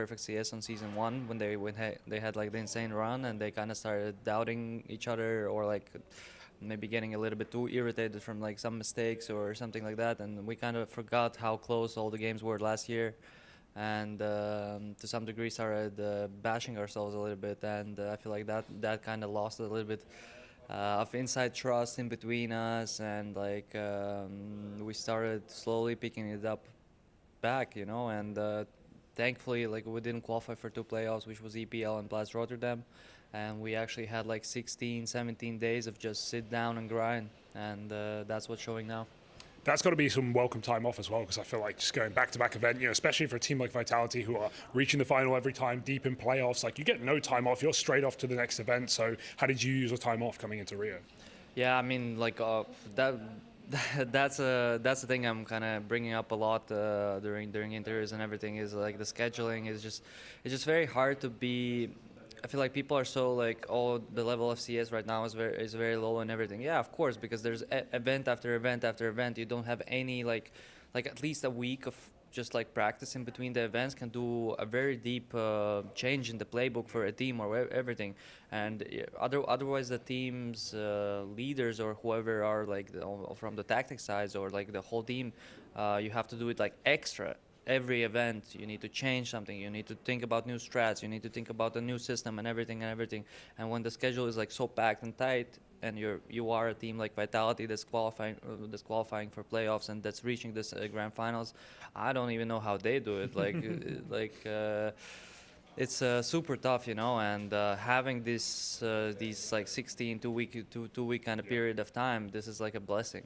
perfect CS on season one when they had like the insane run, and they kind of started doubting each other, or like maybe getting a little bit too irritated from like some mistakes or something like that, and we kind of forgot how close all the games were last year, and to some degree started bashing ourselves a little bit, and I feel like that kind of lost a little bit of inside trust in between us, and like we started slowly picking it up back, and thankfully, like, we didn't qualify for two playoffs, which was EPL and Blast Rotterdam, and we actually had like 16, 17 days of just sit down and grind, and that's what's showing now. That's got to be some welcome time off as well, because I feel like just going back-to-back event, especially for a team like Vitality who are reaching the final every time, deep in playoffs, like you get no time off, you're straight off to the next event. So how did you use your time off coming into Rio? Yeah, I mean, like that. That's the thing I'm kind of bringing up a lot during interviews and everything, is like the scheduling is just it's just very hard to be. I feel like people are so like, oh, the level of CS right now is very low and everything. Yeah, of course, because there's event after event after event. You don't have any like at least a week of just like practice in between the events can do a very deep change in the playbook for a team or everything. And otherwise the team's leaders or whoever are like from the tactic sides or like the whole team, you have to do it like extra. Every event you need to change something, you need to think about new strats, you need to think about the new system and everything. And when the schedule is like so packed and tight, and you are a team like Vitality that's qualifying for playoffs and that's reaching this grand finals, I don't even know how they do it. It's super tough, and having these like 16 two week kind of period of time, this is like a blessing.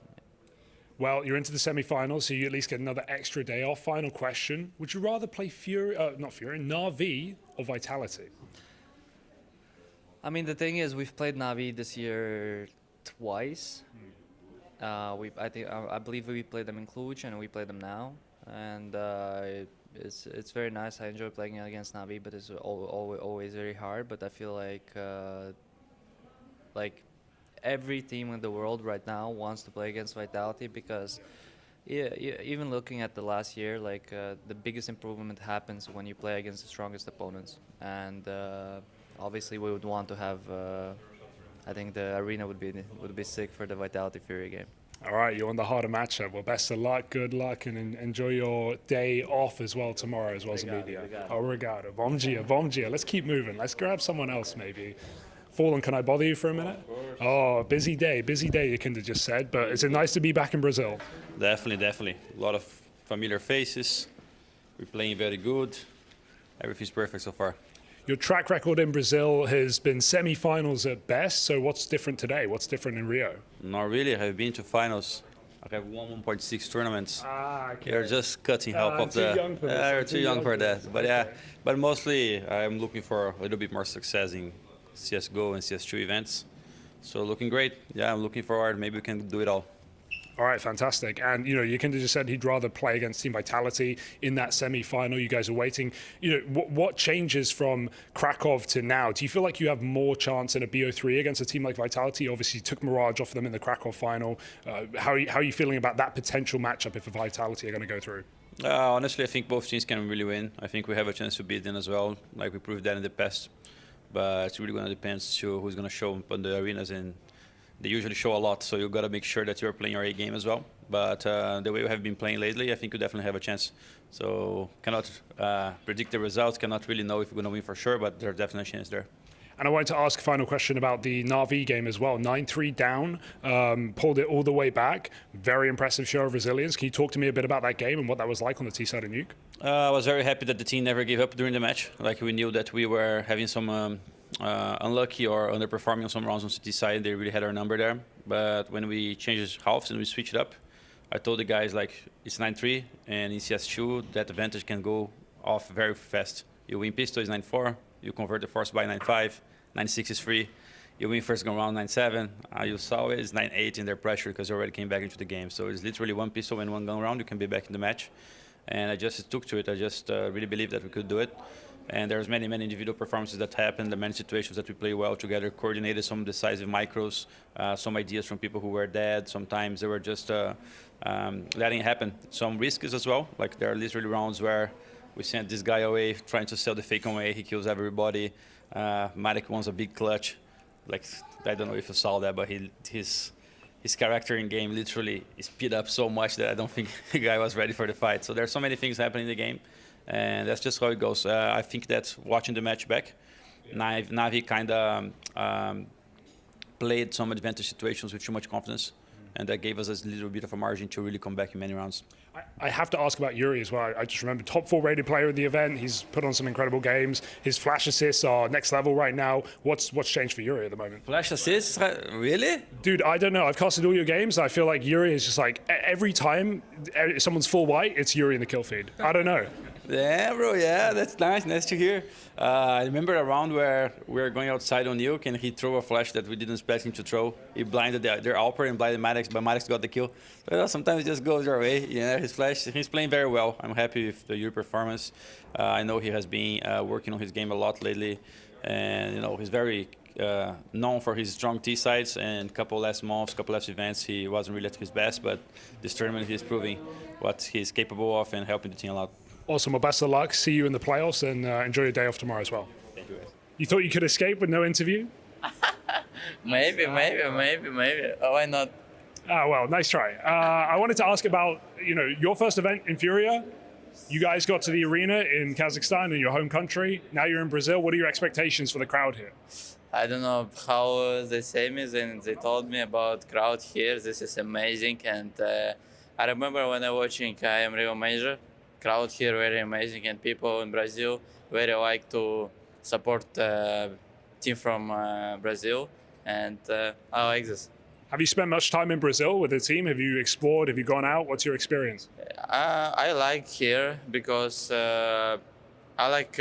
Well, you're into the semi-finals, so you at least get another extra day off. Final question: would you rather play Na'Vi or Vitality? I mean, the thing is, we've played Navi this year twice. I believe we played them in Cluj and we play them now, and it's very nice. I enjoy playing against Navi, but it's always very hard. But I feel like every team in the world right now wants to play against Vitality, because even looking at the last year, like the biggest improvement happens when you play against the strongest opponents, and obviously we would want to have. I think the arena would be sick for the Vitality Fury game. All right, you're on the harder matchup. Well, best of luck, good luck, and enjoy your day off as well tomorrow, as well as media. Obrigado. Bom dia. Let's keep moving. Let's grab someone else maybe. Fallen, can I bother you for a minute? Oh, busy day, you kind of just said, but is it nice to be back in Brazil? Definitely. A lot of familiar faces. We're playing very good. Everything's perfect so far. Your track record in Brazil has been semi-finals at best, so what's different today? What's different in Rio? Not really. I've been to finals. I have won 1.6 tournaments. Okay. You're just cutting half of the... You're too young for that. But yeah, but mostly I'm looking for a little bit more success in CSGO and CS2 events. So looking great. Yeah, I'm looking forward. Maybe we can do it all. All right, fantastic. And, Yakinda just said he'd rather play against Team Vitality in that semi-final. You guys are waiting. What changes from Krakow to now? Do you feel like you have more chance in a BO3 against a team like Vitality? Obviously, you took Mirage off them in the Krakow final. How are you feeling about that potential matchup if Vitality are going to go through? Honestly, I think both teams can really win. I think we have a chance to beat them as well, like we proved that in the past. But it's really going to depend on who's going to show up on the arenas, and they usually show a lot, so you've got to make sure that you're playing your A game as well. But the way we have been playing lately, I think we definitely have a chance. So cannot predict the results, cannot really know if we're going to win for sure, but there's definitely a chance there. And I wanted to ask a final question about the Na'Vi game as well. 9-3 down, pulled it all the way back. Very impressive show of resilience. Can you talk to me a bit about that game and what that was like on the T side of Nuke? I was very happy that the team never gave up during the match. Like, we knew that we were having some unlucky or underperforming on some rounds on CT side. They really had our number there. But when we changed halves and we switched it up, I told the guys, like, it's 9-3, and in CS2, that advantage can go off very fast. You win pistol is 9-4, you convert the force by 9-5, 9-6 is free. You win first gun round 9-7. You saw it is 9-8 in their pressure because you already came back into the game. So it's literally one pistol and one gun round, you can be back in the match. And I just took to it. I just really believed that we could do it. And there's many individual performances that happened, the many situations that we play well together, coordinated some decisive micros, some ideas from people who were dead. Sometimes they were just letting it happen. Some risks as well, like there are literally rounds where We sent this guy away, trying to sell the fake away. He kills everybody. Marek wants a big clutch. Like, I don't know if you saw that, but his character in game literally speed up so much that I don't think the guy was ready for the fight. So there's so many things happening in the game, and that's just how it goes. I think that watching the match back, Navi kind of played some advantage situations with too much confidence, and that gave us a little bit of a margin to really come back in many rounds. I have to ask about Yuri as well. I just remember top 4 rated player of the event. He's put on some incredible games. His flash assists are next level right now. What's changed for Yuri at the moment? Flash assists? Really? Dude, I don't know. I've casted all your games. I feel like Yuri is just like every time someone's full white, it's Yuri in the kill feed. I don't know. Yeah, bro. Yeah, that's nice to hear. I remember a round where we were going outside on Nuke and he threw a flash that we didn't expect him to throw. He blinded their Alper and blinded Maddox, but Maddox got the kill. But sometimes it just goes your way. Yeah, his flash. He's playing very well. I'm happy with the Yuri performance. I know he has been working on his game a lot lately, and he's very known for his strong T sides. And couple last months, couple last events, he wasn't really at his best. But this tournament, he's proving what he's capable of and helping the team a lot. Awesome. Well, best of luck. See you in the playoffs, and enjoy your day off tomorrow as well. Thank you, guys. You thought you could escape with no interview? Maybe. Oh, why not? Ah, well, nice try. I wanted to ask about, your first event in Furia. You guys got to the arena in Kazakhstan, in your home country. Now you're in Brazil. What are your expectations for the crowd here? I don't know how they say me, and they told me about crowd here. This is amazing, and I remember when I watching IEM Rio Major, crowd here very amazing, and people in Brazil very like to support team from Brazil, and I like this. Have you spent much time in Brazil with the team? Have you explored? Have you gone out? What's your experience? I like here because I like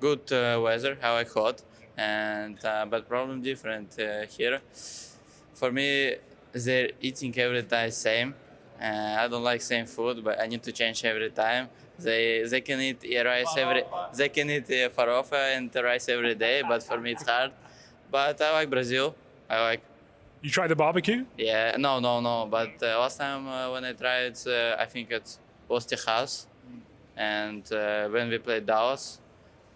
good weather. I like hot, and but problem different here. For me, they're eating every time same. I don't like same food, but I need to change every time. They can eat rice they can eat farofa and rice every day, but for me it's hard. But I like Brazil. You tried the barbecue? Yeah, no. But last time when I tried, I think it was the house, and when we played Dallas.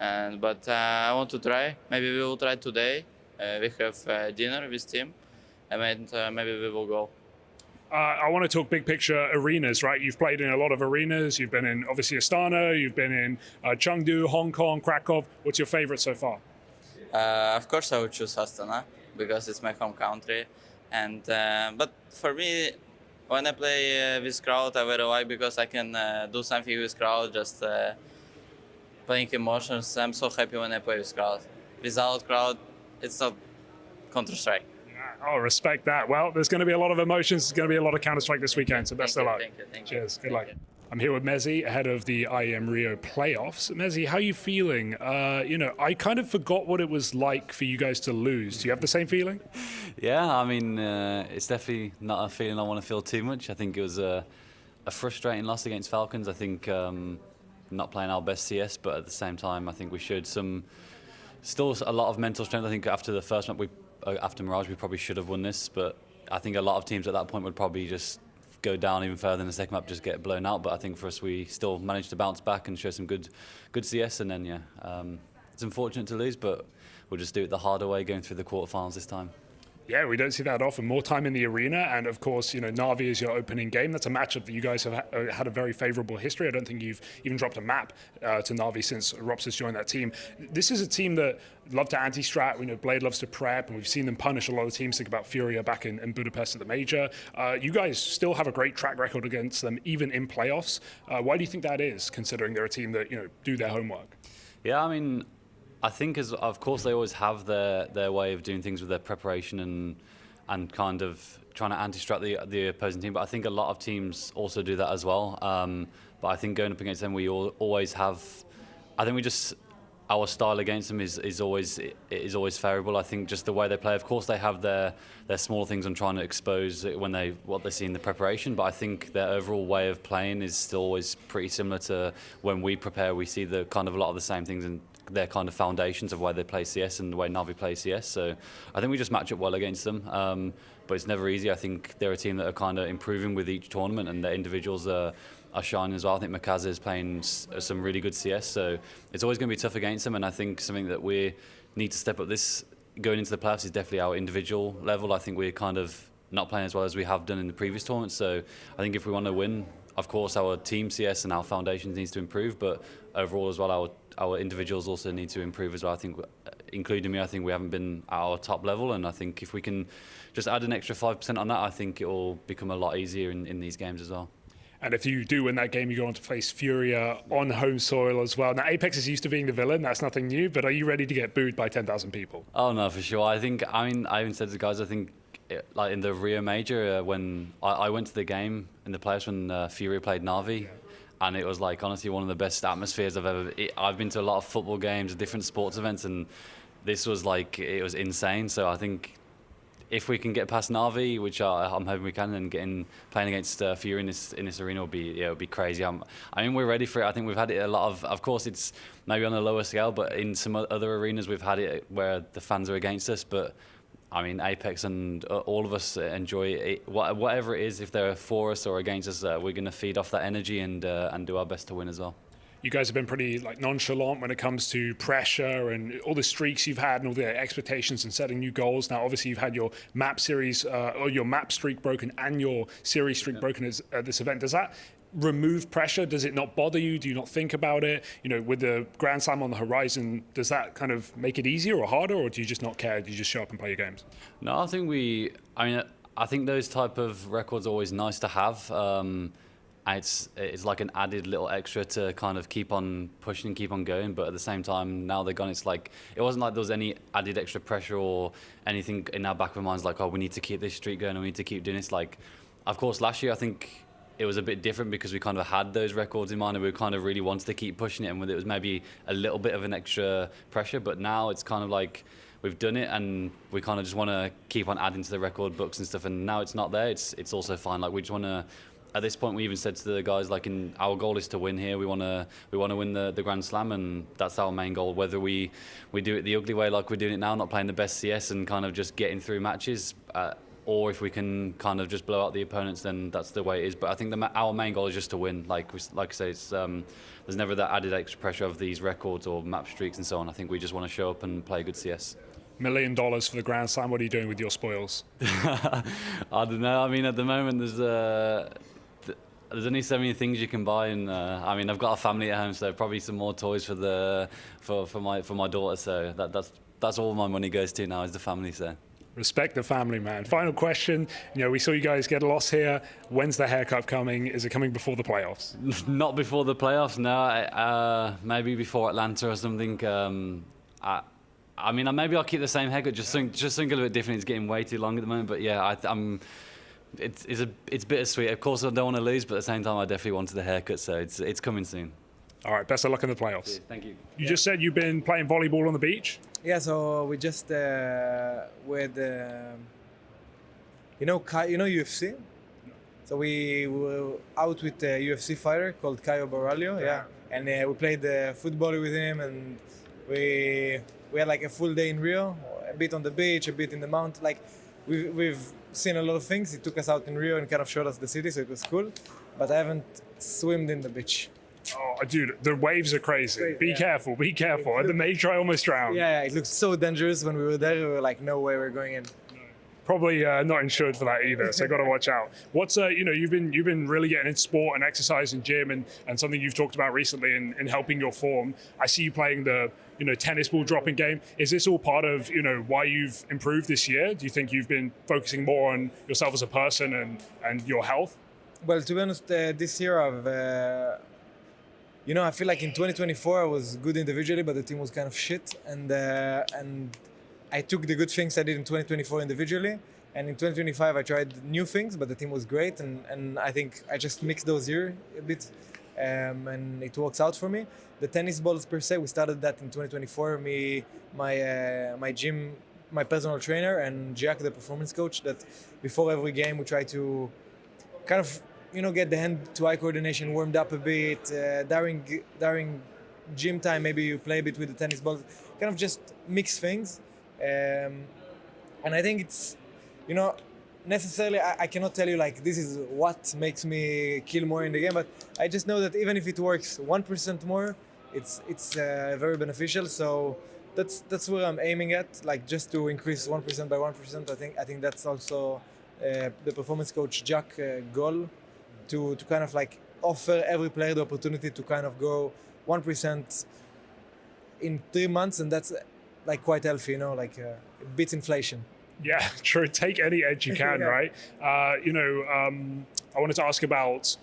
But I want to try. Maybe we will try today. We have dinner with team, and maybe we will go. I want to talk big picture arenas, right? You've played in a lot of arenas. You've been in, obviously, Astana. You've been in Chengdu, Hong Kong, Krakow. What's your favorite so far? Of course, I would choose Astana because it's my home country. And but for me, when I play with crowd, I very like because I can do something with crowd, just playing emotions. I'm so happy when I play with crowd. Without crowd, it's not Counter-Strike. Oh, respect that. Well, there's going to be a lot of emotions. There's going to be a lot of Counter-Strike this weekend, so best of luck. Thank you. Cheers. Good luck. I'm here with Mezi ahead of the IEM Rio playoffs. Mezi, how are you feeling? I kind of forgot what it was like for you guys to lose. Do you have the same feeling? Yeah, I mean, it's definitely not a feeling I want to feel too much. I think it was a frustrating loss against Falcons. I think not playing our best CS, but at the same time, I think we showed still a lot of mental strength. I think after the first map, after Mirage, we probably should have won this, but I think a lot of teams at that point would probably just go down even further in the second map, just get blown out. But I think for us, we still managed to bounce back and show some good CS. And then, it's unfortunate to lose, but we'll just do it the harder way, going through the quarterfinals this time. Yeah, we don't see that often. More time in the arena, and of course, Na'Vi is your opening game. That's a matchup that you guys have had a very favorable history. I don't think you've even dropped a map to Na'Vi since Rops has joined that team. This is a team that love to anti-strat. We know Blade loves to prep, and we've seen them punish a lot of teams. Think about Furia back in Budapest at the Major. You guys still have a great track record against them, even in playoffs. Why do you think that is, considering they're a team that do their homework? Yeah, I mean, I think of course they always have their way of doing things with their preparation and kind of trying to anti-strat the opposing team. But I think a lot of teams also do that as well. But I think going up against them, we always have. I think our style against them is always favourable. I think just the way they play. Of course, they have their small things on trying to expose what they see in the preparation. But I think their overall way of playing is still always pretty similar to when we prepare. We see the kind of a lot of the same things and their kind of foundations of why they play CS and the way Na'Vi play CS. So I think we just match up well against them. But it's never easy. I think they're a team that are kind of improving with each tournament, and their individuals are are shining as well. I think MOUZ is playing some really good CS, so it's always going to be tough against them. And I think something that we need to step up this going into the playoffs is definitely our individual level. I think we're kind of not playing as well as we have done in the previous tournaments. So I think if we want to win, of course, our team CS and our foundations needs to improve, but overall as well, our individuals also need to improve as well. I think, including me, I think we haven't been at our top level, and I think if we can just add an extra 5% on that, I think it will become a lot easier in these games as well. And if you do win that game, you go on to face Furia on home soil as well. Now, Apex is used to being the villain. That's nothing new. But are you ready to get booed by 10,000 people? Oh, no, for sure. I even said to the guys, I think, like in the Rio Major, when I went to the game in the playoffs when Furia played Na'Vi, and it was like honestly one of the best atmospheres I've been to a lot of football games, different sports events, and this was like, it was insane. So I think if we can get past Na'Vi, which I'm hoping we can, and playing against Fury in this arena will be crazy. I mean, we're ready for it. I think we've had it a lot of course, it's maybe on a lower scale, but in some other arenas we've had it where the fans are against us. But I mean, Apex and all of us enjoy it. Whatever it is, if they're for us or against us, we're going to feed off that energy and do our best to win as well. You guys have been pretty nonchalant when it comes to pressure and all the streaks you've had and all the expectations and setting new goals. Now, obviously, you've had your map series or your map streak broken and your series streak broken at this event. Does that remove pressure? Does it not bother you? Do you not think about it? You know, with the Grand Slam on the horizon, does that kind of make it easier or harder, or do you just not care? Do you just show up and play your games? No, I think those type of records are always nice to have. It's like an added little extra to kind of keep on pushing, keep on going. But at the same time, now they're gone, it's like, it wasn't like there was any added extra pressure or anything in our back of our minds like, oh, we need to keep this streak going, or we need to keep doing this. Like, of course, last year, I think it was a bit different because we kind of had those records in mind and we kind of really wanted to keep pushing it, and it was maybe a little bit of an extra pressure. But now it's kind of like we've done it and we kind of just want to keep on adding to the record books and stuff. And now it's not there. It's also fine. Like, we just want to, at this point, we even said to the guys, like, our goal is to win here. We want to win the Grand Slam, and that's our main goal. Whether we do it the ugly way, like we're doing it now, not playing the best CS and kind of just getting through matches, or if we can kind of just blow out the opponents, then that's the way it is. But I think our main goal is just to win. Like I say, it's, there's never that added extra pressure of these records or map streaks and so on. I think we just want to show up and play good CS. $1 million for the Grand Slam. What are you doing with your spoils? I don't know. I mean, at the moment, there's only so many things you can buy, and I mean, I've got a family at home, so probably some more toys for my daughter. So that's all my money goes to now, is the family. So respect the family, man. Final question. You know, we saw you guys get a loss here. When's the haircut coming? Is it coming before the playoffs? Not before the playoffs. No, maybe before Atlanta or something. I mean, maybe I'll keep the same haircut. Just think a little bit different. It's getting way too long at the moment. But yeah, it's bittersweet. Of course, I don't want to lose, but at the same time, I definitely wanted the haircut. So it's coming soon. All right, best of luck in the playoffs. Yeah, thank you. You just said you've been playing volleyball on the beach? Yeah, so we just with you know UFC. So we were out with a UFC fighter called Caio Borralho, yeah, and we played football with him, and we had like a full day in Rio, a bit on the beach, a bit in the mountain. Like we've seen a lot of things. He took us out in Rio and kind of showed us the city, so it was cool. But I haven't swimmed in the beach. Oh, dude, the waves are crazy. Be careful. At the major, I almost drowned. Yeah, it looked so dangerous when we were there. We were like, no way we're going in. Probably not insured for that either, so got to watch out. What's you've been really getting into sport and exercise and gym and something you've talked about recently in helping your form. I see you playing the tennis ball dropping game. Is this all part of why you've improved this year? Do you think you've been focusing more on yourself as a person and your health? Well, to be honest, this year I've I feel like in 2024 I was good individually, but the team was kind of shit, and I took the good things I did in 2024 individually, and in 2025 I tried new things, but the team was great, and I think I just mixed those here a bit, and it works out for me. The tennis balls per se, we started that in 2024. Me, my gym, my personal trainer, and Jack, the performance coach, that before every game we try to kind of get the hand-to-eye coordination warmed up a bit. During gym time, maybe you play a bit with the tennis balls, kind of just mix things. And I think it's, necessarily, I cannot tell you like this is what makes me kill more in the game, but I just know that even if it works 1% more, it's very beneficial. So that's where I'm aiming at, like just to increase 1% by 1%. I think that's also the performance coach Jack goal, to kind of like offer every player the opportunity to kind of go 1% in 3 months, and that's like quite healthy, you know, like it beats inflation. Yeah, true. Take any edge you can, Yeah. right? I wanted to ask about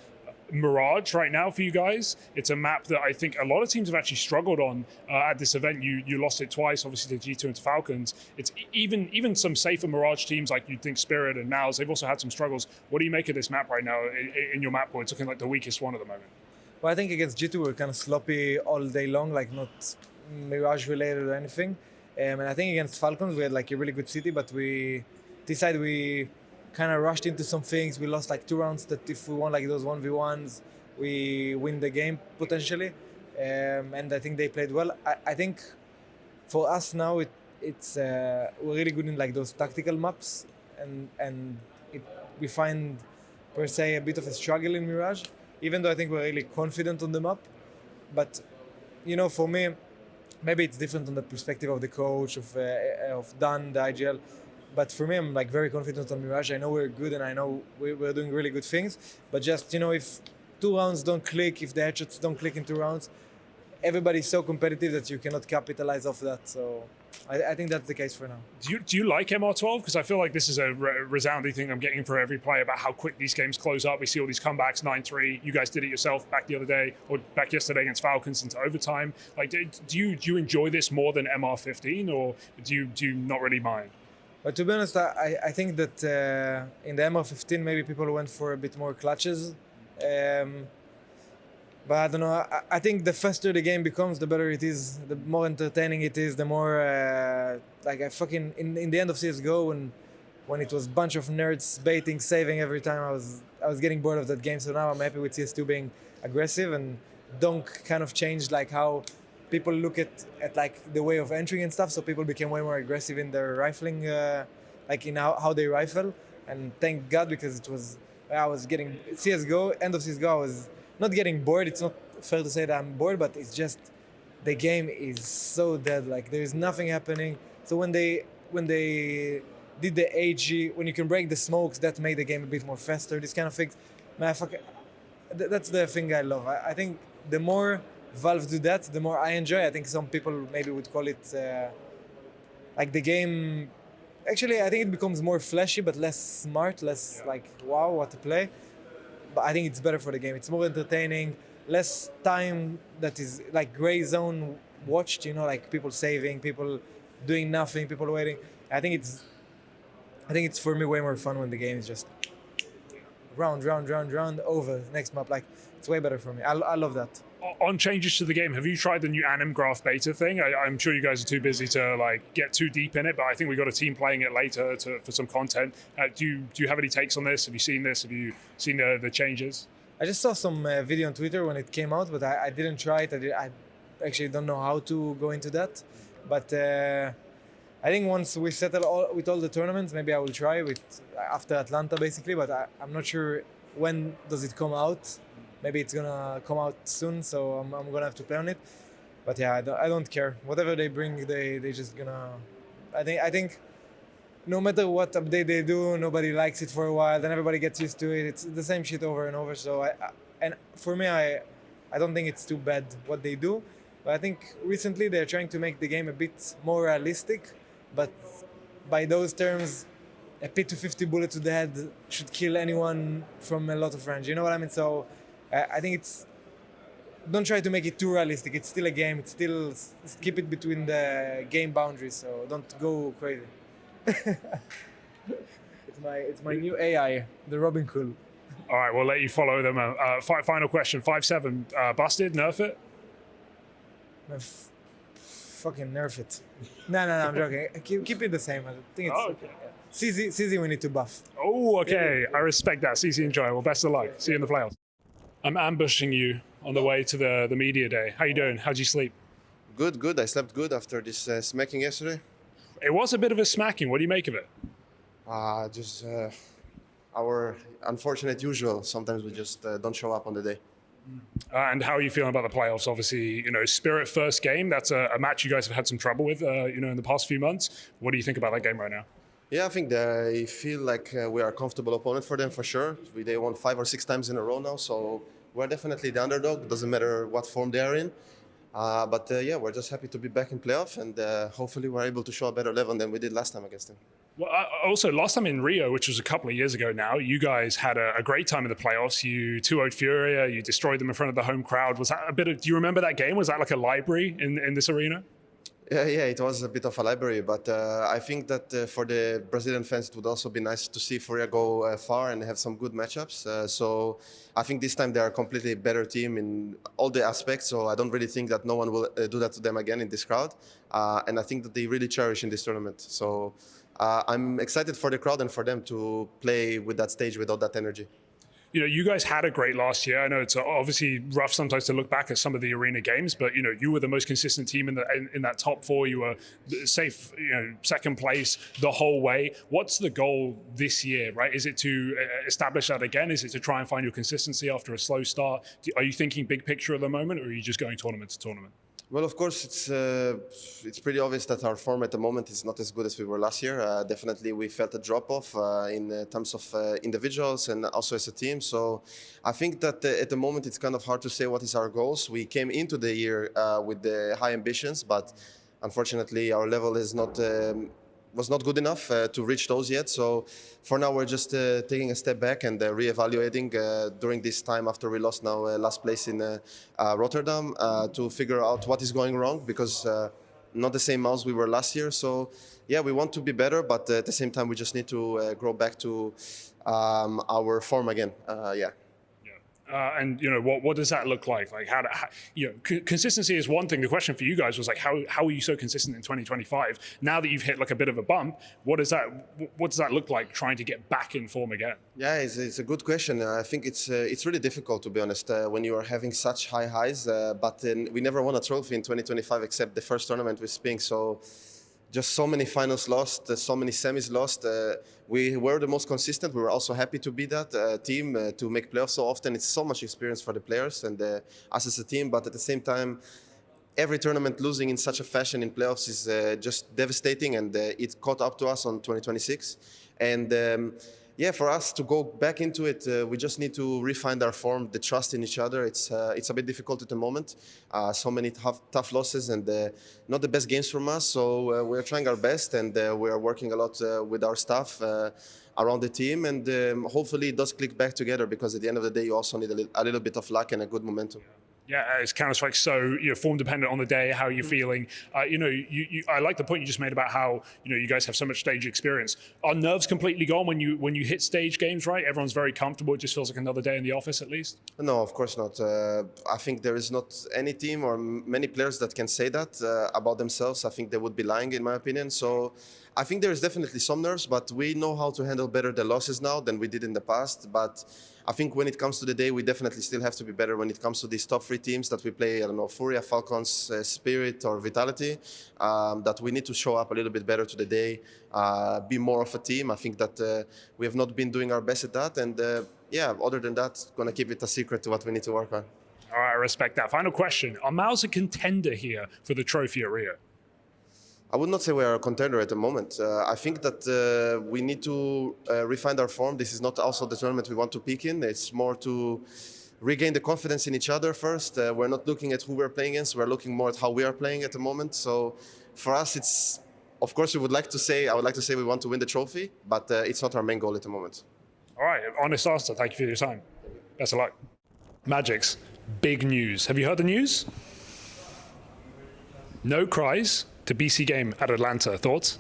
Mirage right now for you guys. It's a map that I think a lot of teams have actually struggled on at this event. You lost it twice, obviously to G2 and to Falcons. It's even some safer Mirage teams like you'd think Spirit and MOUZ, they've also had some struggles. What do you make of this map right now in your map board? It's looking like the weakest one at the moment. Well, I think against G2 we're kind of sloppy all day long, like not Mirage related or anything. And I think against Falcons we had like a really good city, but we decided we kind of rushed into some things. We lost like 2 rounds that if we won like those 1v1s, we win the game potentially. And I think they played well. I think for us now we're really good in like those tactical maps, and we find per se a bit of a struggle in Mirage, even though I think we're really confident on the map. But you know, for me, maybe it's different on the perspective of the coach, of Dan, the IGL. But for me, I'm like very confident on Mirage. I know we're good, and I know we're doing really good things. But just, you know, if 2 rounds don't click, if the headshots don't click in 2 rounds, everybody's so competitive that you cannot capitalize off that. So I think that's the case for now. Do you like MR12? Because I feel like this is a resounding thing I'm getting for every player about how quick these games close up. We see all these comebacks, 9-3. You guys did it yourself back the other day, or back yesterday against Falcons into overtime. Like, do you enjoy this more than MR15, or do you not really mind? But to be honest, I think that in the MR15 maybe people went for a bit more clutches. But I don't know. I think the faster the game becomes, the better it is. The more entertaining it is, the more like I fucking in the end of CS:GO when it was a bunch of nerds baiting, saving every time, I was getting bored of that game. So now I'm happy with CS2 being aggressive, and Donk kind of changed like how people look at like the way of entering and stuff. So people became way more aggressive in their rifling, like in how they rifle. And thank God, because I was getting CS:GO, end of CS:GO, I was not getting bored. It's not fair to say that I'm bored, but it's just the game is so dead. Like there is nothing happening. So when they did the AG, when you can break the smokes, that made the game a bit more faster. This kind of things, man, that's the thing I love. I think the more Valve do that, the more I enjoy. I think some people maybe would call it like the game. Actually, I think it becomes more flashy but less smart, less like wow, what to play. But I think it's better for the game. It's more entertaining, less time that is like gray zone watched, you know, like people saving, people doing nothing, people waiting. I think it's for me way more fun when the game is just round, over, next map. Like it's way better for me. I love that. On changes to the game, have you tried the new anim graph beta thing? I'm sure you guys are too busy to like get too deep in it, but I think we got a team playing it later for some content. Do you have any takes on this? Have you seen this? Have you seen the changes? I just saw some video on Twitter when it came out, but I didn't try it. I actually don't know how to go into that. But I think once we settle with all the tournaments, maybe I will try after Atlanta, basically. But I'm not sure when does it come out. Maybe it's gonna come out soon, so I'm gonna have to play on it. But yeah, I don't care. Whatever they bring, they just gonna. I think no matter what update they do, nobody likes it for a while. Then everybody gets used to it. It's the same shit over and over. So and for me, I don't think it's too bad what they do. But I think recently they're trying to make the game a bit more realistic. But by those terms, a P250 bullet to the head should kill anyone from a lot of range. You know what I mean? So. I think don't try to make it too realistic. It's still a game. Keep it between the game boundaries. So don't go crazy. It's my new AI, the Robin Cool. All right, we'll let you follow them. Final question: 5-7, busted, nerf it? Fucking nerf it. No, I'm joking. Keep it the same. I think it's. Okay. CZ, we need to buff. Oh, okay. I respect that. CC, enjoy. Well, best of luck. See you in the playoffs. I'm ambushing you on the way to the media day. How you doing? How'd you sleep? Good. I slept good after this smacking yesterday. It was a bit of a smacking. What do you make of it? Just our unfortunate usual. Sometimes we just don't show up on the day. And how are you feeling about the playoffs? Obviously, Spirit first game. That's a match you guys have had some trouble with, in the past few months. What do you think about that game right now? Yeah, I think they feel like we are a comfortable opponent for them for sure. They won 5 or 6 times in a row now, so we're definitely the underdog. Doesn't matter what form they are in. But we're just happy to be back in playoff, and hopefully we're able to show a better level than we did last time against them. Well, also, last time in Rio, which was a couple of years ago now, you guys had a great time in the playoffs. You 2-0'd Furia, you destroyed them in front of the home crowd. Was that do you remember that game? Was that like a library in this arena? Yeah, it was a bit of a library, but I think that for the Brazilian fans, it would also be nice to see Furia go far and have some good matchups. So I think this time they are a completely better team in all the aspects. So I don't really think that no one will do that to them again in this crowd. And I think that they really cherish in this tournament. So I'm excited for the crowd and for them to play with that stage without that energy. You guys had a great last year. I know it's obviously rough sometimes to look back at some of the arena games, but you were the most consistent team in that top 4. You were safe, second place the whole way. What's the goal this year, right? Is it to establish that again? Is it to try and find your consistency after a slow start? Are you thinking big picture at the moment, or are you just going tournament to tournament? Well, of course, it's pretty obvious that our form at the moment is not as good as we were last year. Definitely, we felt a drop-off in terms of individuals and also as a team. So I think that at the moment, it's kind of hard to say what is our goals. We came into the year with the high ambitions, but unfortunately, our level is not was not good enough to reach those yet. So for now, we're just taking a step back and reevaluating during this time after we lost now last place in Rotterdam to figure out what is going wrong, because not the same MOUZ we were last year. So yeah, we want to be better, but at the same time, we just need to grow back to our form again. And what does that look like? Like consistency is one thing. The question for you guys was like, how are you so consistent in 2025? Now that you've hit like a bit of a bump, what does that look like trying to get back in form again? Yeah, it's a good question. I think it's really difficult, to be honest, when you are having such high highs. But we never won a trophy in 2025 except the first tournament with Spink. So just so many finals lost, so many semis lost. We were the most consistent. We were also happy to be that team, to make playoffs so often. It's so much experience for the players and us as a team. But at the same time, every tournament losing in such a fashion in playoffs is just devastating. And it caught up to us on 2026. And for us to go back into it, we just need to refine our form, the trust in each other. It's a bit difficult at the moment. So many tough losses and not the best games from us. So we're trying our best, and we are working a lot with our staff around the team. And hopefully it does click back together, because at the end of the day, you also need a little bit of luck and a good momentum. Yeah, it's Counter-Strike so form dependent on the day, how you're feeling. I like the point you just made about how you guys have so much stage experience. Are nerves completely gone when you hit stage games? Right, everyone's very comfortable. It just feels like another day in the office, at least. No, of course not. I think there is not any team or many players that can say that about themselves. I think they would be lying, in my opinion. So I think there is definitely some nerves, but we know how to handle better the losses now than we did in the past. But I think when it comes to the day, we definitely still have to be better when it comes to these top 3 teams that we play. I don't know, Furia, Falcons, Spirit, or Vitality. That we need to show up a little bit better to the day, be more of a team. I think that we have not been doing our best at that. And other than that, gonna keep it a secret to what we need to work on. All right, I respect that. Final question: are MOUZ a contender here for the trophy at Rio? I would not say we are a contender at the moment. I think that we need to refine our form. This is not also the tournament we want to peak in. It's more to regain the confidence in each other first. We're not looking at who we're playing against. We're looking more at how we are playing at the moment. So for us, it's, of course, I would like to say we want to win the trophy, but it's not our main goal at the moment. All right, honest answer. Thank you for your time. Best of luck. Magic's big news. Have you heard the news? No cries to BC game at Atlanta. Thoughts?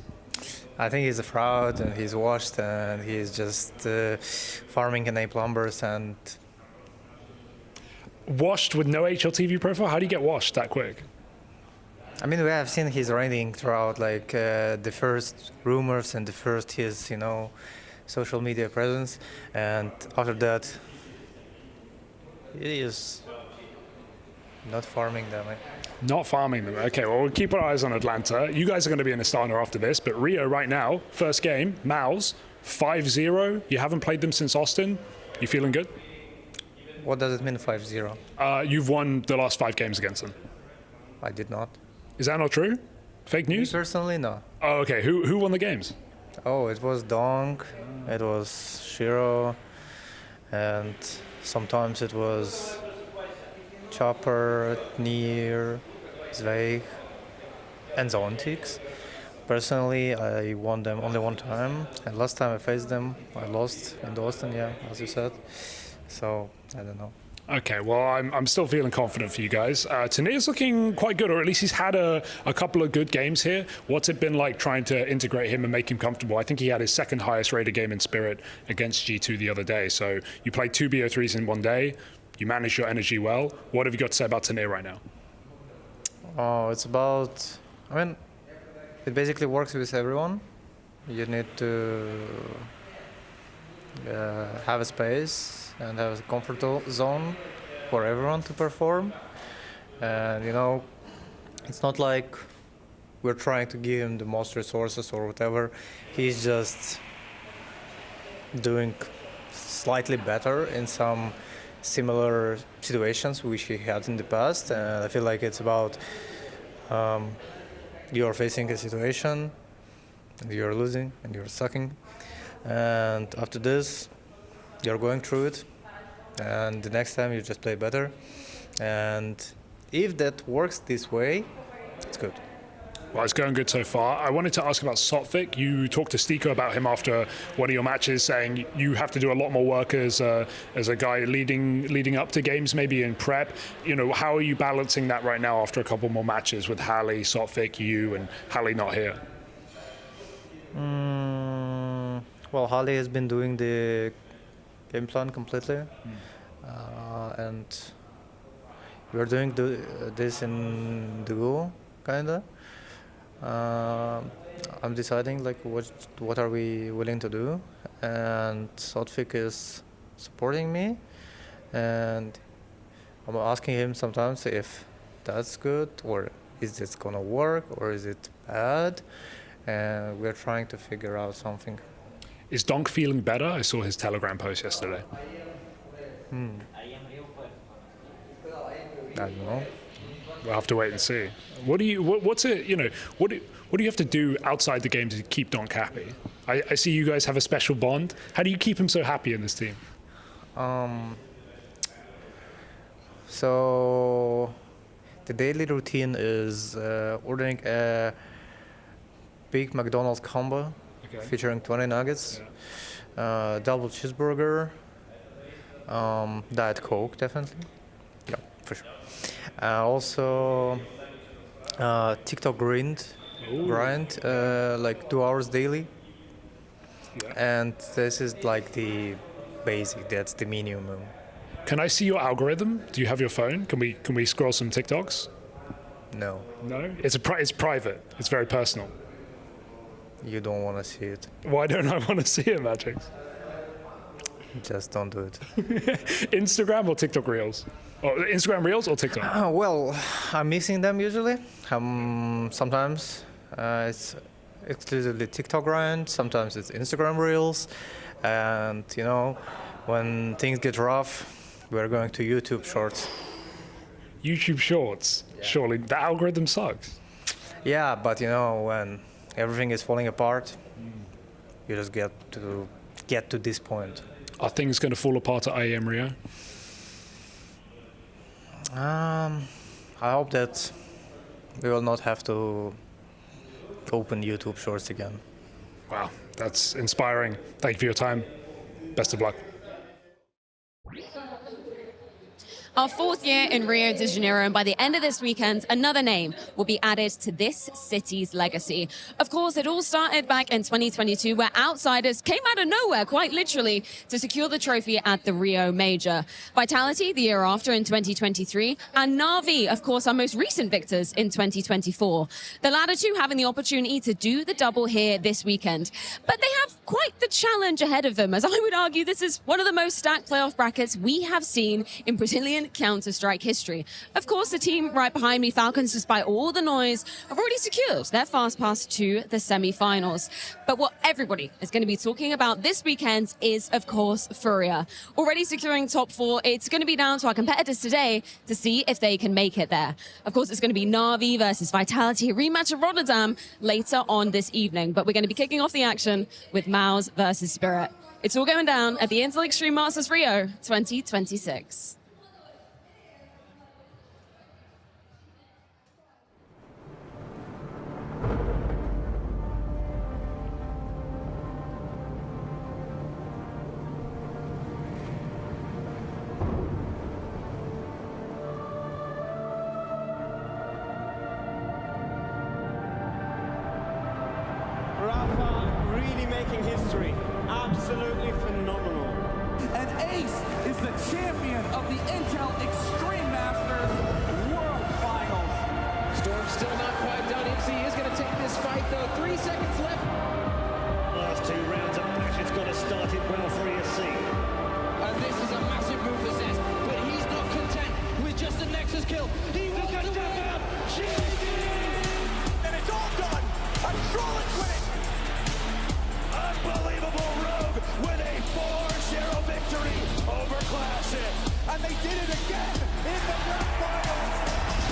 I think he's a fraud, and he's washed, and he's just farming in A plumbers and washed with no HLTV profile. How do you get washed that quick? I mean, we have seen his rating throughout, like the first rumors and the first his social media presence, and after that, he is not farming them. Not farming them. Okay, well, we'll keep our eyes on Atlanta. You guys are going to be in Astana after this, but Rio right now, first game, MOUZ. 5-0. You haven't played them since Austin. You feeling good? What does it mean 5-0? You've won the last 5 games against them. I did not. Is that not true? Fake Me news? personally, no. Oh, okay. Who won the games? Oh, it was Donk, it was Shiro, and sometimes it was Chopper, Nier, Zweig, and Zontix. Personally, I won them only one time, and last time I faced them, I lost in Austin, yeah, as you said. So, I don't know. Okay, well, I'm still feeling confident for you guys. Tanir's looking quite good, or at least he's had a couple of good games here. What's it been like trying to integrate him and make him comfortable? I think he had his second highest rated game in Spirit against G2 the other day. So you played 2 BO3s in one day. You managed your energy well. What have you got to say about Tanir right now? Oh, it's about, I mean, it basically works with everyone. You need to have a space and have a comfort zone for everyone to perform. And, you know, it's not like we're trying to give him the most resources or whatever. He's just doing slightly better in some similar situations which he had in the past. And I feel like it's about you're facing a situation, and you're losing, and you're sucking. And after this, you're going through it, and the next time you just play better. And if that works this way, it's good. Well, it's going good so far. I wanted to ask about Sotvik. You talked to Stiko about him after one of your matches, saying you have to do a lot more work as a guy leading up to games, maybe in prep. You know, how are you balancing that right now after a couple more matches with Hallie, Sotvik, you, and Hallie not here? Well, Hallie has been doing the game plan completely, and we're doing this in duo, kinda. I'm deciding like what are we willing to do, and Sotvik is supporting me, and I'm asking him sometimes if that's good or is this gonna work or is it bad, and we're trying to figure out something. Is Donk feeling better? I saw his Telegram post yesterday. I don't know. We'll have to wait and see. What do you have to do outside the game to keep Donk happy? I see you guys have a special bond. How do you keep him so happy in this team? So the daily routine is ordering a big McDonald's combo featuring 20 nuggets, double cheeseburger, Diet Coke, definitely. Yeah, for sure. Also, TikTok grind, like 2 hours daily. Yeah. And this is like the basic, that's the minimum. Can I see your algorithm? Do you have your phone? Can we scroll some TikToks? No. No? It's private. It's very personal. You don't want to see it. Why don't I want to see it, Matrix? Just don't do it. Instagram or TikTok Reels? Or Instagram Reels or TikTok? Well, I'm mixing them usually. Sometimes it's exclusively TikTok grind, sometimes it's Instagram Reels. And, you know, when things get rough, we're going to YouTube Shorts. YouTube Shorts? Yeah. Surely the algorithm sucks. Yeah, but, you know, when everything is falling apart, you just get to this point. Are things going to fall apart at IEM Rio? I hope that we will not have to open YouTube Shorts again. Wow, that's inspiring. Thank you for your time. Best of luck. Our 4th year in Rio de Janeiro, and by the end of this weekend, another name will be added to this city's legacy. Of course, it all started back in 2022, where outsiders came out of nowhere, quite literally, to secure the trophy at the Rio Major. Vitality the year after in 2023, and Na'Vi, of course, our most recent victors in 2024. The latter two having the opportunity to do the double here this weekend. But they have quite the challenge ahead of them, as I would argue this is one of the most stacked playoff brackets we have seen in Brazilian Counter-Strike history. Of course, the team right behind me, Falcons, despite all the noise, have already secured their fast pass to the semi-finals. But what everybody is going to be talking about this weekend is, of course, Furia. Already securing top 4, it's going to be down to our competitors today to see if they can make it there. Of course, it's going to be Na'Vi versus Vitality, a rematch of Rotterdam later on this evening. But we're going to be kicking off the action with MOUZ versus Spirit. It's all going down at the Intel Extreme Masters Rio 2026. Really making history. Absolutely phenomenal. And Ace is the champion of the Intel Extreme Masters World Finals. Storm's still not quite done. IMC is going to take this fight, though. 3 seconds left. Last 2 rounds of match, it's got to start it well for ESC. And this is a massive move for Zez, but he's not content with just a Nexus kill. He wants to win. And it's all done. Astralis win it. Unbelievable Rogue with a 4-0 victory over Classic. And they did it again in the grand finals.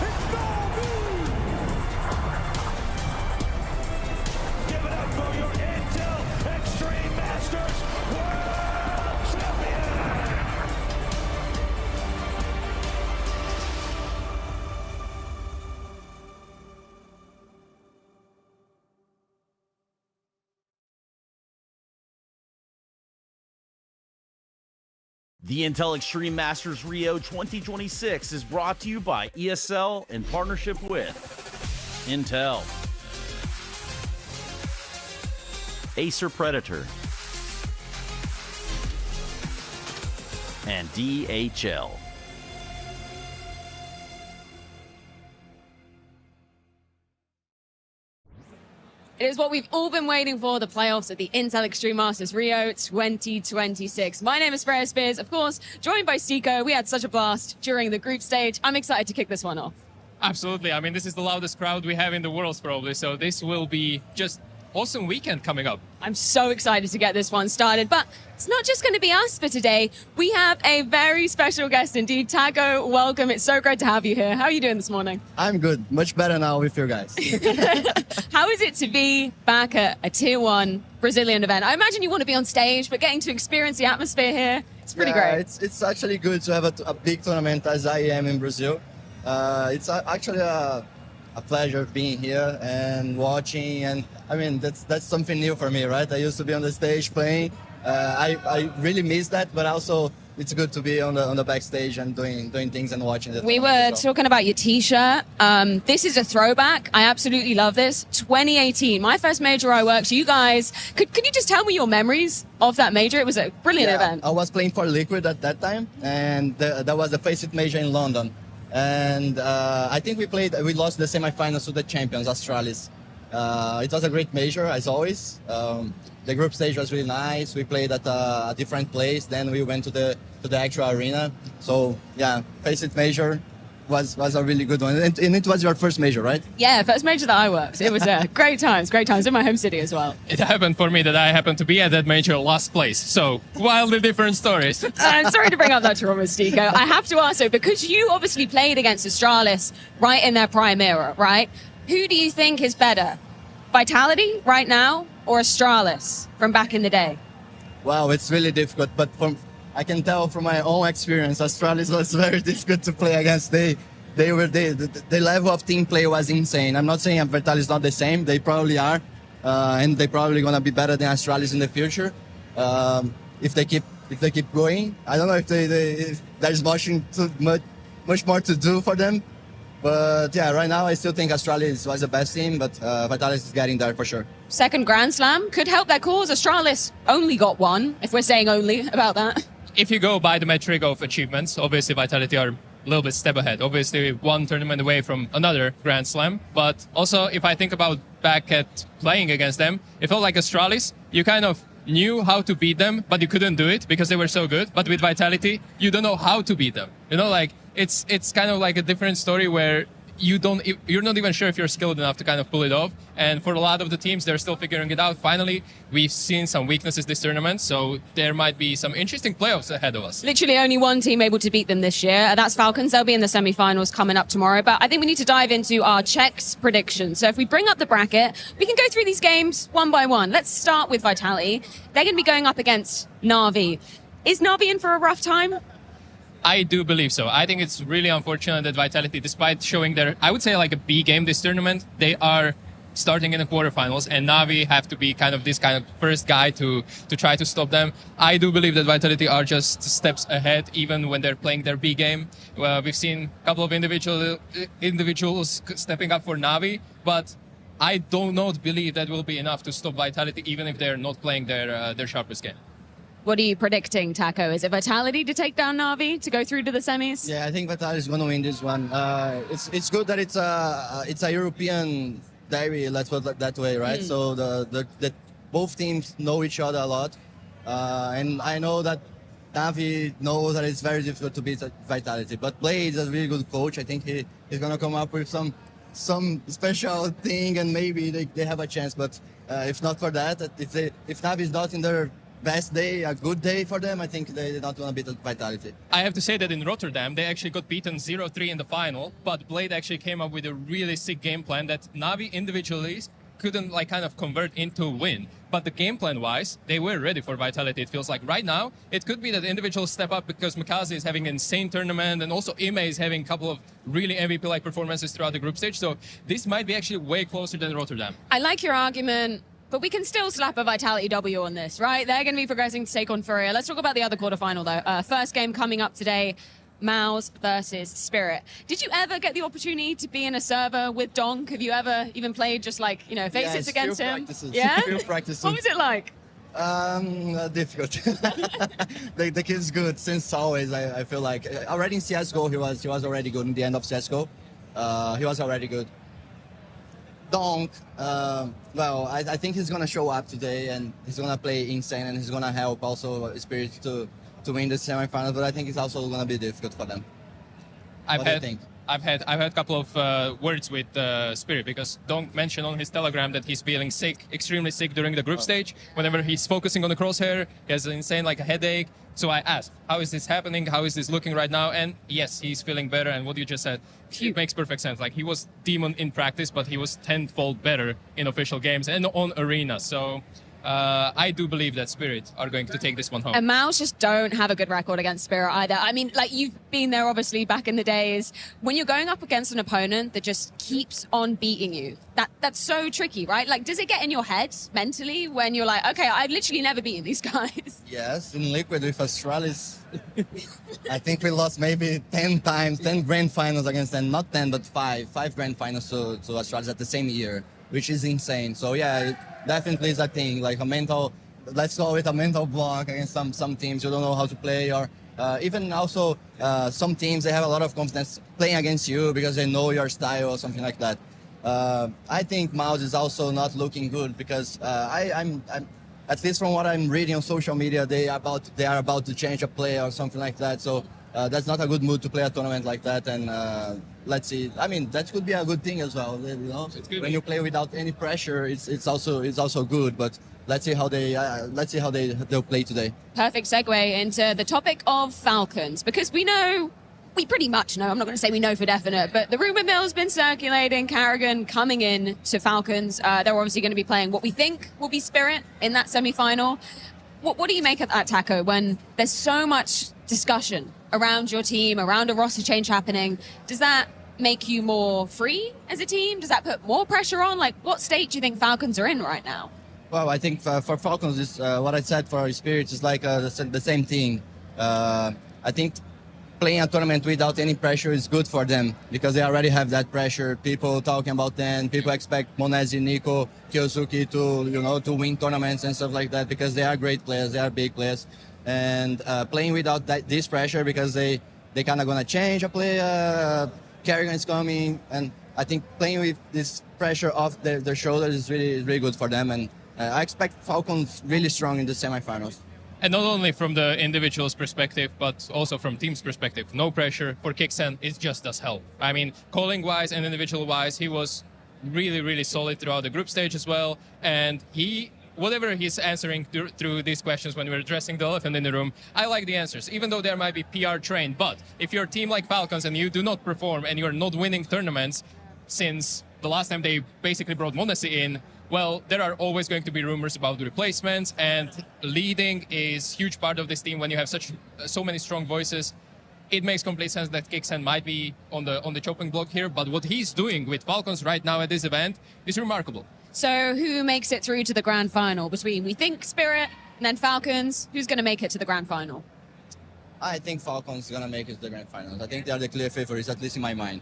It's MOUZ! Give it up for your Intel Extreme Masters World Champion! The Intel Extreme Masters Rio 2026 is brought to you by ESL in partnership with Intel, Acer Predator, and DHL. It is what we've all been waiting for, the playoffs at the Intel Extreme Masters Rio 2026. My name is Freya Spears, of course, joined by Stico. We had such a blast during the group stage. I'm excited to kick this one off. Absolutely. I mean, this is the loudest crowd we have in the world, probably. So this will be just awesome weekend coming up. I'm so excited to get this one started, but it's not just going to be us for today. We have a very special guest indeed. Tago, welcome. It's so great to have you here. How are you doing this morning? I'm good. Much better now with you guys. How is it to be back at a tier 1 Brazilian event? I imagine you want to be on stage, but getting to experience the atmosphere here, it's pretty great. It's actually good to have a big tournament as IEM in Brazil. It's actually a pleasure being here and watching, and I mean that's something new for me, right? I used to be on the stage playing. I really miss that, but also it's good to be on the backstage and doing things and watching it. We were talking about your t-shirt. This is a throwback. I absolutely love this. 2018, my first major I worked. You guys, could you just tell me your memories of that major? It was a brilliant event. I was playing for Liquid at that time, and that was the Faceit major in London. And I think we lost the semifinals to the champions, Astralis. It was a great major, as always. The group stage was really nice. We played at a different place. Then we went to the actual arena. So yeah, Faceit major was a really good one. And it was your first major, right? Yeah, first major that I worked. It was great times in my home city as well. It happened for me that I happened to be at that major last place. So wildly different stories. I'm sorry to bring up that trauma, Stico. I have to ask though, because you obviously played against Astralis right in their prime era, right? Who do you think is better? Vitality right now or Astralis from back in the day? Wow, it's really difficult, but I can tell from my own experience, Astralis was very difficult to play against. The level of team play was insane. I'm not saying Vitality is not the same. They probably are, and they probably gonna be better than Astralis in the future if they keep going. I don't know if there's much more to do for them. But yeah, right now I still think Astralis was the best team, but Vitality is getting there for sure. Second Grand Slam could help their cause. Astralis only got one, if we're saying only about that. If you go by the metric of achievements, obviously Vitality are a little bit step ahead. Obviously one tournament away from another Grand Slam. But also if I think about back at playing against them, it felt like Astralis, you knew how to beat them, but you couldn't do it because they were so good. But with Vitality, you don't know how to beat them. You know, like it's kind of like a different story where you're not even sure if you're skilled enough to kind of pull it off. And for a lot of the teams, they're still figuring it out. Finally, we've seen some weaknesses this tournament, so there might be some interesting playoffs ahead of us. Literally only one team able to beat them this year. That's Falcons. They'll be in the semi-finals coming up tomorrow. But I think we need to dive into our Czechs predictions. So if we bring up the bracket, we can go through these games one by one. Let's start with Vitality. They're going to be going up against Na'Vi. Is Na'Vi in for a rough time? I do believe so. I think it's really unfortunate that Vitality, despite showing their, I would say like a B game this tournament, they are starting in the quarterfinals, and Na'Vi have to be kind of this kind of first guy to try to stop them. I do believe that Vitality are just steps ahead, even when they're playing their B game. We've seen a couple of individuals stepping up for Na'Vi, but I do not believe that will be enough to stop Vitality, even if they're not playing their sharpest game. What are you predicting, Taco? Is it Vitality to take down Na'Vi to go through to the semis? Yeah, I think Vitality is going to win this one. It's good that it's a European derby, let's put it that way, right? So the both teams know each other a lot, and I know that Na'Vi knows that it's very difficult to beat Vitality. But Blade is a really good coach. I think he's going to come up with some special thing, and maybe they have a chance. But if not for that, if Na'Vi is not in their best day, a good day for them, I think they're not going to beat Vitality. I have to say that in Rotterdam, they actually got beaten 0-3 in the final, but Blade actually came up with a really sick game plan that Na'Vi individually couldn't like kind of convert into a win. But the game plan wise, they were ready for Vitality. It feels like right now, it could be that individuals step up because MOUZ is having an insane tournament, and also IME is having a couple of really MVP-like performances throughout the group stage. So this might be actually way closer than Rotterdam. I like your argument, but we can still slap a Vitality W on this, right? They're going to be progressing to take on Furia. Let's talk about the other quarterfinal, though. First game coming up today, MOUZ versus Spirit. Did you ever get the opportunity to be in a server with Donk? Have you ever even played just like, you know, faces against him? Yeah? Few practices. What was it like? Difficult. the kid's good since always. I feel like already in CS:GO he was already good. In the end of CS:GO, he was already good. Donk, well, I think he's gonna show up today and he's gonna play insane, and he's gonna help also Spirit to win the semifinals. But I think it's also gonna be difficult for them. I've had a couple of words with Spirit, because Donk mentioned on his Telegram that he's feeling sick, extremely sick during the group stage. Whenever he's focusing on the crosshair, he has an insane like a headache. So I asked, how is this happening? How is this looking right now? And yes, he's feeling better. And what you just said, it makes perfect sense. Like, he was demon in practice, but he was tenfold better in official games and on arena. So I do believe that Spirit are going to take this one home. And MOUZ just don't have a good record against Spirit either. I mean, like, you've been there obviously back in the days. When you're going up against an opponent that just keeps on beating you, that's so tricky, right? Like, does it get in your head mentally when you're like, okay, I've literally never beaten these guys? Yes, in Liquid with Astralis, I think we lost maybe 10 times, 10 grand finals against them. Not 10, but 5 grand finals to Astralis at the same year, which is insane. So yeah, it definitely is a thing, like a mental, let's go with a mental block against some teams you don't know how to play, or even also some teams, they have a lot of confidence playing against you because they know your style or something like that. I think MOUZ is also not looking good because I'm at least from what I'm reading on social media, they are about to change a play or something like that. So that's not a good mood to play a tournament like that. And let's see. I mean, that could be a good thing as well. You know, when you play without any pressure, it's also good. But let's see how they'll play today. Perfect segue into the topic of Falcons, because we pretty much know, I'm not going to say we know for definite, but the rumor mill's been circulating, Karrigan coming in to Falcons. They're obviously going to be playing what we think will be Spirit in that semi-final. What do you make of that, Taco, when there's so much discussion around your team, around a roster change happening? Does that make you more free as a team? Does that put more pressure on? Like, what state do you think Falcons are in right now? Well, I think for Falcons, what I said for Spirit is like the same thing. I think playing a tournament without any pressure is good for them because they already have that pressure. People talking about them. People expect Monesi, Nico, Kyosuke to win tournaments and stuff like that because they are great players. They are big players, and playing without this pressure because they kind of gonna change a play. Karrigan is coming, and I think playing with this pressure off their shoulders is really good for them. And I expect Falcons really strong in the semifinals. And not only from the individual's perspective, but also from team's perspective. No pressure for Kixen. It just does help. I mean, calling-wise and individual-wise, he was really, really solid throughout the group stage as well. And whatever he's answering through these questions when we're addressing the elephant in the room, I like the answers, even though there might be PR trained. But if you're a team like Falcons and you do not perform and you're not winning tournaments since the last time they basically brought Monesi in, well, there are always going to be rumors about the replacements, and leading is a huge part of this team when you have so many strong voices. It makes complete sense that Kixen might be on the chopping block here, but what he's doing with Falcons right now at this event is remarkable. So who makes it through to the grand final between, we think, Spirit and then Falcons? Who's going to make it to the grand final? I think Falcons is going to make it to the grand finals. I think they are the clear favorites, at least in my mind.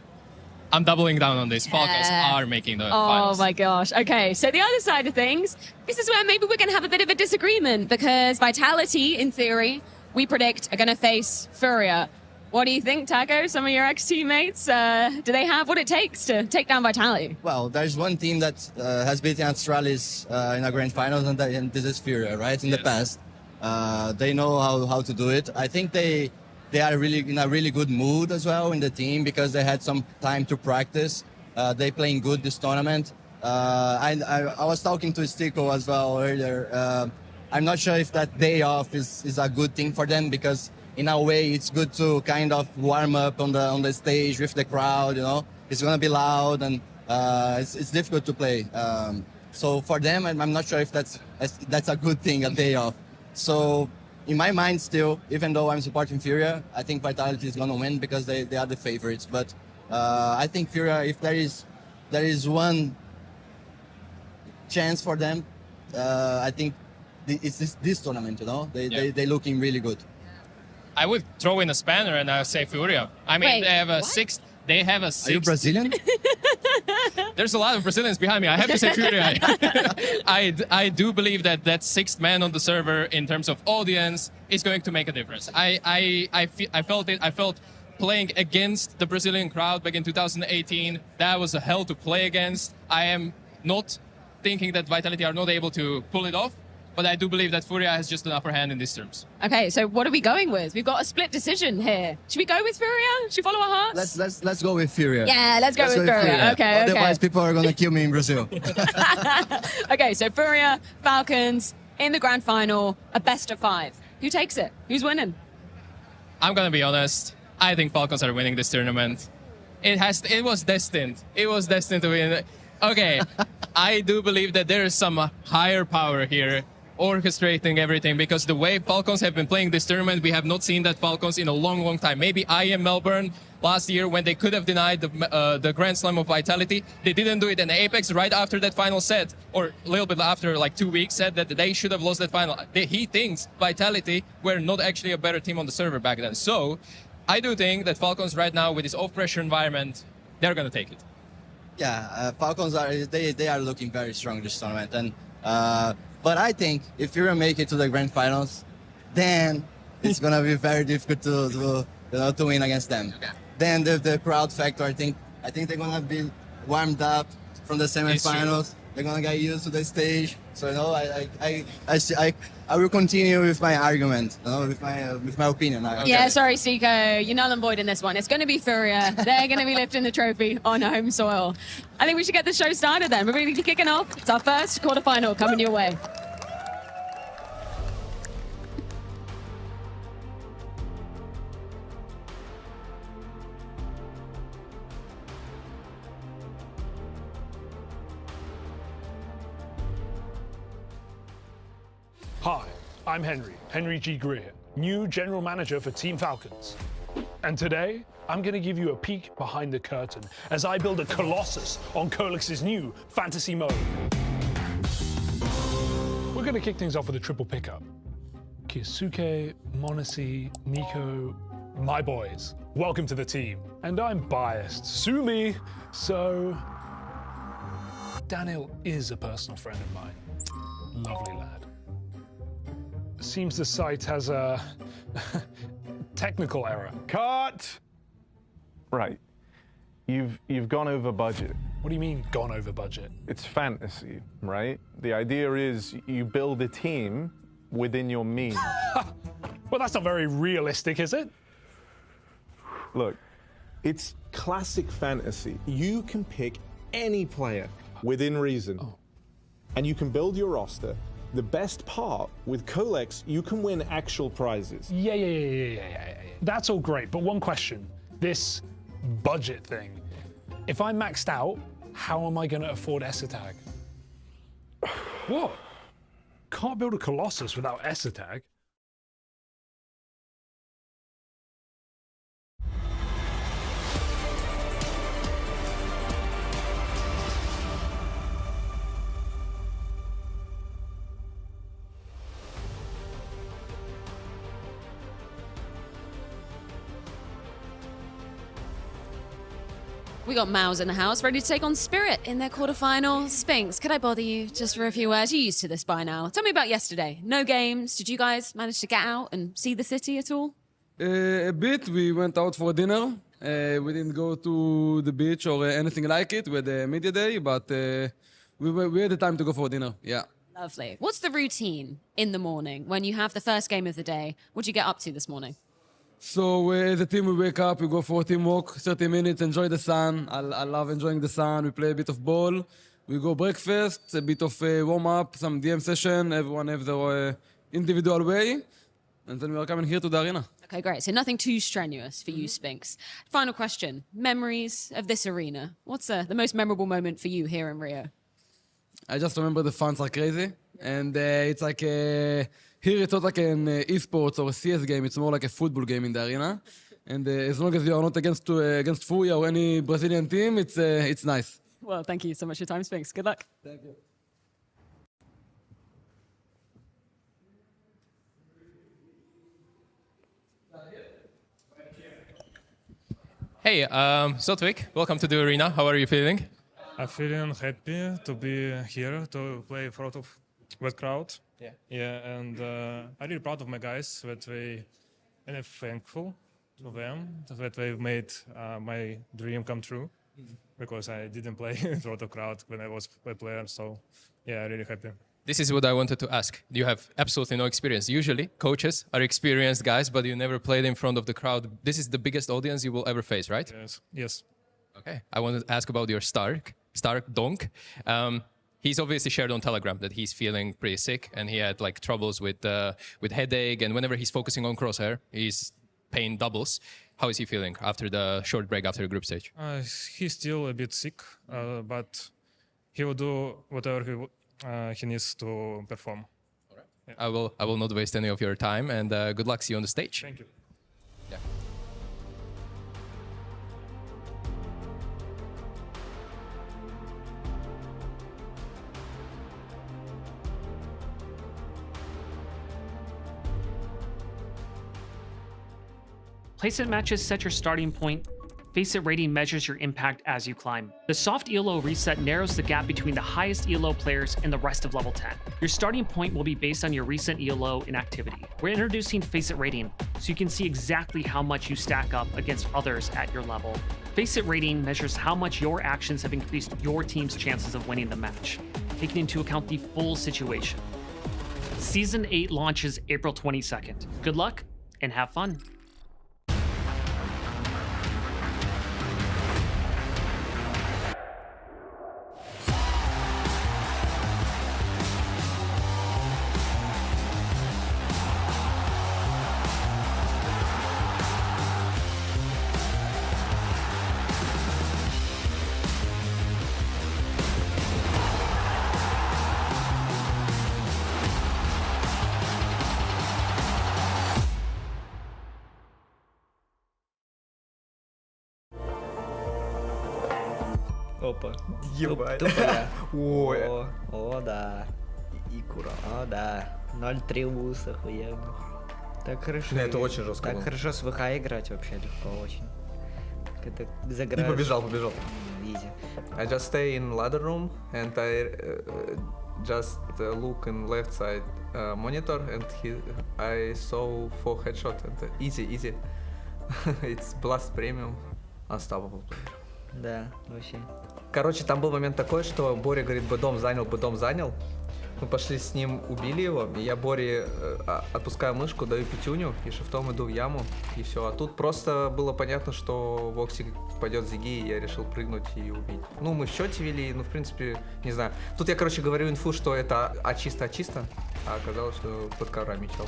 I'm doubling down on this. Falcons are making the finals. Oh my gosh. Okay, so the other side of things, this is where maybe we're going to have a bit of a disagreement, because Vitality, in theory, we predict are going to face Furia. What do you think, Taco? Some of your ex-teammates, do they have what it takes to take down Vitality? Well, there's one team that has beaten Astralis in a grand finals, and this is Furia, right? In the past. They know how to do it. I think they are really in a really good mood as well in the team, because they had some time to practice. They playing good this tournament. I was talking to Stico as well earlier. I'm not sure if that day off is a good thing for them, because in a way it's good to kind of warm up on the stage with the crowd. You know, it's gonna be loud, and it's difficult to play. So for them, I'm not sure if that's a good thing, a day off. So in my mind still, even though I'm supporting Furia, I think Vitality is going to win because they are the favorites. But I think Furia, if there is one chance for them, I think it's this tournament, you know? They're looking really good. I would throw in a spanner and I would say Furia. I mean, Wait, they have a what? sixth. They have a sixth. Are you Brazilian? There's a lot of Brazilians behind me. I have to say Furia. I do believe that sixth man on the server in terms of audience is going to make a difference. I felt it. I felt playing against the Brazilian crowd back in 2018. That was a hell to play against. I am not thinking that Vitality are not able to pull it off, but I do believe that Furia has just an upper hand in these terms. Okay, so what are we going with? We've got a split decision here. Should we go with Furia? Should we follow our hearts? Let's go with Furia. Yeah, let's go with Furia. Okay, Otherwise, people are gonna kill me in Brazil. Okay, so Furia, Falcons in the grand final, a best of 5. Who takes it? Who's winning? I'm gonna be honest. I think Falcons are winning this tournament. It was destined. It was destined to win. Okay, I do believe that there is some higher power here orchestrating everything, because the way Falcons have been playing this tournament, we have not seen that Falcons in a long time. Maybe IEM Melbourne last year, when they could have denied the Grand Slam of Vitality, they didn't do it. And Apex, right after that final set, or a little bit after, like 2 weeks, said that they should have lost that final. He thinks Vitality were not actually a better team on the server back then. So I do think that Falcons right now, with this off-pressure environment, they're going to take it. Yeah, Falcons they are looking very strong this tournament, and but I think if Furia make it to the grand finals, then it's gonna be very difficult to win against them. Okay. Then the crowd factor, I think they're gonna be warmed up from the semifinals. They're gonna get used to the stage. So you know, I will continue with my argument, you know, with my opinion. Yeah, sorry, Seiko, you're null and void in this one. It's going to be Furia. They're going to be lifting the trophy on home soil. I think we should get the show started then. We're really kicking off. It's our first quarterfinal coming your way. Hi, I'm Henry G. Greer, new General Manager for Team Falcons. And today, I'm going to give you a peek behind the curtain as I build a colossus on Colix's new fantasy mode. We're going to kick things off with a triple pickup. Kisuke, Monesi, Nico, my boys, welcome to the team. And I'm biased, sue me. So, Daniel is a personal friend of mine. Lovely lad. Seems the site has a technical error. Cut! Right. you've gone over budget. What do you mean gone over budget? It's fantasy, right? The idea is you build a team within your means. Well, that's not very realistic, is it? Look, it's classic fantasy. You can pick any player within reason, and you can build your roster. The best part, with Colex, you can win actual prizes. Yeah. That's all great, but one question. This budget thing. If I'm maxed out, how am I going to afford Esotag? What? Can't build a Colossus without Esotag. We got MOUZ in the house, ready to take on Spirit in their quarterfinal. Spinks, could I bother you just for a few words? You're used to this by now. Tell me about yesterday. No games. Did you guys manage to get out and see the city at all? A bit. We went out for dinner. We didn't go to the beach or anything like it with the media day, but we had the time to go for dinner. Yeah. Lovely. What's the routine in the morning when you have the first game of the day? What do you get up to this morning? So as a team, we wake up, we go for a team walk, 30 minutes, enjoy the sun. I love enjoying the sun. We play a bit of ball. We go breakfast, a bit of warm-up, some DM session. Everyone have their individual way. And then we are coming here to the arena. Okay, great. So nothing too strenuous for you, Spinks. Final question. Memories of this arena. What's the most memorable moment for you here in Rio? I just remember the fans are crazy. And it's like... Here it's not like an esports or a CS game, it's more like a football game in the arena. And as long as you are not against Fúria or any Brazilian team, it's nice. Well, thank you so much for your time, Spinks. Good luck. Thank you. Hey, Zotvik, welcome to the arena. How are you feeling? I'm feeling happy to be here, to play in front of that crowd. Yeah, and I'm really proud of my guys that and thankful to them that they made my dream come true, because I didn't play in front of crowd when I was a player. So yeah, really happy. This is what I wanted to ask. You have absolutely no experience. Usually, coaches are experienced guys, but you never played in front of the crowd. This is the biggest audience you will ever face, right? Yes. Okay. I wanted to ask about your Stark Donk. He's obviously shared on Telegram that he's feeling pretty sick and he had like troubles with headache, and whenever he's focusing on Crosshair, he's pain doubles. How is he feeling after the short break after the group stage? He's still a bit sick, but he will do whatever he needs to perform. All right. Yeah. I will not waste any of your time, and good luck. See you on the stage. Thank you. Yeah. Placement matches set your starting point. Face It rating measures your impact as you climb. The soft ELO reset narrows the gap between the highest ELO players and the rest of level 10. Your starting point will be based on your recent ELO in activity. We're introducing Face It rating, so you can see exactly how much you stack up against others at your level. Face It rating measures how much your actions have increased your team's chances of winning the match, taking into account the full situation. Season 8 launches April 22nd. Good luck and have fun. Опа. Ебать. Тупо да. Ой. О, да. И кура. О, да. 0-3 МОУЗ, охуенно. Так хорошо. Да, это очень жестко Так было. хорошо с ВХ играть вообще легко очень. Когда И заграешь. побежал. Easy. I just stay in ladder room and I just look in left side monitor and I saw 4 headshot and easy. It's blast premium, unstoppable player. Да, вообще. Короче, там был момент такой, что Боря говорит, бы дом занял. Мы пошли с ним, убили его, и я Боре отпускаю мышку, даю пятюню, и шифтом иду в яму, и все. А тут просто было понятно, что Вокси пойдет зиги, и я решил прыгнуть и убить. Ну, мы в счете вели, ну, в принципе, не знаю. Тут я, короче, говорю инфу, что это чисто, а оказалось, что под коврами чел.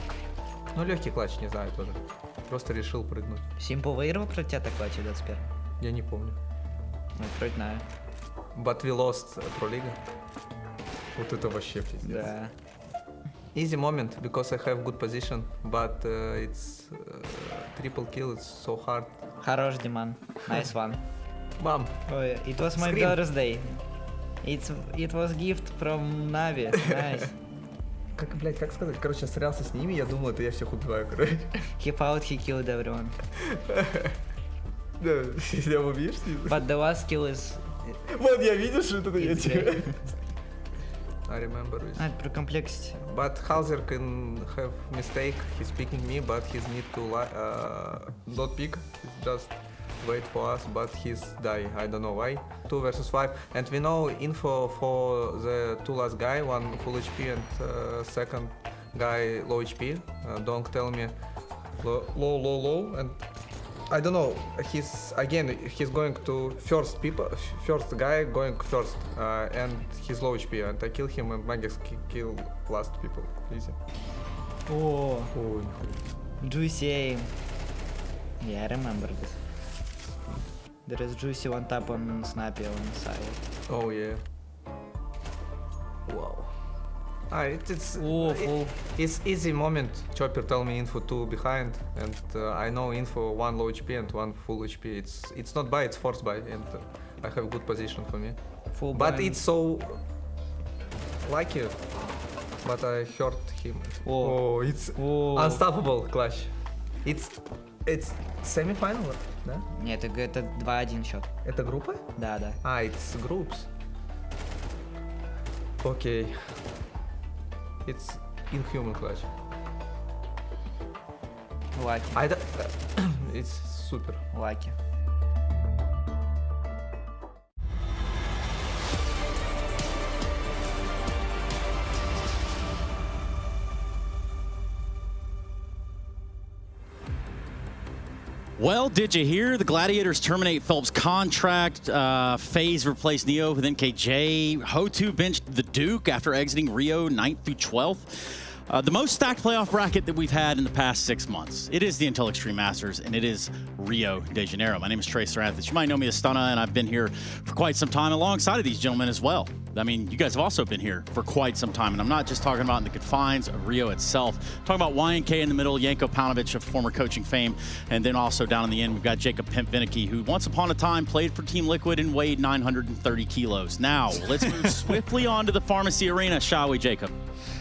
Ну, легкий клатч, не знаю тоже. Просто решил прыгнуть. Симпл выиграл против тебя так клатч в 21? Я не помню. Ну, вроде знаю. But we lost Pro League. Вот это вообще пиздец. Да. Easy moment, because I have good position, but it's triple kill, it's so hard. Хорош, Диман. Nice one. Mom. Oh, yeah. It was my birthday. It was gift from Navi. Nice. Как сказать? Короче, я стрелялся с ними, я думал, это я всех убиваю, короче. He fought, he killed everyone. Да, я убьешь? But the last kill is... Вот, я видел, что это я тебе. I remember this. Про complexity. But Hauser can have mistake, he's picking me, but he's need to not pick, he's just wait for us, but he's die, I don't know why. 2 versus 5, and we know info for the 2 last guy, one full HP and second guy low HP. Don't tell me low, and I don't know. He's going to first guy going first, and he's low HP, and I kill him, and Magus kill last people. Easy. Oh, Juicy. Yeah, I remember this. There is Juicy one tap on Snappy on the side. Oh yeah. Wow. It's easy moment. Chopper tell me info 2 behind, and I know info 1 low HP and 1 full HP. It's not buy, it's force buy, and I have good position for me. Full but buy. It's so lucky. But I hurt him. Oh, it's unstoppable clutch. It's semi-final, да? Нет, это 2-1 счет. Это группа? Да. It's groups. Okay. It's inhuman clutch. Lucky. It's super. Lucky. Well, did you hear? The Gladiators terminate Phelps' contract. FaZe replaced Neo with NKJ. Ho2 benched the Duke after exiting Rio 9th through 12th. The most stacked playoff bracket that we've had in the past 6 months. It is the Intel Extreme Masters, and it is Rio de Janeiro. My name is Trey Saranthus. You might know me as Stunna, and I've been here for quite some time alongside of these gentlemen as well. I mean, you guys have also been here for quite some time, and I'm not just talking about in the confines of Rio itself. I'm talking about YNK in the middle, Janko Paunovic of former coaching fame, and then also down in the end, we've got Jacob Pimp Vinicky, who once upon a time played for Team Liquid and weighed 930 kilos. Now, let's move swiftly on to the Pharmacy Arena, shall we, Jacob?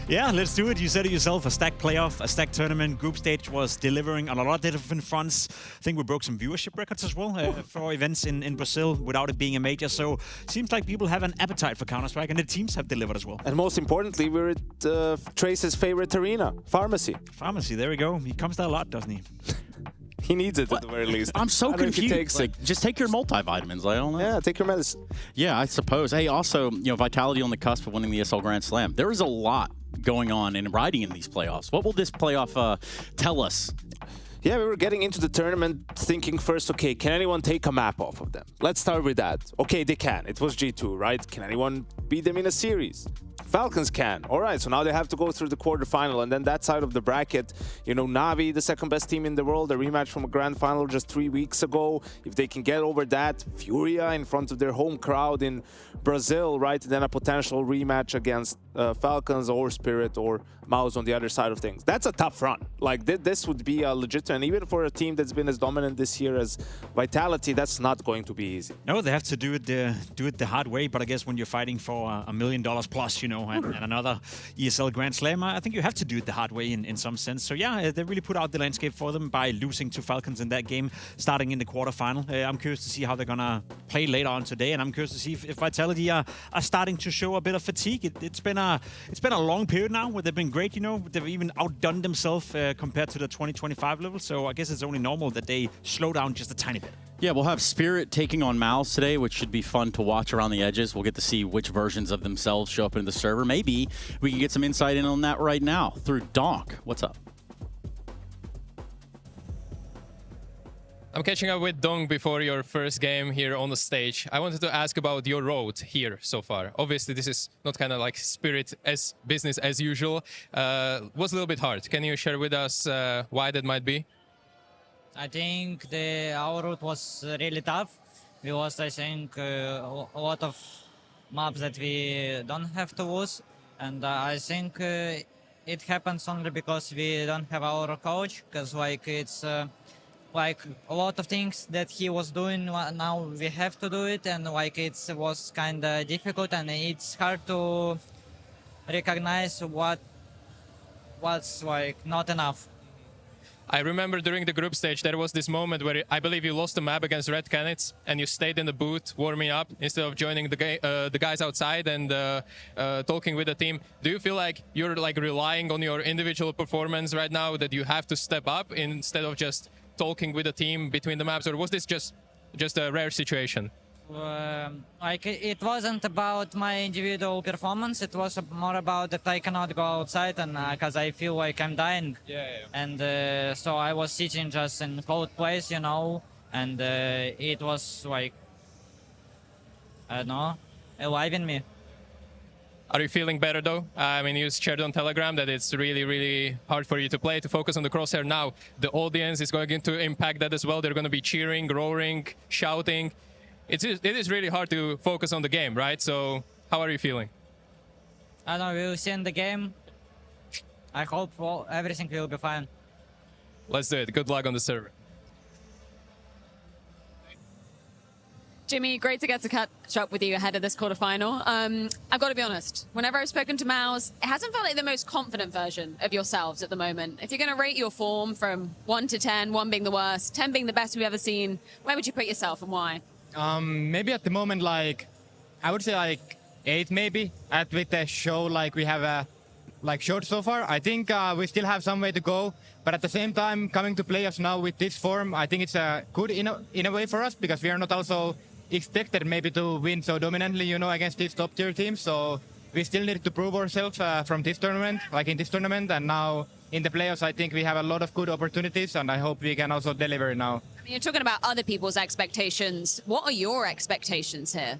Yeah, let's do it. You said it yourself, a stacked playoff, a stacked tournament. Group stage was delivering on a lot of different fronts. I think we broke some viewership records as well for events in Brazil without it being a major. So seems like people have an appetite for Counter-Strike, and the teams have delivered as well. And most importantly, we're at Trace's favorite arena, Pharmacy. Pharmacy, there we go. He comes there a lot, doesn't he? He needs it at the very least. I'm so confused. Like, just take your multivitamins. I don't know. Yeah, take your medicine. Yeah, I suppose. Hey, also, Vitality on the cusp of winning the SL Grand Slam. There is a lot going on and riding in these playoffs. What will this playoff tell us? Yeah, we were getting into the tournament thinking first, okay, can anyone take a map off of them? Let's start with that. Okay, they can. It was G2, right? Can anyone beat them in a series? Falcons can. All right, so now they have to go through the quarterfinal, and then that side of the bracket, Navi, the second best team in the world, a rematch from a grand final just 3 weeks ago. If they can get over that, Furia in front of their home crowd in Brazil, right? And then a potential rematch against Falcons or Spirit or MOUZ on the other side of things. That's a tough run. Like, this would be a legit, and even for a team that's been as dominant this year as Vitality, that's not going to be easy. No, they have to do it the hard way, but I guess when you're fighting for $1 million plus, and another ESL Grand Slam, I think you have to do it the hard way in some sense. So yeah, they really put out the landscape for them by losing to Falcons in that game, starting in the quarterfinal. I'm curious to see how they're gonna play later on today, and I'm curious to see if Vitality are starting to show a bit of fatigue. It's been a long period now where they've been great. They've even outdone themselves compared to the 2025 levels. so I guess it's only normal that they slow down just a tiny bit. Yeah, we'll have Spirit taking on MOUZ today, which should be fun to watch around the edges. We'll get to see which versions of themselves show up in the server. Maybe we can get some insight in on that right now through Donk. What's up? I'm catching up with Dong before your first game here on the stage. I wanted to ask about your road here so far. Obviously, this is not kind of like Spirit as business as usual. Was a little bit hard. Can you share with us why that might be? I think our route was really tough. We lost, I think, a lot of maps that we don't have to lose. And I think it happens only because we don't have our coach. Because like it's like a lot of things that he was doing, now we have to do it. And like it was kind of difficult and it's hard to recognize what's like not enough. I remember during the group stage, there was this moment where I believe you lost the map against Red Canids and you stayed in the booth warming up instead of joining the guys outside and talking with the team. Do you feel like you're like relying on your individual performance right now, that you have to step up instead of just talking with the team between the maps, or was this just a rare situation? Like it wasn't about my individual performance, it was more about that I cannot go outside and because I feel like I'm dying. And so I was sitting just in cold place, you know, and it was like, I don't know, alive in me. Are you feeling better though? I mean, you shared on Telegram that it's really, really hard for you to play, to focus on the crosshair now. The audience is going to impact that as well. They're going to be cheering, roaring, shouting. It is really hard to focus on the game, right? So how are you feeling? I don't know, we'll see in the game. I hope everything will be fine. Let's do it. Good luck on the server. Jimmy, great to get to catch up with you ahead of this quarterfinal. I've got to be honest, whenever I've spoken to MOUZ, it hasn't felt like the most confident version of yourselves at the moment. If you're going to rate your form from 1 to 10, 1 being the worst, 10 being the best we've ever seen, where would you put yourself and why? Maybe at the moment, like, I would say like 8 maybe. With the show like we have showed so far, I think we still have some way to go. But at the same time, coming to playoffs now with this form, I think it's good in a way for us, because we are not also expected maybe to win so dominantly, you know, against these top tier teams. So we still need to prove ourselves from this tournament, like in this tournament, and now in the playoffs. I think we have a lot of good opportunities, and I hope we can also deliver now. I mean, you're talking about other people's expectations. What are your expectations here?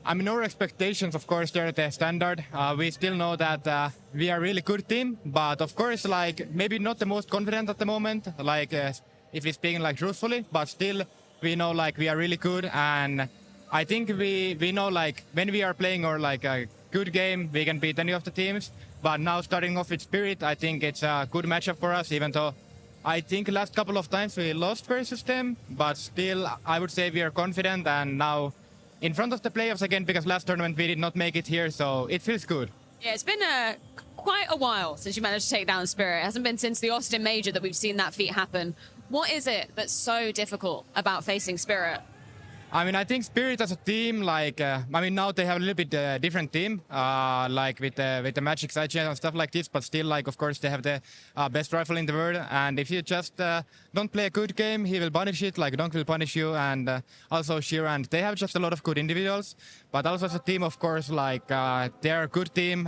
I mean, our expectations, of course, they're the standard. We still know that we are a really good team, but of course, like, maybe not the most confident at the moment, like, if we're speaking like truthfully, but still, we know like we are really good, and I think we know like when we are playing or like a good game, we can beat any of the teams. But now starting off with Spirit, I think it's a good matchup for us, even though I think last couple of times we lost versus them, but still I would say we are confident, and now in front of the playoffs again, because last tournament we did not make it here, so it feels good. Yeah, it's been quite a while since you managed to take down Spirit. It hasn't been since the Austin Major that we've seen that feat happen. What is it that's so difficult about facing Spirit? I mean, I think Spirit as a team, like, I mean, now they have a little bit different team, like with the Magic side chain and stuff like this, but still, like, of course, they have the best rifle in the world, and if you just don't play a good game, he will punish it, like Donk will punish you, and also Sheer, and they have just a lot of good individuals, but also as a team, of course, like, they're a good team,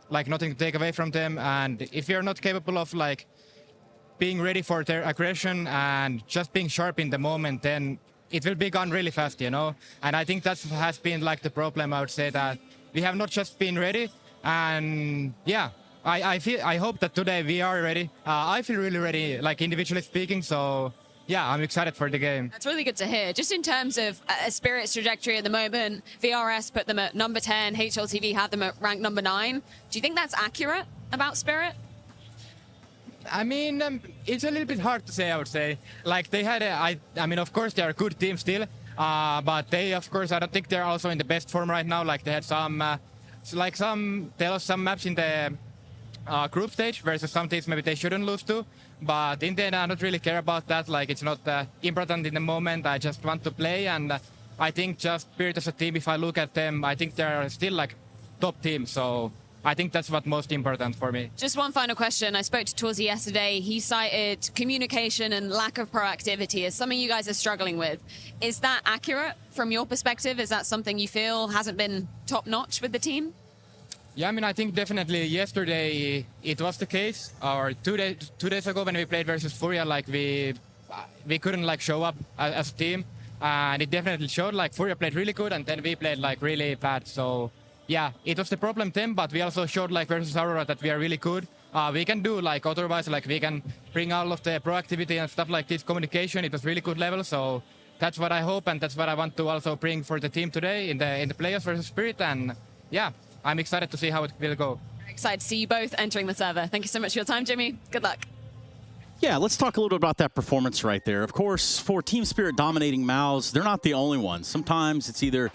like, nothing to take away from them, and if you're not capable of, like, being ready for their aggression and just being sharp in the moment, then it will be gone really fast, you know? And I think that has been like the problem, I would say, that we have not just been ready. And yeah, I hope that today we are ready. I feel really ready, like individually speaking. So yeah, I'm excited for the game. That's really good to hear. Just in terms of Spirit's trajectory at the moment, VRS put them at number 10, HLTV had them at rank number 9. Do you think that's accurate about Spirit? I mean, it's a little bit hard to say, I would say. Like, they had I mean, of course, they're a good team still, but they, of course, I don't think they're also in the best form right now. Like, they had they lost some maps in the group stage versus some teams maybe they shouldn't lose to. But in the end, I don't really care about that. Like, it's not important in the moment. I just want to play, and I think just Spirit as a team, if I look at them, I think they're still, like, top team. So I think that's what's most important for me. Just one final question. I spoke to Torzi yesterday. He cited communication and lack of proactivity as something you guys are struggling with. Is that accurate from your perspective? Is that something you feel hasn't been top-notch with the team? Yeah, I mean, I think definitely yesterday it was the case. Or two days ago when we played versus Furia, like we couldn't like show up as a team. And it definitely showed, like Furia played really good and then we played like really bad. So yeah, it was the problem then, but we also showed like versus Aurora that we are really good. We can do like otherwise, like we can bring all of the proactivity and stuff like this, communication. It was really good level. So that's what I hope and that's what I want to also bring for the team today in the playoffs versus Spirit. And yeah, I'm excited to see how it will go. Excited to see you both entering the server. Thank you so much for your time, Jimmy. Good luck. Yeah, let's talk a little bit about that performance right there. Of course, for Team Spirit dominating MOUZ, they're not the only ones. Sometimes it's either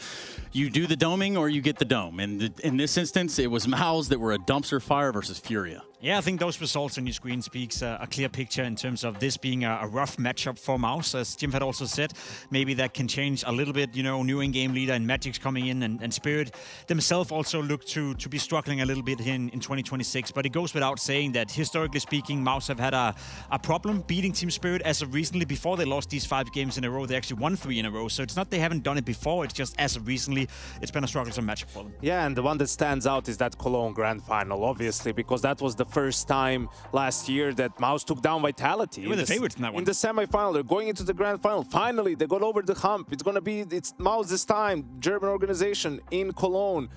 you do the doming or you get the dome. And in this instance, it was MOUZ that were a dumpster fire versus Furia. Yeah, I think those results on your screen speaks a clear picture in terms of this being a rough matchup for MOUZ. As Jim had also said, maybe that can change a little bit, you know, new in-game leader and Magic's coming in and Spirit themselves also look to be struggling a little bit in 2026. But it goes without saying that historically speaking, MOUZ have had a problem beating Team Spirit as of recently. Before they lost these 5 games in a row, they actually won 3 in a row. So it's not they haven't done it before, it's just as of recently, it's been a strugglesome matchup for them. Yeah, and the one that stands out is that Cologne Grand Final, obviously, because that was the first time last year that MOUZ took down Vitality. They were the favorites in that one. In the semi-final, they're going into the Grand Final. Finally, they got over the hump. It's MOUZ this time, German organization in Cologne.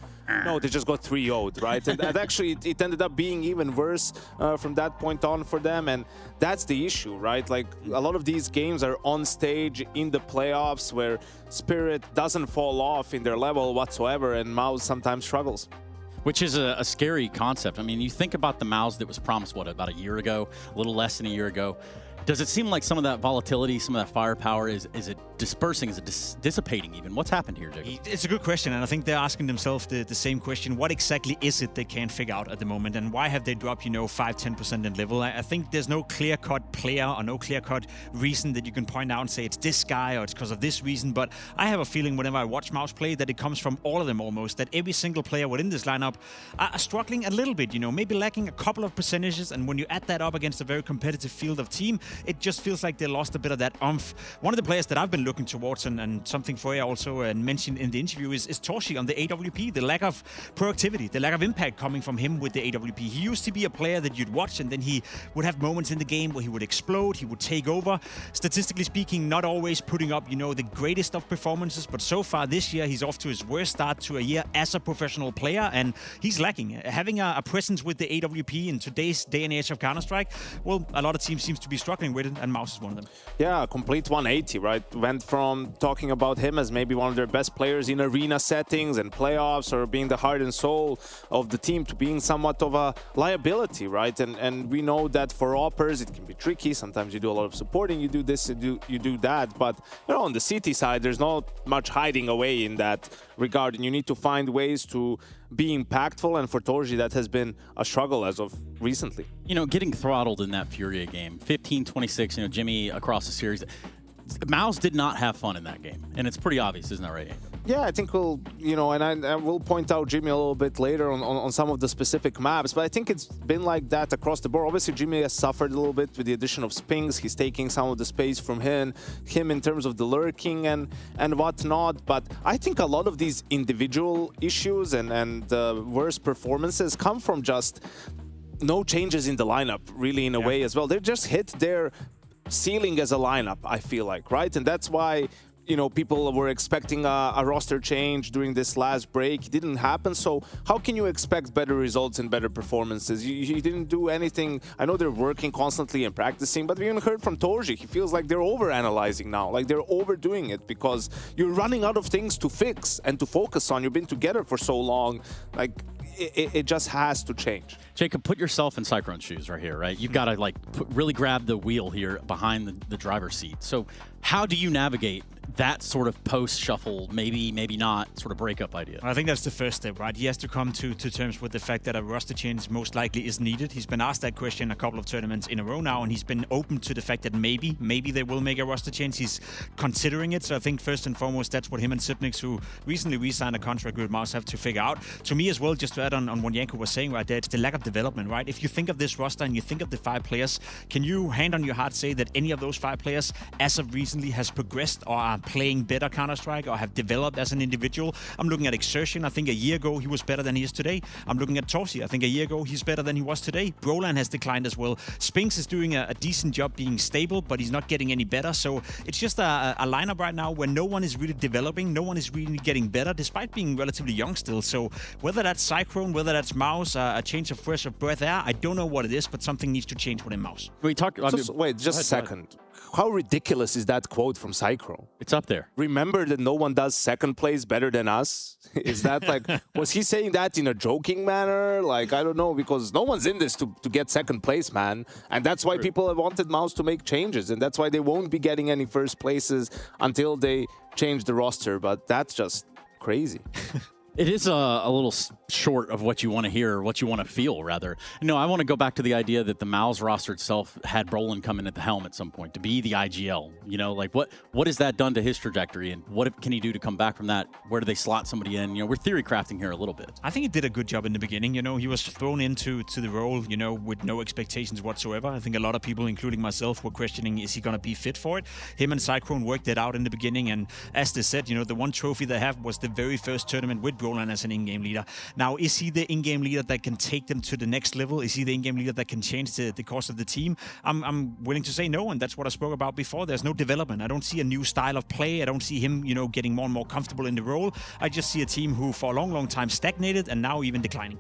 No, they just got 3-0'd, right? And actually, it ended up being even worse from that point on for them. And that's the issue, right? Like, a lot of these games are on stage in the playoffs where Spirit doesn't fall off in their level whatsoever, and MOUZ sometimes struggles. Which is a scary concept. I mean, you think about the MOUZ that was promised, what, about a year ago? A little less than a year ago. Does it seem like some of that volatility, some of that firepower, is it dispersing? Is it dissipating even? What's happened here, Jacob? It's a good question, and I think they're asking themselves the same question. What exactly is it they can't figure out at the moment, and why have they dropped, 5-10% in level? I think there's no clear-cut player or no clear-cut reason that you can point out and say it's this guy or it's because of this reason, but I have a feeling whenever I watch MOUZ play that it comes from all of them almost, that every single player within this lineup are struggling a little bit, maybe lacking a couple of percentages, and when you add that up against a very competitive field of team, it just feels like they lost a bit of that oomph. One of the players that I've been looking towards, and something Foya also mentioned in the interview, is Torzi on the AWP. The lack of proactivity, the lack of impact coming from him with the AWP. He used to be a player that you'd watch, and then he would have moments in the game where he would explode, he would take over. Statistically speaking, not always putting up, the greatest of performances, but so far this year, he's off to his worst start to a year as a professional player, and he's lacking. Having a presence with the AWP in today's day and age of Counter-Strike, well, a lot of teams seems to be struggling with it, and MOUZ is one of them. Yeah, a complete 180, right? Went from talking about him as maybe one of their best players in arena settings and playoffs, or being the heart and soul of the team, to being somewhat of a liability, right? And we know that for oppers it can be tricky. Sometimes you do a lot of supporting, you do this, you do that, but on the CT side, there's not much hiding away in that regard, and you need to find ways to be impactful, and for Torzi that has been a struggle as of recently. Getting throttled in that Furia game, 15-26, Jimmy across the series. MOUZ did not have fun in that game, and it's pretty obvious, isn't that right? Yeah, I think we'll, and I will point out Jimmy a little bit later on some of the specific maps, but I think it's been like that across the board. Obviously, Jimmy has suffered a little bit with the addition of Spinks. He's taking some of the space from him in terms of the lurking and whatnot, but I think a lot of these individual issues and worse performances come from just no changes in the lineup, really, in a way as well. They just hit their ceiling as a lineup, I feel like, right? And that's why people were expecting a roster change during this last break. It didn't happen, so how can you expect better results and better performances? You didn't do anything. I know they're working constantly and practicing, but we even heard from Torzi, he feels like they're over-analyzing now, like they're overdoing it, because you're running out of things to fix and to focus on. You've been together for so long, like it just has to change. Jacob, put yourself in Cyclone's shoes right here, right? You've got to really grab the wheel here behind the driver's seat. So how do you navigate that sort of post-shuffle, maybe not, sort of breakup idea? I think that's the first step, right? He has to come to terms with the fact that a roster change most likely is needed. He's been asked that question a couple of tournaments in a row now, and he's been open to the fact that maybe they will make a roster change. He's considering it, so I think first and foremost, that's what him and Sipnix, who recently re-signed a contract with MOUZ, have to figure out. To me as well, just to to add on what Janko was saying right there, it's the lack of development, right? If you think of this roster and you think of the 5 players, can you hand on your heart say that any of those 5 players as of recently has progressed or are playing better Counter-Strike or have developed as an individual? I'm looking at Exertion. I think a year ago he was better than he is today. I'm looking at Torsi. I think a year ago he's better than he was today. Brolan has declined as well. Spinks is doing a decent job being stable, but he's not getting any better. So it's just a lineup right now where no one is really developing, no one is really getting better, despite being relatively young still. So whether that's Cyclone, whether that's MOUZ, a change of fresh breath air, I don't know what it is, but something needs to change within MOUZ. We talked. Wait, just a second. How ridiculous is that quote from Cyclone? It's up there. Remember that no one does second place better than us? Is that like, was he saying that in a joking manner? Like, I don't know, because no one's in this to get second place, man. And that's why people have wanted MOUZ to make changes. And that's why they won't be getting any first places until they change the roster. But that's just crazy. It is a little short of what you want to hear, what you want to feel, rather. No, I want to go back to the idea that the MOUZ roster itself had Brolan come in at the helm at some point to be the IGL. You know, like what has that done to his trajectory, and what can he do to come back from that? Where do they slot somebody in? You know, we're theory crafting here a little bit. I think he did a good job in the beginning. You know, he was thrown into the role, you know, with no expectations whatsoever. I think a lot of people, including myself, were questioning, is he going to be fit for it? Him and Cyclone worked it out in the beginning, and as they said, you know, the one trophy they have was the very first tournament with Brolan as an in-game leader. Now, is he the in-game leader that can take them to the next level? Is he the in-game leader that can change the course of the team? I'm willing to say no, and that's what I spoke about before. There's no development. I don't see a new style of play. I don't see him, you know, getting more and more comfortable in the role. I just see a team who for a long, long time stagnated and now even declining.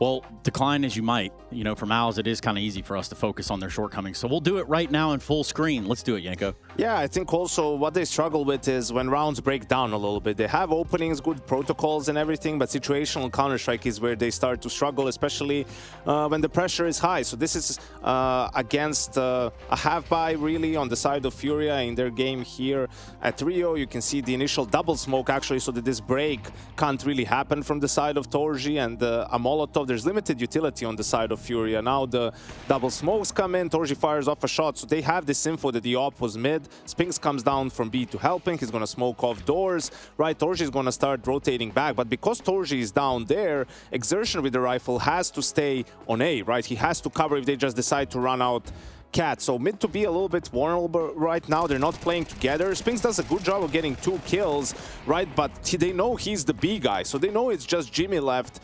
Well, decline as you might, you know, for MOUZ, it is kind of easy for us to focus on their shortcomings. So we'll do it right now in full screen. Let's do it, Janko. Yeah, I think also what they struggle with is when rounds break down a little bit. They have openings, good protocols and everything, but situational Counter-Strike is where they start to struggle, especially when the pressure is high. So this is against a half-buy, really, on the side of Furia in their game here at Rio. You can see the initial double smoke, actually, so that this break can't really happen from the side of Torji and a Molotov. There's limited utility on the side of Furia. Now the double smokes come in, Torji fires off a shot, so they have this info that the op was mid. Spinks comes down from B to helping. He's going to smoke off doors, right? Torji is going to start rotating back, but because Torji is down there, Exertion with the rifle has to stay on A, right? He has to cover if they just decide to run out Cat. So mid to be a little bit vulnerable right now. They're not playing together. Spinks does a good job of getting 2 kills, right? But they know he's the B guy. So they know it's just Jimmy left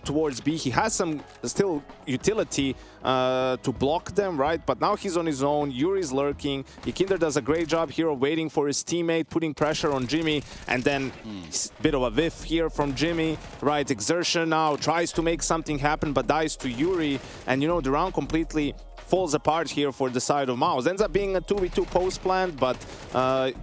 towards B. He has some still utility to block them, right? But now he's on his own. Yuri's lurking. Ikinder does a great job here of waiting for his teammate, putting pressure on Jimmy. And then a bit of a whiff here from Jimmy, right? Exertion now tries to make something happen, but dies to Yuri. And, you know, the round completely falls apart here for the side of MOUZ. Ends up being a 2v2 post plant, but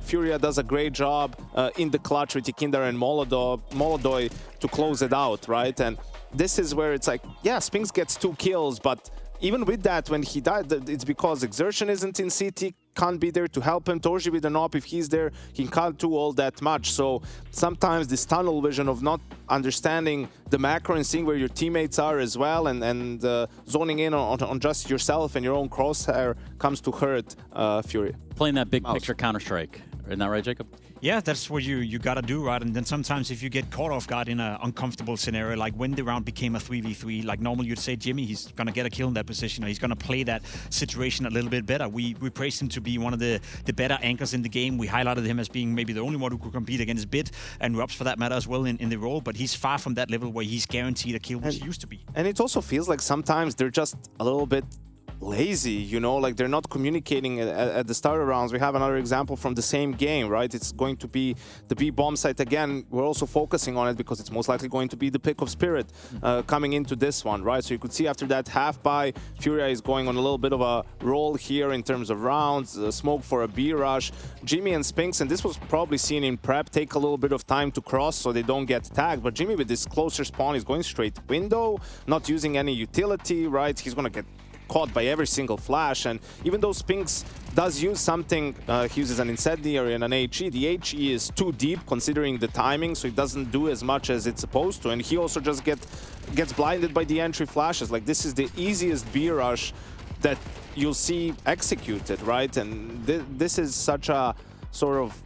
Furia does a great job in the clutch with Ikinder and Molodoi to close it out, right? And this is where it's like, yeah, Spinks gets 2 kills, but even with that, when he died, it's because Exertion isn't in CT, can't be there to help him. Torji with an op, if he's there, he can't do all that much. So sometimes this tunnel vision of not understanding the macro and seeing where your teammates are as well, and zoning in on just yourself and your own crosshair comes to hurt Fury. Playing that big picture Counter-Strike. Isn't that right, Jacob? Yeah, that's what you gotta do, right? And then sometimes if you get caught off guard in an uncomfortable scenario, like when the round became a 3v3, like normally you'd say Jimmy, he's gonna get a kill in that position, or he's gonna play that situation a little bit better. We praised him to be one of the better anchors in the game. We highlighted him as being maybe the only one who could compete against Bit and Robs for that matter as well in the role, but he's far from that level where he's guaranteed a kill, which he used to be. And it also feels like sometimes they're just a little bit lazy, you know, like they're not communicating at the start of rounds. We have another example from the same game, right? It's going to be the B bomb site again. We're also focusing on it because it's most likely going to be the pick of Spirit coming into this one, right? So you could see after that half buy, Furia is going on a little bit of a roll here in terms of rounds, smoke for a B rush. Jimmy and Spinks, and this was probably seen in prep, take a little bit of time to cross so they don't get tagged. But Jimmy with this closer spawn is going straight window, not using any utility, right? He's going to get caught by every single flash, and even though Spinks does use something, he uses an incendiary and an HE, the HE is too deep considering the timing, so it doesn't do as much as it's supposed to, and he also just gets blinded by the entry flashes. Like, this is the easiest B rush that you'll see executed, right? And this is such a sort of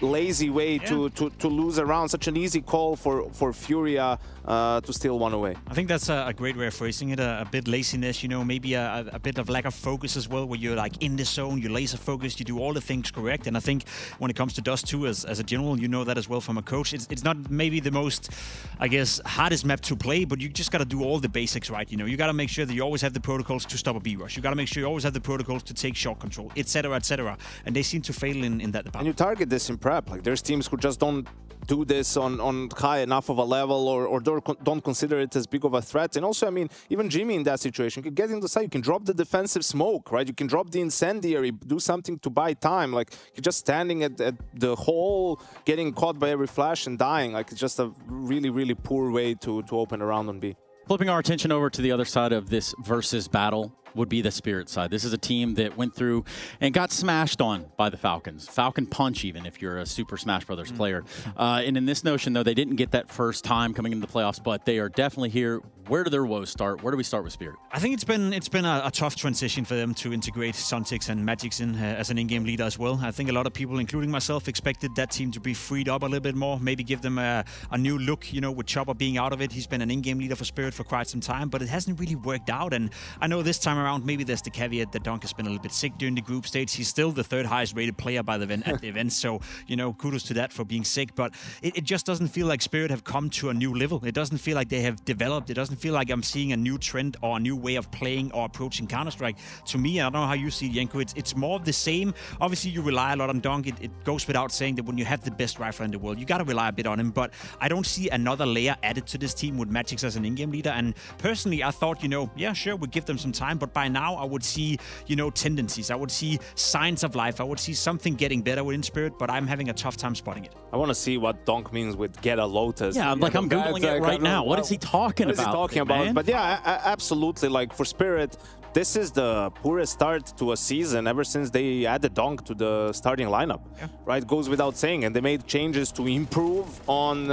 lazy way to lose a round, such an easy call for Furia to steal one away. I think that's a great way of phrasing it. A bit laziness, you know, maybe a bit of lack of focus as well, where you're like in the zone, you're laser focused, you do all the things correct. And I think when it comes to Dust 2 as a general, you know that as well from a coach. It's not maybe the most, I guess, hardest map to play, but you just got to do all the basics right. You know, you got to make sure that you always have the protocols to stop a B-rush. You got to make sure you always have the protocols to take shot control, etc., etc. And they seem to fail in that department. And you target this in prep. Like, there's teams who just don't do this on high enough of a level, or don't consider it as big of a threat. And also, I mean, even Jimmy in that situation, you can get into the side, you can drop the defensive smoke, right? You can drop the incendiary, do something to buy time. Like, you're just standing at the hole, getting caught by every flash and dying. Like, it's just a really, really poor way to open a round on B. Flipping our attention over to the other side of this versus battle would be the Spirit side. This is a team that went through and got smashed on by the Falcons. Falcon punch, even if you're a Super Smash Brothers player. And in this notion, though, they didn't get that first time coming into the playoffs, but they are definitely here. Where do their woes start? Where do we start with Spirit? I think it's been a tough transition for them to integrate Sontics and Magix in as an in-game leader as well. I think a lot of people, including myself, expected that team to be freed up a little bit more, maybe give them a new look, you know, with Chopper being out of it. He's been an in-game leader for Spirit for quite some time, but it hasn't really worked out. And I know this time around, maybe there's the caveat that Donk has been a little bit sick during the group stage. He's still the third highest rated player by the at the event, so, you know, kudos to that for being sick. But it just doesn't feel like Spirit have come to a new level. It doesn't feel like they have developed. It doesn't feel like I'm seeing a new trend or a new way of playing or approaching Counter-Strike. To me, I don't know how you see it, Yenko, it's more of the same. Obviously, you rely a lot on Donk. It goes without saying that when you have the best rifler in the world, you got to rely a bit on him. But I don't see another layer added to this team with Magix as an in-game leader. And personally, I thought, you know, yeah, sure, we'll give them some time. But by now, I would see, you know, tendencies. I would see signs of life. I would see something getting better within Spirit, but I'm having a tough time spotting it. I want to see what Donk means with get a Lotus. Yeah, like I'm Googling it right now. What is he talking about? What is he talking about? Man? But yeah, absolutely. Like, for Spirit, this is the poorest start to a season ever since they added Donk to the starting lineup. Yeah. Right? Goes without saying. And they made changes to improve on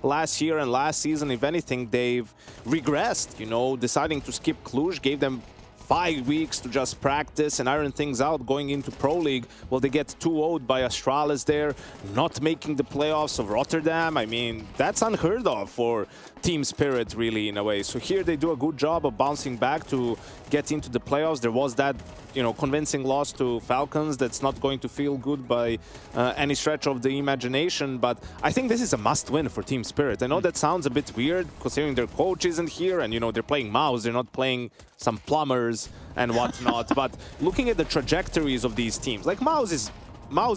last year and last season. If anything, they've regressed, you know, deciding to skip Cluj, gave them 5 weeks to just practice and iron things out going into Pro League. Well, they get 2-0'd by Astralis there, not making the playoffs of Rotterdam. I mean, that's unheard of for Team Spirit, really, in a way. So here they do a good job of bouncing back to get into the playoffs. There was that, you know, convincing loss to Falcons that's not going to feel good by any stretch of the imagination, but I think this is a must-win for Team Spirit. I know that sounds a bit weird, considering their coach isn't here, and, you know, they're playing MOUZ, they're not playing some plumbers and whatnot, but looking at the trajectories of these teams, like MOUZ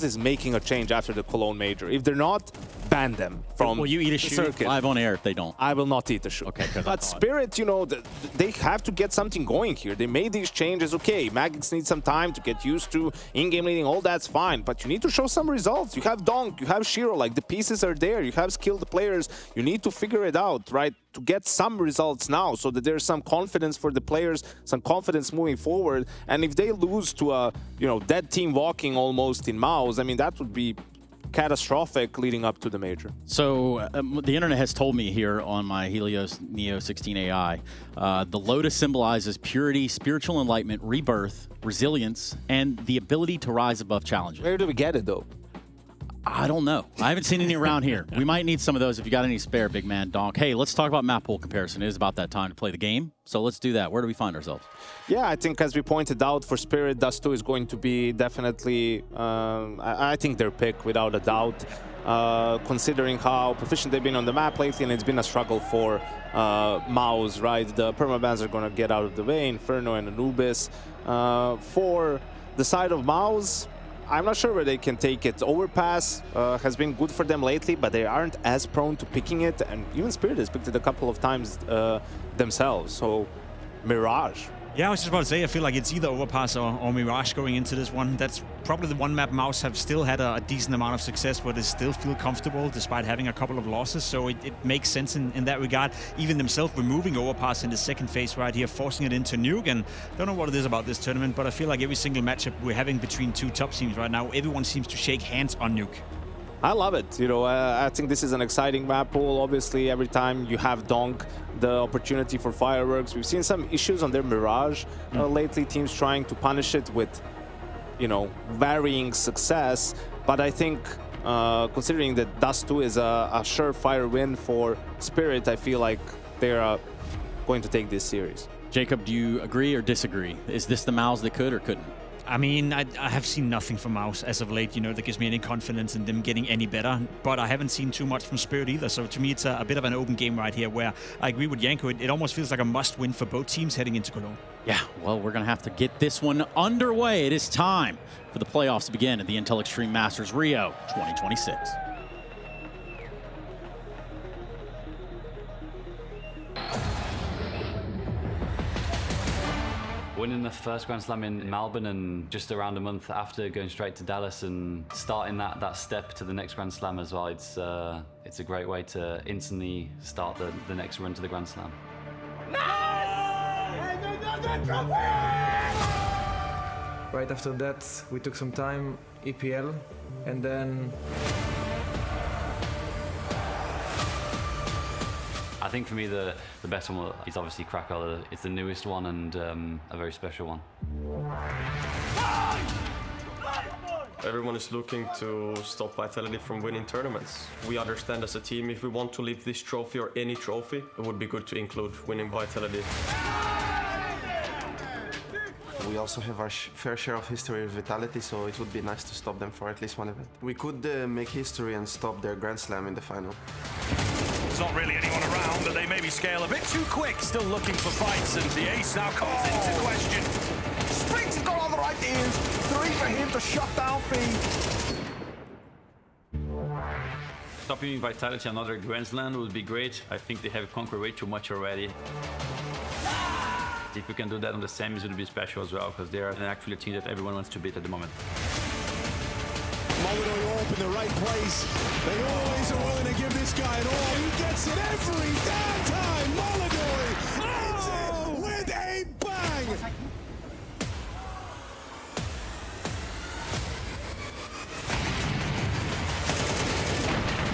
is making a change after the Cologne Major. If they're not, ban them from Will you eat a shoe circuit. Live on air if they don't? I will not eat a shoe. Okay, but Spirit, you know, they have to get something going here. They made these changes. Okay, Magix needs some time to get used to in-game leading. All that's fine, but you need to show some results. You have Donk, you have Shiro, like the pieces are there. You have skilled players. You need to figure it out, right? To get some results now so that there's some confidence for the players, some confidence moving forward. And if they lose to a, you know, dead team walking almost in MOUZ, I mean, that would be catastrophic leading up to the major. So the internet has told me here on my Helios Neo 16 AI, the Lotus symbolizes purity, spiritual enlightenment, rebirth, resilience, and the ability to rise above challenges. Where do we get it, though? I don't know. I haven't seen any around here. We might need some of those if you got any spare, big man, Donk. Hey, let's talk about map pool comparison. It is about that time to play the game, so let's do that. Where do we find ourselves? Yeah, I think as we pointed out, for Spirit, Dust 2 is going to be definitely, I think, their pick without a doubt, considering how proficient they've been on the map lately, and it's been a struggle for MOUZ, right? The permabans are going to get out of the way, Inferno and Anubis. For the side of MOUZ, I'm not sure where they can take it. Overpass has been good for them lately, but they aren't as prone to picking it, and even Spirit has picked it a couple of times themselves. So, Mirage. Yeah, I was just about to say, I feel like it's either Overpass or Mirage going into this one. That's probably the one map MOUZ have still had a decent amount of success, but they still feel comfortable despite having a couple of losses. So it makes sense in that regard. Even themselves removing Overpass in the second phase right here, forcing it into Nuke. And don't know what it is about this tournament, but I feel like every single matchup we're having between two top teams right now, everyone seems to shake hands on Nuke. I love it. You know, I think this is an exciting map pool. Obviously, every time you have Donk, the opportunity for fireworks. We've seen some issues on their Mirage lately, teams trying to punish it with, you know, varying success. But I think considering that Dust 2 is a surefire win for Spirit, I feel like they're going to take this series. Jacob, do you agree or disagree? Is this the MOUZ that could or couldn't? I mean, I have seen nothing from MOUZ as of late, that gives me any confidence in them getting any better. But I haven't seen too much from Spirit either. So to me, it's a bit of an open game right here where I agree with Janko. It almost feels like a must-win for both teams heading into Cologne. Yeah, well, we're going to have to get this one underway. It is time for the playoffs to begin at the Intel Extreme Masters Rio 2026. Winning the first Grand Slam in Melbourne and just around a month after going straight to Dallas and starting that step to the next Grand Slam as well, it's a great way to instantly start the next run to the Grand Slam. Right after that, we took some time, EPL, and then I think for me the best one is obviously Krakow. It's the newest one and a very special one. Everyone is looking to stop Vitality from winning tournaments. We understand as a team, if we want to lift this trophy or any trophy, it would be good to include winning Vitality. We also have our fair share of history with Vitality, so it would be nice to stop them for at least one event. We could make history and stop their Grand Slam in the final. There's not really anyone around, but they maybe scale a bit too quick. Still looking for fights, and the ace now comes into question. Springs has got all the right ears. 3 for him to shut down Fee. Stopping Vitality another Grand Slam would be great. I think they have conquered way too much already. If we can do that on the semis, it would be special as well, because they are actually a team that everyone wants to beat at the moment. Molyneux all up in the right place. They always are willing to give this guy it all. He gets it every damn time. Molyneux hits it with a bang.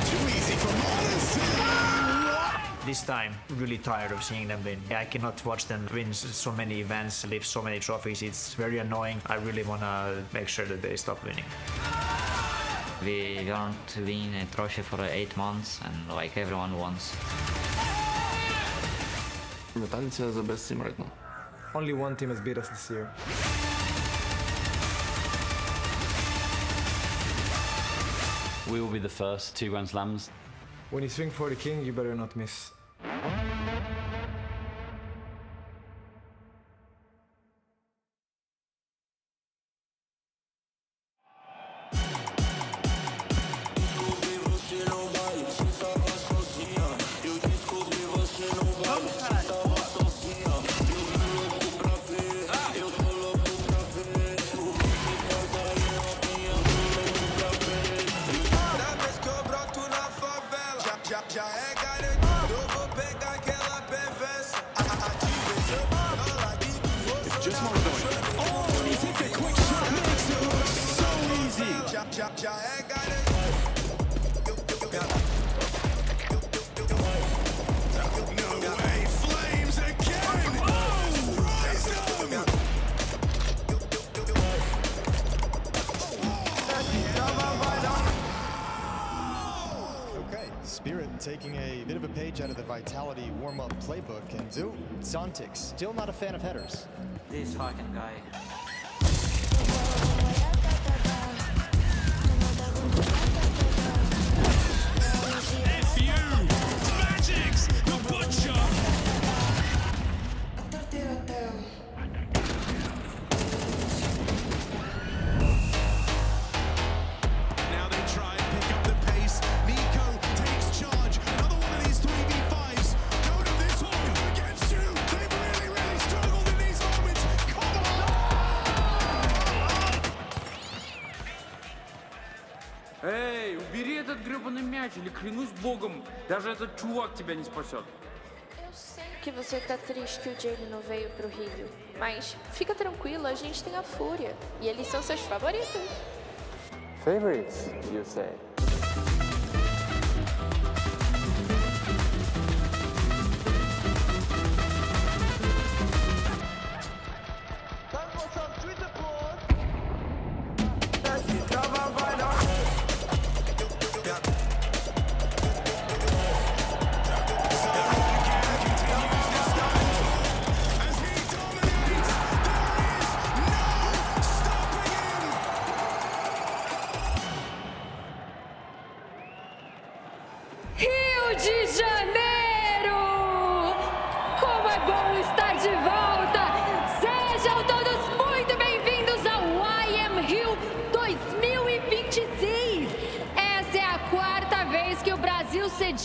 Too easy for Molyneux. This time, really tired of seeing them win. I cannot watch them win so many events, lift so many trophies. It's very annoying. I really want to make sure that they stop winning. We don't win a trophy for 8 months, and like everyone wants. Vitality is the best team right now. Only one team has beat us this year. We will be the first 2 Grand Slams. When you swing for the king, you better not miss. Taking a bit of a page out of the Vitality warm-up playbook, and Zontix, still not a fan of headers. This fucking guy. Эй, убери этот гребаный мяч, или клянусь богом, даже этот чувак тебя не спасет. Eu sei que você tá triste que o Jalen não veio pro Rio, mas fica tranquilo, a gente tem a Fúria e eles são seus favoritos. Favorites, you say?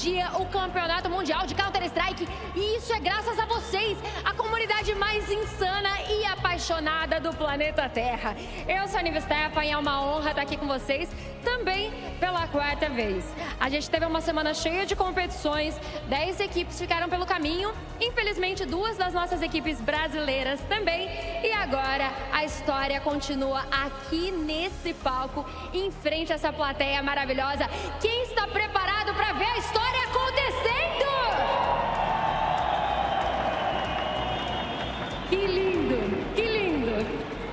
dia o Campeonato Mundial de Counter-Strike. E isso é graças a vocês, a comunidade mais insana e apaixonada do planeta Terra. Eu sou a Nive Stefan e é uma honra estar aqui com vocês também pela 4ª vez. A gente teve uma semana cheia de competições, 10 equipes ficaram pelo caminho, infelizmente 2 das nossas equipes brasileiras também. E agora a história continua aqui nesse palco, em frente a essa plateia maravilhosa. Quem está preparado para ver a história acontecendo? Que lindo, que lindo.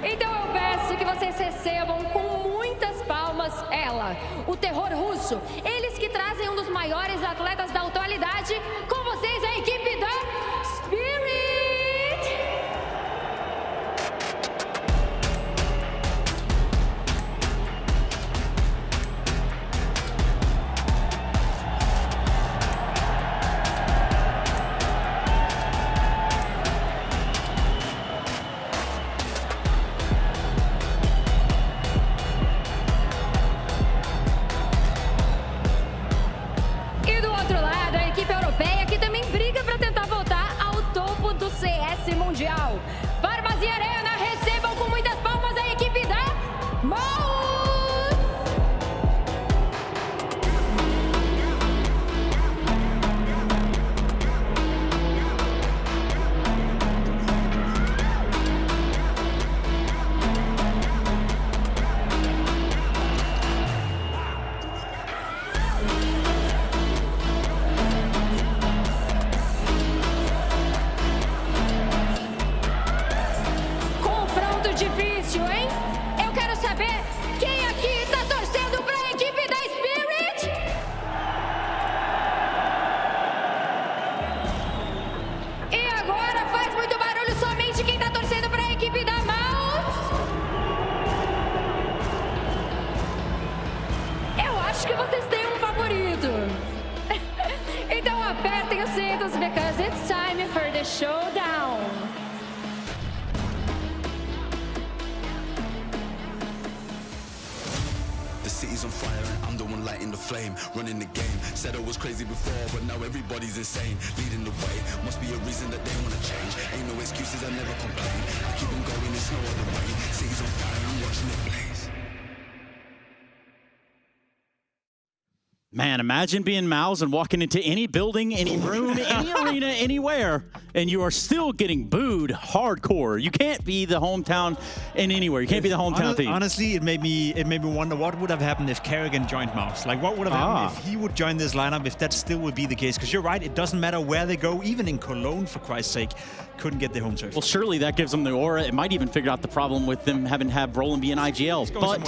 Então eu peço que vocês recebam com muitas palmas ela, o terror russo. Eles que trazem um dos maiores atletas da atualidade. Com vocês, a equipe da Spirit! E do outro lado, a equipe europeia que também briga para tentar voltar ao topo do CS Mundial. Barbas e Arena, recebam com muitas palmas a equipe da MOUZ! Confronto difícil, hein? Eu quero saber quem aqui tá torcendo pra equipe da Spirit? E agora faz muito barulho somente quem tá torcendo pra equipe da MOUZ? Eu acho que vocês têm um favorito. Então apertem os cintos, because it's time for the showdown. The city's on fire and I'm the one lighting the flame. Running the game, said I was crazy before, but now everybody's insane. Leading the way, must be a reason that they wanna change. Ain't no excuses, I never complain. I keep on going, it's no other way. City's on fire, I'm watching it blaze. Man, imagine being MOUZ and walking into any building, any room, any arena, anywhere, and you are still getting booed hardcore. You can't be the hometown in anywhere. You can't be the hometown team. Honestly, it made me wonder what would have happened if Kerrigan joined MOUZ. Like, what would have happened if he would join this lineup, if that still would be the case? Because you're right, it doesn't matter where they go, even in Cologne, for Christ's sake, couldn't get their home turf. Well, surely that gives them the aura. It might even figure out the problem with them having to have Roland be an IGL. But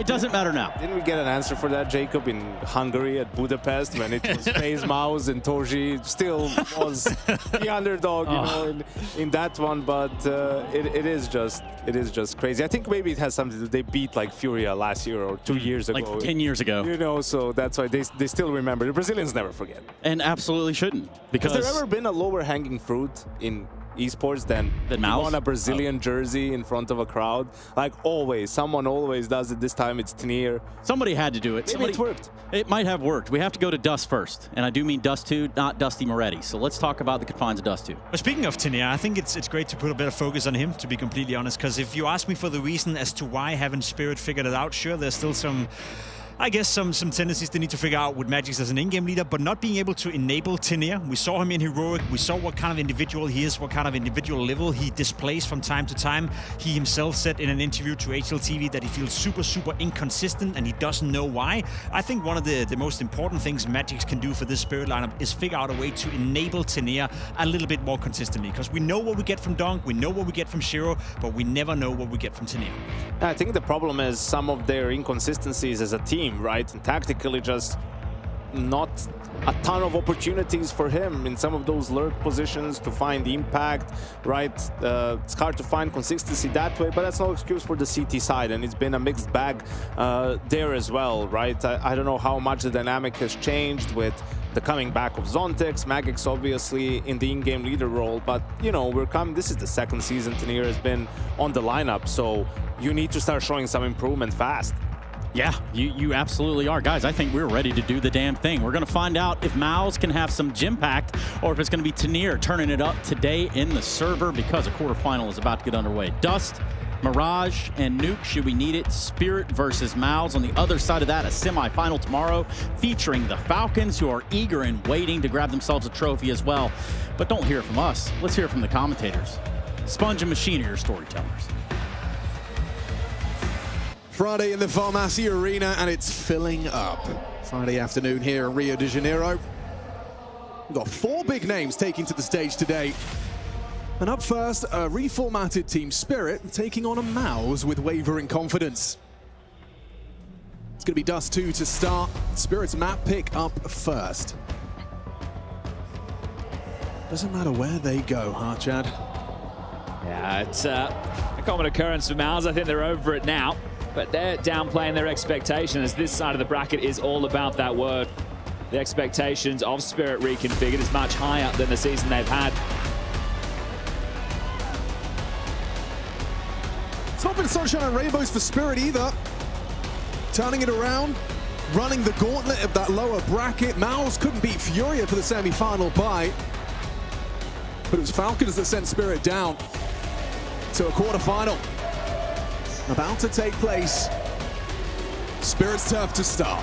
it doesn't matter now. Didn't we get an answer for that, Jacob, in Hungary at Budapest when it was FaZe, MOUZ, and Toji still was the underdog, you know, in that one. But it is just crazy. I think maybe it has something to do. They beat like Furia last year or 2 years ago. Like 10 years ago. You know, so that's why they still remember. The Brazilians never forget. And absolutely shouldn't. Has there ever been a lower hanging fruit in esports than MOUZ? on a Brazilian jersey in front of a crowd? Like always, someone always does it. This time it's Tenier. Somebody had to do it. Maybe it worked. It might have worked. We have to go to Dust first, and I do mean Dust 2, not Dusty Moretti. So let's talk about the confines of Dust 2. But speaking of Tenier, I think it's great to put a bit of focus on him, to be completely honest, because if you ask me for the reason as to why haven't Spirit figured it out, sure, there's still some, I guess, some tendencies they need to figure out with Magix as an in-game leader, but not being able to enable Tenier. We saw him in Heroic. We saw what kind of individual he is, what kind of individual level he displays from time to time. He himself said in an interview to HLTV that he feels super, super inconsistent and he doesn't know why. I think one of the most important things Magix can do for this Spirit lineup is figure out a way to enable Tenier a little bit more consistently, because we know what we get from Dunk, we know what we get from Shiro, but we never know what we get from Tenier. I think the problem is some of their inconsistencies as a team, right? And tactically just not a ton of opportunities for him in some of those lurk positions to find the impact, right? It's hard to find consistency that way, but that's no excuse for the CT side, and it's been a mixed bag there as well, right? I don't know how much the dynamic has changed with the coming back of Zontex, Magix obviously in the in-game leader role, but you know, this is the second season Tenier has been on the lineup, so you need to start showing some improvement fast. Yeah, you absolutely are. Guys, I think we're ready to do the damn thing. We're going to find out if MOUZ can have some gym pact or if it's going to be Tanir turning it up today in the server because a quarterfinal is about to get underway. Dust, Mirage, and Nuke, should we need it. Spirit versus MOUZ. On the other side of that, a semifinal tomorrow featuring the Falcons, who are eager and waiting to grab themselves a trophy as well. But don't hear it from us. Let's hear it from the commentators. Sponge and Machine are your storytellers. Friday in the Farmacia Arena, and it's filling up. Friday afternoon here in Rio de Janeiro. We've got 4 big names taking to the stage today. And up first, a reformatted Team Spirit taking on a MOUZ with wavering confidence. It's going to be Dust 2 to start. Spirit's map pick up first. Doesn't matter where they go, huh, Chad? Yeah, it's a common occurrence for MOUZ. I think they're over it now. But they're downplaying their expectation, as this side of the bracket is all about that word. The expectations of Spirit reconfigured is much higher than the season they've had. It's not been sunshine and rainbows for Spirit either. Turning it around, running the gauntlet of that lower bracket. MOUZ couldn't beat Furia for the semi-final bye. But it was Falcons that sent Spirit down to a quarterfinal. About to take place. Spirit's turf to start.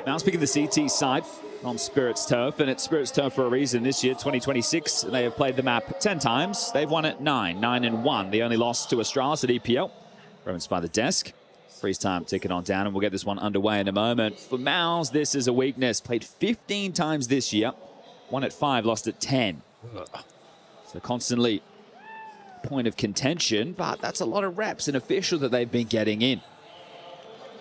Now speaking of the CT side on Spirit's turf, and it's Spirit's turf for a reason this year, 2026. They have played the map 10 times. They've won it 9-1. The only loss to Astralis at EPL. Romans by the desk. Freeze time ticking on down, and we'll get this one underway in a moment. For MOUZ, this is a weakness. Played 15 times this year. Won at 5, lost at 10. So constantly point of contention, but that's a lot of reps and official that they've been getting in.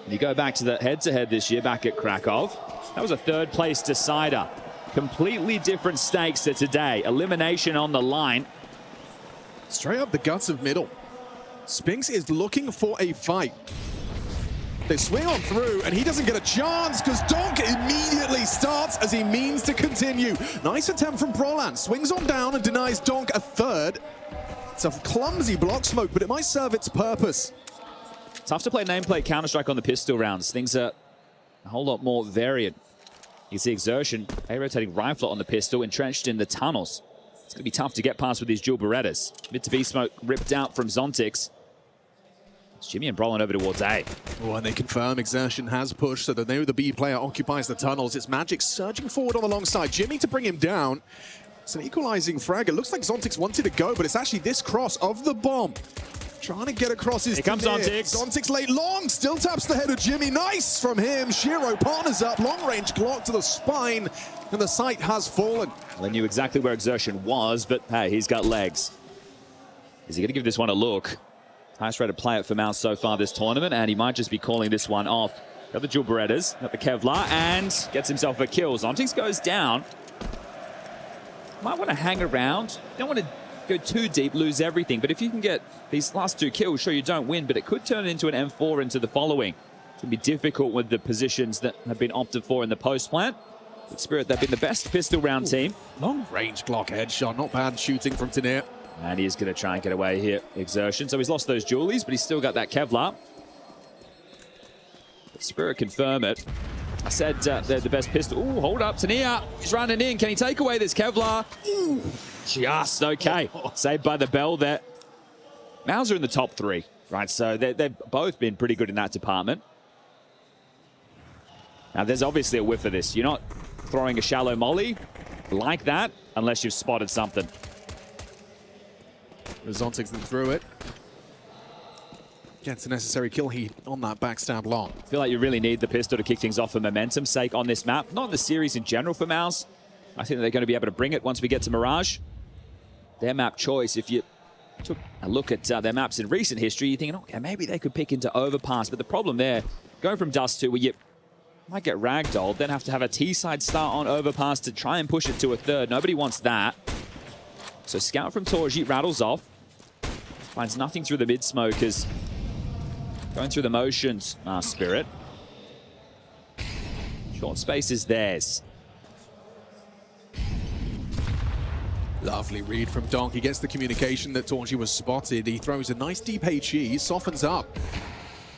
And you go back to the head-to-head this year, back at Krakow. That was a third-place decider. Completely different stakes to today. Elimination on the line. Straight up the guts of middle. Spinks is looking for a fight. They swing on through, and he doesn't get a chance because Donk immediately starts as he means to continue. Nice attempt from Prolan. Swings on down and denies Donk a third. It's a clumsy block smoke, but it might serve its purpose. Tough to play nameplate Counter-Strike on the pistol rounds. Things are a whole lot more varied. You see Exertion, a rotating rifle on the pistol, entrenched in the tunnels. It's going to be tough to get past with these dual Berettas. Mid to B smoke ripped out from Zontix. It's Jimmy and Brolin over towards A. Oh, and they confirm Exertion has pushed, so that now the B player occupies the tunnels. It's Magic surging forward on the long side. Jimmy to bring him down. It's an equalizing frag. It looks like Zontix wanted to go, but it's actually this cross of the bomb. Trying to get across his... Here comes Zontix. Zontix late long, still taps the head of Jimmy. Nice from him. Shiro partners up, long range clock to the spine, and the sight has fallen. Well, they knew exactly where Exertion was, but hey, he's got legs. Is he going to give this one a look? Highest rated player for MOUZ so far this tournament, and he might just be calling this one off. Got the dual Berettas, got the Kevlar, and gets himself a kill. Zontix goes down. Might want to hang around. Don't want to go too deep, lose everything. But if you can get these last 2 kills, sure, you don't win, but it could turn into an M4 into the following. It's going to be difficult with the positions that have been opted for in the post plant. But Spirit, they've been the best pistol round team. Long range Glock headshot, not bad shooting from Tanir. And he is going to try and get away here, Exertion. So he's lost those Julies, but he's still got that Kevlar. But Spirit confirm it. I said they're the best pistol. Ooh, hold up, Tanir. He's running in. Can he take away this Kevlar? Ooh, just okay. Saved by the bell there. MOUZ are in the top 3, right? So they've both been pretty good in that department. Now, there's obviously a whiff of this. You're not throwing a shallow molly like that unless you've spotted something. Zontix them through it. Gets the necessary kill heat on that backstab long. I feel like you really need the pistol to kick things off for momentum's sake on this map. Not in the series in general for MOUZ. I think they're going to be able to bring it once we get to Mirage. Their map choice, if you took a look at their maps in recent history, you're thinking, okay, maybe they could pick into Overpass. But the problem there, going from Dust 2, where you might get ragdolled, then have to have a T-side start on Overpass to try and push it to a third. Nobody wants that. So Scout from Torji rattles off. Finds nothing through the mid-smokers. Going through the motions, Spirit. Short space is theirs. Lovely read from Donk. He gets the communication that Torji was spotted. He throws a nice deep HE, softens up.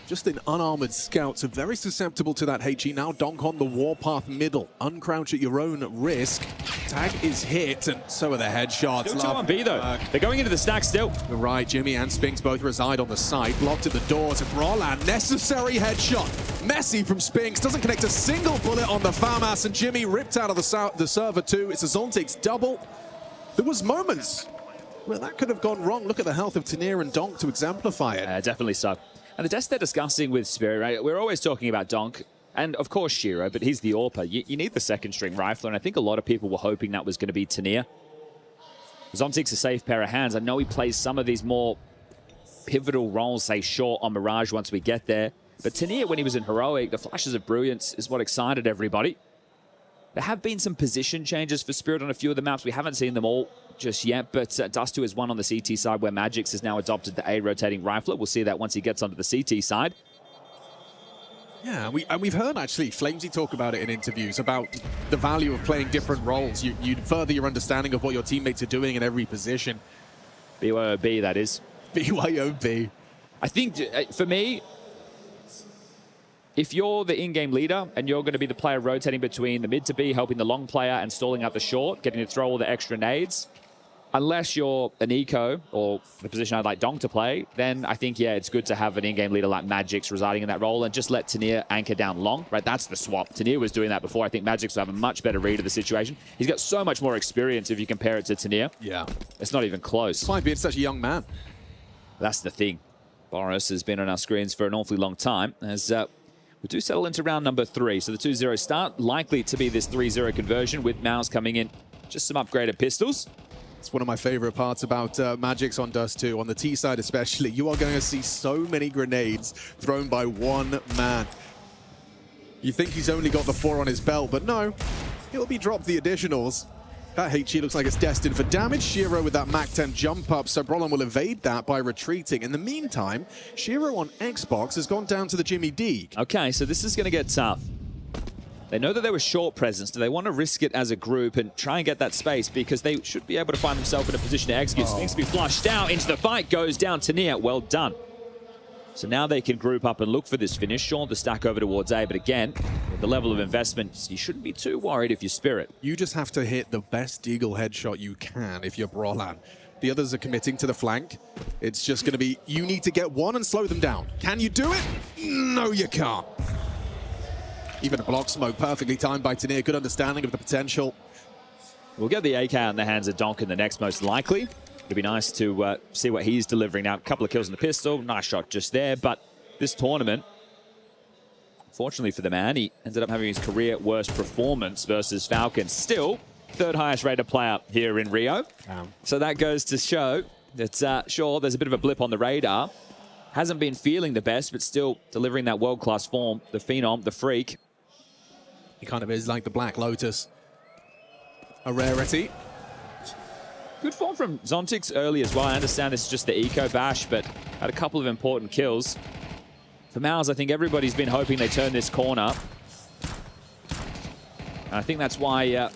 Just an unarmored scout, so very susceptible to that HE. Now Donk on the warpath middle. Uncrouch at your own risk. Tag is hit, and so are the headshots. Still 2 on B though. They're going into the stack still. You're right, Jimmy and Spinks both reside on the site. Blocked at the doors, and Brolan, necessary headshot. Messy from Spinks, doesn't connect a single bullet on the FAMAS, and Jimmy ripped out of the server too. It's a Zontics double. There was moments where that could have gone wrong. Look at the health of Tanir and Donk to exemplify it. Definitely so. And the deaths they're discussing with Spirit, right? We're always talking about Donk and, of course, Shiro, but he's the AWPer. You need the second-string rifler, and I think a lot of people were hoping that was going to be Tanir. Zontic's a safe pair of hands. I know he plays some of these more pivotal roles, say, short on Mirage once we get there. But Tanir, when he was in Heroic, the flashes of brilliance is what excited everybody. There have been some position changes for Spirit on a few of the maps. We haven't seen them all just yet, but Dust2 is one on the CT side where Magix has now adopted the A rotating rifler. We'll see that once he gets onto the CT side. Yeah, we've heard actually Flamesy talk about it in interviews about the value of playing different roles. You further your understanding of what your teammates are doing in every position. BYOB, that is. BYOB. I think, for me, if you're the in-game leader and you're going to be the player rotating between the mid to B, helping the long player and stalling out the short, getting to throw all the extra nades, unless you're an eco or the position I'd like Donk to play, then I think, yeah, it's good to have an in-game leader like Magix residing in that role and just let Tanir anchor down long, right? That's the swap. Tanir was doing that before. I think Magix will have a much better read of the situation. He's got so much more experience if you compare it to Tanir. Yeah. It's not even close. Despite being such a young man. That's the thing. Boris has been on our screens for an awfully long time as we do settle into round number 3. So the 2-0 start, likely to be this 3-0 conversion with MOUZ coming in. Just some upgraded pistols. It's one of my favorite parts about Magix on Dust2, on the T side especially. You are going to see so many grenades thrown by one man. You think he's only got the 4 on his belt, but no, he'll be dropped the additionals. That HE looks like it's destined for damage. Shiro with that MAC-10 jump up, so Brolan will evade that by retreating. In the meantime, Shiro on Xbox has gone down to the Jimmy Deeg. Okay, so this is going to get tough. They know that they were short presence. Do they want to risk it as a group and try and get that space? Because they should be able to find themselves in a position to execute. Things to be flushed out into the fight. Goes down to Tanir. Well done. So now they can group up and look for this finish. Sure, the stack over towards A, but again, with the level of investment, you shouldn't be too worried if you're Spirit. You just have to hit the best Deagle headshot you can if you're Brolan. The others are committing to the flank. It's just going to be, you need to get one and slow them down. Can you do it? No, you can't. Even a block smoke perfectly timed by Tanir. Good understanding of the potential. We'll get the AK in the hands of Donk in the next, most likely. It'd be nice to see what he's delivering now. A couple of kills in the pistol. Nice shot just there. But this tournament, fortunately for the man, he ended up having his career worst performance versus Falcon. Still, third highest rated player here in Rio. So that goes to show that, sure, there's a bit of a blip on the radar. Hasn't been feeling the best, but still delivering that world-class form. The Phenom, the Freak. He kind of is like the Black Lotus. A rarity. Good form from Zontics early as well. I understand this is just the eco bash, but had a couple of important kills. For MOUZ, I think everybody's been hoping they turn this corner. And I think that's why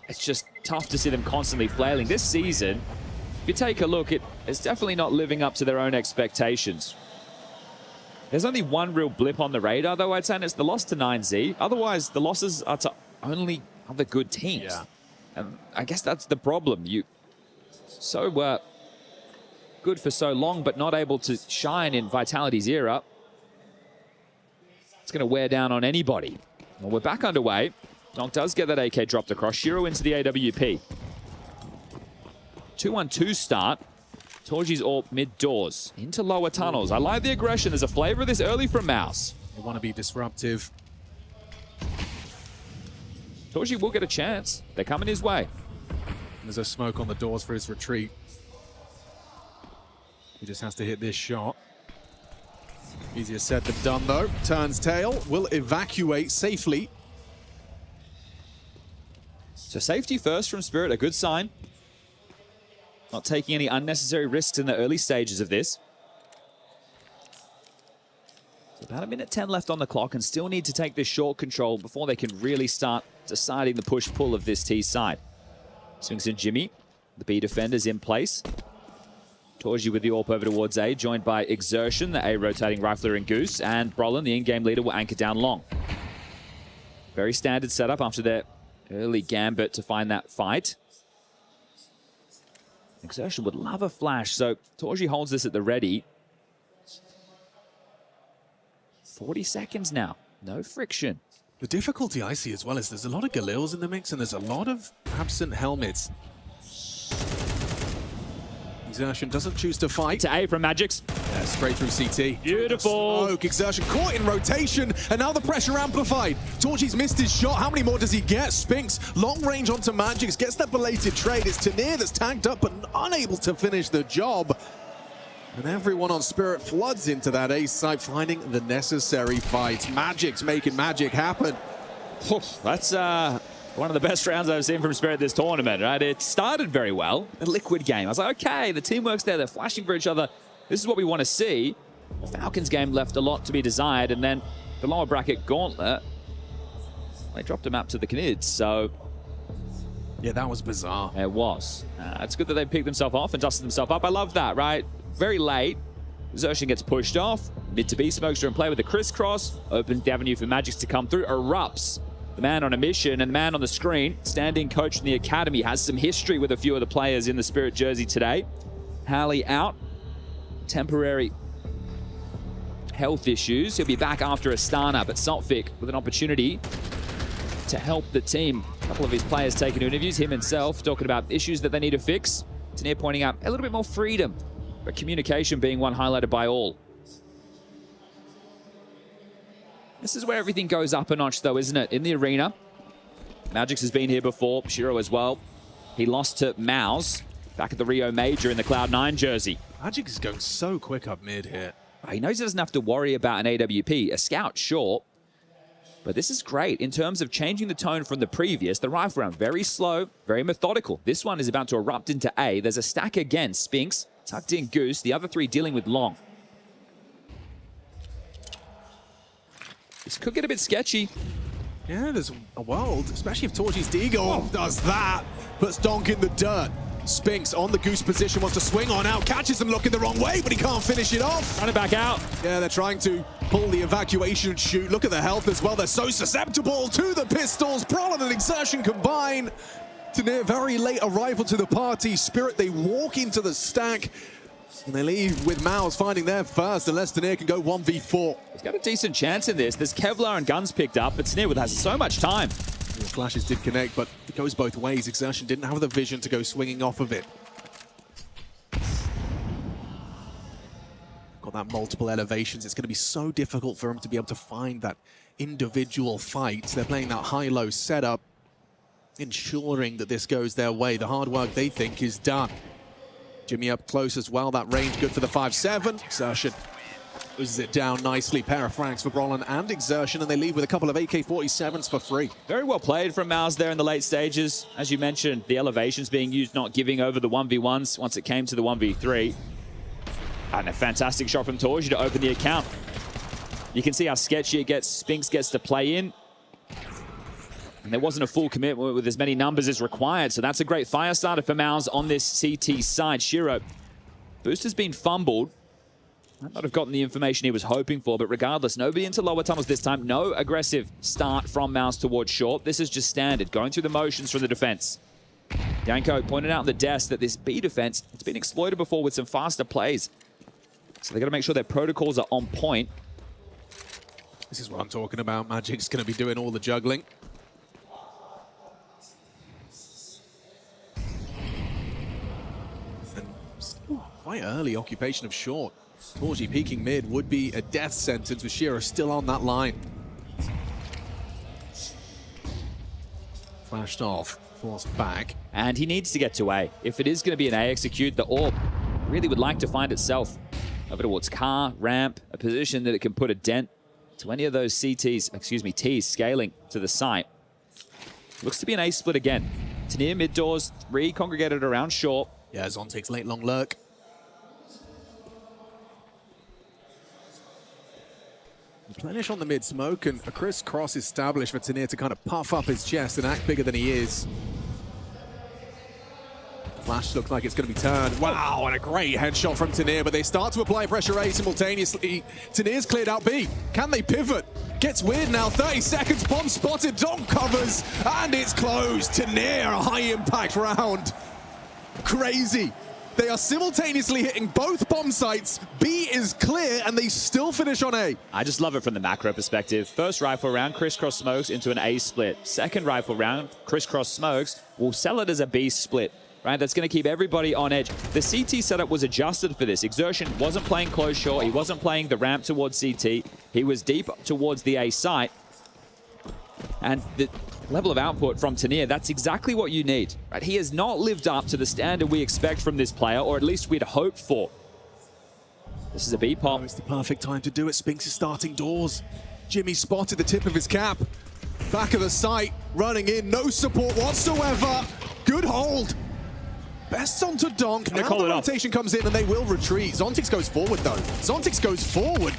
it's just tough to see them constantly flailing. This season, if you take a look, it's definitely not living up to their own expectations. There's only one real blip on the radar, though, I'd say, and it's the loss to 9Z. Otherwise, the losses are to only other good teams. Yeah. And I guess that's the problem. You so good for so long, but not able to shine in Vitality's era. It's going to wear down on anybody. Well, we're back underway. Donk does get that AK dropped across. Shiro into the AWP. 2-1-2 start. Torji's AWP mid-doors. Into lower tunnels. I like the aggression. There's a flavor of this early from MOUZ. They want to be disruptive. Torji will get a chance. They're coming his way. There's a smoke on the doors for his retreat. He just has to hit this shot. Easier said than done, though. Turns tail. Will evacuate safely. So safety first from Spirit, a good sign. Not taking any unnecessary risks in the early stages of this. So About 1:10 left on the clock and still need to take this short control before they can really start deciding the push-pull of this T side. Spinks and Jimmy, the B defenders in place. Torji with the AWP over towards A, joined by Exertion, the A rotating rifler and Goose, and Brolin, the in-game leader, will anchor down long. Very standard setup after their early gambit to find that fight. Exertion would love a flash, so Torji holds this at the ready. 40 seconds now, no friction. The difficulty I see as well is there's a lot of Galils in the mix and there's a lot of absent helmets. Exertion doesn't choose to fight. To A from Magix. Yeah, straight through CT. Beautiful. Smoke. Exertion caught in rotation, and now the pressure amplified. Torji's missed his shot. How many more does he get? Spinks, long range onto Magix, gets that belated trade. It's Tanir that's tagged up but unable to finish the job. And everyone on Spirit floods into that A site, finding the necessary fights. Magix making magic happen. That's one of the best rounds I've seen from Spirit this tournament, right? It started very well, a liquid game. I was like, okay, the teamwork's there, they're flashing for each other. This is what we want to see. The Falcons game left a lot to be desired, and then the lower bracket gauntlet, they dropped a map to the Canids, so... Yeah, that was bizarre. It was. It's good that they picked themselves off and dusted themselves up. I love that, right? Very late. Xertion gets pushed off. Mid to B, Smokester in play with a crisscross. Opens the avenue for Magix to come through. Erupts. The man on a mission, and the man on the screen, standing coach in the academy, has some history with a few of the players in the Spirit jersey today. Hallie out. Temporary health issues. He'll be back after Astana, but Saltfic with an opportunity to help the team. A couple of his players taking to interviews, him himself talking about issues that they need to fix. Tanir pointing out a little bit more freedom, but communication being one highlighted by all. This is where everything goes up a notch though, isn't it? In the arena, Magix has been here before, Shiro as well. He lost to MOUZ back at the Rio Major in the Cloud9 jersey. Magix is going so quick up mid here. He knows he doesn't have to worry about an AWP. A scout, sure. But this is great in terms of changing the tone from the previous. The rifle round, very slow, very methodical. This one is about to erupt into A. There's a stack again. Spinks, tucked in Goose. The other three dealing with Long. This could get a bit sketchy. Yeah, there's a world, especially if Torji's Deagle does that. Puts Donk in the dirt. Spinks on the Goose position, wants to swing on out, catches him looking the wrong way, but he can't finish it off. Running back out. Yeah, they're trying to pull the evacuation chute. Look at the health as well. They're so susceptible to the pistols. Brolin and Exertion combine. Tanir, very late arrival to the party. Spirit, they walk into the stack. And they leave with MOUZ finding their first, unless Tanir can go 1v4. He's got a decent chance in this. There's Kevlar and guns picked up, but Tanir has so much time. The flashes did connect, but it goes both ways. Exertion didn't have the vision to go swinging off of it. Got that multiple elevations. It's going to be so difficult for him to be able to find that individual fight. They're playing that high-low setup, ensuring that this goes their way. The hard work they think is done. Jimmy up close as well. That range good for the 5-7. Exertion loses it down nicely. Pair of frags for Brolin and Exertion, and they leave with a couple of AK-47s for free. Very well played from MOUZ there in the late stages. As you mentioned, the elevations being used, not giving over the 1v1s once it came to the 1v3. And a fantastic shot from Torji to open the account. You can see how sketchy it gets. Spinks gets to play in. And there wasn't a full commitment with as many numbers as required, so that's a great fire starter for MOUZ on this CT side. Shiro, booster's been fumbled. Might not have gotten the information he was hoping for, but regardless, nobody into lower tunnels this time. No aggressive start from MOUZ towards short. This is just standard, going through the motions from the defense. Danko pointed out on the desk that this B defense, it's been exploited before with some faster plays. So they got to make sure their protocols are on point. This is what I'm talking about. Magic's going to be doing all the juggling. Quite early occupation of short. Torji peeking mid would be a death sentence with Shiro still on that line. Flashed off, forced back. And he needs to get to A. If it is going to be an A execute, the AWP really would like to find itself over towards car, ramp, a position that it can put a dent to any of those T's scaling to the site. Looks to be an A split again. Tanir mid doors, 3 congregated around short. Yeah, Zon takes late long lurk. replenish on the mid smoke, and a crisscross established for Tanir to kind of puff up his chest and act bigger than he is. Flash looks like it's going to be turned. Wow, and a great headshot from Tanir, but they start to apply pressure A simultaneously. Tanir's cleared out B. Can they pivot? Gets weird now, 30 seconds, bomb spotted, Donk covers, and it's closed. Tanir, a high impact round. Crazy. They are simultaneously hitting both bomb sites. B is clear, and they still finish on A. I just love it from the macro perspective. First rifle round, crisscross smokes into an A split. Second rifle round, crisscross smokes, will sell it as a B split. Right, that's going to keep everybody on edge. The CT setup was adjusted for this. Exertion wasn't playing close short. He wasn't playing the ramp towards CT. He was deep towards the A site. And the level of output from Tanir, that's exactly what you need. Right? He has not lived up to the standard we expect from this player, or at least we'd hoped for. This is a B pop. Oh, it's the perfect time to do it. Spinks is starting doors. Jimmy spotted the tip of his cap. Back of the site, running in, no support whatsoever. Good hold. Best onto Donk. Now the rotation comes in and they will retreat. Zontix goes forward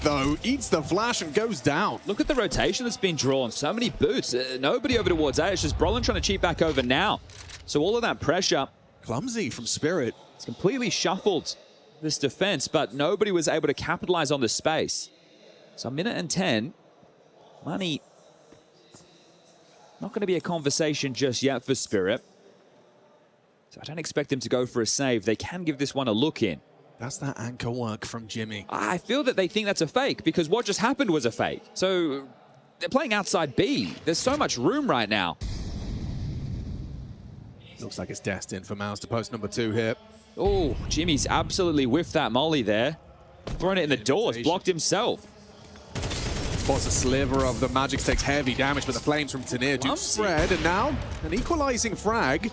though. Eats the flash and goes down. Look at the rotation that's been drawn. So many boots. Nobody over towards A. It's just Brolin trying to cheat back over now. So all of that pressure. Clumsy from Spirit. It's completely shuffled this defense, but nobody was able to capitalize on the space. So a minute and 10. Money. Not going to be a conversation just yet for Spirit. So I don't expect them to go for a save. They can give this one a look in. That's that anchor work from Jimmy. I feel that they think that's a fake because what just happened was a fake. So they're playing outside B. There's so much room right now. Looks like it's destined for MOUZ to post number 2 here. Oh, Jimmy's absolutely whiffed that molly there. Throwing it in the doors, blocked himself. Spots a sliver of the Magic, takes heavy damage, but the flames from Tanir do spread, and now an equalizing frag.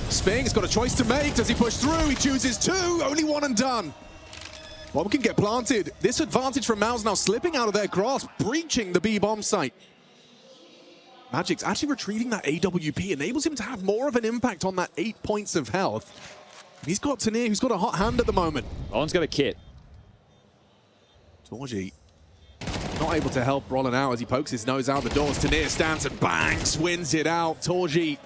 Sping's got a choice to make. Does he push through? He chooses 2. Only 1 and done. Bomb can get planted. This advantage from MOUZ now slipping out of their grasp, breaching the B bomb site. Magic's actually retreating that AWP, enables him to have more of an impact on that 8 points of health. He's got Tanir, who's got a hot hand at the moment. Roland's got a kit. Torji not able to help Brolin out as he pokes his nose out the doors. Tanir stands and bangs, wins it out. Torji,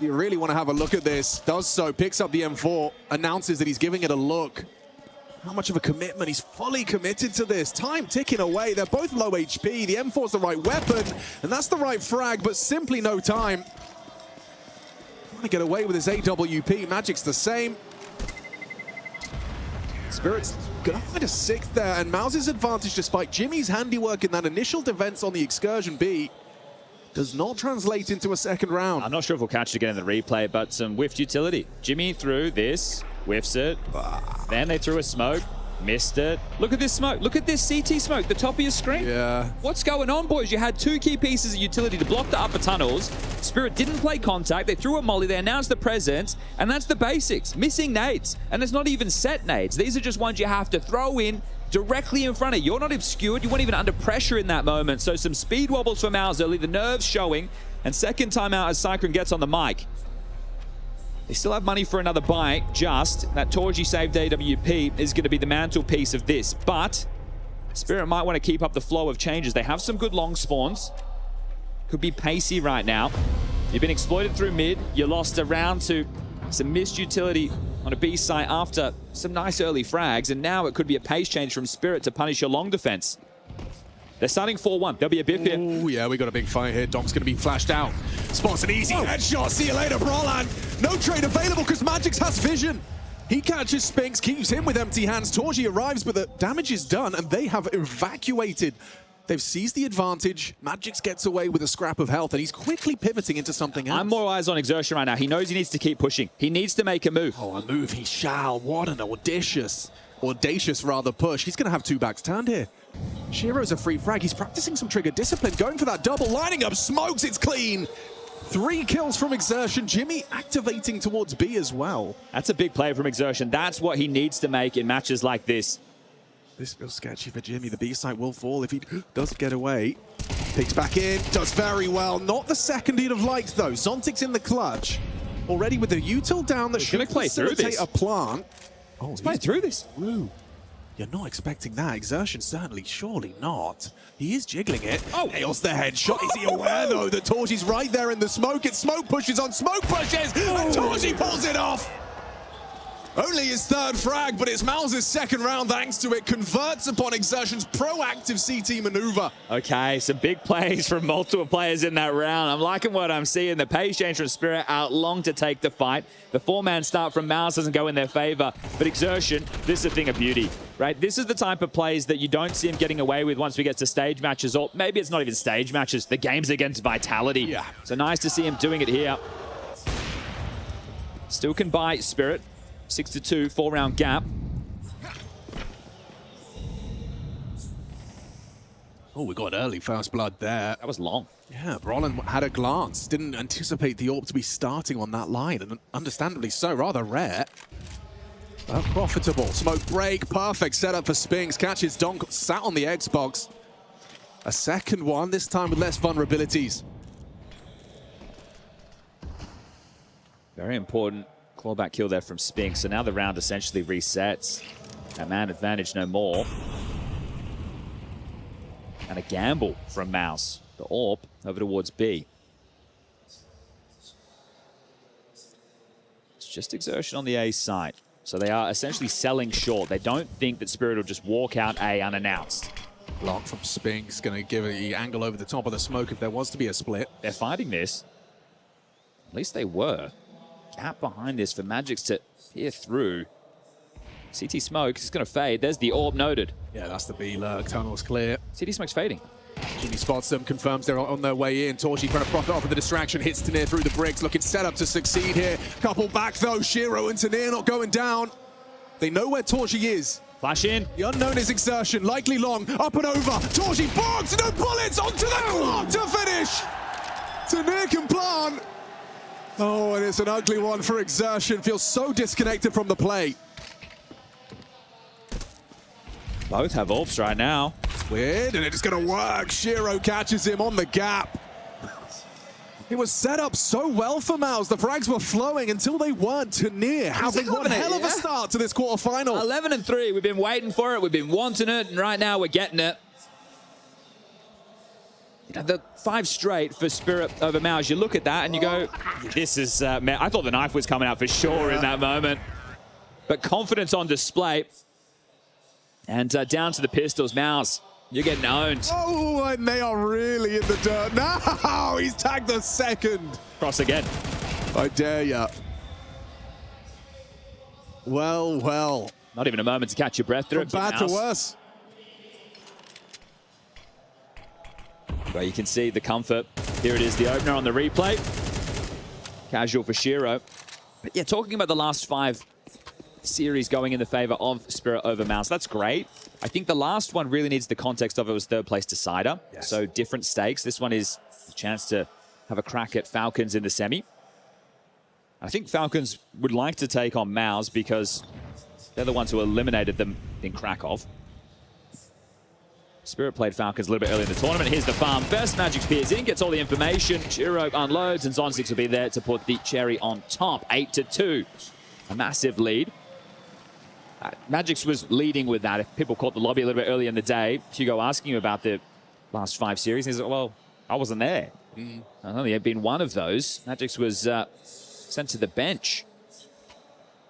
you really want to have a look at this, does so, picks up the M4, announces that he's giving it a look. How much of a commitment? He's fully committed to this. Time ticking away. They're both low HP. The M4's the right weapon, and that's the right frag, but simply no time. Trying to get away with his AWP. Magic's the same. Spirit's gonna find a 6th there, and MOUZ's advantage, despite Jimmy's handiwork in that initial defense on the excursion B, does not translate into a second round. I'm not sure if we'll catch it again in the replay, but some whiffed utility. Jimmy threw this, whiffs it. Then they threw a smoke, missed it. Look at this smoke. Look at this CT smoke, the top of your screen. Yeah. What's going on, boys? You had 2 key pieces of utility to block the upper tunnels. Spirit didn't play contact. They threw a molly. They announced the presence, and that's the basics. Missing nades, and it's not even set nades. These are just ones you have to throw in directly in front of you. You're not obscured. You weren't even under pressure in that moment. So some speed wobbles for MOUZ early, the nerves showing, and second time out as Cyclone gets on the mic. They still have money for another bite, just that Torji saved AWP is going to be the mantelpiece of this, but Spirit might want to keep up the flow of changes. They have some good long spawns. Could be pacey right now. You've been exploited through mid. You lost a round to some missed utility on a B site after some nice early frags, and now it could be a pace change from Spirit to punish your long defense. They're starting 4-1. There'll be a biff here. Oh, yeah, we got a big fight here. Donk's going to be flashed out. Spots an easy headshot. See you later, Brolan. No trade available because Magix has vision. He catches Spinks, keeps him with empty hands. Torji arrives, but the damage is done, and they have evacuated. They've seized the advantage. Magix gets away with a scrap of health, and he's quickly pivoting into something else. I'm more eyes on Exertion right now. He knows he needs to keep pushing. He needs to make a move. Oh, a move he shall. What an audacious push. He's going to have 2 backs turned here. Shiro's a free frag. He's practicing some trigger discipline, going for that double, lining up smokes. It's clean. 3 kills from Exertion. Jimmy activating towards B as well. That's a big play from Exertion. That's what he needs to make in matches like this. This feels sketchy for Jimmy. The B site will fall if he does get away. Picks back in, does very well. Not the second he'd have liked though. Zontic's in the clutch. Already with the util down that should play through this. A plant. Oh, he's playing through this. Ooh. You're not expecting that. Exertion, certainly, surely not. He is jiggling it. Oh, nails the headshot. Is he aware, though, that Torchi's right there in the smoke? It's smoke pushes on smoke pushes, and Torchi pulls it off. Only his third frag, but it's MOUZ's second round thanks to it. Converts upon Exertion's proactive CT maneuver. Okay, some big plays from multiple players in that round. I'm liking what I'm seeing. The pace change from Spirit out long to take the fight. The four-man start from MOUZ doesn't go in their favor. But Exertion, this is a thing of beauty, right? This is the type of plays that you don't see him getting away with once we get to stage matches, or maybe it's not even stage matches. The game's against Vitality. Yeah. So nice to see him doing it here. Still can buy Spirit. 6-2, 4-round gap. Oh, we got early first blood there. That was long. Yeah, Brolin had a glance. Didn't anticipate the AWP to be starting on that line, and understandably so, rather rare. But profitable. Smoke break, perfect setup for Spinks. Catches Donk, sat on the Xbox. A second one, this time with less vulnerabilities. Very important clawback kill there from Spinks. So now the round essentially resets. A man advantage no more. And a gamble from MOUZ. The AWP over towards B. It's just Exertion on the A side. So they are essentially selling short. They don't think that Spirit will just walk out A unannounced. Block from Spinks, going to give the angle over the top of the smoke if there was to be a split. They're fighting this. At least they were. Gap behind this for Magix to peer through. CT smoke is going to fade. There's the AWP noted. Yeah, that's the B lurk. Tunnel's clear. CT smoke's fading. Jimmy spots them, confirms they're on their way in. Torchi trying to profit off of the distraction, hits Tanir through the bricks, looking set up to succeed here. Couple back though, Shiro and Tanir not going down. They know where Torchi is. Flash in. The unknown is Exertion, likely long, up and over. Torchi bogs, no bullets, onto the clock to finish. Tanir can plant. Oh, and it's an ugly one for Exertion. Feels so disconnected from the play. Both have AWPs right now. It's weird, and it's going to work. Shiro catches him on the gap. It was set up so well for MOUZ. The frags were flowing until they weren't. Tanir having one hell of a start to this quarterfinal. 11-3. We've been waiting for it. We've been wanting it, and right now we're getting it. You know, the 5 straight for Spirit over MOUZ. You look at that and you go, this is... man, I thought the knife was coming out for sure in that moment. But confidence on display. And down to the pistols. MOUZ, you're getting owned. Oh, and they are really in the dirt. No, he's tagged the second. Cross again. I dare ya. Well, well. Not even a moment to catch your breath through it. From bad to worse. Well, you can see the comfort. Here it is, the opener on the replay. Casual for Shiro. But yeah, talking about the last 5 series going in the favor of Spirit over MOUZ, that's great. I think the last one really needs the context of it was third place decider. Yes. So different stakes. This one is a chance to have a crack at Falcons in the semi. I think Falcons would like to take on MOUZ because they're the ones who eliminated them in Krakow. Spirit played Falcons a little bit early in the tournament. Here's the farm. First, Magix peers in, gets all the information. Shiro unloads, and Zonsix will be there to put the cherry on top. 8-2. A massive lead. Magix was leading with that. If people caught the lobby a little bit earlier in the day, Hugo asking you about the last 5 series, he's like, well, I wasn't there. I only had been one of those. Magix was sent to the bench.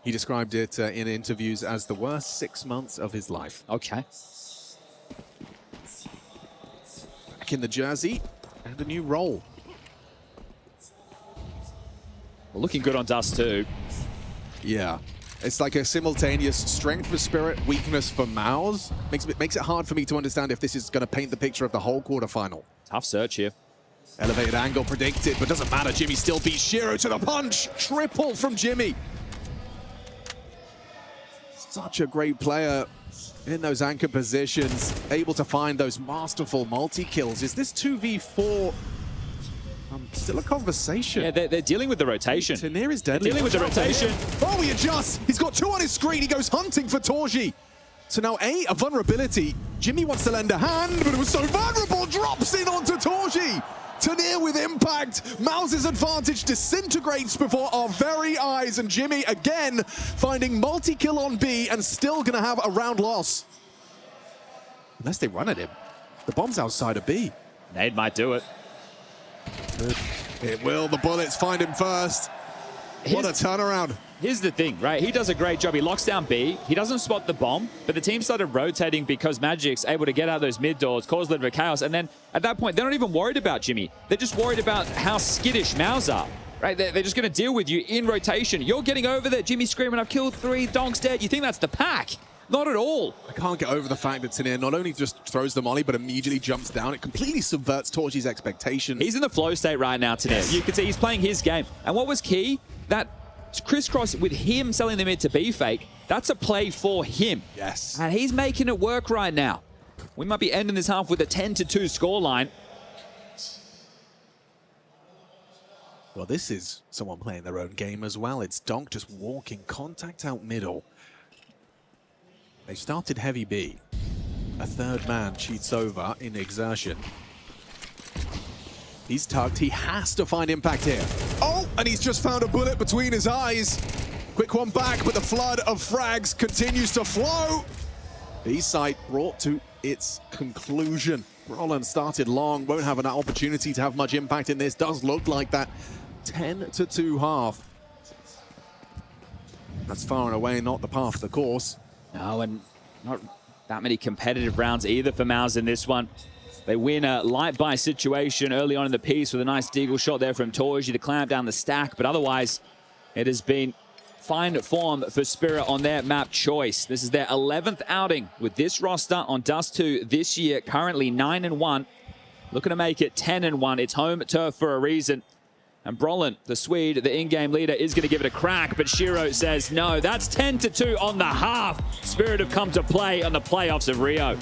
He described it in interviews as the worst 6 months of his life. Okay. Back in the jersey and a new role. Well, looking good on Dust too. Yeah. It's like a simultaneous strength for Spirit, weakness for MOUZ. Makes it hard for me to understand if this is going to paint the picture of the whole quarterfinal. Tough search here. Elevated angle predicted, but doesn't matter. Jimmy still beats Shiro to the punch. Triple from Jimmy. Such a great player in those anchor positions, able to find those masterful multi-kills. Is this 2v4 still a conversation? Yeah, they're dealing with the rotation. Tanir is deadly. Dealing with the rotation. Oh, he adjusts. He's got 2 on his screen. He goes hunting for Torchi. So now a vulnerability. Jimmy wants to lend a hand, but it was so vulnerable. Drops in onto Torchi. Tanir with impact. MOUZ's advantage disintegrates before our very eyes. And Jimmy, again, finding multi-kill on B and still going to have a round loss. Unless they run at him. The bomb's outside of B. Nade might do it. It will. The bullets find him first. What a turnaround. Here's the thing, right? He does a great job. He locks down B. He doesn't spot the bomb, but the team started rotating because Magic's able to get out those mid doors, cause a little bit of chaos. And then at that point, they're not even worried about Jimmy. They're just worried about how skittish MOUZ are, right? They're just going to deal with you in rotation. You're getting over there. Jimmy's screaming, I've killed 3, Donk's dead. You think that's the pack? Not at all. I can't get over the fact that Tanir not only just throws the molly, but immediately jumps down. It completely subverts Torchy's expectations. He's in the flow state right now, Tanir. Yes. You can see he's playing his game. And what was key? That crisscross with him selling the mid to B fake, that's a play for him. Yes. And he's making it work right now. We might be ending this half with a 10-2 scoreline. Well, this is someone playing their own game as well. It's Donk just walking contact out middle. They started heavy B. A third man cheats over in exertion. He's tucked. He has to find impact here. Oh, and he's just found a bullet between his eyes. Quick one back, but the flood of frags continues to flow. B site brought to its conclusion. Roland started long, won't have an opportunity to have much impact in this. Does look like that 10-2 half. That's far and away not the path of the course. No, and not that many competitive rounds either for MOUZ in this one. They win a light buy situation early on in the piece with a nice deagle shot there from Torji to clamp down the stack, but otherwise it has been fine form for Spirit on their map choice. This is their 11th outing with this roster on Dust 2 this year, currently 9-1. Looking to make it 10-1. It's home turf for a reason. And Brolin, the Swede, the in-game leader, is going to give it a crack, but Shiro says no. That's 10-2 on the half. Spirit have come to play on the playoffs of Rio.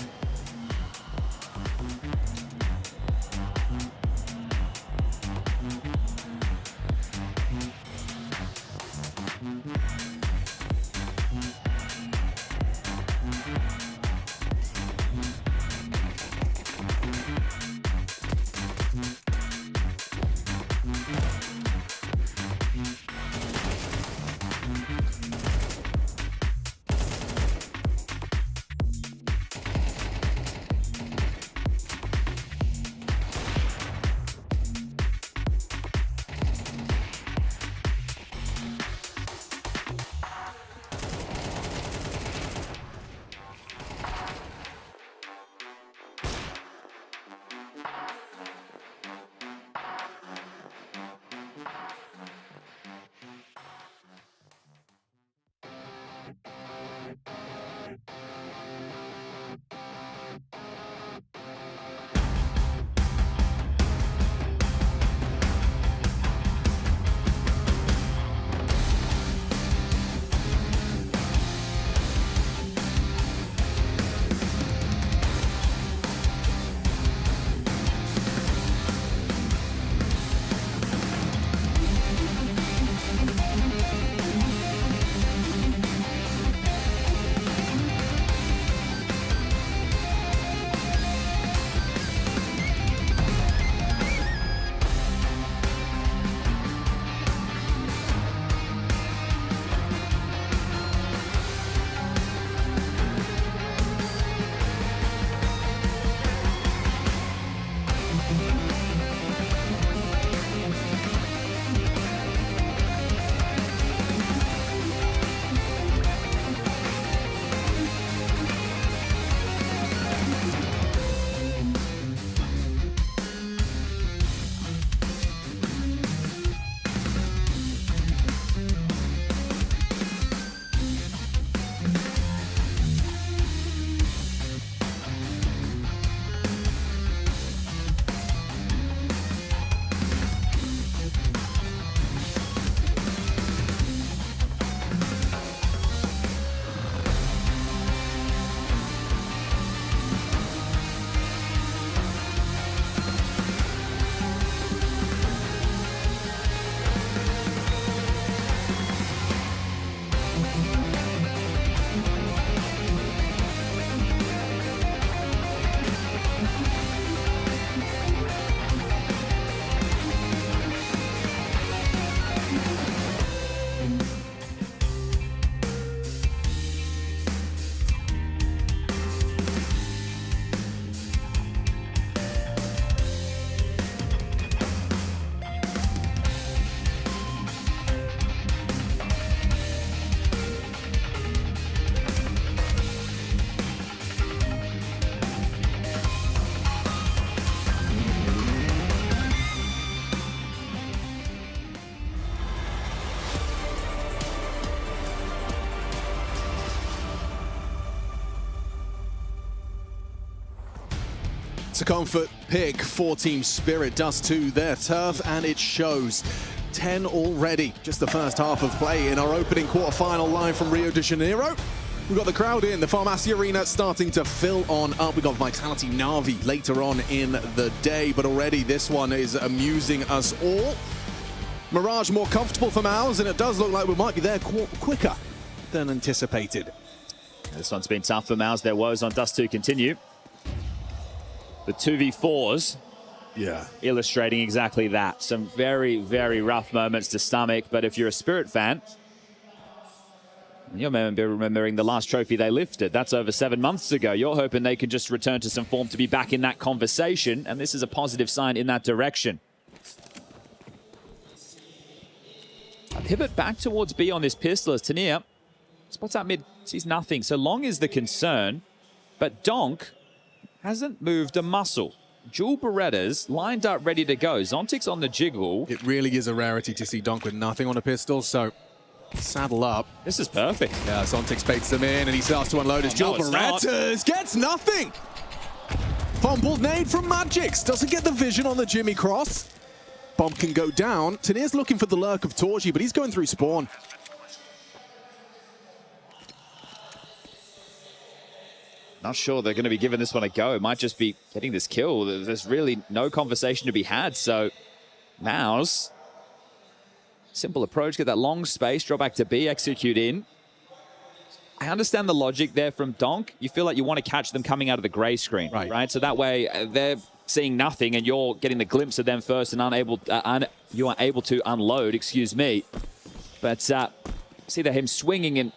It's a comfort pick for Team Spirit. Dust to their turf, and it shows. 10 already. Just the first half of play in our opening quarterfinal live from Rio de Janeiro. We've got the crowd in, the Pharmacy Arena starting to fill on up. We've got Vitality Na'Vi later on in the day, but already this one is amusing us all. Mirage more comfortable for MOUZ, and it does look like we might be there quicker than anticipated. This one's been tough for MOUZ. Their woes on Dust 2 continue. The 2v4s, illustrating exactly that. Some very, very rough moments to stomach, but if you're a Spirit fan, you're remembering the last trophy they lifted. That's over 7 months ago. You're hoping they can just return to some form to be back in that conversation, and this is a positive sign in that direction. A pivot back towards B on this pistol as Tania spots out mid, sees nothing. So long is the concern, but Donk hasn't moved a muscle. Dual Berettas lined up, ready to go. Zontic's on the jiggle. It really is a rarity to see Donk with nothing on a pistol, so saddle up. This is perfect. Yeah, Zontic baits them in, and he starts to unload his Dual Berettas. Gets nothing! Fumbled nade from Magix. Doesn't get the vision on the Jimmy cross. Bomb can go down. Tanir's looking for the lurk of Torji, but he's going through spawn. Not sure they're going to be giving this one a go. It might just be getting this kill. There's really no conversation to be had. So MOUZ, simple approach, get that long space, drop back to B, execute in. I understand the logic there from Donk. You feel like you want to catch them coming out of the gray screen, right? So that way they're seeing nothing and you're getting the glimpse of them first and you are able to unload, excuse me. But see that him swinging and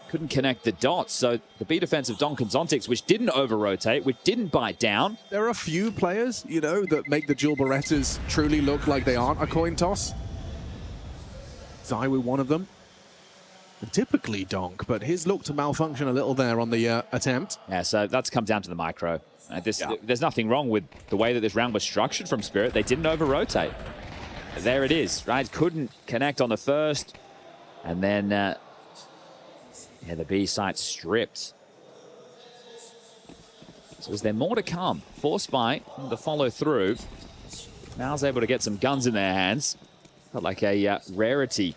couldn't connect the dots. So the B defense of Donk and Zontix, which didn't over-rotate, which didn't bite down. There are a few players, you know, that make the Dual Berettas truly look like they aren't a coin toss. Zywoo, one of them. Typically Donk, but his looked to malfunction a little there on the attempt. Yeah, so that's come down to the micro. There's nothing wrong with the way that this round was structured from Spirit. They didn't over-rotate. There it is, right? Couldn't connect on the first. And then, yeah, the B site stripped. So is there more to come? Force fight, the follow through. MOUZ able to get some guns in their hands. Felt like a rarity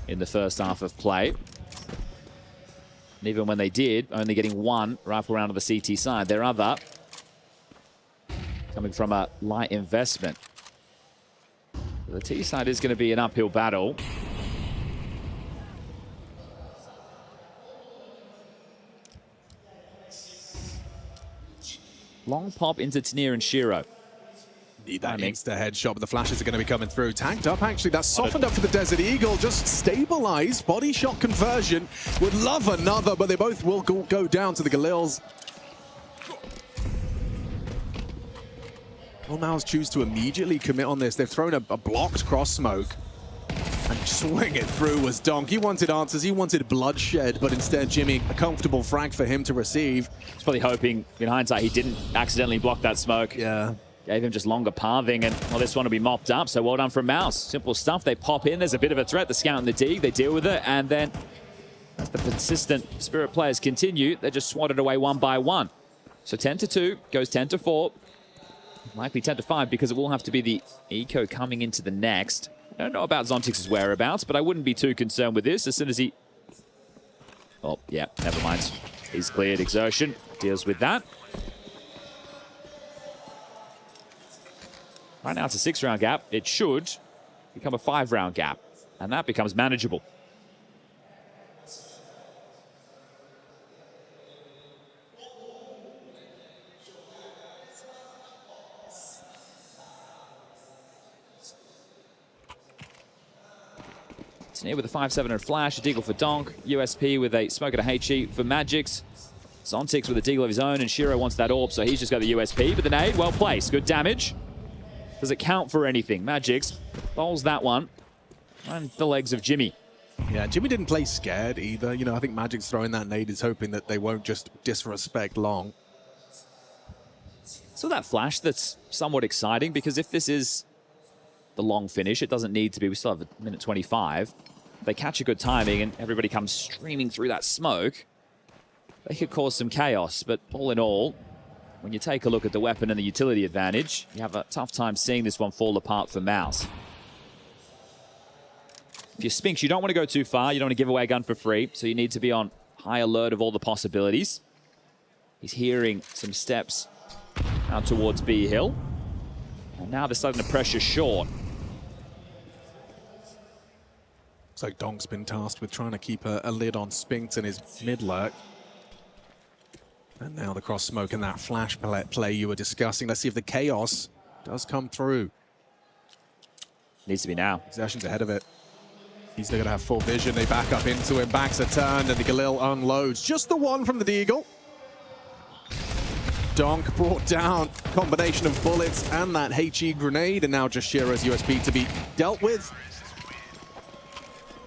in the first half of play. And even when they did, only getting one rifle round of the CT side. Their other coming from a light investment. The T side is going to be an uphill battle. Long pop into Tania and Shiro. Need that insta headshot, but the flashes are going to be coming through. Tanked up, actually. That's softened up for the Desert Eagle. Just stabilized. Body shot conversion. Would love another, but they both will go down to the Galils. Will MOUZ choose to immediately commit on this? They've thrown a blocked cross smoke. And swing it through was Donk. He wanted answers. He wanted bloodshed, but instead, Jimmy, a comfortable frag for him to receive. He's probably hoping, in hindsight, he didn't accidentally block that smoke. Yeah. Gave him just longer pathing, and well, this one will be mopped up, so well done from MOUZ. Simple stuff. They pop in. There's a bit of a threat. The scout and the dig, they deal with it, and then as the persistent Spirit players continue, they're just swatted away one by one. So 10-2, goes 10-4. Might be 10-5 because it will have to be the eco coming into the next. I don't know about Zontix's whereabouts, but I wouldn't be too concerned with this as soon as he... Oh, yeah, never mind. He's cleared. Exertion deals with that. Right now it's a 6-round gap. It should become a 5-round gap, and that becomes manageable. Tania with a 5-7 and a flash, a deagle for Donk, USP with a smoke and a HE for Magix. Zontix with a deagle of his own, and Shiro wants that AWP, so he's just got the USP, but the nade, well placed, good damage. Does it count for anything? Magix bowls that one. And the legs of Jimmy. Yeah, Jimmy didn't play scared either. You know, I think Magic's throwing that nade is hoping that they won't just disrespect long. So that flash, that's somewhat exciting, because if this is the long finish, it doesn't need to be. We still have a minute 25. They catch a good timing and everybody comes streaming through that smoke. They could cause some chaos, but all in all, when you take a look at the weapon and the utility advantage, you have a tough time seeing this one fall apart for MOUZ. If you're Spinks, you don't want to go too far. You don't want to give away a gun for free, so you need to be on high alert of all the possibilities. He's hearing some steps out towards B Hill. And now they're starting to pressure short. Looks like Donk's been tasked with trying to keep a lid on Spinks and his mid-lurk. And now the cross smoke and that flash play you were discussing. Let's see if the chaos does come through. Needs to be now. Exertion's ahead of it. He's going to have full vision. They back up into him. Backs are turned and the Galil unloads. Just the one from the Deagle. Donk brought down. Combination of bullets and that HE grenade. And now just Shiro's USP to be dealt with.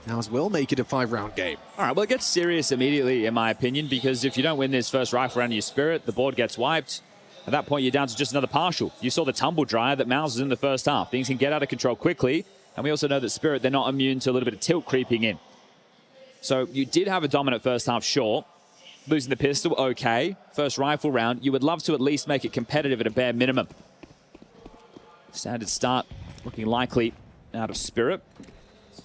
MOUZ will make it a 5-round game. All right, well, it gets serious immediately, in my opinion, because if you don't win this first rifle round of your Spirit, the board gets wiped. At that point, you're down to just another partial. You saw the tumble dryer that MOUZ was in the first half. Things can get out of control quickly, and we also know that Spirit, they're not immune to a little bit of tilt creeping in. So you did have a dominant first half, sure. Losing the pistol, okay. First rifle round, you would love to at least make it competitive at a bare minimum. Standard start looking likely out of Spirit.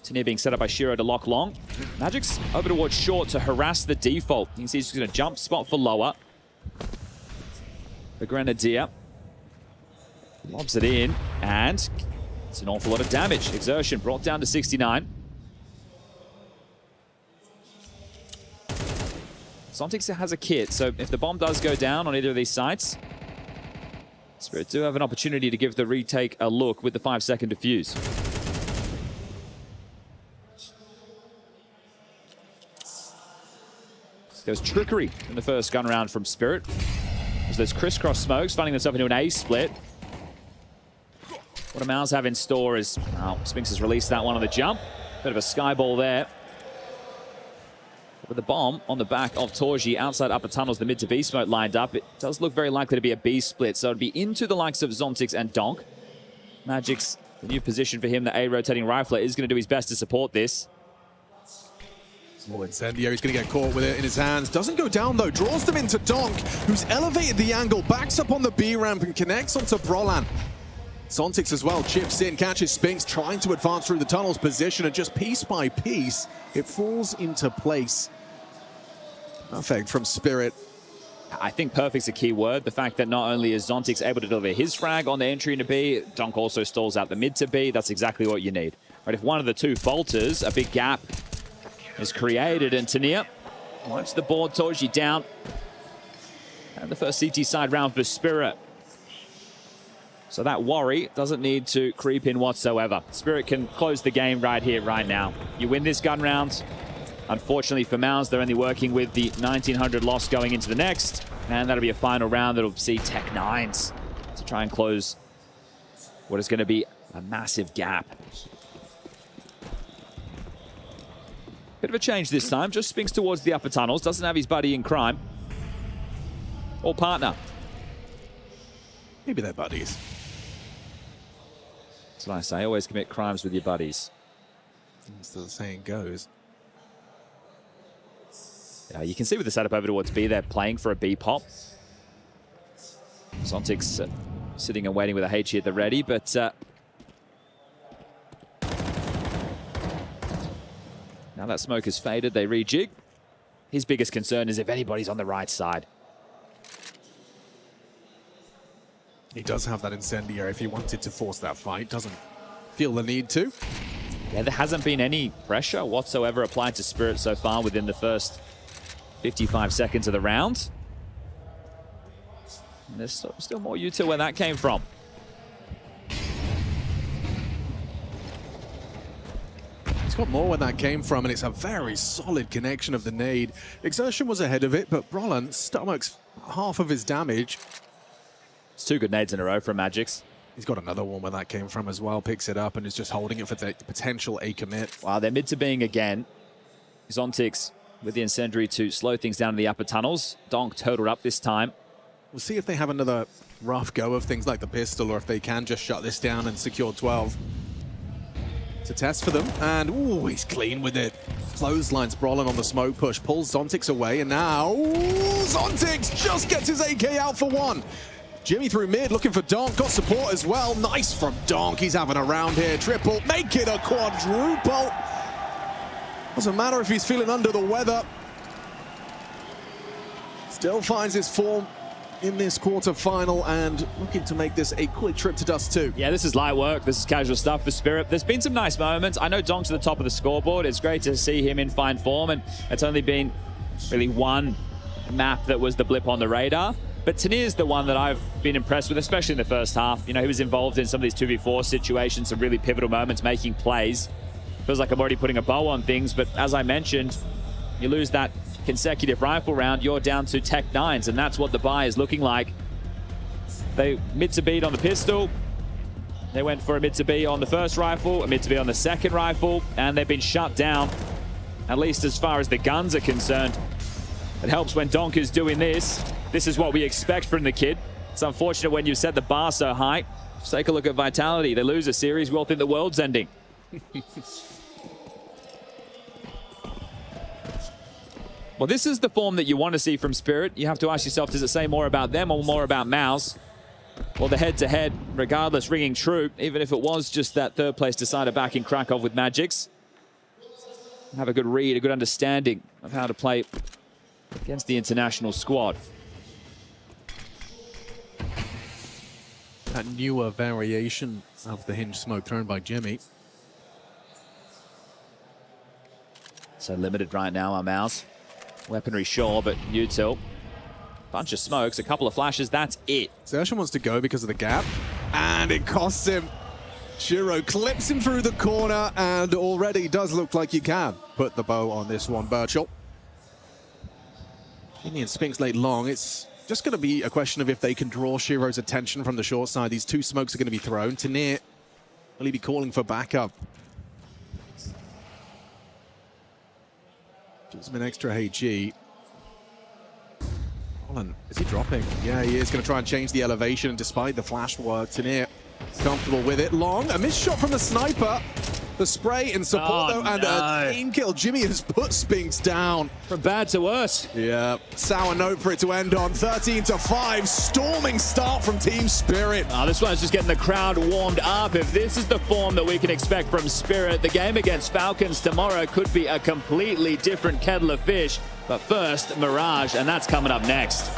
Tania being set up by Shiro to lock long. Magic's over towards short to harass the default. You can see he's going to jump spot for lower. The Grenadier lobs it in, and it's an awful lot of damage. Exertion brought down to 69. Zontix has a kit, so if the bomb does go down on either of these sites, Spirit do have an opportunity to give the retake a look with the 5-second defuse. There was trickery in the first gun round from Spirit. As those crisscross smokes finding themselves into an A split. What do MOUZ have in store is, well, Spinks has released that one on the jump. Bit of a skyball there. With the bomb on the back of Torji outside upper tunnels, the mid to B smoke lined up. It does look very likely to be a B split, so it'd be into the likes of Zontix and Donk. Magic's the new position for him. The A rotating rifler is going to do his best to support this. Small incendio, he's going to get caught with it in his hands. Doesn't go down though, draws them into Donk, who's elevated the angle, backs up on the B ramp and connects onto Brolan. Zontix as well chips in, catches Spinks, trying to advance through the tunnel's position, and just piece by piece, it falls into place. Perfect from Spirit. I think perfect's a key word. The fact that not only is Zontix able to deliver his frag on the entry into B, Donk also stalls out the mid to B. That's exactly what you need. Right, if one of the two falters, a big gap is created, and Tania wipes the board. Torji down. And the first CT side round for Spirit. So that worry doesn't need to creep in whatsoever. Spirit can close the game right here, right now. You win this gun round. Unfortunately for MOUZ, they're only working with the 1900 loss going into the next. And that'll be a final round that'll see Tech-9s to try and close what is going to be a massive gap. Bit of a change this time. Just Spinks towards the upper tunnels. Doesn't have his buddy in crime. Or partner. Maybe they're buddies. That's what I say. Always commit crimes with your buddies. As the saying goes. Yeah, you can see with the setup over towards B, they're playing for a B pop. Zontix sitting and waiting with a HE at the ready, but now that smoke has faded, they rejig. His biggest concern is if anybody's on the right side. He does have that incendiary if he wanted to force that fight. Doesn't feel the need to. Yeah, there hasn't been any pressure whatsoever applied to Spirit so far within the first 55 seconds of the round. And there's still more util where that came from. He's got more where that came from, and it's a very solid connection of the nade. Exertion was ahead of it, but Brolan stomachs half of his damage. It's 2 good nades in a row from Magix. He's got another one where that came from as well, picks it up and is just holding it for the potential A commit. Wow, they're mid to being again. Zontix with the incendiary to slow things down in the upper tunnels. Donk turtled up this time. We'll see if they have another rough go of things like the pistol, or if they can just shut this down and secure 12. It's a test for them, and ooh, he's clean with it. clotheslines Brolin on the smoke push, pulls Zontix away, and now Zontix just gets his AK out for one. Jimmy through mid, looking for Donk, got support as well. Nice from Donk, he's having a round here. Triple, make it a quadruple. Doesn't matter if he's feeling under the weather. Still finds his form in this quarterfinal and looking to make this a quick trip to Dust 2. Yeah, this is light work. This is casual stuff for Spirit. There's been some nice moments. I know Donk's at the top of the scoreboard. It's great to see him in fine form, and it's only been really one map that was the blip on the radar. But Tanir's the one that I've been impressed with, especially in the first half. You know, he was involved in some of these 2v4 situations, some really pivotal moments, making plays. Feels like I'm already putting a bow on things, but as I mentioned, you lose that consecutive rifle round, you're down to Tech 9s, and that's what the buy is looking like. They mid to beat on the pistol. They went for a mid to B on the first rifle, a mid to B on the second rifle, and they've been shut down, at least as far as the guns are concerned. It helps when Donk is doing this. This is what we expect from the kid. It's unfortunate when you set the bar so high. Just take a look at Vitality. They lose a series, we all think the world's ending. Well, this is the form that you want to see from Spirit. You have to ask yourself, does it say more about them or more about MOUZ? Well, the head-to-head, regardless, ringing true, even if it was just that third place decider back in Krakow with Magix. Have a good read, a good understanding of how to play against the international squad. That newer variation of the hinge smoke thrown by Jimmy. So limited right now on MOUZ. Weaponry sure, but util. Bunch of smokes, a couple of flashes, that's it. Zertian wants to go because of the gap, and it costs him. Shiro clips him through the corner, and already does look like you can put the bow on this one, Birchall. Jimmy and Spinks late long. It's just going to be a question of if they can draw Shiro's attention from the short side. These two smokes are going to be thrown. Tanir, will he be calling for backup? Gives him an extra HG. Colin, is he dropping? Yeah, he is going to try and change the elevation despite the flash work. Tanir comfortable with it. Long, a missed shot from the sniper. The spray in support though, and a team kill. Jimmy has put Spinks down. From bad to worse. Yeah, sour note for it to end on. 13-5, storming start from Team Spirit. Oh, this one's just getting the crowd warmed up. If this is the form that we can expect from Spirit, the game against Falcons tomorrow could be a completely different kettle of fish. But first, Mirage, and that's coming up next.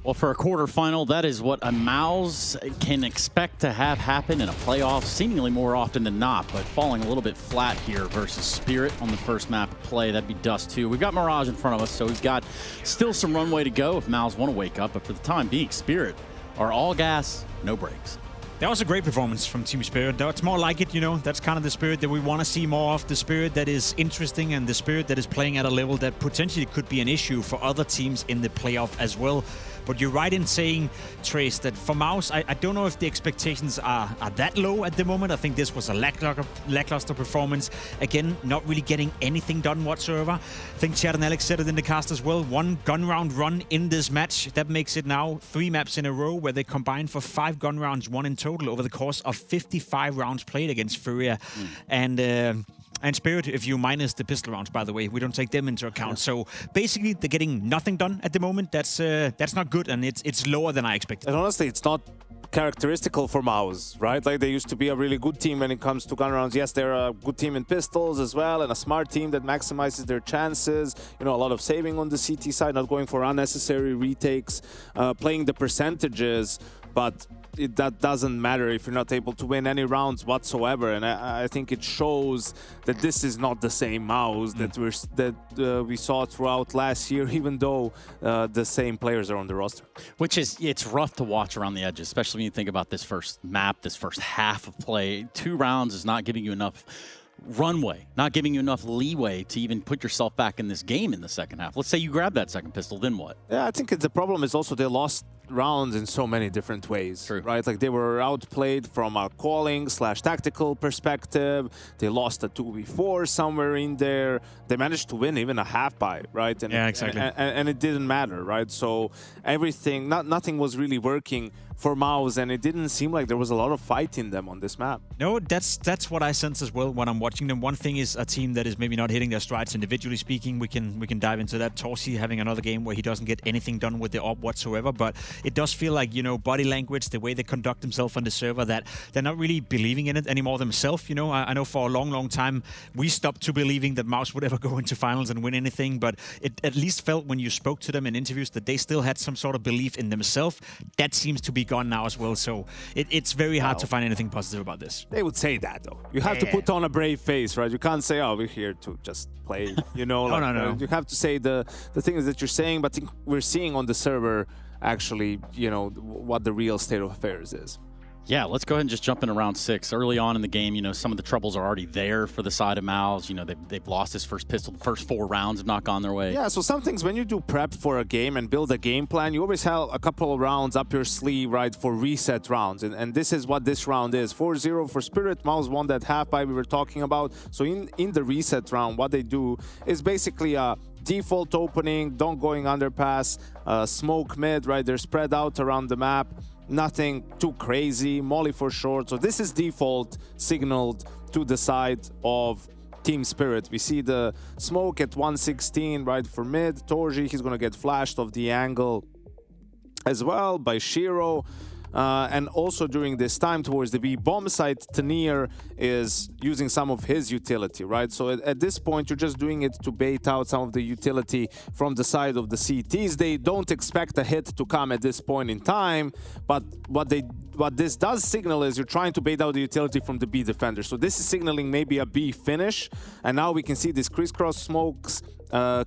Well, for a quarterfinal, that is what a MOUZ can expect to have happen in a playoff, seemingly more often than not, but falling a little bit flat here versus Spirit on the first map of play. That'd be Dust 2. We've got Mirage in front of us, so we've got still some runway to go if MOUZ want to wake up, but for the time being, Spirit are all gas, no brakes. That was a great performance from Team Spirit. That's more like it, you know. That's kind of the Spirit that we want to see more of. The Spirit that is interesting and the Spirit that is playing at a level that potentially could be an issue for other teams in the playoff as well. But you're right in saying, Trace, that for MOUZ, I don't know if the expectations are that low at the moment. I think this was a lackluster performance. Again, not really getting anything done whatsoever. I think Chad and Alex said it in the cast as well. 1 gun round run in this match. That makes it now 3 maps in a row where they combine for 5 gun rounds, 1 in total, over the course of 55 rounds played against Furia. And Spirit, if you minus the pistol rounds, by the way, we don't take them into account. So basically, they're getting nothing done at the moment. That's not good, and it's lower than I expected. And honestly, it's not characteristical for MOUZ, right? Like, they used to be a really good team when it comes to gun rounds. Yes, they're a good team in pistols as well, and a smart team that maximizes their chances. You know, a lot of saving on the CT side, not going for unnecessary retakes, playing the percentages, but that doesn't matter if you're not able to win any rounds whatsoever. And I think it shows that this is not the same MOUZ that we saw throughout last year, even though the same players are on the roster. Which is, it's rough to watch around the edges, especially when you think about this first map, this first half of play. 2 rounds is not giving you enough runway, not giving you enough leeway to even put yourself back in this game in the second half. Let's say you grab that second pistol, then what? Yeah, I think the problem is also they lost rounds in so many different ways. True. Right? Like, they were outplayed from a calling / tactical perspective. They lost a 2v4 somewhere in there. They managed to win even a half buy, right? And, yeah, exactly. And it didn't matter, right? So everything, nothing was really working for MOUZ, and it didn't seem like there was a lot of fight in them on this map. No, that's what I sense as well when I'm watching them. One thing is a team that is maybe not hitting their strides individually speaking. We can dive into that. Torsi having another game where he doesn't get anything done with the AWP whatsoever, but it does feel like, you know, body language, the way they conduct themselves on the server, that they're not really believing in it anymore themselves. You know, I know for a long time we stopped to believing that MOUZ would ever go into finals and win anything, but it at least felt when you spoke to them in interviews that they still had some sort of belief in themselves. That seems to be gone now as well, so it's very hard to find anything positive about this. They would say that, though. You have to put on a brave face, right? You can't say, oh, we're here to just play, you know. No. You have to say the things that you're saying, but I think we're seeing on the server actually, you know, what the real state of affairs is. Yeah, let's go ahead and just jump into round 6. Early on in the game, you know, some of the troubles are already there for the side of MOUZ. You know, they've lost this first pistol. The first 4 rounds have not gone their way. Yeah, so some things, when you do prep for a game and build a game plan, you always have a couple of rounds up your sleeve, right, for reset rounds. And this is what this round is. 4-0 for Spirit. MOUZ won that half buy we were talking about. So in the reset round, what they do is basically a default opening, don't going underpass, smoke mid, right? They're spread out around the map. Nothing too crazy, molly for short. So this is default signaled to the side of Team Spirit. We see the smoke at 116, right, for mid. Torji, he's going to get flashed off the angle as well by Shiro. And also during this time towards the B bomb site, Tanir is using some of his utility, right? So at this point, you're just doing it to bait out some of the utility from the side of the CTs. They don't expect a hit to come at this point in time, but what this does signal is you're trying to bait out the utility from the B defender. So this is signaling maybe a B finish, and now we can see these crisscross smokes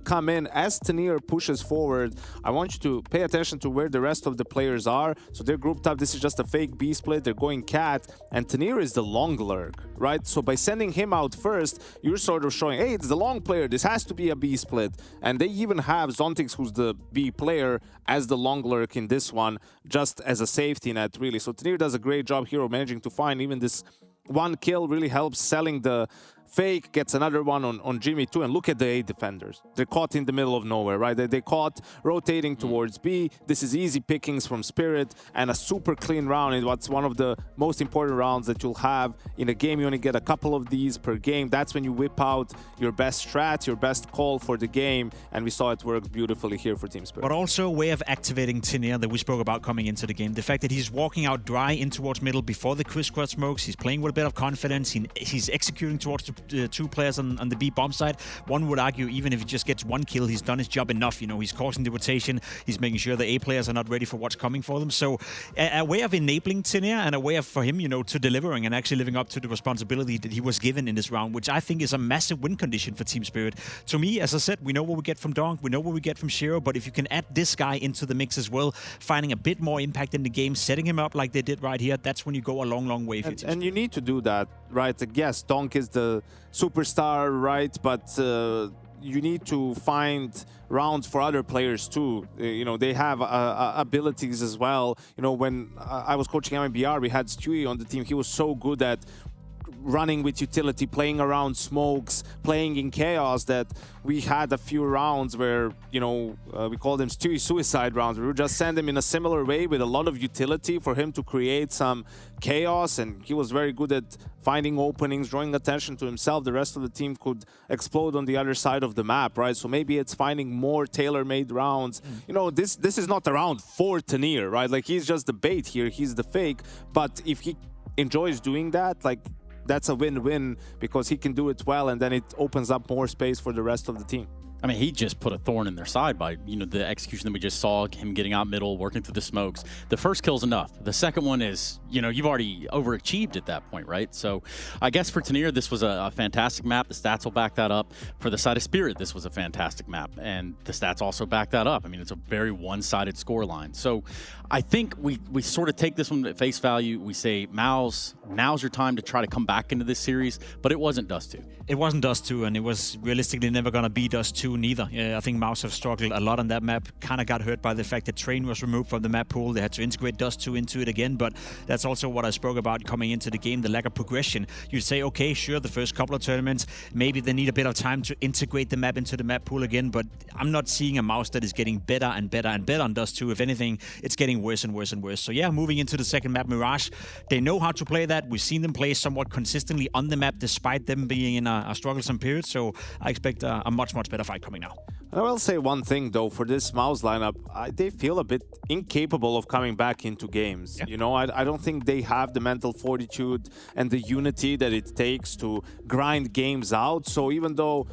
come in as Tanir pushes forward. I want you to pay attention to where the rest of the players are. So they're grouped up. This is just a fake B split. They're going cat, and Tanir is the long lurk, right? So by sending him out first, you're sort of showing, hey, it's the long player. This has to be a B split. And they even have Zontix, who's the B player, as the long lurk in this one, just as a safety net, really. So Tanir does a great job here of managing to find even this 1 kill, really helps selling the fake, gets another one on Jimmy too, and look at the A defenders. They're caught in the middle of nowhere, right? They caught rotating towards B. This is easy pickings from Spirit and a super clean round in what's one of the most important rounds that you'll have in a game. You only get a couple of these per game. That's when you whip out your best strat, your best call for the game, and we saw it work beautifully here for Team Spirit. But also a way of activating Tanir that we spoke about coming into the game. The fact that he's walking out dry in towards middle before the crisscross smokes, he's playing with a bit of confidence, he's executing towards the two players on the B bomb side. One would argue even if he just gets one kill, he's done his job enough. You know, he's causing the rotation. He's making sure the A players are not ready for what's coming for them. So a way of enabling Tinea and a way of, for him, you know, to delivering and actually living up to the responsibility that he was given in this round, which I think is a massive win condition for Team Spirit. To me, as I said, we know what we get from Donk, we know what we get from Shiro, but if you can add this guy into the mix as well, finding a bit more impact in the game, setting him up like they did right here, that's when you go a long, long way. And you need to do that, right? Yes, Donk is the superstar, right? But you need to find rounds for other players too. You know, they have abilities as well. You know, when I was coaching MBR, we had Stewie on the team. He was so good at running with utility, playing around smokes, playing in chaos, that we had a few rounds where, you know, we call them Stewie suicide rounds. We would just send him in a similar way with a lot of utility for him to create some chaos, and he was very good at finding openings, drawing attention to himself. The rest of the team could explode on the other side of the map, right? So maybe it's finding more tailor-made rounds. You know, this is not a round for Tanier, right? Like, he's just the bait here, he's the fake, but if he enjoys doing that, like, that's a win-win, because he can do it well, and then it opens up more space for the rest of the team. I mean, he just put a thorn in their side by, you know, the execution that we just saw, him getting out middle, working through the smokes. The first kill's enough. The second one is, you know, you've already overachieved at that point, right? So I guess for Tanier, this was a fantastic map. The stats will back that up. For the side of Spirit, this was a fantastic map, and the stats also back that up. I mean, it's a very one-sided scoreline. So I think we sort of take this one at face value. We say, MOUZ, now's your time to try to come back into this series, but it wasn't Dust 2. It wasn't Dust 2, and it was realistically never going to be Dust 2 neither. I think MOUZ have struggled a lot on that map. Kind of got hurt by the fact that Train was removed from the map pool. They had to integrate Dust 2 into it again, but that's also what I spoke about coming into the game, the lack of progression. You'd say, okay, sure, the first couple of tournaments, maybe they need a bit of time to integrate the map into the map pool again, but I'm not seeing a MOUZ that is getting better and better and better on Dust 2. If anything, it's getting worse and worse and worse. So yeah, moving into the second map, Mirage, they know how to play that. We've seen them play somewhat consistently on the map despite them being in a strugglesome period, so I expect a much, much better fight coming now. I will say one thing though, for this MOUZ lineup, they feel a bit incapable of coming back into games. Yeah. You know, I don't think they have the mental fortitude and the unity that it takes to grind games out. So even though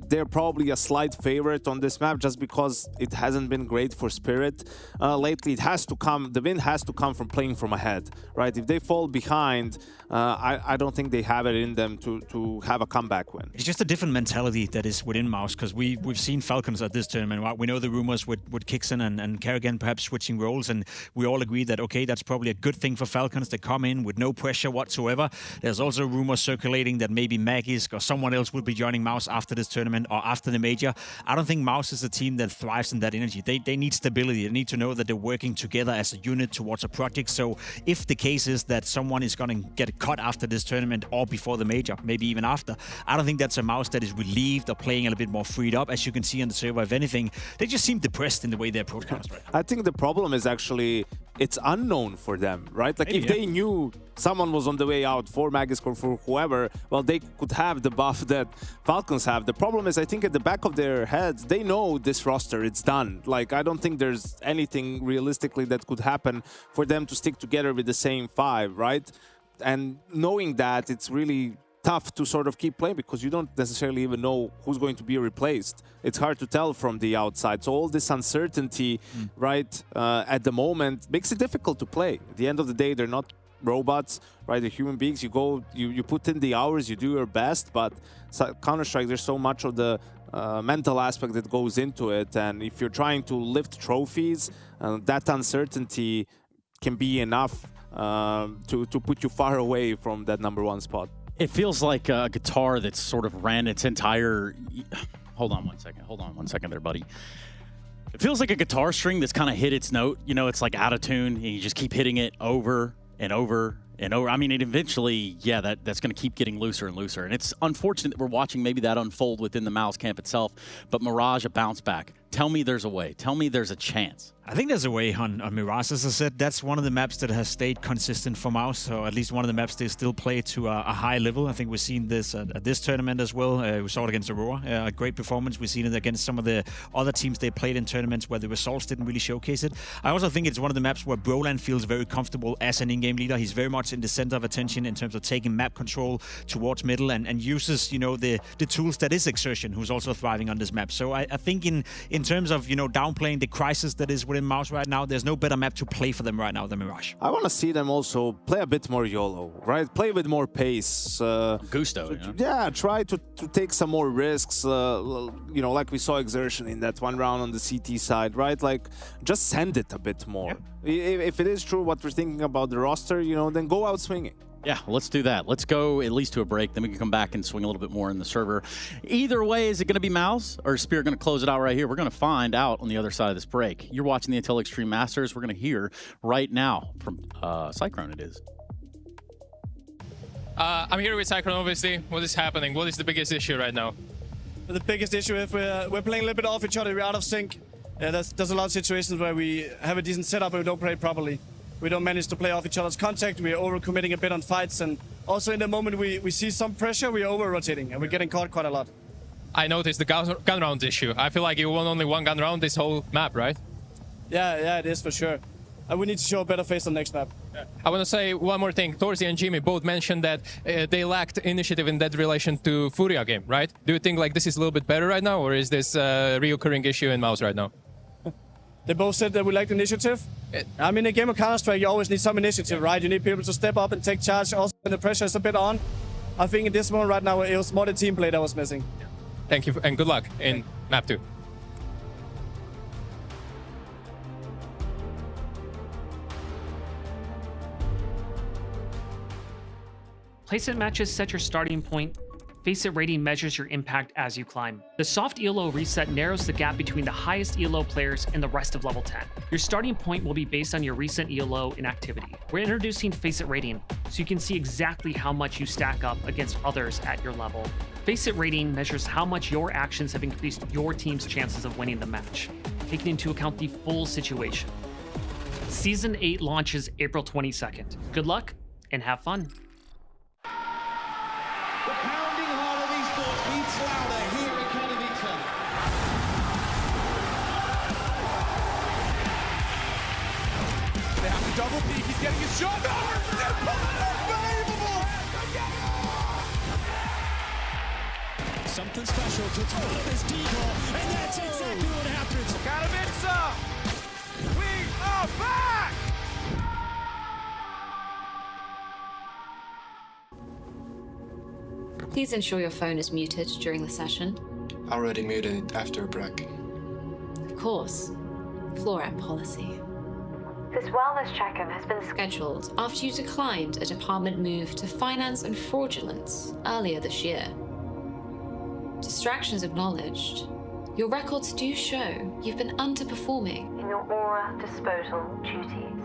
they're probably a slight favorite on this map just because it hasn't been great for Spirit lately, the win has to come from playing from ahead, right? If they fall behind, I don't think they have it in them to have a comeback win. It's just a different mentality that is within MOUZ, because we've seen Falcons at this tournament. Right? We know the rumors with Kixen and Kerrigan perhaps switching roles, and we all agree that, okay, that's probably a good thing for Falcons. They come in with no pressure whatsoever. There's also rumors circulating that maybe Magisk or someone else will be joining MOUZ after this tournament or after the major. I don't think MOUZ is a team that thrives in that energy. They need stability. They need to know that they're working together as a unit towards a project. So if the case is that someone is going to get cut after this tournament or before the major, maybe even after, I don't think that's a MOUZ that is relieved or playing a little bit more freed up. As you can see on the server, if anything, they just seem depressed in the way they approach counter right now. I think the problem is actually it's unknown for them, right? Like, maybe, if they knew someone was on the way out for Magisk or for whoever, well, they could have the buff that Falcons have. The problem is, I think at the back of their heads, they know this roster, it's done. Like, I don't think there's anything realistically that could happen for them to stick together with the same five, right? And knowing that, it's really tough to sort of keep playing because you don't necessarily even know who's going to be replaced. It's hard to tell from the outside. So all this uncertainty, right, at the moment makes it difficult to play. At the end of the day, they're not robots, right? They're human beings. You go, you put in the hours, you do your best, but Counter-Strike, there's so much of the mental aspect that goes into it. And if you're trying to lift trophies, that uncertainty can be enough to put you far away from that #1 spot. It feels like a guitar that's sort of ran its entire... Hold on one second there, buddy. It feels like a guitar string that's kind of hit its note. You know, it's like out of tune, and you just keep hitting it over and over and over. I mean, it eventually, yeah, that's going to keep getting looser and looser. And it's unfortunate that we're watching maybe that unfold within the MOUZ camp itself. But Mirage, a bounce back. Tell me there's a way. Tell me there's a chance. I think there's a way on Mirage. As I said, that's one of the maps that has stayed consistent for MOUZ, so at least one of the maps they still play to a high level. I think we've seen this at this tournament as well. We saw it against Aurora, a great performance. We've seen it against some of the other teams they played in tournaments where the results didn't really showcase it. I also think it's one of the maps where Broland feels very comfortable as an in-game leader. He's very much in the center of attention in terms of taking map control towards middle and uses, you know, the tools that is Exertion, who's also thriving on this map. So I think in terms of, you know, downplaying the crisis that is within MOUZ right now, there's no better map to play for them right now than Mirage. I want to see them also play a bit more YOLO, right? Play with more pace. Gusto, yeah, try to take some more risks. You know, like we saw Exertion in that one round on the CT side, right? Like, just send it a bit more. Yeah. If it is true what we're thinking about the roster, you know, then go out swinging. Yeah, let's do that. Let's go at least to a break, then we can come back and swing a little bit more in the server. Either way, is it going to be MOUZ or is Spirit going to close it out right here? We're going to find out on the other side of this break. You're watching the Intel Extreme Masters. We're going to hear right now from Cyclone, it is. I'm here with Cyclone, obviously. What is happening? What is the biggest issue right now? The biggest issue is we're playing a little bit off each other. We're out of sync. There's a lot of situations where we have a decent setup and we don't play properly. We don't manage to play off each other's contact. We're overcommitting a bit on fights, and also in the moment we see some pressure, we're over-rotating, and we're getting caught quite a lot. I noticed the gun round issue. I feel like you won only one gun round this whole map, right? Yeah, it is for sure. And we need to show a better face on next map. Yeah. I want to say one more thing. Torzy and Jimmy both mentioned that they lacked initiative in that relation to Furia game, right? Do you think like this is a little bit better right now, or is this a reoccurring issue in MOUZ right now? They both said that we lacked initiative. I mean, in a game of Counter-Strike, you always need some initiative, right? You need people to step up and take charge. Also, when the pressure is a bit on. I think in this moment right now, it was more the team play that was missing. Thank you, and good luck in map 2. Placement matches set your starting point. Face It rating measures your impact as you climb. The soft ELO reset narrows the gap between the highest ELO players and the rest of level 10. Your starting point will be based on your recent ELO in activity. We're introducing Face It rating, so you can see exactly how much you stack up against others at your level. Face It rating measures how much your actions have increased your team's chances of winning the match, taking into account the full situation. Season 8 launches April 22nd. Good luck and have fun. Double peek, he's getting his shot. Unbelievable! Something special to throw this decoy, and that's exactly what happens. Katowice! We are back! Please ensure your phone is muted during the session. Already muted after a break. Of course. Floor app policy. This wellness check-in has been scheduled after you declined a department move to finance and fraudulence earlier this year. Distractions acknowledged. Your records do show you've been underperforming in your aura disposal duties.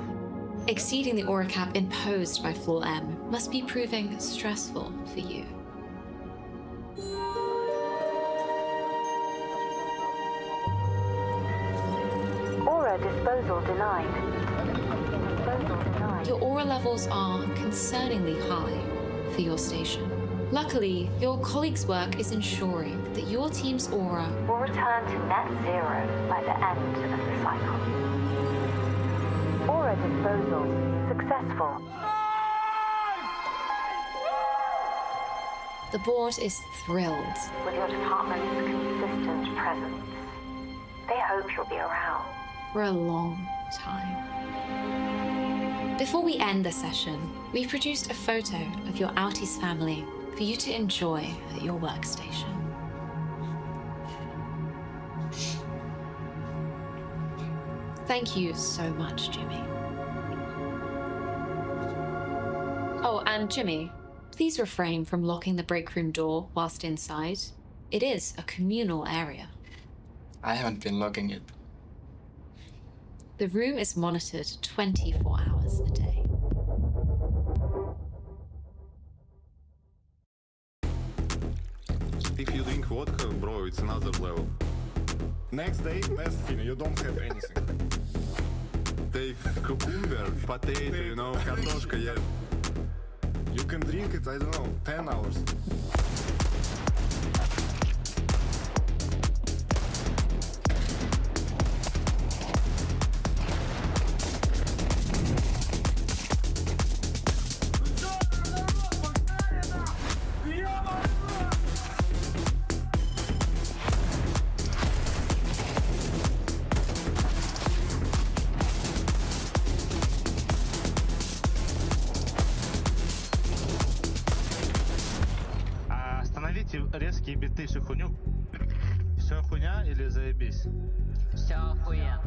Exceeding the aura cap imposed by Floor M must be proving stressful for you. Aura disposal denied. Your aura levels are concerningly high for your station. Luckily, your colleagues' work is ensuring that your team's aura will return to net zero by the end of the cycle. Aura disposal successful. The board is thrilled with your department's consistent presence. They hope you'll be around for a long time. Before we end the session, we've produced a photo of your Outies family for you to enjoy at your workstation. Thank you so much, Jimmy. Oh, and Jimmy, please refrain from locking the break room door whilst inside. It is a communal area. I haven't been locking it. The room is monitored 24 hours a day. If you drink vodka, bro, it's another level. Next day, best thing, you don't have anything. Take cucumber, potato, you know, kartoshka, yeah. You can drink it, I don't know, 10 hours. Резкие биты, всю хуйню. Все хуйня или заебись? Все охуенно.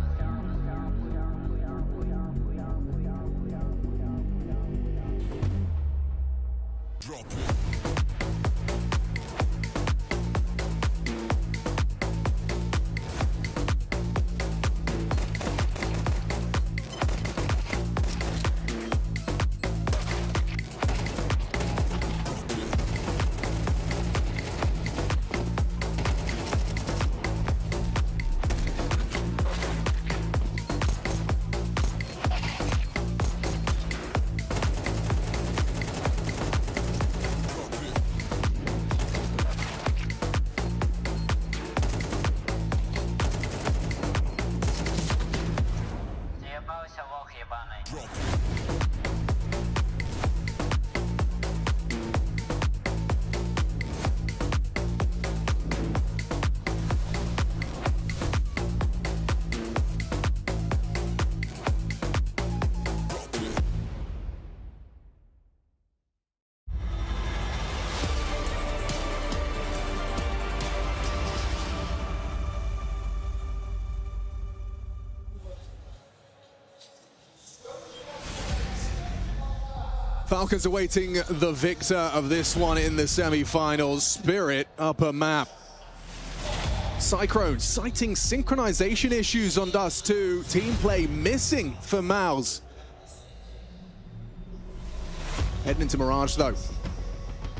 Falcons awaiting the victor of this one in the semi-finals. Spirit upper map. Cyclone citing synchronization issues on Dust 2. Team play missing for MOUZ. Heading into Mirage though.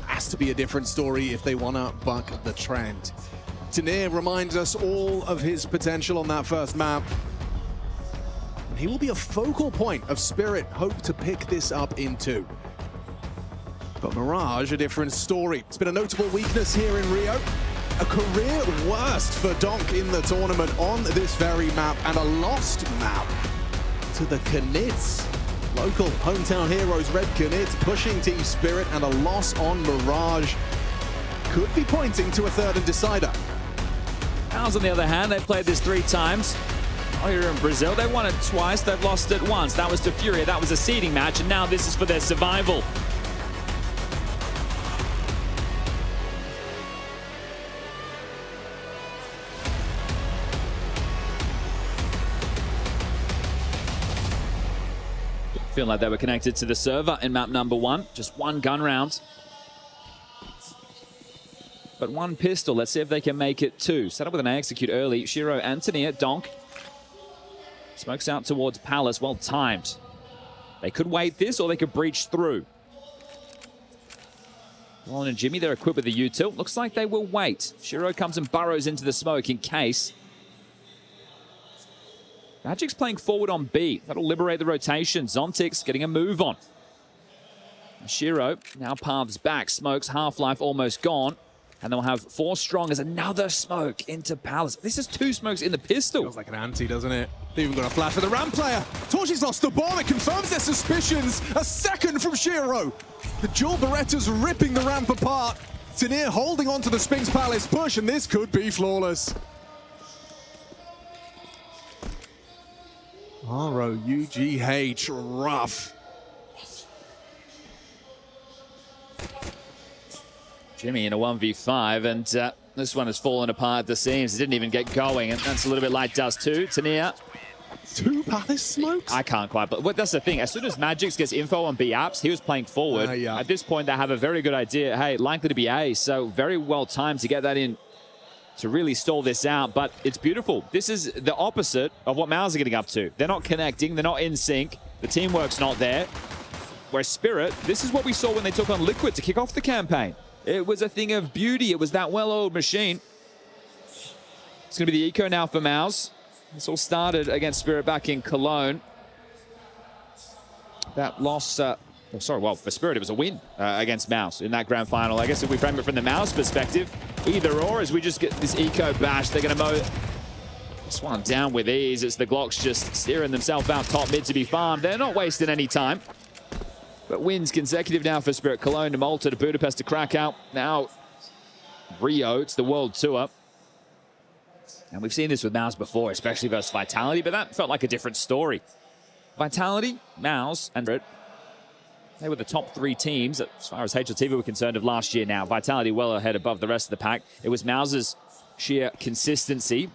Has to be a different story if they want to buck the trend. Tanir reminds us all of his potential on that first map. He will be a focal point of Spirit hope to pick this up in 2. But Mirage, a different story. It's been a notable weakness here in Rio. A career worst for Donk in the tournament on this very map, and a lost map to the Knits. Local hometown heroes, Red Knits, pushing Team Spirit, and a loss on Mirage could be pointing to a third and decider. MOUZ, on the other hand, they've played this 3 times. Here in Brazil, they won it twice, they've lost it once. That was to Furia, that was a seeding match, and now this is for their survival. Feel like they were connected to the server in map number 1. Just 1 gun round. But 1 pistol. Let's see if they can make it 2. Set up with an execute early. Shiro and Tanir, Donk. Smokes out towards Palace. Well timed. They could wait this or they could breach through. Roland and Jimmy, they're equipped with the util. Looks like they will wait. Shiro comes and burrows into the smoke in case. Magic's playing forward on B. That'll liberate the rotation. Zontix getting a move on. Shiro now paths back. Smoke's half-life almost gone. And they'll have 4 strong as another smoke into Palace. This is 2 smokes in the pistol. Feels like an anti, doesn't it? They even got a flash for the Ram player. Torchy's lost the ball. It confirms their suspicions. A second from Shiro. The dual Berettas ripping the ramp apart. Tanir holding on to the Sphinx Palace push, and this could be flawless. R-O-U-G-H, rough. Jimmy in a 1v5, and this one has fallen apart at the seams. It didn't even get going, and that's a little bit like Dust 2. Tanir. 2 Palace smokes? I can't quite, but that's the thing. As soon as Magix gets info on B apps, he was playing forward. Yeah. At this point, they have a very good idea. Hey, likely to be A, so very well timed to get that in to really stall this out, but it's beautiful. This is the opposite of what MOUZ are getting up to. They're not connecting, they're not in sync, the teamwork's not there. Whereas Spirit, this is what we saw when they took on Liquid to kick off the campaign. It was a thing of beauty, it was that well-oiled machine. It's going to be the eco now for MOUZ. This all started against Spirit back in Cologne. That loss, well, for Spirit it was a win against MOUZ in that grand final. I guess if we frame it from the MOUZ perspective, either or, as we just get this eco bash, they're going to mow this one down with ease. It's the Glocks just steering themselves out top mid to be farmed. They're not wasting any time. But wins consecutive now for Spirit. Cologne to Malta to Budapest to Krakow. Now Rio, it's the World Tour. And we've seen this with MOUZ before, especially versus Vitality, but that felt like a different story. Vitality, MOUZ, and Spirit, they were the top 3 teams, as far as HLTV were concerned, of last year now. Vitality well ahead above the rest of the pack. It was MOUZ's sheer consistency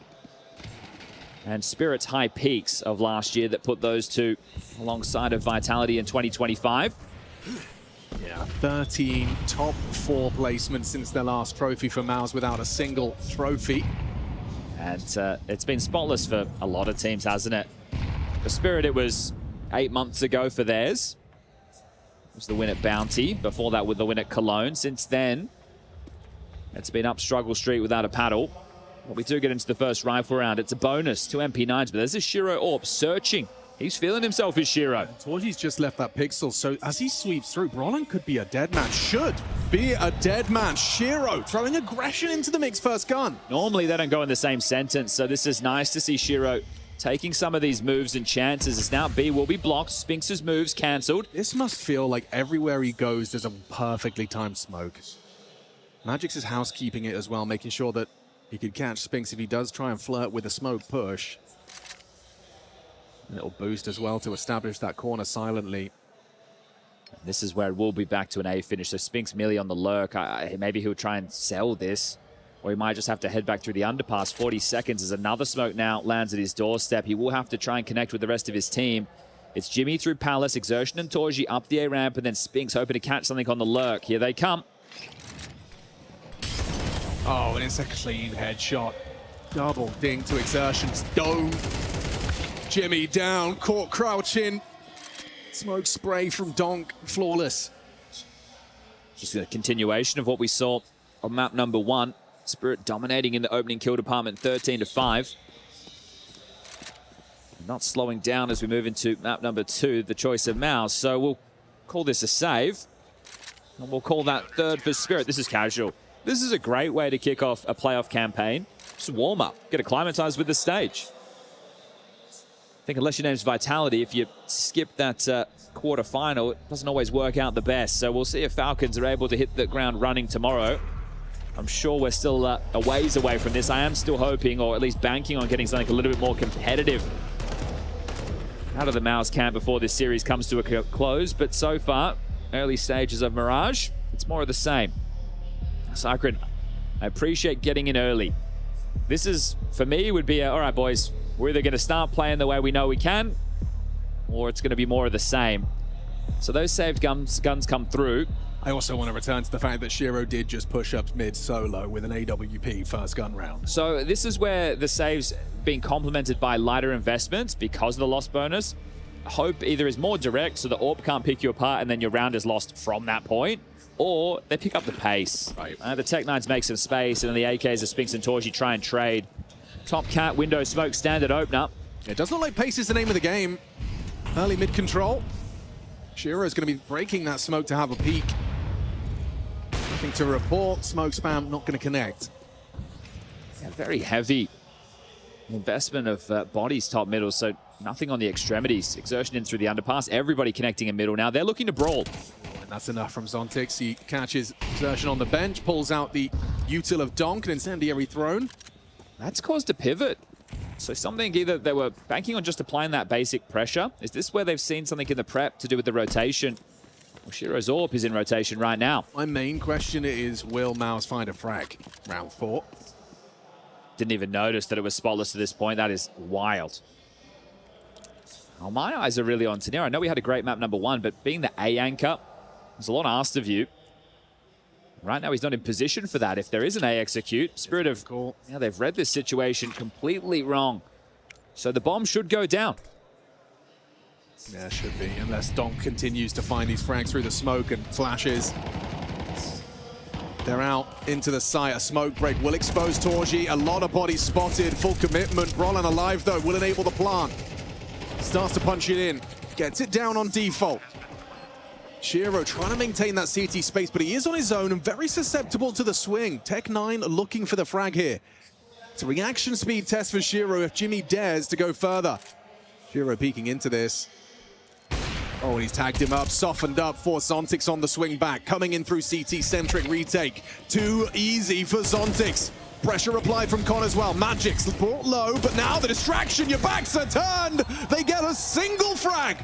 and Spirit's high peaks of last year that put those two alongside of Vitality in 2025. Yeah, 13 top 4 placements since their last trophy for MOUZ without a single trophy. And it's been spotless for a lot of teams, hasn't it? For Spirit, it was 8 months ago for theirs. It was the win at Bounty. Before that, with the win at Cologne. Since then, it's been up struggle street without a paddle. But we do get into the first rifle round. It's a bonus to MP9s, but there's a Shiro Orb searching. He's feeling himself as Shiro. Torji's just left that pixel, so as he sweeps through, Brolin could be a dead man. Should be a dead man. Shiro throwing aggression into the mix first gun. Normally they don't go in the same sentence, so this is nice to see Shiro taking some of these moves and chances. As now B will be blocked. Spinx's moves cancelled. This must feel like everywhere he goes, there's a perfectly timed smoke. Magix is housekeeping it as well, making sure that he could catch Spinx if he does try and flirt with a smoke push. A little boost as well to establish that corner silently. This is where it will be back to an A finish. So Spinx merely on the lurk. Maybe he'll try and sell this, or he might just have to head back through the underpass. 40 seconds as another smoke now lands at his doorstep. He will have to try and connect with the rest of his team. It's Jimmy through Palace, Exertion and Torji up the A ramp, and then Spinx hoping to catch something on the lurk. Here they come. Oh, and it's a clean headshot. Double ding to Exertion's dome. Jimmy down, caught crouching. Smoke spray from Donk, flawless. Just a continuation of what we saw on map number 1. Spirit dominating in the opening kill department, 13-5. Not slowing down as we move into map number 2, the choice of MOUZ. So we'll call this a save. And we'll call that third for Spirit. This is casual. This is a great way to kick off a playoff campaign. Just warm up, get acclimatized with the stage. I think unless your name's Vitality, if you skip that quarter-final, it doesn't always work out the best. So we'll see if Falcons are able to hit the ground running tomorrow. I'm sure we're still a ways away from this. I am still hoping, or at least banking on getting something a little bit more competitive out of the MOUZ camp before this series comes to a close. But so far, early stages of Mirage, it's more of the same. Sakrin, I appreciate getting in early. This is, for me, would be all right, boys, we're either going to start playing the way we know we can, or it's going to be more of the same. So those saved guns come through. I also want to return to the fact that Shiro did just push up mid solo with an AWP first gun round. So this is where the saves being complemented by lighter investments because of the loss bonus. Hope either is more direct, so the AWP can't pick you apart and then your round is lost from that point, or they pick up the pace. Right. The Tech-9s make some space, and then the AKs of Spinx and Torji try and trade. Top cat, window smoke, standard opener. It does look like pace is the name of the game. Early mid control. Shiro is going to be breaking that smoke to have a peek. Nothing to report. Smoke spam not going to connect. Yeah, very heavy investment of bodies top middle, so nothing on the extremities. Exertion in through the underpass. Everybody connecting in middle now. They're looking to brawl. And that's enough from Zontix. He catches Exertion on the bench, pulls out the util of Donk and Incendiary Throne. That's caused a pivot. So something either they were banking on just applying that basic pressure. Is this where they've seen something in the prep to do with the rotation? Well, Shiro's AWP is in rotation right now. My main question is, will MOUZ find a frag? Round 4. Didn't even notice that it was spotless to this point. That is wild. Oh, my eyes are really on Tenero. I know we had a great map number 1, but being the A anchor, there's a lot asked of you. Right now, he's not in position for that. If there is an A execute, Spirit of... Cool. Yeah, they've read this situation completely wrong. So the bomb should go down. Yeah, should be, unless Donk continues to find these frags through the smoke and flashes. They're out into the site. A smoke break will expose Torji. A lot of bodies spotted. Full commitment. Brolin alive, though, will enable the plant. Starts to punch it in. Gets it down on default. Shiro trying to maintain that CT space, but he is on his own and very susceptible to the swing. Tech9 looking for the frag here. It's a reaction speed test for Shiro if Jimmy dares to go further. Shiro peeking into this. Oh, and he's tagged him up, softened up for Zontix on the swing back. Coming in through CT-centric retake. Too easy for Zontix. Pressure applied from Con as well. Magic's brought low, but now the distraction, your backs are turned. They get a single frag.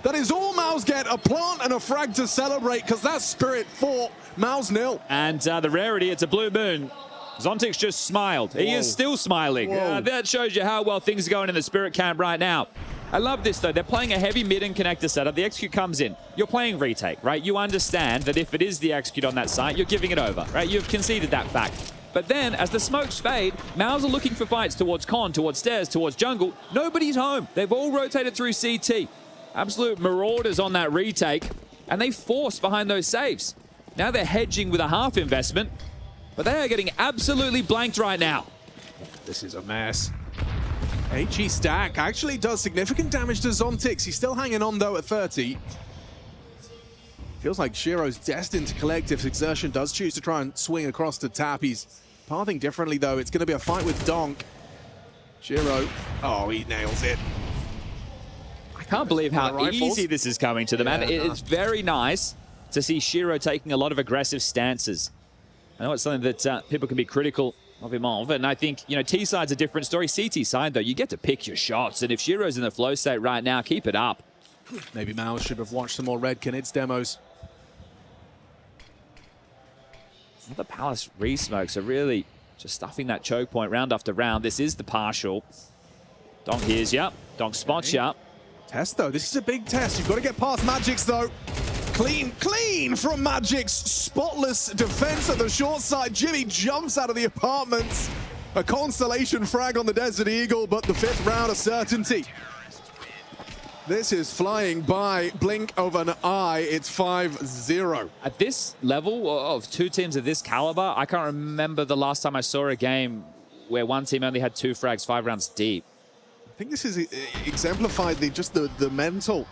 That is all MOUZ get, a plant and a frag to celebrate, because that's Spirit 4, MOUZ 0. And the rarity, it's a blue moon. Zontix just smiled. He is still smiling. That shows you how well things are going in the Spirit camp right now. I love this, though. They're playing a heavy mid and connector setup. The execute comes in. You're playing retake, right? You understand that if it is the execute on that site, you're giving it over, right? You've conceded that fact. But then, as the smokes fade, MOUZ are looking for fights towards Con, towards stairs, towards jungle. Nobody's home. They've all rotated through CT. Absolute marauders on that retake, and they force behind those saves. Now they're hedging with a half investment, but they are getting absolutely blanked right now. This is a mess. HE stack actually does significant damage to Zontix. He's still hanging on, though, at 30. Feels like Shiro's destined to collect if Exertion does choose to try and swing across to tap. He's pathing differently, though. It's going to be a fight with Donk. Shiro, oh, he nails it. I can't believe how easy this is coming to them, and it's very nice to see Shiro taking a lot of aggressive stances. I know it's something that people can be critical of him of, and I think, you know, T-side's a different story. CT side, though, you get to pick your shots, and if Shiro's in the flow state right now, keep it up. Maybe MOUZ should have watched some more Red Knids demos. The Palace re-smokes are really just stuffing that choke point round after round. This is the partial. Donk hears you. Donk spots you. Test, though. This is a big test. You've got to get past Magic's, though. Clean from Magic's. Spotless defense at the short side. Jimmy jumps out of the apartments. A constellation frag on the Desert Eagle, but the 5th round a certainty. This is flying by. Blink of an eye. It's 5-0. At this level of two teams of this caliber, I can't remember the last time I saw a game where one team only had 2 frags 5 rounds deep. I think this is exemplified the mental.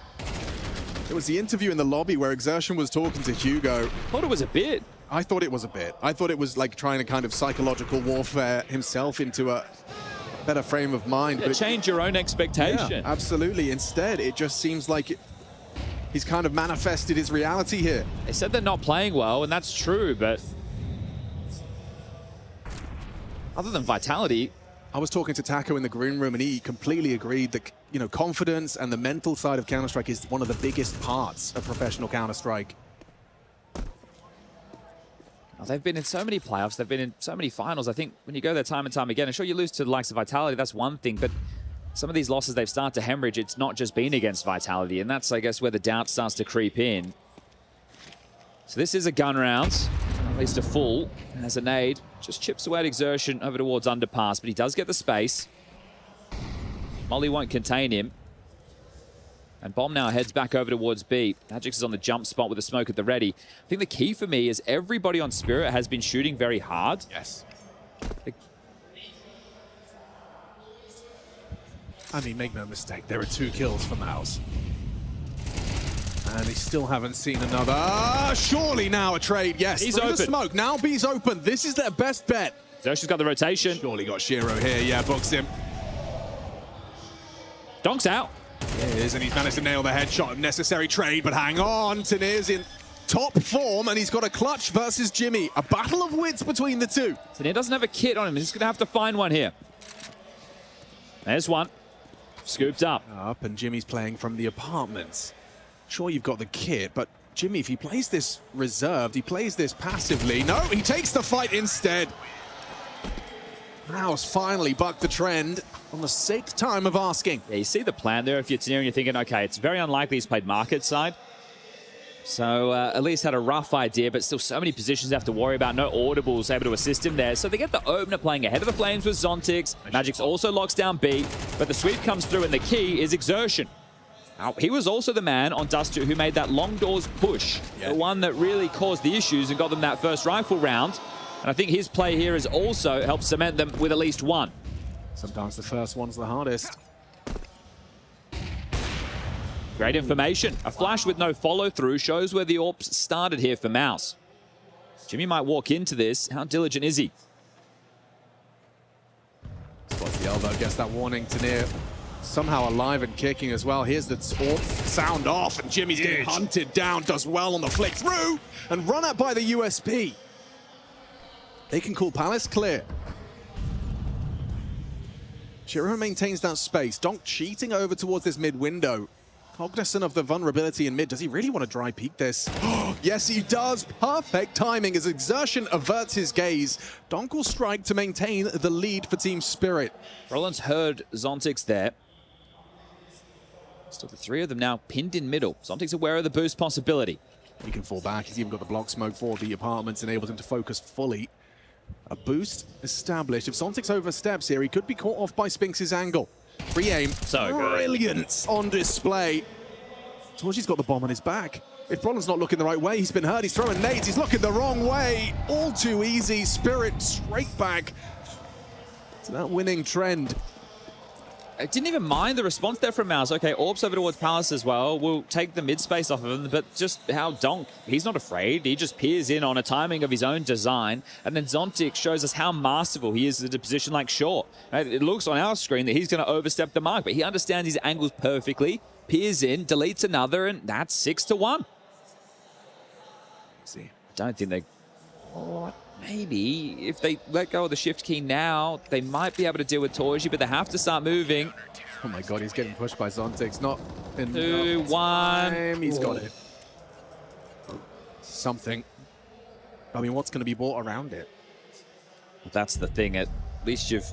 It was the interview in the lobby where Exertion was talking to Hugo. Thought it was a bit. I thought it was a bit. I thought it was like trying to kind of psychological warfare himself into a better frame of mind. Yeah, but change your own expectation. Yeah, absolutely. Instead, it just seems like he's kind of manifested his reality here. They said they're not playing well, and that's true, but other than Vitality, I was talking to Taco in the green room, and he completely agreed that, you know, confidence and the mental side of Counter-Strike is one of the biggest parts of professional Counter-Strike. Well, they've been in so many playoffs, they've been in so many finals. I think when you go there time and time again, I'm sure you lose to the likes of Vitality, that's one thing, but some of these losses they've started to hemorrhage, it's not just been against Vitality, and that's, I guess, where the doubt starts to creep in. So this is a gun round, at least a full, and as a nade, just chips away at Exertion over towards underpass, but he does get the space. Molly won't contain him. And Bomb now heads back over towards B. Magix is on the jump spot with a smoke at the ready. I think the key for me is everybody on Spirit has been shooting very hard. Yes. I mean, make no mistake, there are 2 kills for MOUZ. And they still haven't seen another. Surely now a trade, yes. He's open. The smoke. Now B's open. This is their best bet. Xerxes got the rotation. Surely got Shiro here. Yeah, books him. Donk's out. Here he is, and he's managed to nail the headshot. Necessary trade, but hang on. Tanir's in top form, and he's got a clutch versus Jimmy. A battle of wits between the two. Tanir doesn't have a kit on him. He's going to have to find one here. There's one. Scooped up. Up, and Jimmy's playing from the apartments. Sure, you've got the kit, but Jimmy, if he plays this reserved, he plays this passively. No, he takes the fight instead. MOUZ finally bucked the trend on the 6th time of asking. Yeah, you see the plan there if you're Tanir and you're thinking, okay, it's very unlikely he's played market side. So at least had a rough idea, but still so many positions they have to worry about. No audibles able to assist him there. So they get the opener playing ahead of the Flames with Zontix. Magix also locks down B, but the sweep comes through and the key is Exertion. He was also the man on Dust 2 who made that long doors push, the one that really caused the issues and got them that first rifle round. And I think his play here has also helped cement them with at least one. Sometimes the first one's the hardest. Great information. A flash with no follow-through shows where the AWPs started here for MOUZ. Jimmy might walk into this. How diligent is he? Spots the elbow, gets that warning to near. Somehow alive and kicking as well. Here's the sound off, and Jimmy's getting hunted down. Does well on the flick through, and run out by the USP. They can call Palace clear. Shiro maintains that space. Donk cheating over towards this mid window. Cognizant of the vulnerability in mid. Does he really want to dry peek this? Yes, he does. Perfect timing as Exertion averts his gaze. Donk will strike to maintain the lead for Team Spirit. Roland's heard Zontix there. Still the three of them now pinned in middle. Zontic's aware of the boost possibility. He can fall back. He's even got the block smoke for the apartments, enables him to focus fully. A boost established. If Zontix oversteps here, he could be caught off by Spinks' angle. Free aim. So good. Brilliance on display. Torgy's got the bomb on his back. If Roland's not looking the right way, he's been hurt. He's throwing nades. He's looking the wrong way. All too easy. Spirit straight back to that winning trend. I didn't even mind the response there from MOUZ. Okay, AWPs over towards Palace as well. We'll take the mid space off of him, but just how Donk, he's not afraid. He just peers in on a timing of his own design. And then Zontix shows us how masterful he is at a position like short. Right? It looks on our screen that he's going to overstep the mark, but he understands his angles perfectly, peers in, deletes another, and that's 6-1. See, I don't think they... Oh, maybe if they let go of the shift key now, they might be able to deal with Torgy, but they have to start moving. Oh my god, he's getting pushed by Zontix. Not in 2-1. time. He's got it. Something. I mean, what's going to be bought around it? That's the thing. At least you've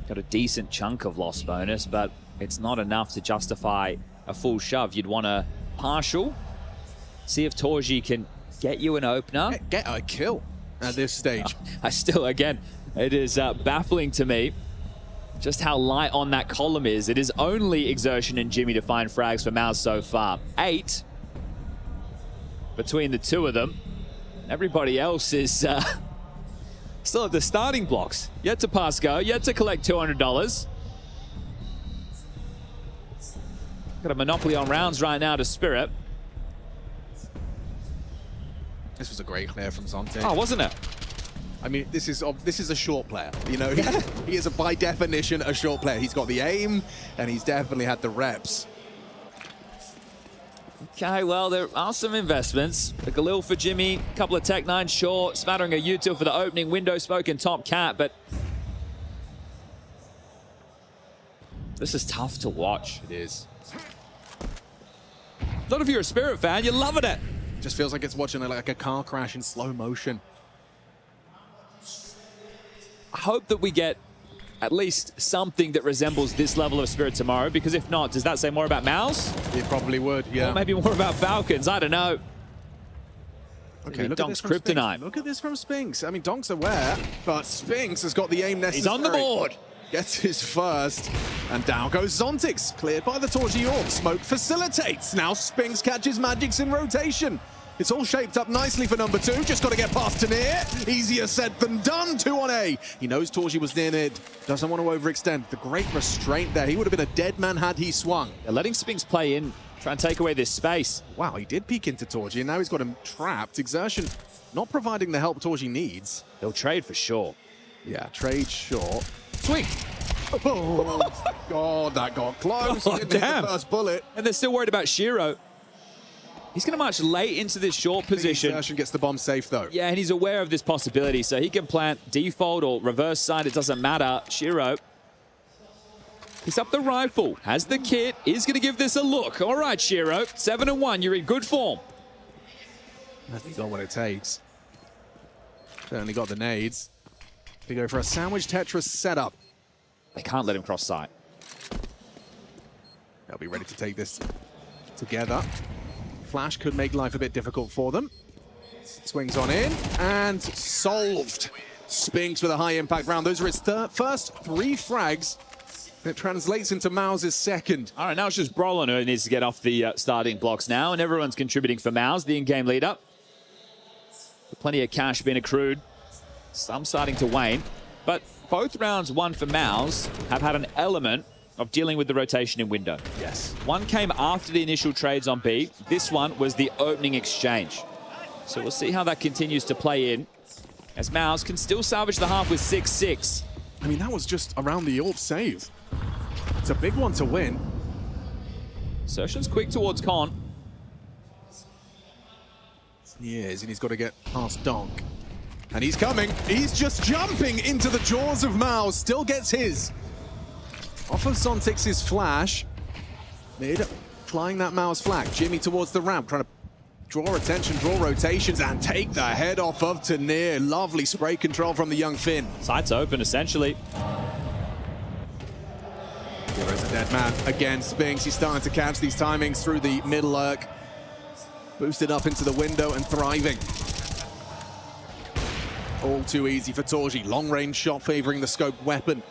got a decent chunk of loss bonus, but it's not enough to justify a full shove. You'd want a partial. See if Torgy can get you an opener. Get a kill at this stage. I still, again, it is baffling to me just how light on that column is. It is only Exertion and Jimmy to find frags for MOUZ so far. 8 between the two of them. Everybody else is still at the starting blocks. Yet to pass go, yet to collect $200. Got a monopoly on rounds right now to Spirit. This was a great clear from Zontix. Oh, wasn't it? I mean, this is a short player. You know, he is by definition a short player. He's got the aim, and he's definitely had the reps. Okay, well, there are some investments. A Galil for Jimmy, a couple of Tech-9 short, smattering a util for the opening window, smoke and top cat, but this is tough to watch. It is. Not if you're a Spirit fan, you're loving it. Just feels like it's watching like a car crash in slow motion. I hope that we get at least something that resembles this level of Spirit tomorrow, because if not, does that say more about MOUZ? It probably would, yeah. Or maybe more about Falcons, I don't know. Okay, look Donk's at this from kryptonite. Spinks. Look at this from Spinks. I mean, Donk's aware, but Spinks has got the aim necessary. He's on the board. Gets his first, and down goes Zontix, cleared by the Torgy AWP. Smoke facilitates. Now Spinks catches Magics in rotation. It's all shaped up nicely for number 2. Just got to get past Tanir. Easier said than done. 2 on A. He knows Torgy was near mid. Doesn't want to overextend. The great restraint there. He would have been a dead man had he swung. They're letting Spinks play in, try and take away this space. Wow, he did peek into Torgy, and now he's got him trapped. Exertion not providing the help Torgy needs. They'll trade for sure. Yeah, trade short. Swing. Oh, God, that got close. Oh, Didn't hit damn. the first bullet. And they're still worried about Shiro. He's going to march late into this short position. Exertion gets the bomb safe, though. Yeah, and he's aware of this possibility, so he can plant default or reverse side. It doesn't matter. Shiro picks up the rifle, has the kit, is going to give this a look. All right, Shiro, 7-1. You're in good form. I think got what it takes. Certainly got the nades. They go for a sandwich Tetris setup. They can't let him cross sight. They'll be ready to take this together. Flash could make life a bit difficult for them. Swings on in, and solved. Spinks with a high impact round. Those are his first 3 frags It translates into MOUZ's second. All right, now it's just Brolin who needs to get off the starting blocks now, and everyone's contributing for MOUZ, the in-game leader. Plenty of cash being accrued. Some starting to wane. But both rounds won for MOUZ have had an element of dealing with the rotation in window. Yes. One came after the initial trades on B. This one was the opening exchange. So we'll see how that continues to play in, as MOUZ can still salvage the half with 6-6. I mean, that was just around the AWP save. It's a big one to win. Sertion's quick towards Con. He is, and he's got to get past Donk. And he's coming. He's just jumping into the jaws of MOUZ. Still gets his. Off of Zontix's flash. Mid, flying that MOUZ flag. Jimmy towards the ramp, trying to draw attention, draw rotations, and take the head off of Tanir. Lovely spray control from the young Finn. Sights open, essentially. Hero's a dead man. Again, Spinks, he's starting to catch these timings through the middle lurk. Boosted up into the window and thriving. All too easy for Torji. Long-range shot favoring the scoped weapon.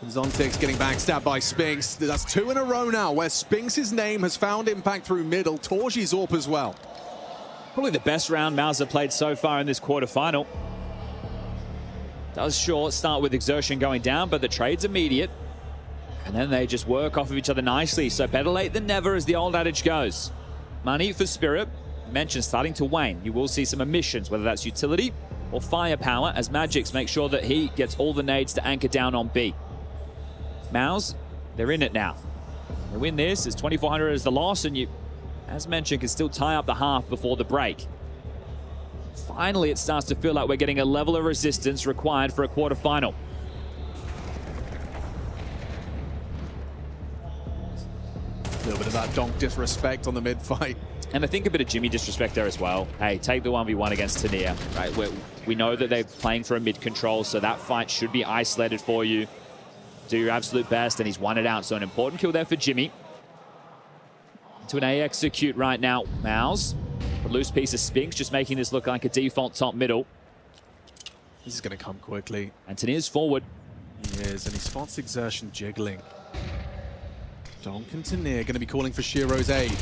Zontix getting backstabbed by Spinks. That's 2 in a row now where Spinks' name has found impact through middle. Torji's AWP as well. Probably the best round MOUZ have played so far in this quarterfinal. Does short start with exertion going down, but the trade's immediate. And then they just work off of each other nicely. So better late than never, as the old adage goes. Money for Spirit. Mentioned starting to wane. You will see some emissions, whether that's utility or firepower, as Magix makes sure that he gets all the nades to anchor down on B. MOUZ, they're in it now. They win this, as 2,400 is the loss, and you, as mentioned, can still tie up the half before the break. Finally, it starts to feel like we're getting a level of resistance required for a quarterfinal. A little bit of that Donk disrespect on the mid-fight. And I think a bit of Jimmy disrespect there as well. Hey, take the 1v1 against Tanir, right? We know that they're playing for a mid-control, so that fight should be isolated for you. Do your absolute best, and he's won it out. So an important kill there for Jimmy. To an A execute right now. MOUZ, a loose piece of Spinks, just making this look like a default top middle. This is going to come quickly. And Tanir's forward. He is, and he spots exertion jiggling. Donk and Tanir going to be calling for Shiro's aid.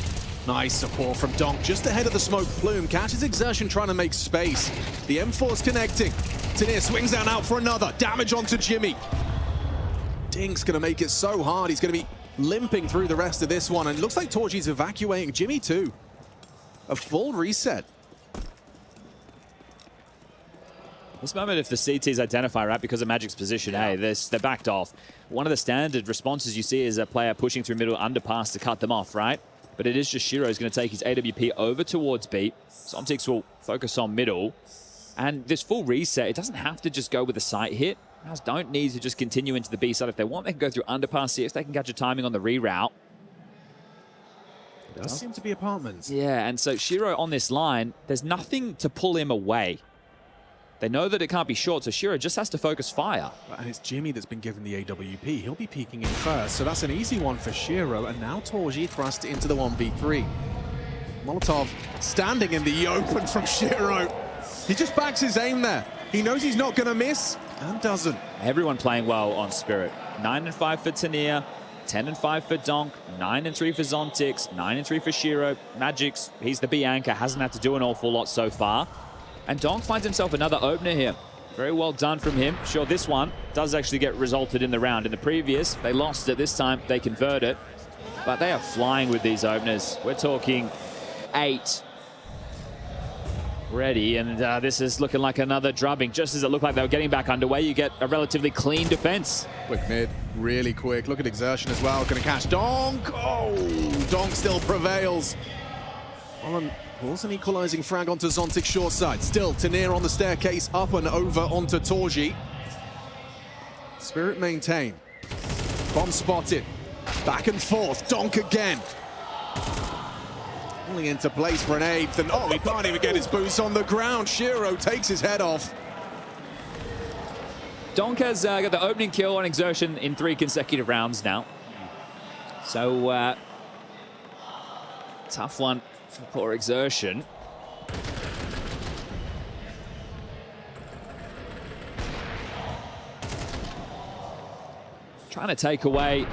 Nice support from Donk, just ahead of the smoke plume. Catches exertion trying to make space. The M4's connecting. Tanir swings down out for another. Damage onto Jimmy. Dink's going to make it so hard. He's going to be limping through the rest of this one. And it looks like Torji's evacuating Jimmy too. A full reset. This moment, if the CTs identify, right, because of Magic's position, hey, they're backed off. One of the standard responses you see is a player pushing through middle underpass to cut them off, right? But it is just Shiro who's going to take his AWP over towards B. Zontix will focus on middle. And this full reset, it doesn't have to just go with a sight hit. MOUZ don't need to just continue into the B side. If they want, they can go through underpass, see if they can catch a timing on the reroute. It does seem to be apartments. Yeah, and so Shiro on this line, there's nothing to pull him away. They know that it can't be short, so Shiro just has to focus fire. And it's Jimmy that's been given the AWP. He'll be peeking in first, so that's an easy one for Shiro. And now Torji thrust into the 1v3. Molotov standing in the open from Shiro. He just backs his aim there. He knows he's not going to miss, and doesn't. Everyone playing well on Spirit. 9-5 for Tanir, 10-5 for Donk, 9-3 for Zontix, 9-3 for Shiro. Magix, he's the B anchor, hasn't had to do an awful lot so far. And Donk finds himself another opener here. Very well done from him. Sure, this one does actually get resulted in the round. In the previous, they lost it. This time, they convert it. But they are flying with these openers. We're talking 8 ready, and this is looking like another drubbing. Just as it looked like they were getting back underway, you get a relatively clean defense. Quick mid, really quick. Look at exertion as well. Going to catch Donk. Oh, Donk still prevails. Pulls an equalizing frag onto Zontix short side. Still, Tanir on the staircase, up and over onto Torji. Spirit maintain. Bomb spotted. Back and forth. Donk again. Pulling into place for an 8th, and oh, he can't even get his boots on the ground. Shiro takes his head off. Donk has got the opening kill on exertion in 3 consecutive rounds now. So, tough one for poor exertion. trying to take away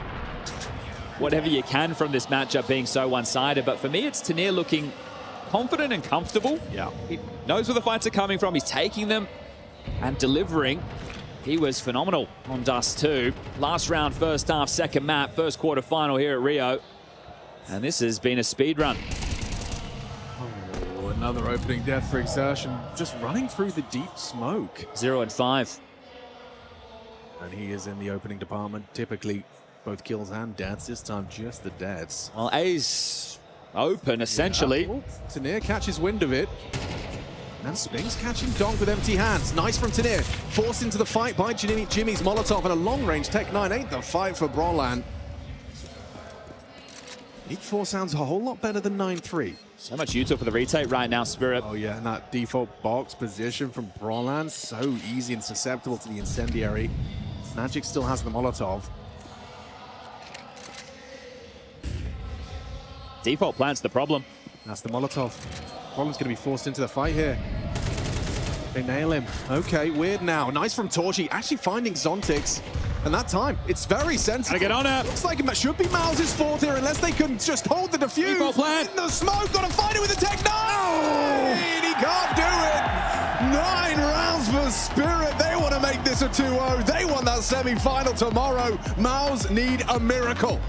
whatever you can from this matchup being so one-sided. But for me, it's Tanir looking confident and comfortable. Yeah. He knows where the fights are coming from. He's taking them and delivering. He was phenomenal on Dust 2. Last round, first half, second map, first quarter final here at Rio. And this has been a speed run. Oh, another opening death for Exertion. Just running through the deep smoke. 0 and 5. And he is in the opening department. Typically, both kills and deaths. This time, just the deaths. Well, A's open, essentially. Yeah. Oh, Tanir catches wind of it. And Spinks catching Donk with empty hands. Nice from Tanir. Forced into the fight by Jimmy's Molotov and a long-range Tech 9 ain't the fight for Brolan. 8-4 sounds a whole lot better than 9-3. So much util for the retake right now, Spirit. Oh yeah, and that default box position from Brolan, so easy and susceptible to the incendiary. Magic still has the Molotov. Default plant's the problem. That's the Molotov. Brolan's going to be forced into the fight here. They nail him. Okay, weird now. Nice from Torchy, actually finding Zontix. And that time, it's very sensible. Gotta get on it. Looks like it should be MOUZ's fault here, unless they can just hold the defuse. Default plant. In the smoke, gotta find it with the Tech 9! Oh! He can't do it! 9 rounds for Spirit. They want to make this a 2-0. They want that semi-final tomorrow. MOUZ need a miracle.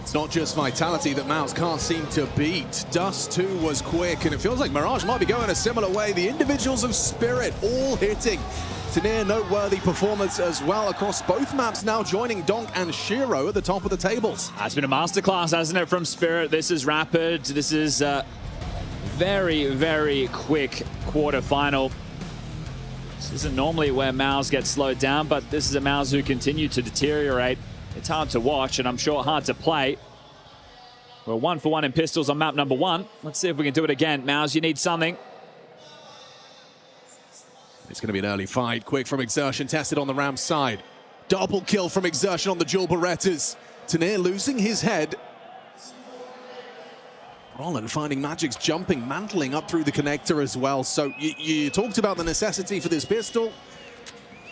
It's not just Vitality that MOUZ can't seem to beat. Dust 2 was quick, and it feels like Mirage might be going a similar way. The individuals of Spirit all hitting. To near noteworthy performance as well across both maps, now joining Donk and Shiro at the top of the tables. It's been a masterclass, hasn't it, from Spirit? This is rapid. This is very, very quick quarterfinal. This isn't normally where MOUZ gets slowed down, but this is a MOUZ who continue to deteriorate. It's hard to watch, and I'm sure hard to play. We're 1 for 1 in pistols on map number 1. Let's see if we can do it again. MOUZ, you need something. It's going to be an early fight. Quick from Exertion, tested on the Rams side. Double kill from Exertion on the dual Berettas. Taneer losing his head. Roland finding Magic's jumping, mantling up through the connector as well. So you talked about the necessity for this pistol.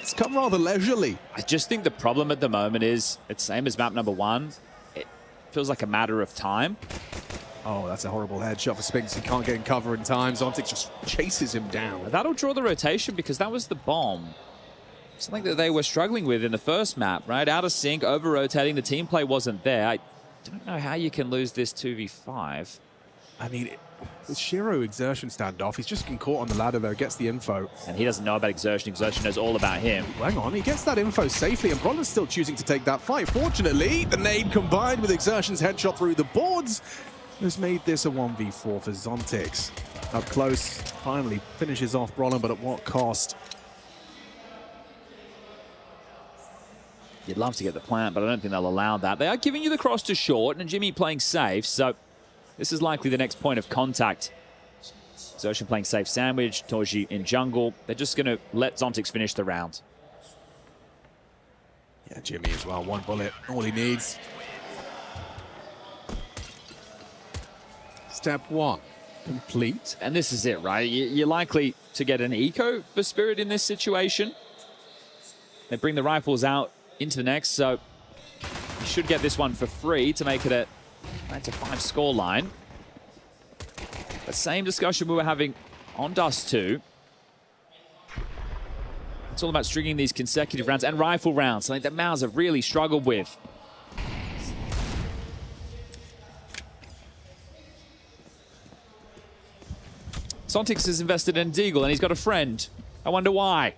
It's come rather leisurely. I just think the problem at the moment is it's same as map number 1. It feels like a matter of time. Oh, that's a horrible headshot for Spinks. He can't get in cover in time. Zontic just chases him down. That'll draw the rotation because that was the bomb. Something that they were struggling with in the first map, right? Out of sync, over-rotating. The team play wasn't there. I don't know how you can lose this 2v5. I mean, with Shiro Exertion standoff, he's just getting caught on the ladder there, gets the info. And he doesn't know about Exertion. Exertion knows all about him. Hang on, he gets that info safely, and Bronner's still choosing to take that fight. Fortunately, the nade combined with Exertion's headshot through the boards has made this a 1v4 for Zontix. Up close, finally finishes off Bronner, but at what cost? You'd love to get the plant, but I don't think they'll allow that. They are giving you the cross to short, and Jimmy playing safe, so this is likely the next point of contact. Exertion playing safe sandwich, Torji in jungle. They're just going to let Zontix finish the round. Yeah, Jimmy as well, 1 bullet, all he needs. Step 1, complete. And this is it, right? You're likely to get an eco for Spirit in this situation. They bring the rifles out into the next, so you should get this one for free to make it a 9-5 scoreline. The same discussion we were having on Dust 2. It's all about stringing these consecutive rounds and rifle rounds, something that MOUZ have really struggled with. Zontix has invested in Deagle, and he's got a friend. I wonder why.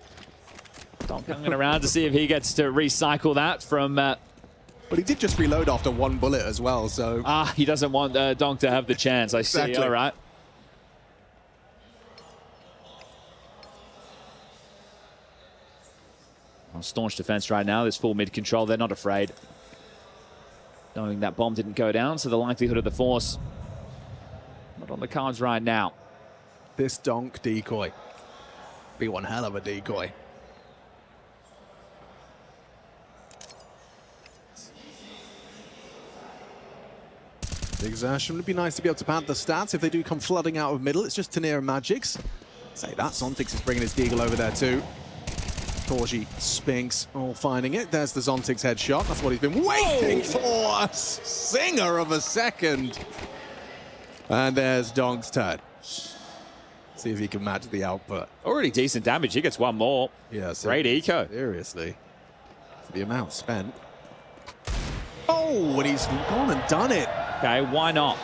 Donk hanging around to see if he gets to recycle that from... But he did just reload after 1 bullet as well, so... he doesn't want Donk to have the chance. I see, all right. On staunch defense right now, this full mid control, they're not afraid. Knowing that bomb didn't go down, so the likelihood of the force not on the cards right now. This Donk decoy. Be one hell of a decoy. The Exertion would be nice to be able to pad the stats if they do come flooding out of middle. It's just Taneer and Magic's. Say that, Zontix is bringing his Deagle over there too. Torji, Spinks, all finding it. There's the Zontix headshot. That's what he's been waiting for. A singer of a second. And there's Donk's turn. See if he can match the output. Already decent damage. He gets 1 more. Yeah, great eco. Seriously. For the amount spent. Oh, and he's gone and done it. Okay, why not?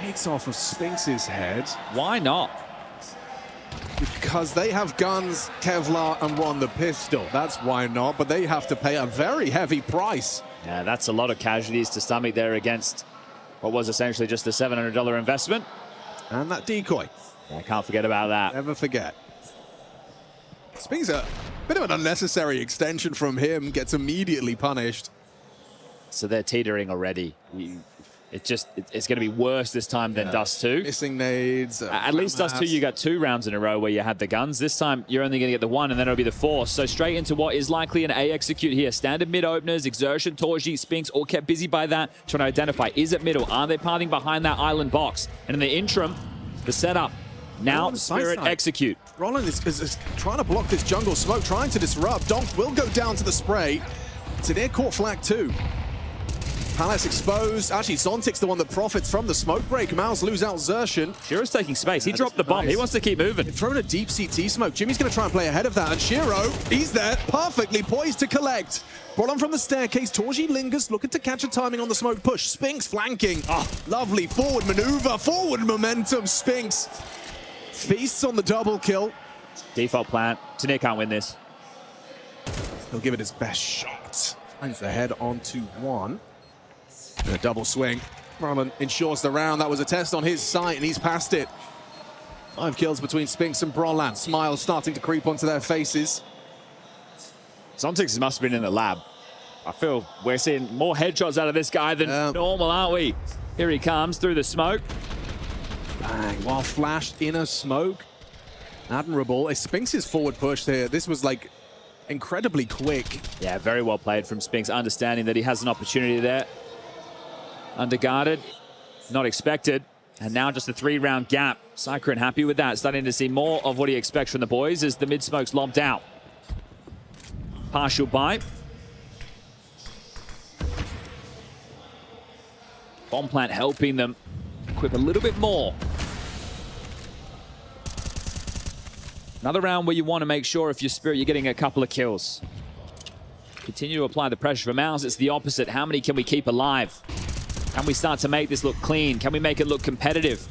Takes off of Spinks' head. Why not? Because they have guns, Kevlar, and won the pistol. That's why not, but they have to pay a very heavy price. Yeah, that's a lot of casualties to stomach there against what was essentially just a $700 investment. And that decoy. I can't forget about that. Never forget. Spinks a bit of an unnecessary extension from him, gets immediately punished. So they're teetering already. It's going to be worse this time than Dust 2. Missing nades. At least Dust 2, you got 2 rounds in a row where you had the guns. This time, you're only going to get the 1, and then it'll be the force. So straight into what is likely an A execute here. Standard mid openers, Exertion, Torji, Spinks, all kept busy by that, trying to identify, is it middle? Are they pathing behind that island box? And in the interim, the setup. Now Spirit execute. Roland is trying to block this jungle smoke, trying to disrupt. Donk will go down to the spray. Taneer caught flag 2. Palace exposed. Actually, Zontic's the one that profits from the smoke break. MOUZ lose out Xertion. Shiro's taking space. He dropped the bomb. Nice. He wants to keep moving. They've thrown a deep CT smoke. Jimmy's going to try and play ahead of that. And Shiro, he's there, perfectly poised to collect. Brought on from the staircase. Torji lingers, looking to catch a timing on the smoke push. Spinks flanking. Oh, lovely forward maneuver, forward momentum. Spinks feasts on the double kill. Default plant. Tanir can't win this. He'll give it his best shot. Finds the head onto one. And a double swing. Roman ensures the round. That was a test on his sight, and he's passed it. 5 kills between Spinks and Brolan. Smiles starting to creep onto their faces. Zontix must have been in the lab. I feel we're seeing more headshots out of this guy than normal, aren't we? Here he comes through the smoke. Bang, while flashed in a smoke. Admirable. Spinks' forward push there. This was like incredibly quick. Yeah, very well played from Spinks, understanding that he has an opportunity there. Underguarded, not expected. And now just a 3-round gap. Cyclone happy with that. Starting to see more of what he expects from the boys as the mid-smoke's lobbed out. Partial buy. Bomb plant helping them equip a little bit more. Another round where you want to make sure if you're Spirit, you're getting a couple of kills. Continue to apply the pressure for MOUZ. It's the opposite. How many can we keep alive? Can we start to make this look clean? Can we make it look competitive?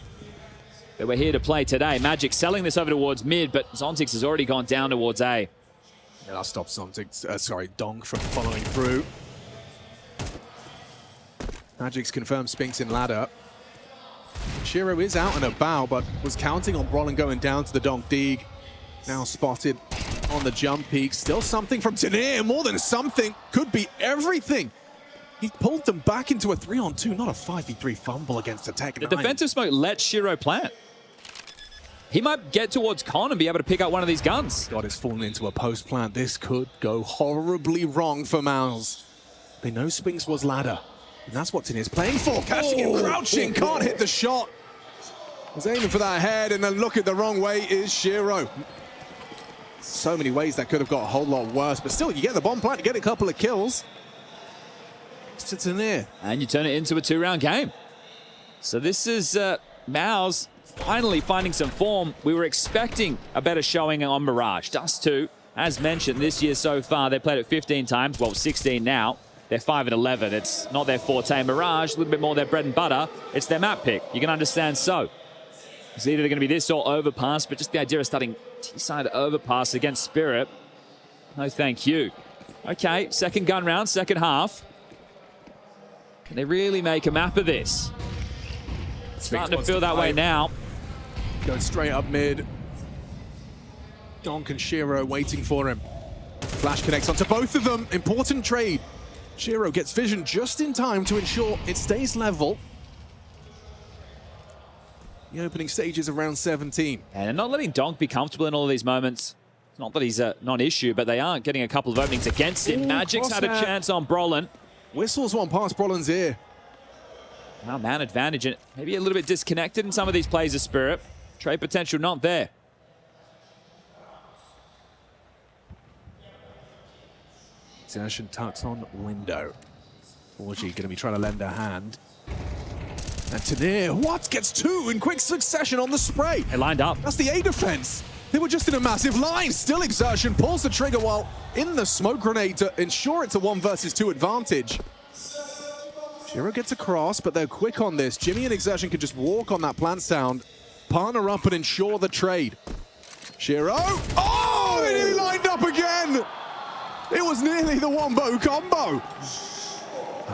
But we're here to play today. Magic selling this over towards mid, but Zontix has already gone down towards A. Yeah, that'll stop Zontix, Dong from following through. Magic's confirmed Spinks in ladder. Shiro is out and about, but was counting on Brolan going down to the Donk Dig. Now spotted on the jump peak. Still something from Tanir. More than something. Could be everything. He pulled them back into a 3-on-2, not a 5v3 fumble against a Tech 9. The defensive smoke let Shiro plant. He might get towards Con and be able to pick out one of these guns. God, it's fallen into a post plant. This could go horribly wrong for MOUZ. They know Spinks was ladder. And that's what Tanir's playing for. Cashing in, crouching, can't hit the shot. Was aiming for that head, and then look at the wrong way is Shiro. So many ways that could have got a whole lot worse, but still, you get the bomb plant, you get a couple of kills. To Tanir. And you turn it into a 2-round game. So this is MOUZ finally finding some form. We were expecting a better showing on Mirage. Dust 2, as mentioned, this year so far, they played it 15 times, well, 16 now. They're 5-11. It's not their forte. Mirage, a little bit more their bread and butter. It's their map pick. You can understand so. It's either going to be this or overpass, but just the idea of starting T-side overpass against Spirit. No, thank you. Okay, second gun round, second half. Can they really make a map of this? Starting to feel that way now. Going straight up mid. Donk and Shiro waiting for him. Flash connects onto both of them. Important trade. Shiro gets vision just in time to ensure it stays level. The opening stage is around 17. And not letting Donk be comfortable in all of these moments. It's not that he's a non-issue, but they aren't getting a couple of openings against him. Magic's had a chance on Brolan. Whistles one past Brolan's ear. Now man advantage, and maybe a little bit disconnected in some of these plays of Spirit. Trade potential not there. Xertion tucks on window. Torji going to be trying to lend a hand. And Tanir, what? Gets 2 in quick succession on the spray. They lined up. That's the A defense. They were just in a massive line. Still Xertion pulls the trigger while in the smoke grenade to ensure it's a 1 versus 2 advantage. Shiro gets across, but they're quick on this. Jimmy and Xertion can just walk on that plant sound, partner up and ensure the trade. Shiro, oh, they nearly lined up again. It was nearly the wombo combo.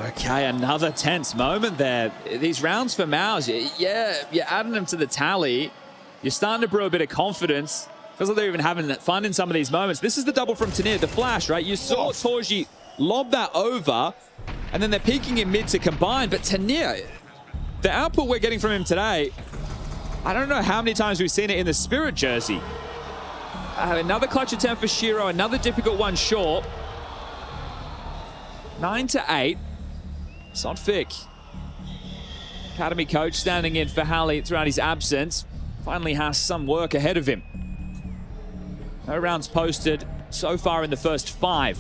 Okay, another tense moment there. These rounds for MOUZ, yeah, you're adding them to the tally. You're starting to brew a bit of confidence. Feels like they're even having fun in some of these moments. This is the double from Tanir, the flash, right? You saw Torji lob that over, and then they're peeking in mid to combine. But Tanir, the output we're getting from him today, I don't know how many times we've seen it in the Spirit jersey. Another clutch attempt for Shiro, another difficult one short. 9-8. Sodfik, academy coach, standing in for Halley throughout his absence. Finally has some work ahead of him. No rounds posted so far in the first 5.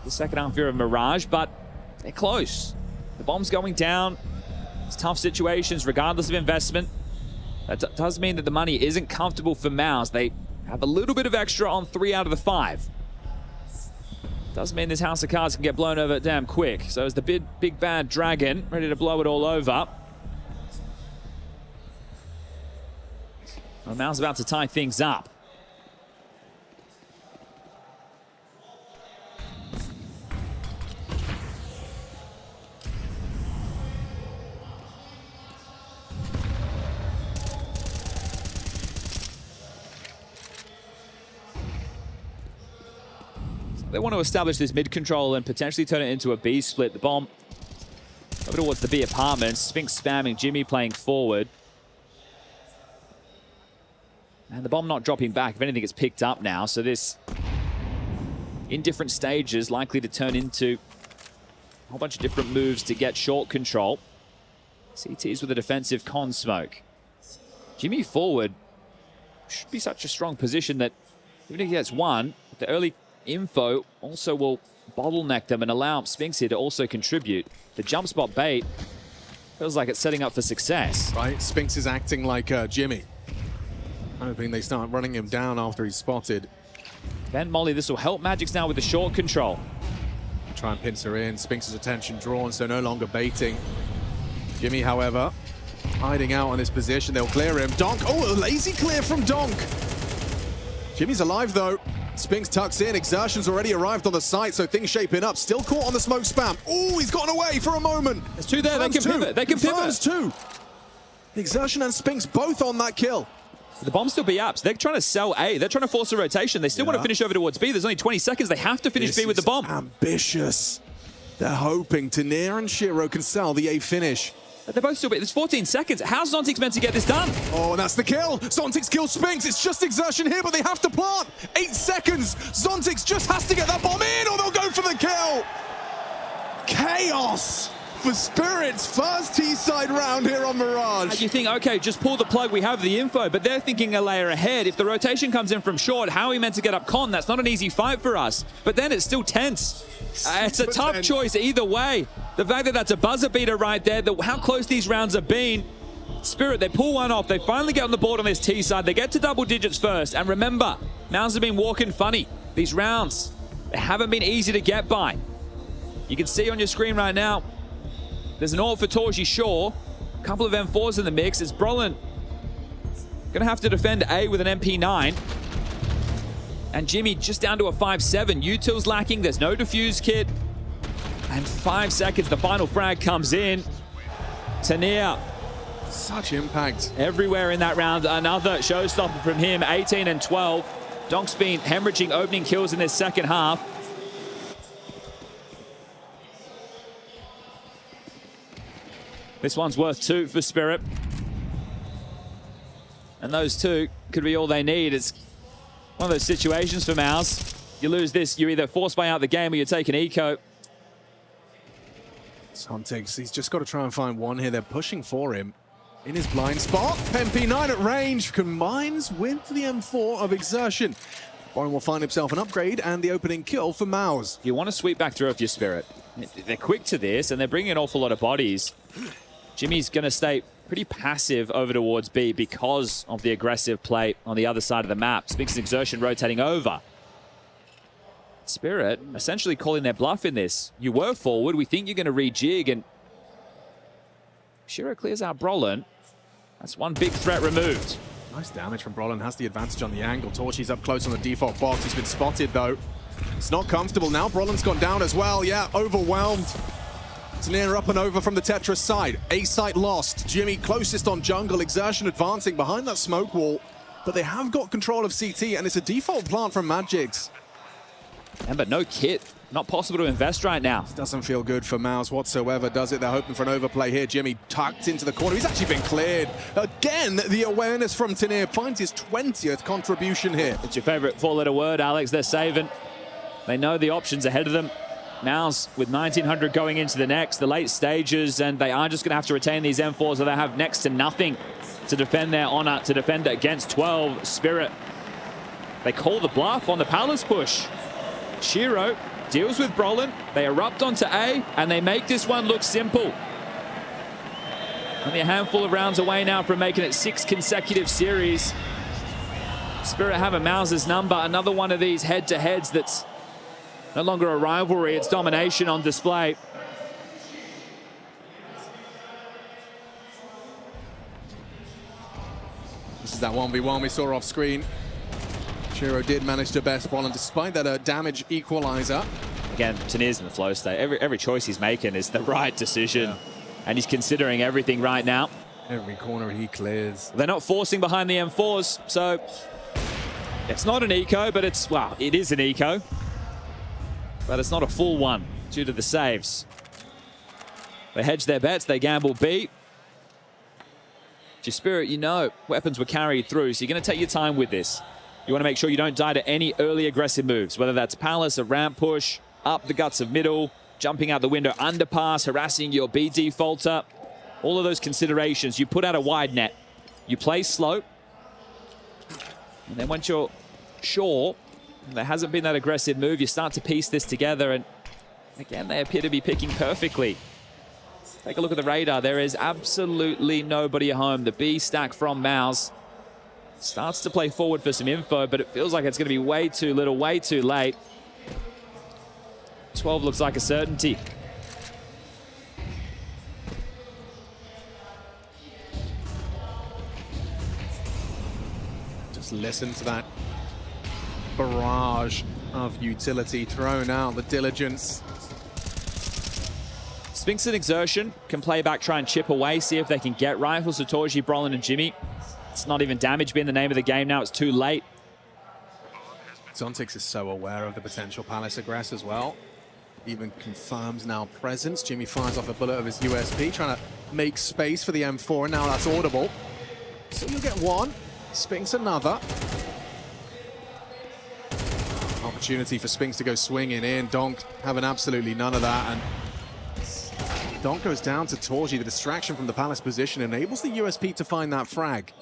The second half here of Mirage, but they're close. The bomb's going down. It's tough situations regardless of investment. That does mean that the money isn't comfortable for MOUZ. They have a little bit of extra on 3 out of the 5. Does mean this house of cards can get blown over damn quick. So is the big bad dragon ready to blow it all over. Well, MOUZ about to tie things up. They want to establish this mid control and potentially turn it into a B split. The bomb over towards the B apartments. Spinks spamming, Jimmy playing forward. And the bomb not dropping back. If anything, it's picked up now. So this, in different stages, likely to turn into a whole bunch of different moves to get short control. CT's with a defensive con smoke. Jimmy forward should be such a strong position that even if he gets one, the early info also will bottleneck them and allow Spinks here to also contribute. The jump spot bait feels like it's setting up for success. Right, Spinks is acting like Jimmy. Hoping they start running him down after he's spotted. Ben Molly, this will help Magics now with the short control. Try and pincer in, Spinks' attention drawn, so no longer baiting. Jimmy, however, hiding out on his position. They'll clear him. Donk, oh, a lazy clear from Donk. Jimmy's alive though. Spinks tucks in, Exertion's already arrived on the site, so things shaping up. Still caught on the smoke spam. Oh, he's gotten away for a moment. There's 2 there, they can pivot, they can pivot. 2. Exertion and Spinks both on that kill. The bomb's still B up, so they're trying to sell A. They're trying to force a rotation. They still want to finish over towards B. There's only 20 seconds. They have to finish B with the bomb. Ambitious. They're hoping Tanir and Shiro can sell the A finish. They're both still B. There's 14 seconds. How's Zontix meant to get this done? Oh, and that's the kill. Zontix kills Spinks. It's just Exertion here, but they have to plant. 8 seconds. Zontix just has to get that bomb in, or they'll go for the kill. Chaos for Spirit's first T-side round here on Mirage. You think, okay, just pull the plug, we have the info, but they're thinking a layer ahead. If the rotation comes in from short, how are we meant to get up con? That's not an easy fight for us. But then it's still tense. It's a tough choice either way. The fact that that's a buzzer beater right there, how close these rounds have been. Spirit, they pull one off. They finally get on the board on this T side. They get to double digits first. And remember, MOUZ have been walking funny. These rounds, they haven't been easy to get by. You can see on your screen right now, there's an ult for Torji Shaw. A couple of M4s in the mix. It's Brolin gonna have to defend A with an MP9. And Jimmy just down to a 5-7. Util's lacking. There's no defuse kit. And 5 seconds, the final frag comes in. Tanir. Such impact. Everywhere in that round. Another showstopper from him. 18 and 12. Donk's been hemorrhaging opening kills in this second half. This one's worth 2 for Spirit. And those 2 could be all they need. It's one of those situations for MOUZ. You lose this, you're either forced by out the game or you take an eco. Zontix, he's just got to try and find one here. They're pushing for him in his blind spot. MP9 at range combines with the M4 of Exertion. Warren will find himself an upgrade and the opening kill for MOUZ. You want to sweep back through if you're Spirit. They're quick to this and they're bringing an awful lot of bodies. Jimmy's going to stay pretty passive over towards B because of the aggressive play on the other side of the map. Spinks' Exertion rotating over. Spirit essentially calling their bluff in this. You were forward, we think you're going to rejig, and Shiro clears out Brolin. That's one big threat removed. Nice damage from Brolin, has the advantage on the angle. Torchy's up close on the default box. He's been spotted though. It's not comfortable now. Brolin's gone down as well. Yeah, overwhelmed. Tanir up and over from the Tetris side. A site lost. Jimmy closest on jungle. Exertion advancing behind that smoke wall. But they have got control of CT, and it's a default plant from Magics. And but no kit. Not possible to invest right now. Doesn't feel good for MOUZ whatsoever, does it? They're hoping for an overplay here. Jimmy tucked into the corner. He's actually been cleared. Again, the awareness from Tanir finds his 20th contribution here. It's your favorite 4-letter word, Alex. They're saving. They know the options ahead of them. MOUZ with 1900 going into the next, the late stages, and they are just going to have to retain these M4s, so they have next to nothing to defend their honor, to defend against 12. Spirit, they call the bluff on the palace push. Shiro deals with Brolin. They erupt onto A, and they make this one look simple. Only a handful of rounds away now from making it 6 consecutive series. Spirit have a MOUZ's number. Another one of these head-to-heads that's no longer a rivalry. It's domination on display. This is that 1v1 we saw off screen. Shiro did manage to best Brolin despite that damage equalizer. Again, Tanir's in the flow state. Every choice he's making is the right decision. Yeah. And he's considering everything right now. Every corner he clears. They're not forcing behind the M4s, so it's not an eco, but it's, well, it is an eco. But it's not a full one due to the saves. They hedge their bets, they gamble B. Your Spirit, you know, weapons were carried through, so you're going to take your time with this. You want to make sure you don't die to any early aggressive moves, whether that's Palace, a ramp push, up the guts of middle, jumping out the window, underpass, harassing your B defaulter. All of those considerations. You put out a wide net. You play slow. And then once you're sure there hasn't been that aggressive move, you start to piece this together. And again, they appear to be picking perfectly. Take a look at the radar. There is absolutely nobody at home. The B stack from MOUZ starts to play forward for some info, but it feels like it's going to be way too little, way too late. 12 looks like a certainty. Just listen to that barrage of utility thrown out, the diligence. Spinks and Exertion can play back, try and chip away, see if they can get rifles to Torji, Brolin, and Jimmy. It's not even damage being the name of the game now. It's too late. Zontix is so aware of the potential Palace aggress as well. Even confirms now presence. Jimmy fires off a bullet of his USP, trying to make space for the M4, and now that's audible. So you'll get one, Spinks another. Opportunity for Spinks to go swinging in. Donk having absolutely none of that, and Donk goes down to Torji. The distraction from the Palace position enables the USP to find that frag.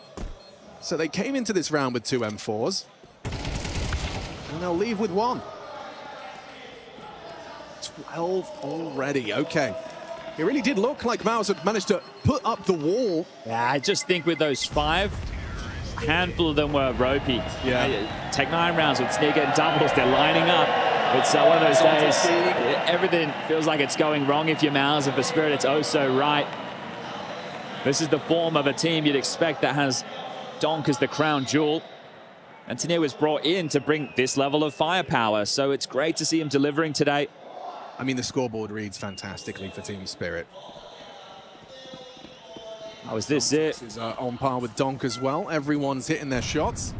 So they came into this round with 2 M4s, and they'll leave with 1. 12 already, okay. It really did look like MOUZ had managed to put up the wall. Yeah, I just think with those 5, a handful of them were ropey. Yeah. Take 9 rounds with Sneaker and doubles, they're lining up. It's one of those days, everything feels like it's going wrong if you're MOUZ, and for Spirit it's oh so right. This is the form of a team you'd expect that has Donk as the crown jewel. And Tanir was brought in to bring this level of firepower, so it's great to see him delivering today. I mean, the scoreboard reads fantastically for Team Spirit. Oh, is this it? Is on par with Donk as well. Everyone's hitting their shots.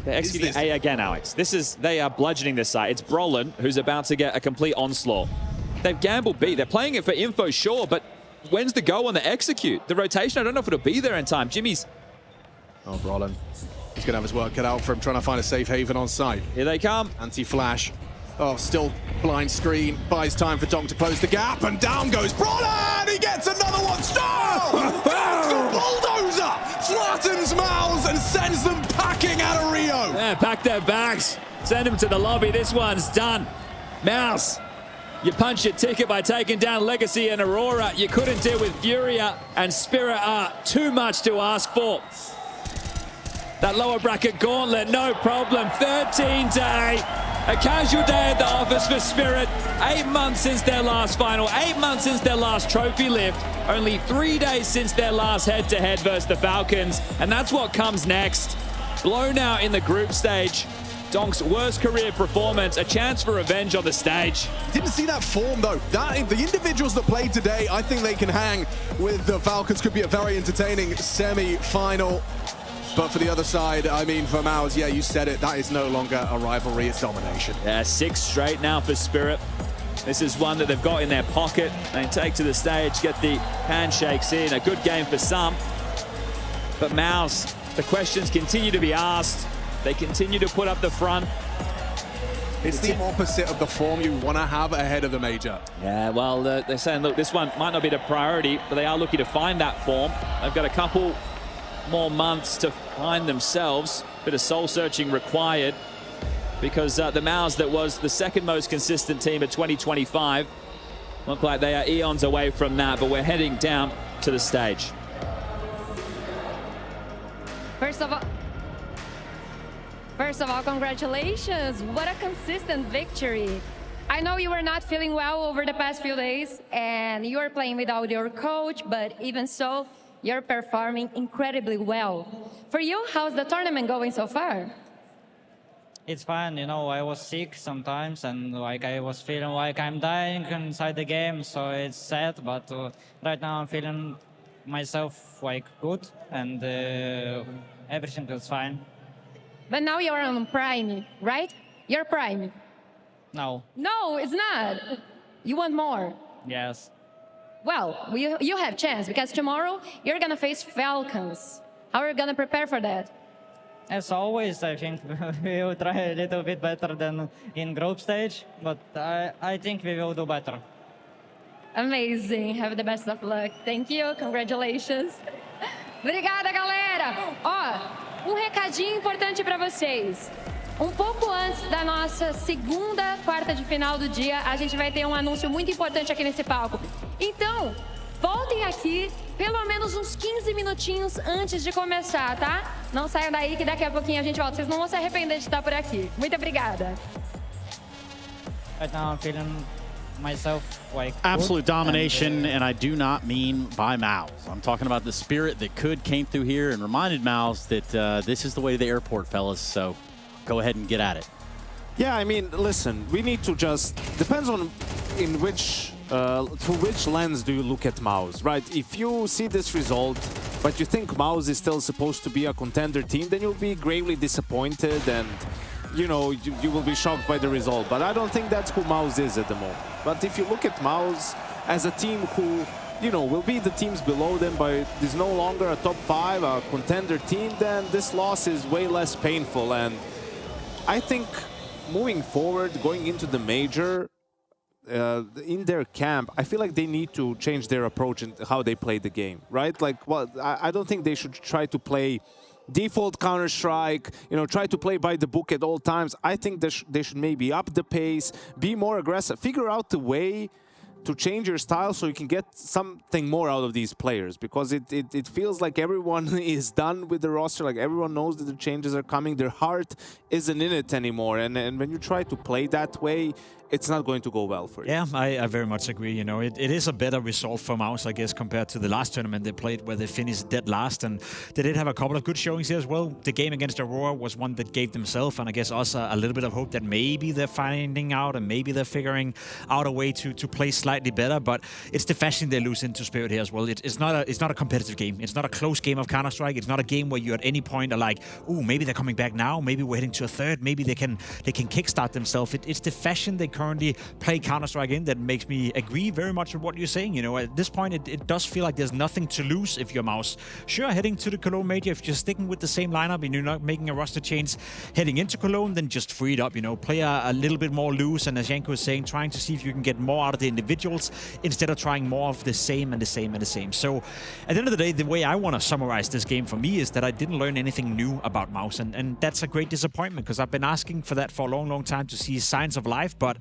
They're executing A again, Alex. They are bludgeoning this side. It's Brolin who's about to get a complete onslaught. They've gambled B. They're playing it for info, sure, but when's the go on the execute? The rotation, I don't know if it'll be there in time. Jimmy's... Oh, Brolin. He's going to have his work cut out for him, trying to find a safe haven on site. Here they come. Anti-flash. Oh, still blind screen. Buys time for Donk to close the gap, and down goes Brolin! He gets another one. Stop! The bulldozer flattens MOUZ and sends them packing out of Rio. Yeah, pack their bags. Send them to the lobby. This one's done. MOUZ, you punch your ticket by taking down Legacy and Aurora. You couldn't deal with Furia and Spirit are too much to ask for. That lower bracket gauntlet, no problem. 13-day. A casual day at the office for Spirit. 8 months since their last final. 8 months since their last trophy lift. Only 3 days since their last head-to-head versus the Falcons. And that's what comes next. Blown out in the group stage. Donk's worst career performance. A chance for revenge on the stage. Didn't see that form, though. The individuals that played today, I think they can hang with the Falcons. Could be a very entertaining semi-final. But for the other side, I mean, for MOUZ, yeah, you said it, that is no longer a rivalry, it's domination. Yeah, 6 straight now for Spirit. This is one that they've got in their pocket. They take to the stage, get the handshakes in. A good game for some. But MOUZ, the questions continue to be asked. They continue to put up the front. It's the opposite of the form you want to have ahead of the major. Yeah, well, they're saying, look, this one might not be the priority, but they are looking to find that form. They've got a couple more months to find themselves. Bit of soul searching required. because the MOUZ that was the second most consistent team at 2025 look like they are eons away from that, but we're heading down to the stage. First of all, congratulations. What a consistent victory. I know you were not feeling well over the past few days, and you are playing without your coach, but even so, you're performing incredibly well. For you, how's the tournament going so far? It's fine, you know, I was sick sometimes, and like I was feeling like I'm dying inside the game, so it's sad, but right now I'm feeling myself like good, and everything is fine. But now you're on Prime, right? You're Prime. No. No, it's not. You want more? Yes. Well, you have chance, because tomorrow you're gonna face Falcons. How are you gonna prepare for that? As always, I think we will try a little bit better than in group stage, but I think we will do better. Amazing. Have the best of luck. Thank you. Congratulations. Obrigada, galera. Ó, recadinho importante para vocês. Um pouco antes da nossa segunda quarta de final do dia, a gente vai ter um anúncio muito importante aqui nesse palco. Então, voltem aqui pelo menos uns 15 minutinhos antes de começar, tá? Não saiam daí que daqui a pouquinho a gente volta. Vocês não vão se arrepender de estar por aqui. Muito obrigada. Right now I'm feeling myself like absolute domination, and I do not mean by MOUZ. I'm talking about the spirit that came through here and reminded MOUZ that this is the way to the airport, fellas. So go ahead and get at it. Yeah, I mean, listen, we need to just, depends on in which, through which lens do you look at MOUZ, right? If you see this result, but you think MOUZ is still supposed to be a contender team, then you'll be gravely disappointed and, you know, you will be shocked by the result. But I don't think that's who MOUZ is at the moment. But if you look at MOUZ as a team who, you know, will be the teams below them, but is no longer a top 5, a contender team, then this loss is way less painful. And I think moving forward, going into the major, in their camp, I feel like they need to change their approach and how they play the game, right? Like, well, I don't think they should try to play default Counter-Strike, you know, try to play by the book at all times. I think they should maybe up the pace, be more aggressive, figure out the way to change your style so you can get something more out of these players, because it feels like everyone is done with the roster, like everyone knows that the changes are coming, their heart isn't in it anymore, and when you try to play that way, it's not going to go well for you. Yeah, I very much agree. You know, it is a better result for MOUZ, I guess, compared to the last tournament they played where they finished dead last, and they did have a couple of good showings here as well. The game against Aurora was one that gave themselves, and I guess us a little bit of hope that maybe they're finding out and maybe they're figuring out a way to play slightly better, but it's the fashion they lose into Spirit here as well. It's not a competitive game. It's not a close game of Counter-Strike. It's not a game where you at any point are like, ooh, maybe they're coming back now, maybe we're heading to a third, maybe they can kickstart themselves. It's the fashion they currently play Counter-Strike in that makes me agree very much with what you're saying. You know, at this point, it does feel like there's nothing to lose if you're MOUZ. Sure, heading to the Cologne Major, if you're sticking with the same lineup and you're not making a roster change heading into Cologne, then just free it up, you know, play a little bit more loose, and as Janko is saying, trying to see if you can get more out of the individuals instead of trying more of the same and the same and the same. So at the end of the day, the way I want to summarize this game for me is that I didn't learn anything new about MOUZ, and that's a great disappointment, because I've been asking for that for a long, long time, to see signs of life, but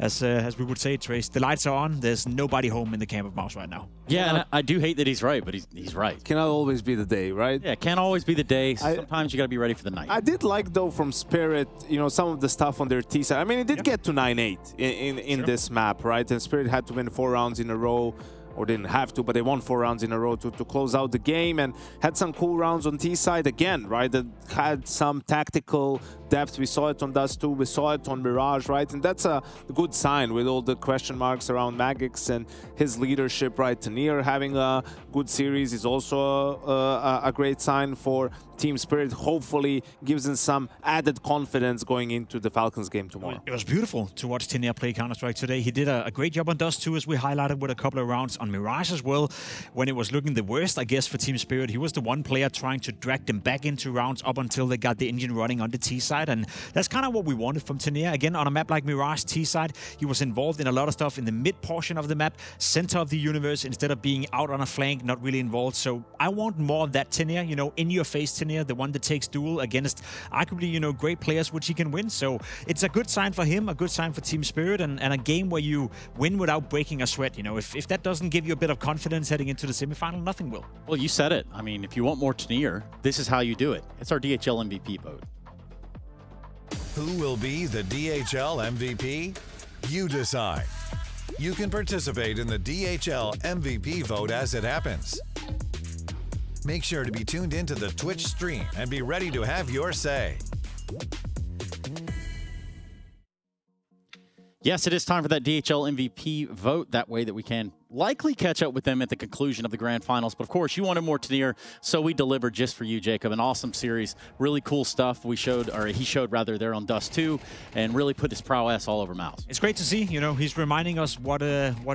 as we would say, Trace, the lights are on. There's nobody home in the camp of MOUZ right now. Yeah, and I do hate that he's right, but he's right. Cannot always be the day, right? Yeah, can't always be the day. Sometimes you got to be ready for the night. I did like, though, from Spirit, you know, some of the stuff on their T side. I mean, it did get to 9-8 in this map, right? And Spirit had to win 4 rounds in a row, or didn't have to, but they won 4 rounds in a row to close out the game, and had some cool rounds on T side again, right? That had some tactical depth. We saw it on Dust 2, we saw it on Mirage, right? And that's a good sign with all the question marks around Magix and his leadership, right? Tanir having a good series is also a great sign for Team Spirit. Hopefully gives them some added confidence going into the Falcons game tomorrow. It was beautiful to watch Tanir play Counter-Strike today. He did a great job on Dust 2, as we highlighted, with a couple of rounds on Mirage as well. When it was looking the worst, I guess, for Team Spirit, he was the one player trying to drag them back into rounds up until they got the engine running on the T side. side, and that's kind of what we wanted from Tenier. Again, on a map like Mirage T-side, he was involved in a lot of stuff in the mid portion of the map, center of the universe, instead of being out on a flank, not really involved. So I want more of that Tenier, you know, in-your-face Tenier, the one that takes duel against arguably, you know, great players, which he can win. So it's a good sign for him, a good sign for Team Spirit, and a game where you win without breaking a sweat. You know, if that doesn't give you a bit of confidence heading into the semifinal, nothing will. Well, you said it. I mean, if you want more Tenier, this is how you do it. It's our DHL MVP vote. Who will be the DHL MVP? You decide. You can participate in the DHL MVP vote as it happens. Make sure to be tuned into the Twitch stream and be ready to have your say. Yes, it is time for that DHL MVP vote. That way that we can likely catch up with them at the conclusion of the grand finals. But of course, you wanted more Tenier, so we delivered just for you, Jacob. An awesome series, really cool stuff. We showed, or he showed rather, there on Dust 2, and really put his prowess all over MOUZ. It's great to see. You know, he's reminding us what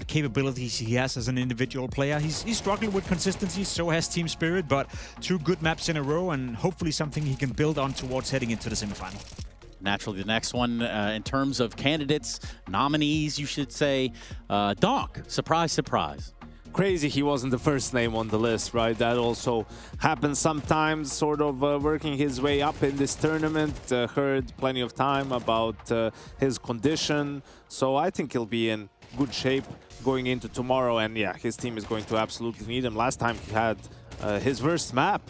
capabilities he has as an individual player. He's struggling with consistency, so has Team Spirit, but 2 good maps in a row, and hopefully something he can build on towards heading into the semifinal. Naturally, the next one in terms of candidates, nominees, you should say, Donk. Surprise, surprise. Crazy he wasn't the first name on the list, right? That also happens sometimes, sort of working his way up in this tournament. Heard plenty of time about his condition. So I think he'll be in good shape going into tomorrow. And yeah, his team is going to absolutely need him. Last time he had his worst map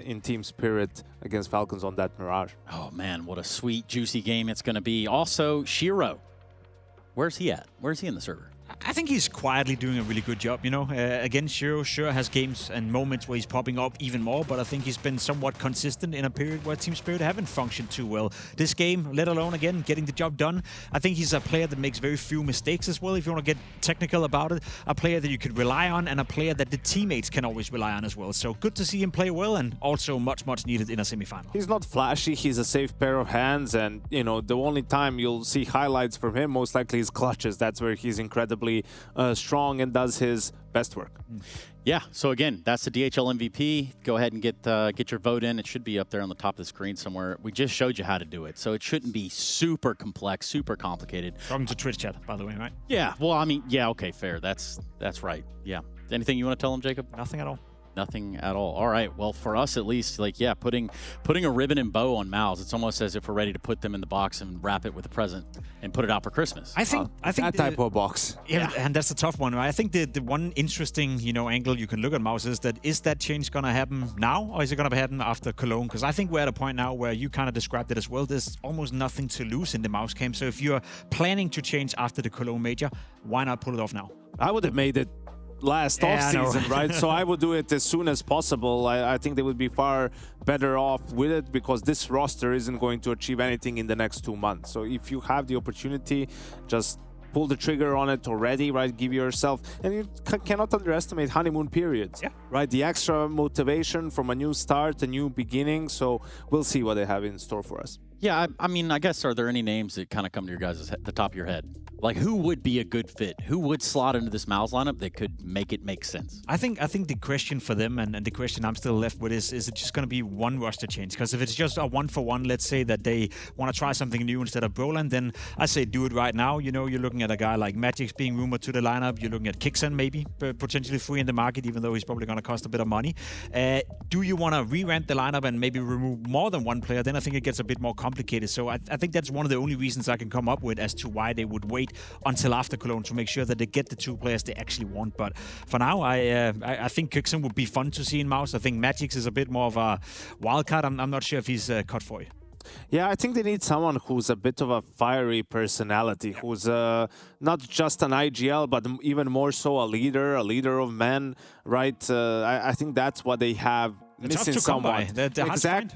in Team Spirit against Falcons on that Mirage. Oh man, what a sweet, juicy game it's going to be. Also, Shiro. Where's he at? Where's he in the server? I think he's quietly doing a really good job, you know. Again, Shiro sure has games and moments where he's popping up even more, but I think he's been somewhat consistent in a period where Team Spirit haven't functioned too well. This game, let alone, again, getting the job done, I think he's a player that makes very few mistakes as well, if you want to get technical about it. A player that you could rely on, and a player that the teammates can always rely on as well. So good to see him play well, and also much, much needed in a semifinal. He's not flashy, he's a safe pair of hands, and, you know, the only time you'll see highlights from him most likely is clutches. That's where he's incredibly strong and does his best work. Yeah, so again, that's the DHL MVP. Go ahead and get your vote in. It should be up there on the top of the screen somewhere. We just showed you how to do it, so it shouldn't be super complex, super complicated. Talking to Twitch chat, by the way, right? Yeah, well, I mean, yeah, okay, fair. That's right. Yeah. Anything you want to tell them, Jacob? Nothing at all. Nothing at all. All right. Well, for us at least, like, yeah, putting a ribbon and bow on MOUZ, it's almost as if we're ready to put them in the box and wrap it with a present and put it out for Christmas. I think that type of box. Yeah, and that's a tough one. Right? I think the one interesting, you know, angle you can look at MOUZ is that change going to happen now, or is it going to happen after Cologne? Because I think we're at a point now where you kind of described it as well. There's almost nothing to lose in the MOUZ camp. So if you're planning to change after the Cologne major, why not pull it off now? I would have made it last off-season, right? So I would do it as soon as possible. I think they would be far better off with it, because this roster isn't going to achieve anything in the next 2 months. So if you have the opportunity, just pull the trigger on it already, right? Give yourself, and you cannot underestimate honeymoon periods, right? The extra motivation from a new start, a new beginning. So we'll see what they have in store for us. Yeah, I mean, I guess, are there any names that kind of come to your guys' the top of your head? Like, who would be a good fit? Who would slot into this MOUZ lineup that could make it make sense? I think the question for them, and the question I'm still left with, is it just going to be one roster change? Because if it's just a 1-for-1, let's say that they want to try something new instead of Broland, then I say do it right now. You know, you're looking at a guy like Magix being rumored to the lineup. You're looking at Kixen maybe, potentially free in the market, even though he's probably going to cost a bit of money. Do you want to re-rent the lineup and maybe remove more than one player? Then I think it gets a bit more complicated. So I think that's one of the only reasons I can come up with as to why they would wait until after Cologne to make sure that they get the 2 players they actually want. But for now, I think Kixen would be fun to see in MOUZ. I think Magix is a bit more of a wild card. I'm not sure if he's cut for you. Yeah, I think they need someone who's a bit of a fiery personality, who's not just an IGL, but even more so a leader of men, right? I think that's what they have missing somewhat.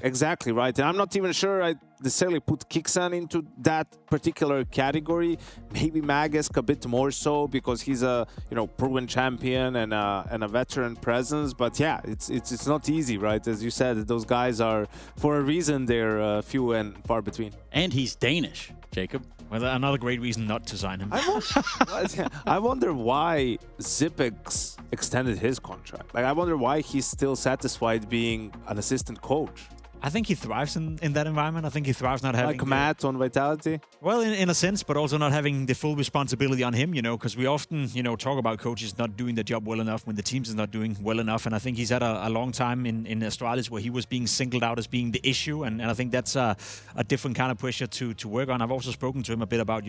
Exactly, right. And I'm not even sure I necessarily put Kixen into that particular category. Maybe Magisk a bit more so, because he's a proven champion and a veteran presence. But yeah, it's not easy, right? As you said, those guys are, for a reason, they're few and far between. And he's Danish, Jacob. Well, another great reason not to sign him. I wonder why Zipex extended his contract. Like, I wonder why he's still satisfied being an assistant coach. I think he thrives in that environment. I think he thrives not having... Like Matt on Vitality? Well, in a sense, but also not having the full responsibility on him, because we often, talk about coaches not doing their job well enough when the teams is not doing well enough. And I think he's had a long time in Astralis where he was being singled out as being the issue. And I think that's a different kind of pressure to work on. I've also spoken to him a bit about,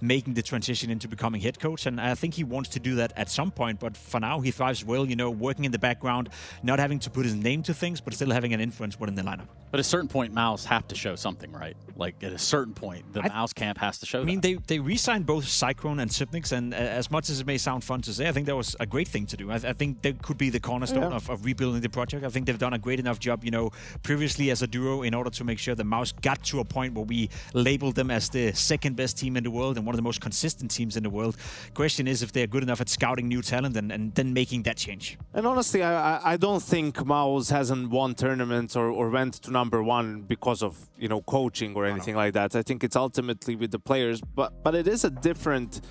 making the transition into becoming head coach. And I think he wants to do that at some point. But for now, he thrives well, working in the background, not having to put his name to things, but still having an influence within the lineup. But at a certain point, MOUZ have to show something, right? Like, at a certain point, the MOUZ camp has to show that. They re-signed both Cyclone and Sipnix, and as much as it may sound fun to say, I think that was a great thing to do. I think that could be the cornerstone of rebuilding the project. I think they've done a great enough job, previously as a duo in order to make sure the MOUZ got to a point where we labeled them as the second best team in the world and one of the most consistent teams in the world. Question is if they're good enough at scouting new talent and then making that change. And honestly, I don't think MOUZ hasn't won tournaments or went to #1 because of, coaching or anything like that. I think it's ultimately with the players, but it is a different,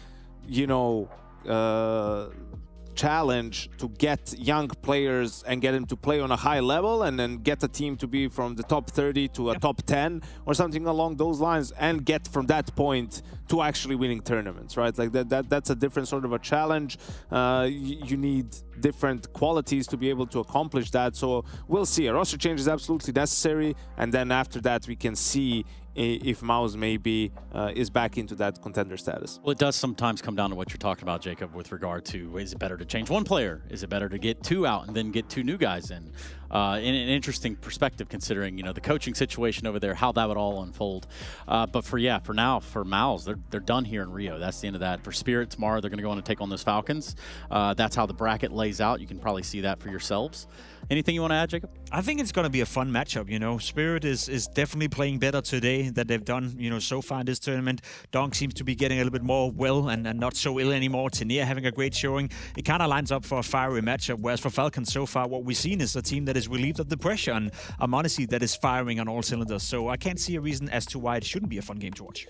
challenge to get young players and get them to play on a high level and then get a team to be from the top 30 to a top 10 or something along those lines and get from that point to actually winning tournaments, right? Like that's a different sort of a challenge. You need different qualities to be able to accomplish that. So we'll see. A roster change is absolutely necessary, and then after that we can see if MOUZ maybe is back into that contender status. Well, it does sometimes come down to what you're talking about, Jacob, with regard to, is it better to change one player? Is it better to get 2 out and then get 2 new guys in? In an interesting perspective, considering, the coaching situation over there, how that would all unfold. But for now, for MOUZ, they're done here in Rio. That's the end of that. For Spirit, tomorrow they're going to go on and take on those Falcons. That's how the bracket lays out. You can probably see that for yourselves. Anything you want to add, Jacob? I think it's going to be a fun matchup, Spirit is definitely playing better today than they've done, so far in this tournament. Donk seems to be getting a little bit more well and not so ill anymore. Tenia having a great showing. It kind of lines up for a fiery matchup, whereas for Falcons so far, what we've seen is a team that is relieved of the pressure and a m0NESY that is firing on all cylinders. So I can't see a reason as to why it shouldn't be a fun game to watch.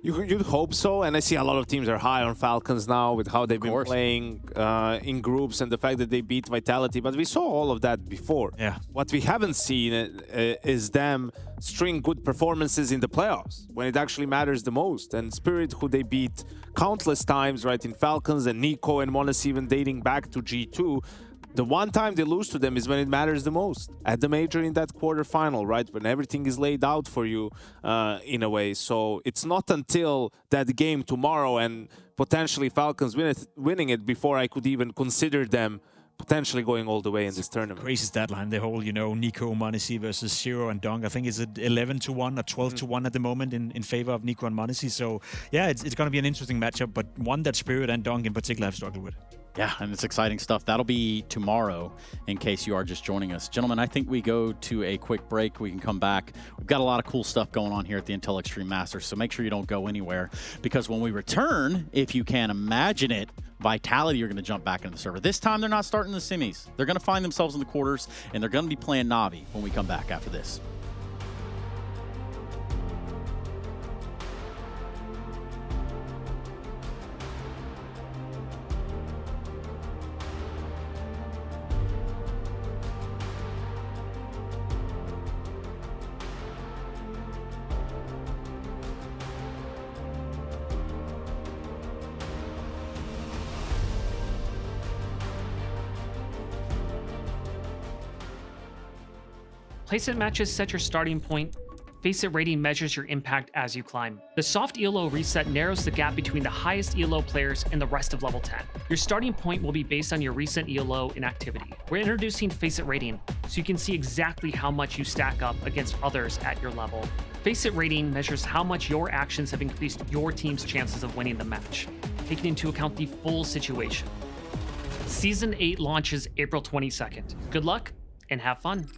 You'd hope so, and I see a lot of teams are high on Falcons now with how they've been playing in groups and the fact that they beat Vitality, but we saw all of that before. Yeah. What we haven't seen is them string good performances in the playoffs when it actually matters the most. And Spirit, who they beat countless times, right, in Falcons, and Nico and m0NESY even dating back to G2, the one time they lose to them is when it matters the most, at the major in that quarterfinal, right? When everything is laid out for you in a way. So it's not until that game tomorrow and potentially Falcons winning it before I could even consider them potentially going all the way in this tournament. Crazy stat line, the whole, Nico, m0NESY versus Zero and Donk. I think it's at 11-1 or 12-1 at the moment in favor of Nico and m0NESY. So yeah, it's going to be an interesting matchup, but one that Spirit and Donk in particular have struggled with. Yeah, and it's exciting stuff. That'll be tomorrow in case you are just joining us. Gentlemen, I think we go to a quick break. We can come back. We've got a lot of cool stuff going on here at the Intel Extreme Masters, so make sure you don't go anywhere, because when we return, if you can imagine it, Vitality are going to jump back into the server. This time, they're not starting the semis. They're going to find themselves in the quarters, and they're going to be playing Na'Vi when we come back after this. Placement matches set your starting point. Face-It rating measures your impact as you climb. The soft ELO reset narrows the gap between the highest ELO players and the rest of level 10. Your starting point will be based on your recent ELO in activity. We're introducing Face-It rating, so you can see exactly how much you stack up against others at your level. Face-It rating measures how much your actions have increased your team's chances of winning the match, taking into account the full situation. Season 8 launches April 22nd. Good luck and have fun.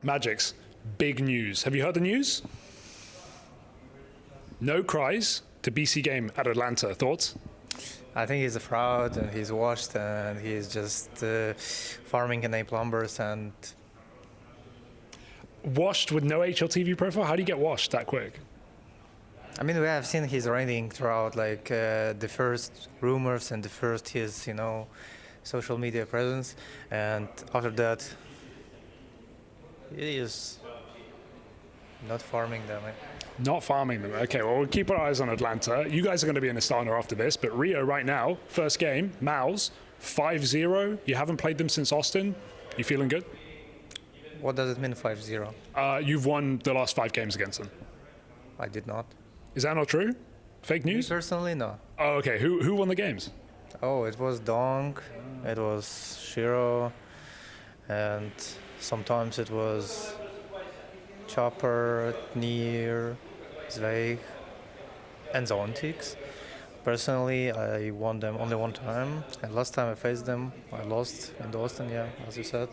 Magix, big news. Have you heard the news? No cries to BC game at Atlanta. Thoughts? I think he's a fraud and he's washed and he's just farming in A plumbers and... Washed with no HLTV profile? How do you get washed that quick? I mean, we have seen his rating throughout, like the first rumors and the first his, social media presence, and after that, he is not farming them. Not farming them. Okay, well, we'll keep our eyes on Atlanta. You guys are going to be in Astana after this, but Rio right now, first game, MOUZ, 5-0. You haven't played them since Austin. You feeling good? What does it mean, 5-0? You've won the last 5 games against them. I did not. Is that not true? Fake news? Me personally, no. Oh, okay. Who won the games? Oh, it was Dong, it was Shiro, and sometimes it was Chopper, Nier, Zweig, and Zontix. Personally, I won them only one time, and last time I faced them, I lost in Austin, yeah, as you said.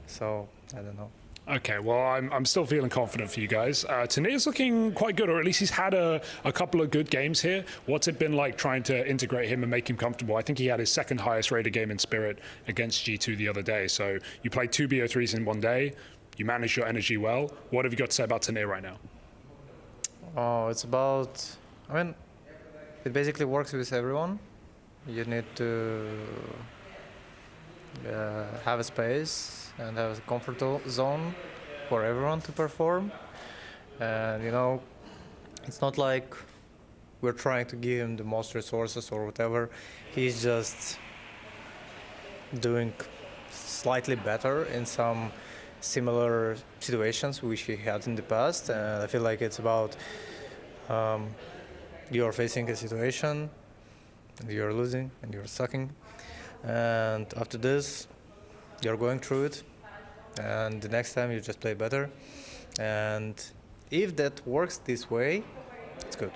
So, I don't know. Okay, well, I'm still feeling confident for you guys. Tanir's looking quite good, or at least he's had a couple of good games here. What's it been like trying to integrate him and make him comfortable? I think he had his second highest rated game in Spirit against G2 the other day. So you played 2 BO3s in one day. You managed your energy well. What have you got to say about Tanir right now? Oh, it's about... I mean, it basically works with everyone. You need to have a space and have a comfort zone for everyone to perform. And it's not like we're trying to give him the most resources or whatever. He's just doing slightly better in some similar situations which he had in the past. And I feel like it's about you're facing a situation, and you're losing and you're sucking. And after this, you're going through it, and the next time you just play better. And if that works this way, it's good.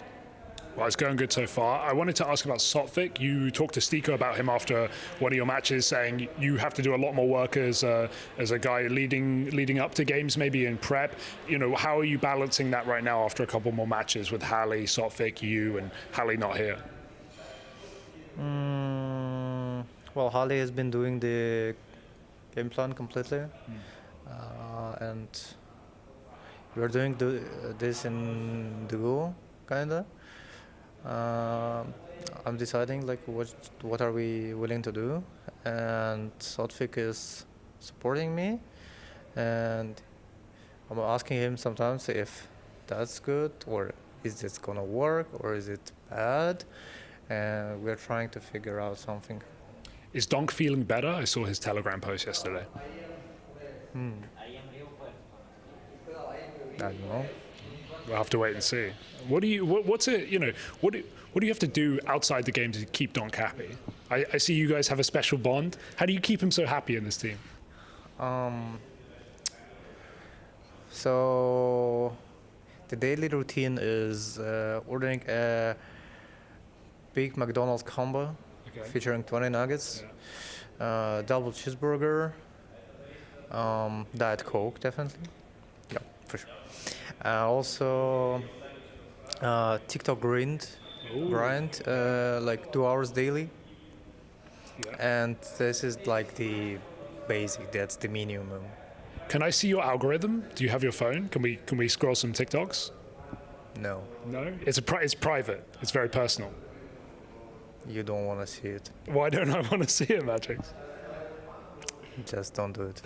Well, it's going good so far. I wanted to ask about Sotvik. You talked to Stiko about him after one of your matches, saying you have to do a lot more work as a guy leading up to games, maybe in prep. How are you balancing that right now after a couple more matches with Hallie, Sotvik, you, and Hallie not here? Well, Hallie has been doing the game plan completely, and we're doing this in duo, kinda. I'm deciding like what are we willing to do, and Sotvik is supporting me, and I'm asking him sometimes if that's good or is this gonna work or is it bad, and we're trying to figure out something. Is Donk feeling better? I saw his Telegram post yesterday. I don't know. We'll have to wait and see. What do you have to do outside the game to keep Donk happy? I see you guys have a special bond. How do you keep him so happy in this team? So the daily routine is ordering a big McDonald's combo featuring 20 nuggets, double cheeseburger, Diet Coke, definitely. Yeah, for sure. Also, TikTok grind, like 2 hours daily. Yeah. And this is like the basic, that's the minimum. Can I see your algorithm? Do you have your phone? Can we scroll some TikToks? No. No? It's private. It's very personal. You don't want to see it. Why don't I want to see it, Magix? Just don't do it.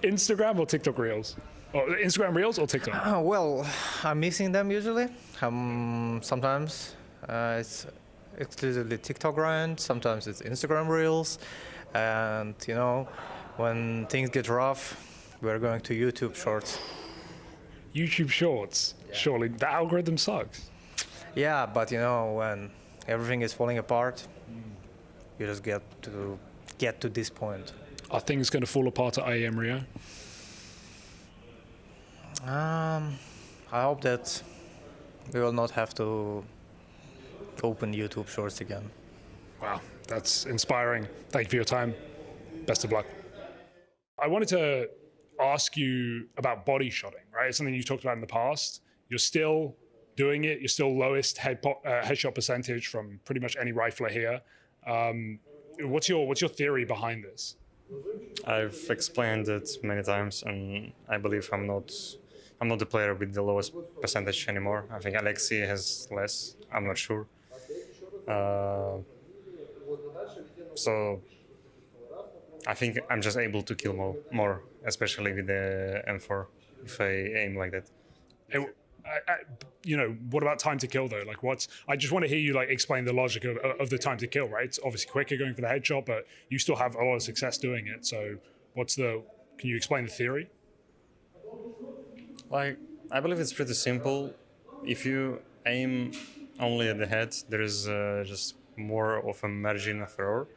Instagram or TikTok Reels? Or Instagram Reels or TikTok? Well, I'm mixing them usually. Sometimes it's exclusively TikTok grind. Sometimes it's Instagram Reels. And, when things get rough, we're going to YouTube Shorts. YouTube Shorts? Yeah. Surely the algorithm sucks. Yeah, but when everything is falling apart, you just get to this point. Are things going to fall apart at IEM Rio? I hope that we will not have to open YouTube Shorts again. Wow, that's inspiring. Thank you for your time. Best of luck. I wanted to ask you about body shotting, right? It's something you talked about in the past. You're still doing it. You're still lowest headshot percentage from pretty much any rifler here. What's your theory behind this? I've explained it many times, and I believe I'm not the player with the lowest percentage anymore. I think Alexei has less. I'm not sure. So I think I'm just able to kill more, especially with the M4 if I aim like that. What about time to kill though? Like, I just want to hear you explain the logic of the time to kill, right? It's obviously quicker going for the headshot, but you still have a lot of success doing it. So can you explain the theory? I believe it's pretty simple. If you aim only at the head, there is just more of a margin of error.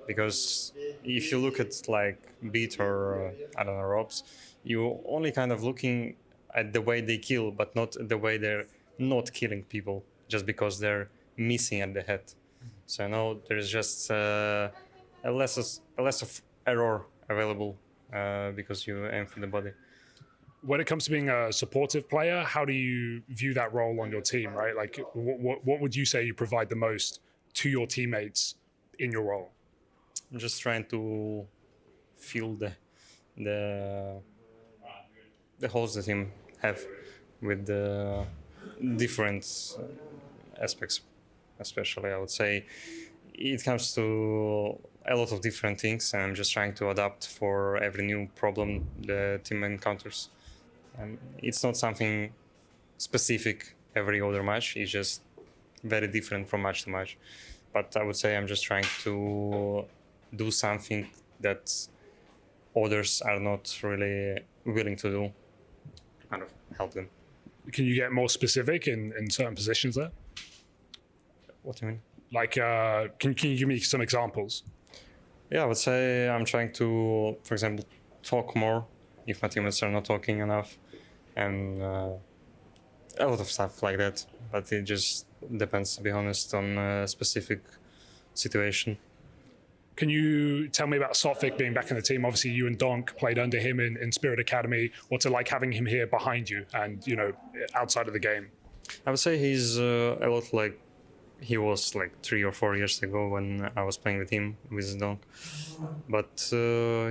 Because if you look at Beat or I don't know, Robs, you only kind of looking at the way they kill, but not the way they're not killing people, just because they're missing at the head. So now there's just a less of error available because you aim for the body. When it comes to being a supportive player, how do you view that role on your team, right? Like, what would you say you provide the most to your teammates in your role? I'm just trying to fill the holes the team have with the different aspects, especially I would say. It comes to a lot of different things, and I'm just trying to adapt for every new problem the team encounters. And it's not something specific every other match, it's just very different from match to match. But I would say I'm just trying to do something that others are not really willing to do, kind of help them. Can you get more specific in certain positions there? What do you mean? Like, can you give me some examples? Yeah, I would say I'm trying to, for example, talk more if my teammates are not talking enough, and a lot of stuff like that. But it just depends, to be honest, on a specific situation. Can you tell me about Sotvic being back in the team? Obviously, you and Donk played under him in Spirit Academy. What's it like having him here behind you and, outside of the game? I would say he's a lot like he was 3 or 4 years ago when I was playing with him, with Donk. But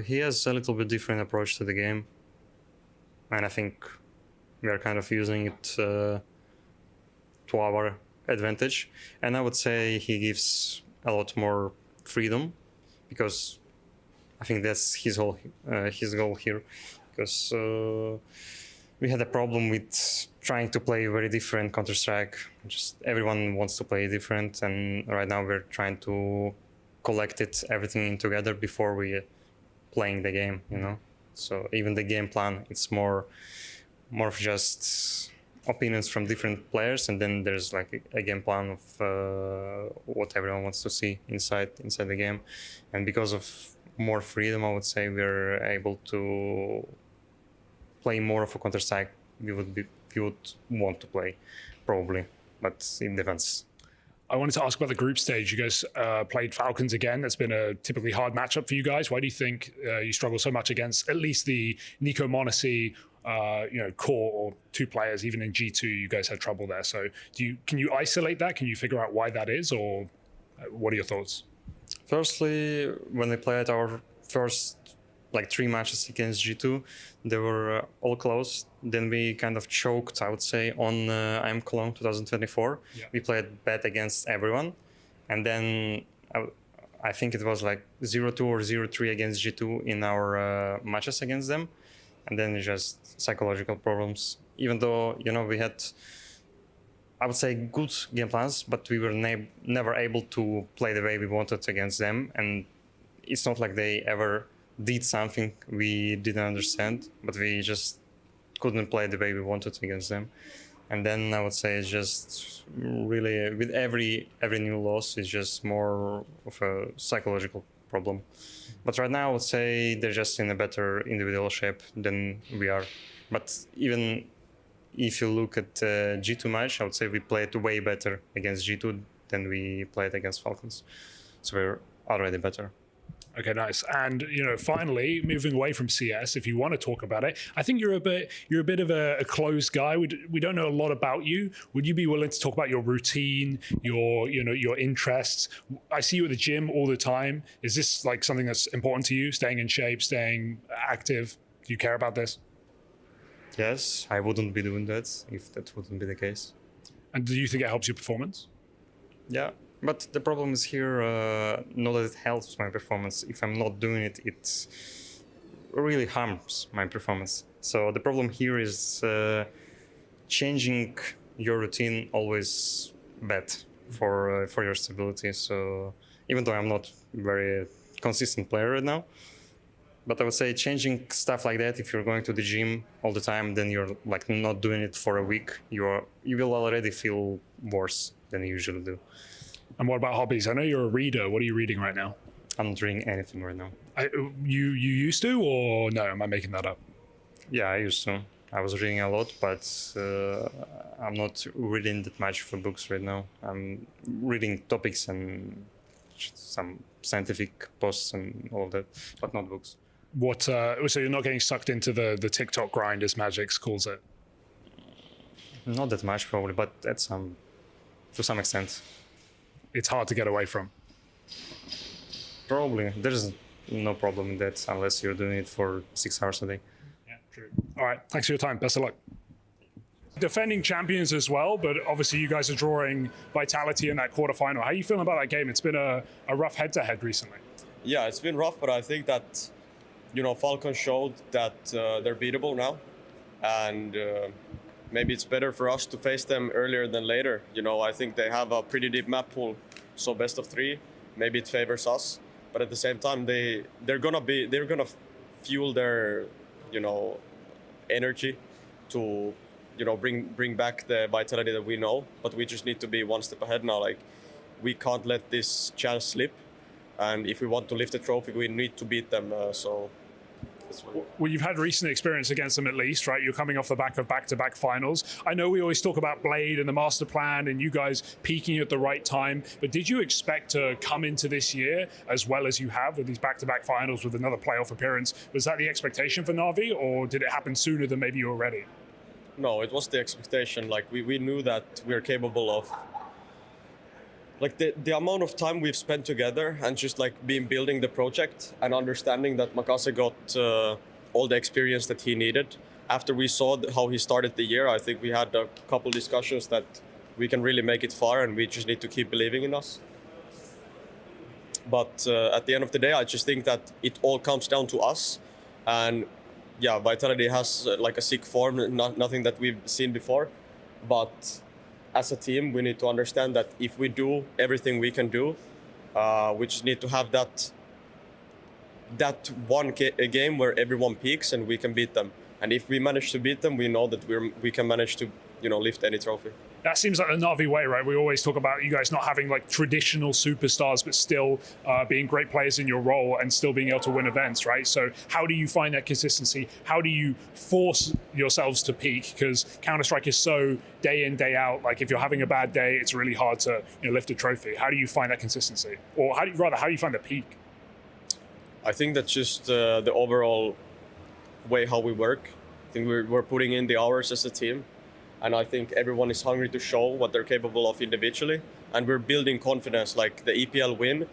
he has a little bit different approach to the game. And I think we are kind of using it to our advantage. And I would say he gives a lot more freedom, because I think that's his goal here. Because we had a problem with trying to play very different Counter-Strike. Just everyone wants to play different, and right now we're trying to collect everything together before we playing the game, So even the game plan, it's more of just opinions from different players, and then there's a game plan of what everyone wants to see inside the game. And because of more freedom, I would say we're able to play more of a Counter-Strike we would want to play, probably, but it depends. I wanted to ask about the group stage. You guys played Falcons again. That's been a typically hard matchup for you guys. Why do you think you struggle so much against at least the Nico Monesi core, or two players? Even in G2, you guys had trouble there. So can you isolate that? Can you figure out why that is, or what are your thoughts? Firstly, when we played our first 3 matches against G2, they were all close. Then we kind of choked, I would say, on IEM Cologne 2024. Yeah. We played bad against everyone. And then I think it was 0-2 or 0-3 against G2 in our matches against them. And then just psychological problems. Even though, we had, I would say, good game plans, but we were never able to play the way we wanted against them. And it's not like they ever did something we didn't understand, but we just couldn't play the way we wanted against them. And then I would say it's just really, with every new loss, it's just more of a psychological problem. But right now I would say they're just in a better individual shape than we are. But even if you look at G2 match, I would say we played way better against G2 than we played against Falcons. So we're already better. Okay, nice. And finally, moving away from CS, if you want to talk about it, I think you're a bit of a closed guy. We don't know a lot about you. Would you be willing to talk about your routine, your interests? I see you at the gym all the time. Is this like something that's important to you? Staying in shape, staying active? Do you care about this? Yes, I wouldn't be doing that if that wouldn't be the case. And do you think it helps your performance? Yeah. But the problem is here, not that it helps my performance. If I'm not doing it, it really harms my performance. So the problem here is changing your routine always bad for your stability. So even though I'm not very consistent player right now, but I would say changing stuff like that, if you're going to the gym all the time, then you're like not doing it for a week, you will already feel worse than you usually do. And what about hobbies? I know you're a reader. What are you reading right now? I'm not reading anything right now. You used to, or no? Am I making that up? Yeah, I used to. I was reading a lot, but I'm not reading that much for books right now. I'm reading topics and some scientific posts and all of that, but not books. So you're not getting sucked into the TikTok grind, as Magic calls it? Not that much, probably, but to some extent. It's hard to get away from. Probably. There's no problem in that unless you're doing it for 6 hours a day. Yeah, true. All right. Thanks for your time. Best of luck. Defending champions as well, but obviously you guys are drawing Vitality in that quarterfinal. How are you feeling about that game? It's been a rough head-to-head recently. Yeah, it's been rough, but I think that, Falcon showed that they're beatable now. And maybe it's better for us to face them earlier than later. I think they have a pretty deep map pool, so best of 3, maybe it favors us. But at the same time, they're gonna fuel their, energy to, bring back the vitality that we know. But we just need to be one step ahead now. Like, we can't let this chance slip. And if we want to lift the trophy, we need to beat them. Well, you've had recent experience against them at least, right? You're coming off the back of back-to-back finals. I know we always talk about Blade and the master plan and you guys peaking at the right time, but did you expect to come into this year as well as you have with these back-to-back finals with another playoff appearance? Was that the expectation for Na'Vi, or did it happen sooner than maybe you were ready? No, it was the expectation. Like, we knew that we were capable of, like, the amount of time we've spent together and just like building the project and understanding that Makase got all the experience that he needed. After we saw how he started the year, I think we had a couple discussions that we can really make it far, and we just need to keep believing in us. But at the end of the day, I just think that it all comes down to us. And yeah, Vitality has like a sick form, nothing that we've seen before. But as a team, we need to understand that if we do everything we can do, we just need to have that one game where everyone peaks and we can beat them. And if we manage to beat them, we know that we can manage to, lift any trophy. That seems like the Na'Vi way, right? We always talk about you guys not having like traditional superstars, but still being great players in your role and still being able to win events, right? So how do you find that consistency? How do you force yourselves to peak? Because Counter-Strike is so day in, day out. Like, if you're having a bad day, it's really hard to lift a trophy. How do you find that consistency? Or how do you find the peak? I think that's just the overall way how we work. I think we're putting in the hours as a team. And I think everyone is hungry to show what they're capable of individually. And we're building confidence. Like, the EPL win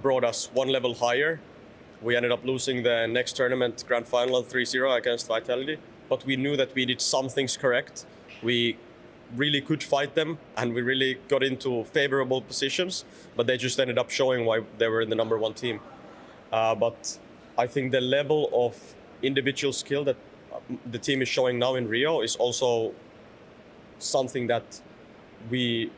brought us one level higher. We ended up losing the next tournament grand final 3-0 against Vitality. But we knew that we did some things correct. We really could fight them, and we really got into favorable positions. But they just ended up showing why they were in the #1 team. But I think the level of individual skill that the team is showing now in Rio is also something that we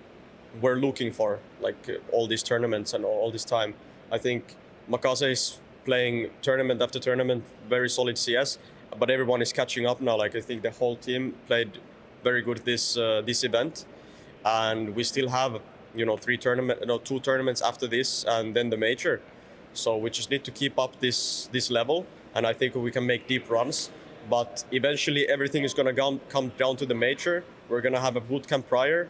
were looking for, like all these tournaments and all this time. I think Makase is playing tournament after tournament, very solid CS, but everyone is catching up now. Like, I think the whole team played very good this event, and we still have 2 tournaments after this, and then the major. So we just need to keep up this level, and I think we can make deep runs. But eventually everything is going to come down to the major. We're going to have a bootcamp prior,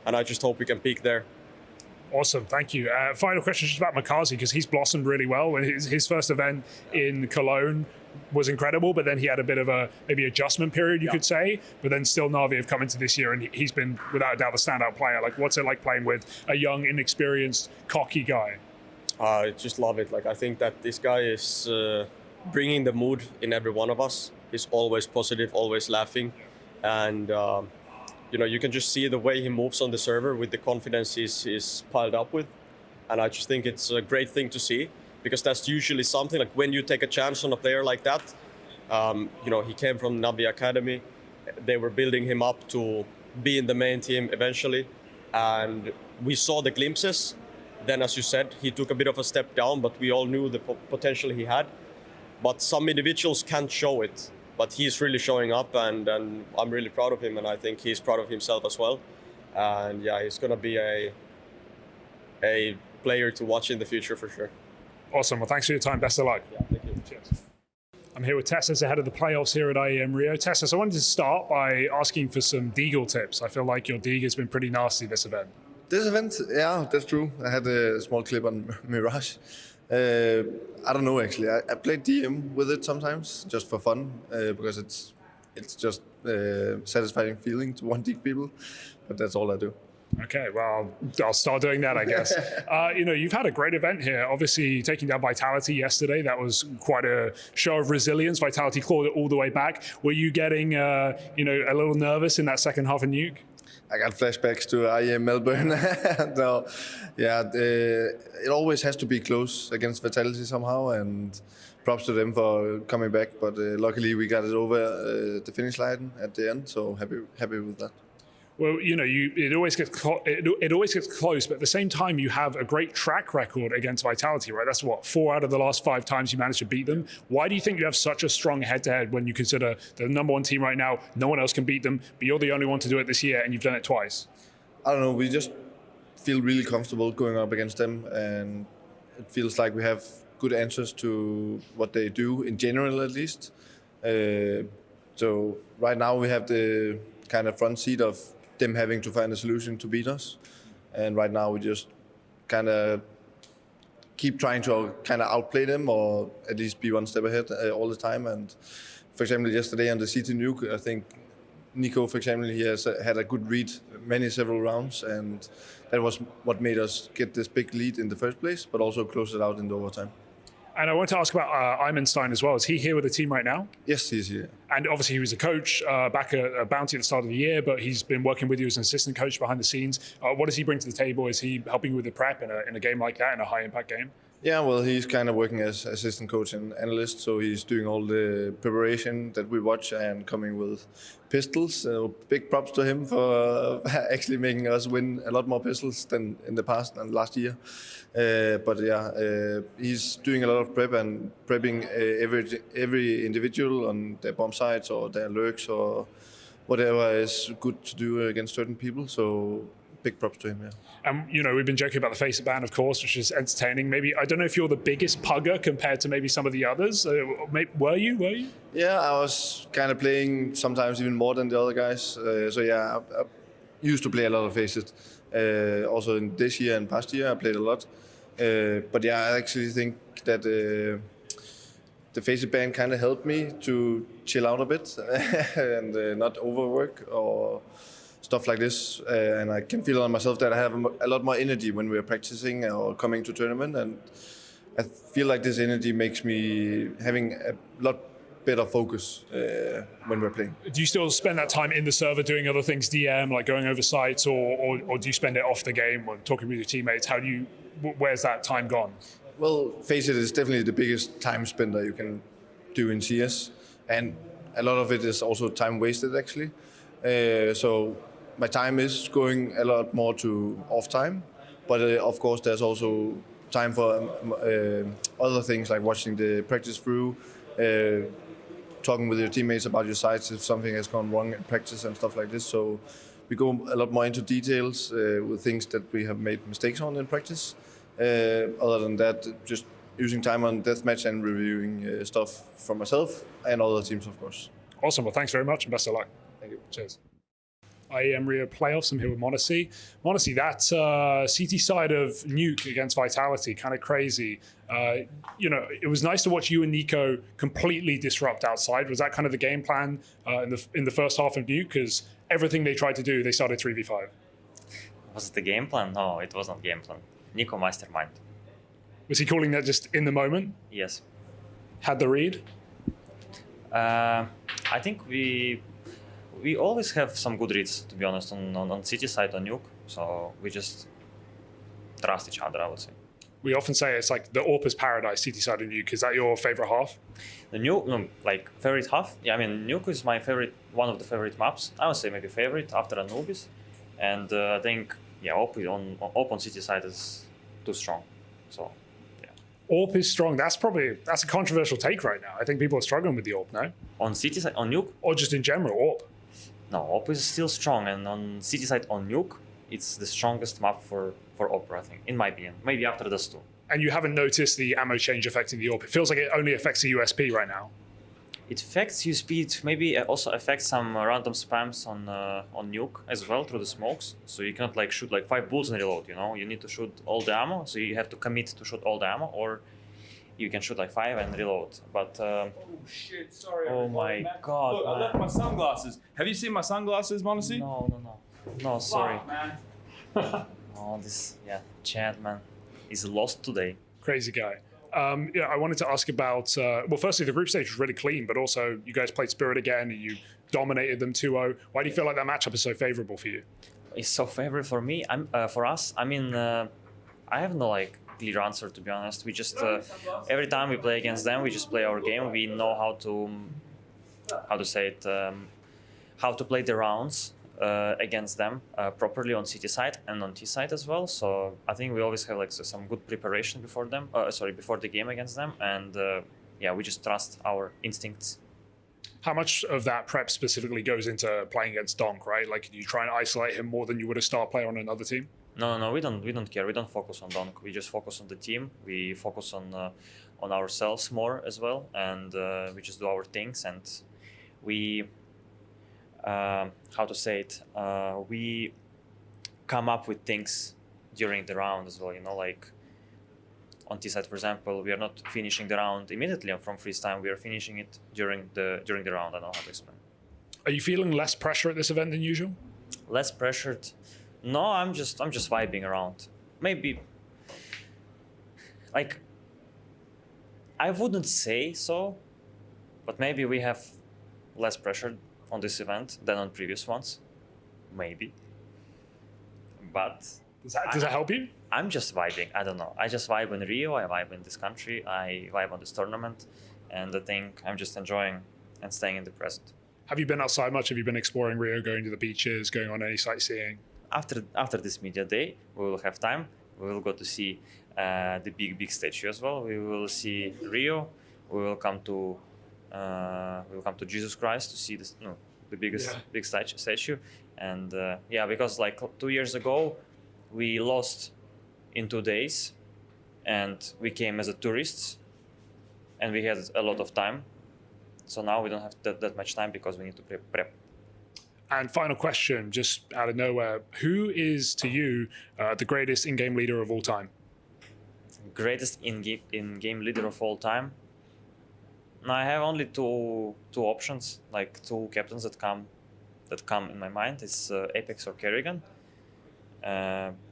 and I just hope we can peak there. Awesome, thank you. Final question just about McCarthy, because he's blossomed really well. His first event in Cologne was incredible, but then he had a bit of a maybe adjustment period, you could say. But then still Na'Vi have come into this year, and he's been without a doubt the standout player. Like, what's it like playing with a young, inexperienced, cocky guy? I just love it. Like, I think that this guy is bringing the mood in every one of us. He's always positive, always laughing, and you know, you can just see the way he moves on the server with the confidence he's piled up with. And I just think it's a great thing to see, because that's usually something like when you take a chance on a player like that. You know, he came from Na'Vi Academy. They were building him up to be in the main team eventually. And we saw the glimpses. Then, as you said, he took a bit of a step down, but we all knew the potential he had. But some individuals can't show it. But he's really showing up, and I'm really proud of him, and I think he's proud of himself as well. And yeah, he's going to be a player to watch in the future for sure. Awesome. Well, thanks for your time. Best of luck. Yeah, thank you. Cheers. I'm here with Tessus ahead of the playoffs here at IEM Rio. Tessus, I wanted to start by asking for some Deagle tips. I feel like your Deagle has been pretty nasty this event. This event, yeah, that's true. I had a small clip on Mirage. I don't know actually. I played DM with it sometimes just for fun because it's just satisfying feeling to one dig people, but that's all I do. Okay, well, I'll start doing that, I guess. You know, you've had a great event here. Obviously, taking down Vitality yesterday, that was quite a show of resilience. Vitality clawed it all the way back. Were you getting, you know, a little nervous in that second half of Nuke? I got flashbacks to IEM Melbourne. No, yeah, it always has to be close against Vitality somehow, and props to them for coming back. But luckily, we got it over the finish line at the end, so happy with that. Well, you know, it always gets close, but at the same time, you have a great track record against Vitality, right? That's what, 4 out of the last 5 times you managed to beat them. Why do you think you have such a strong head-to-head when you consider the #1 team right now? No one else can beat them, but you're the only one to do it this year, and you've done it twice. I don't know. We just feel really comfortable going up against them, and it feels like we have good answers to what they do in general, at least. So right now we have the kind of front seat of them having to find a solution to beat us, and right now we just kind of keep trying to kind of outplay them, or at least be one step ahead all the time. And for example, yesterday on the CT Nuke, I think Nico, for example, he has had a good read several rounds, and that was what made us get this big lead in the first place, but also close it out in the overtime. And I want to ask about Eimenstein as well. Is he here with the team right now? Yes, he's here. And obviously he was a coach back at Bounty at the start of the year, but he's been working with you as an assistant coach behind the scenes. What does he bring to the table? Is he helping you with the prep in a game like that, in a high-impact game? Yeah, well, he's kind of working as assistant coach and analyst, so he's doing all the preparation that we watch and coming with pistols. So big props to him for actually making us win a lot more pistols than in the past and last year. But yeah, he's doing a lot of prep and prepping every individual on their bomb sites or their lurks or whatever is good to do against certain people. So big props to him, yeah. You know, we've been joking about the face ban, of course, which is entertaining. Maybe, I don't know if you're the biggest pugger compared to maybe some of the others. Were you? Yeah, I was kind of playing sometimes even more than the other guys. So yeah, I used to play a lot of faces. Also in this year and past year, I played a lot. But yeah, I actually think that the face ban kind of helped me to chill out a bit and not overwork or stuff like this, and I can feel on myself that I have a lot more energy when we're practicing or coming to tournament, and I feel like this energy makes me having a lot better focus when we're playing. Do you still spend that time in the server doing other things, DM, like going over sites, or do you spend it off the game or talking with your teammates? Where's that time gone? Well, face it, it's definitely the biggest time spender you can do in CS, and a lot of it is also time wasted actually. So my time is going a lot more to off time, but of course there's also time for other things like watching the practice through, talking with your teammates about your sites if something has gone wrong in practice and stuff like this. So we go a lot more into details with things that we have made mistakes on in practice. Other than that, just using time on deathmatch and reviewing stuff for myself and other teams, of course. Awesome. Well, thanks very much and best of luck. Thank you. Cheers. IEM Rio playoffs. I'm here with Monacy. Monacy, that CT side of Nuke against Vitality, kind of crazy. You know, it was nice to watch you and Nico completely disrupt outside. Was that kind of the game plan in the first half of Nuke? Because everything they tried to do, they started 3v5. Was it the game plan? No, it was not game plan. Nico mastermind. Was he calling that just in the moment? Yes. Had the read? I think we always have some good reads, to be honest, on city side, on Nuke. So we just trust each other, I would say. We often say it's like the Orpa's paradise, city side of Nuke. Is that your favorite half? The Nuke, no, like favorite half? Yeah, I mean, Nuke is my favorite, one of the favorite maps. I would say maybe favorite after Anubis. And I think, yeah, Orp on city side is too strong. So, yeah. Orp is strong. That's a controversial take right now. I think people are struggling with the Orp, no? On city side, on Nuke? Or just in general, Orp? No, Orp is still strong. And on city side, on Nuke, it's the strongest map for Opera, I think, in my opinion. Maybe after the two. And you haven't noticed the ammo change affecting the AWP. It feels like it only affects the USP right now. It affects USP. It maybe also affects some random spams on Nuke as well through the smokes. So you cannot like shoot like 5 bullets and reload. You know, you need to shoot all the ammo. So you have to commit to shoot all the ammo, or you can shoot like 5 and reload. But oh shit! Sorry. Oh my god! Look, I left my sunglasses. Have you seen my sunglasses, Monacy? No, sorry. Fuck, man. Oh, this chat man is lost today. Crazy guy. Yeah, I wanted to ask about, well, firstly, the group stage was really clean, but also you guys played Spirit again and you dominated them 2-0. Why do you feel like that matchup is so favorable for you? It's so favorable for me. For us, I mean, I have no like clear answer, to be honest. We just, every time we play against them, we just play our game. We know how to say it, how to play the rounds against them properly on city side and on T side as well. So I think we always have like some good preparation before them. Before the game against them, and yeah, we just trust our instincts. How much of that prep specifically goes into playing against Donk, right? Like, do you try and isolate him more than you would a star player on another team? No, we don't care. We don't focus on Donk. We just focus on the team. We focus on ourselves more as well, and we just do our things. And we how to say it? We come up with things during the round as well. You know, like on T side, for example, we are not finishing the round immediately from freeze time. We are finishing it during the round. I don't know how to explain. Are you feeling less pressure at this event than usual? Less pressured? No, I'm just vibing around. Maybe, like, I wouldn't say so, but maybe we have less pressure on this event than on previous ones, maybe. But does that help you? I'm just vibing. I don't know. I just vibe in Rio. I vibe in this country. I vibe on this tournament, and I think I'm just enjoying and staying in the present. Have you been outside much? Have you been exploring Rio, going to the beaches, going on any sightseeing? After this media day, we will have time. We will go to see the big statue as well. We will see Rio. We will come to Jesus Christ to see the biggest big statue. And yeah, because like 2 years ago, we lost in 2 days, and we came as a tourists, and we had a lot of time. So now we don't have that much time because we need to prep. And final question, just out of nowhere, who is to you the greatest in-game leader of all time? Greatest in-game leader of all time? No, I have only two options, like 2 captains that come in my mind. It's Apex or Kerrigan.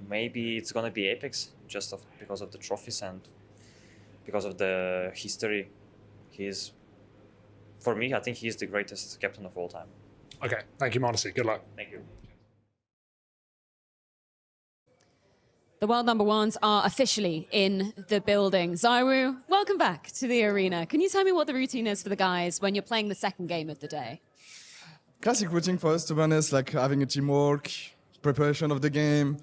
Maybe it's gonna be Apex, just because of the trophies and because of the history. For me, I think he's the greatest captain of all time. Okay, thank you, Monacy. Good luck. Thank you. The world number ones are officially in the building. Zyru, welcome back to the arena. Can you tell me what the routine is for the guys when you're playing the second game of the day? Classic routine for us, to be honest, like having a teamwork, preparation of the game,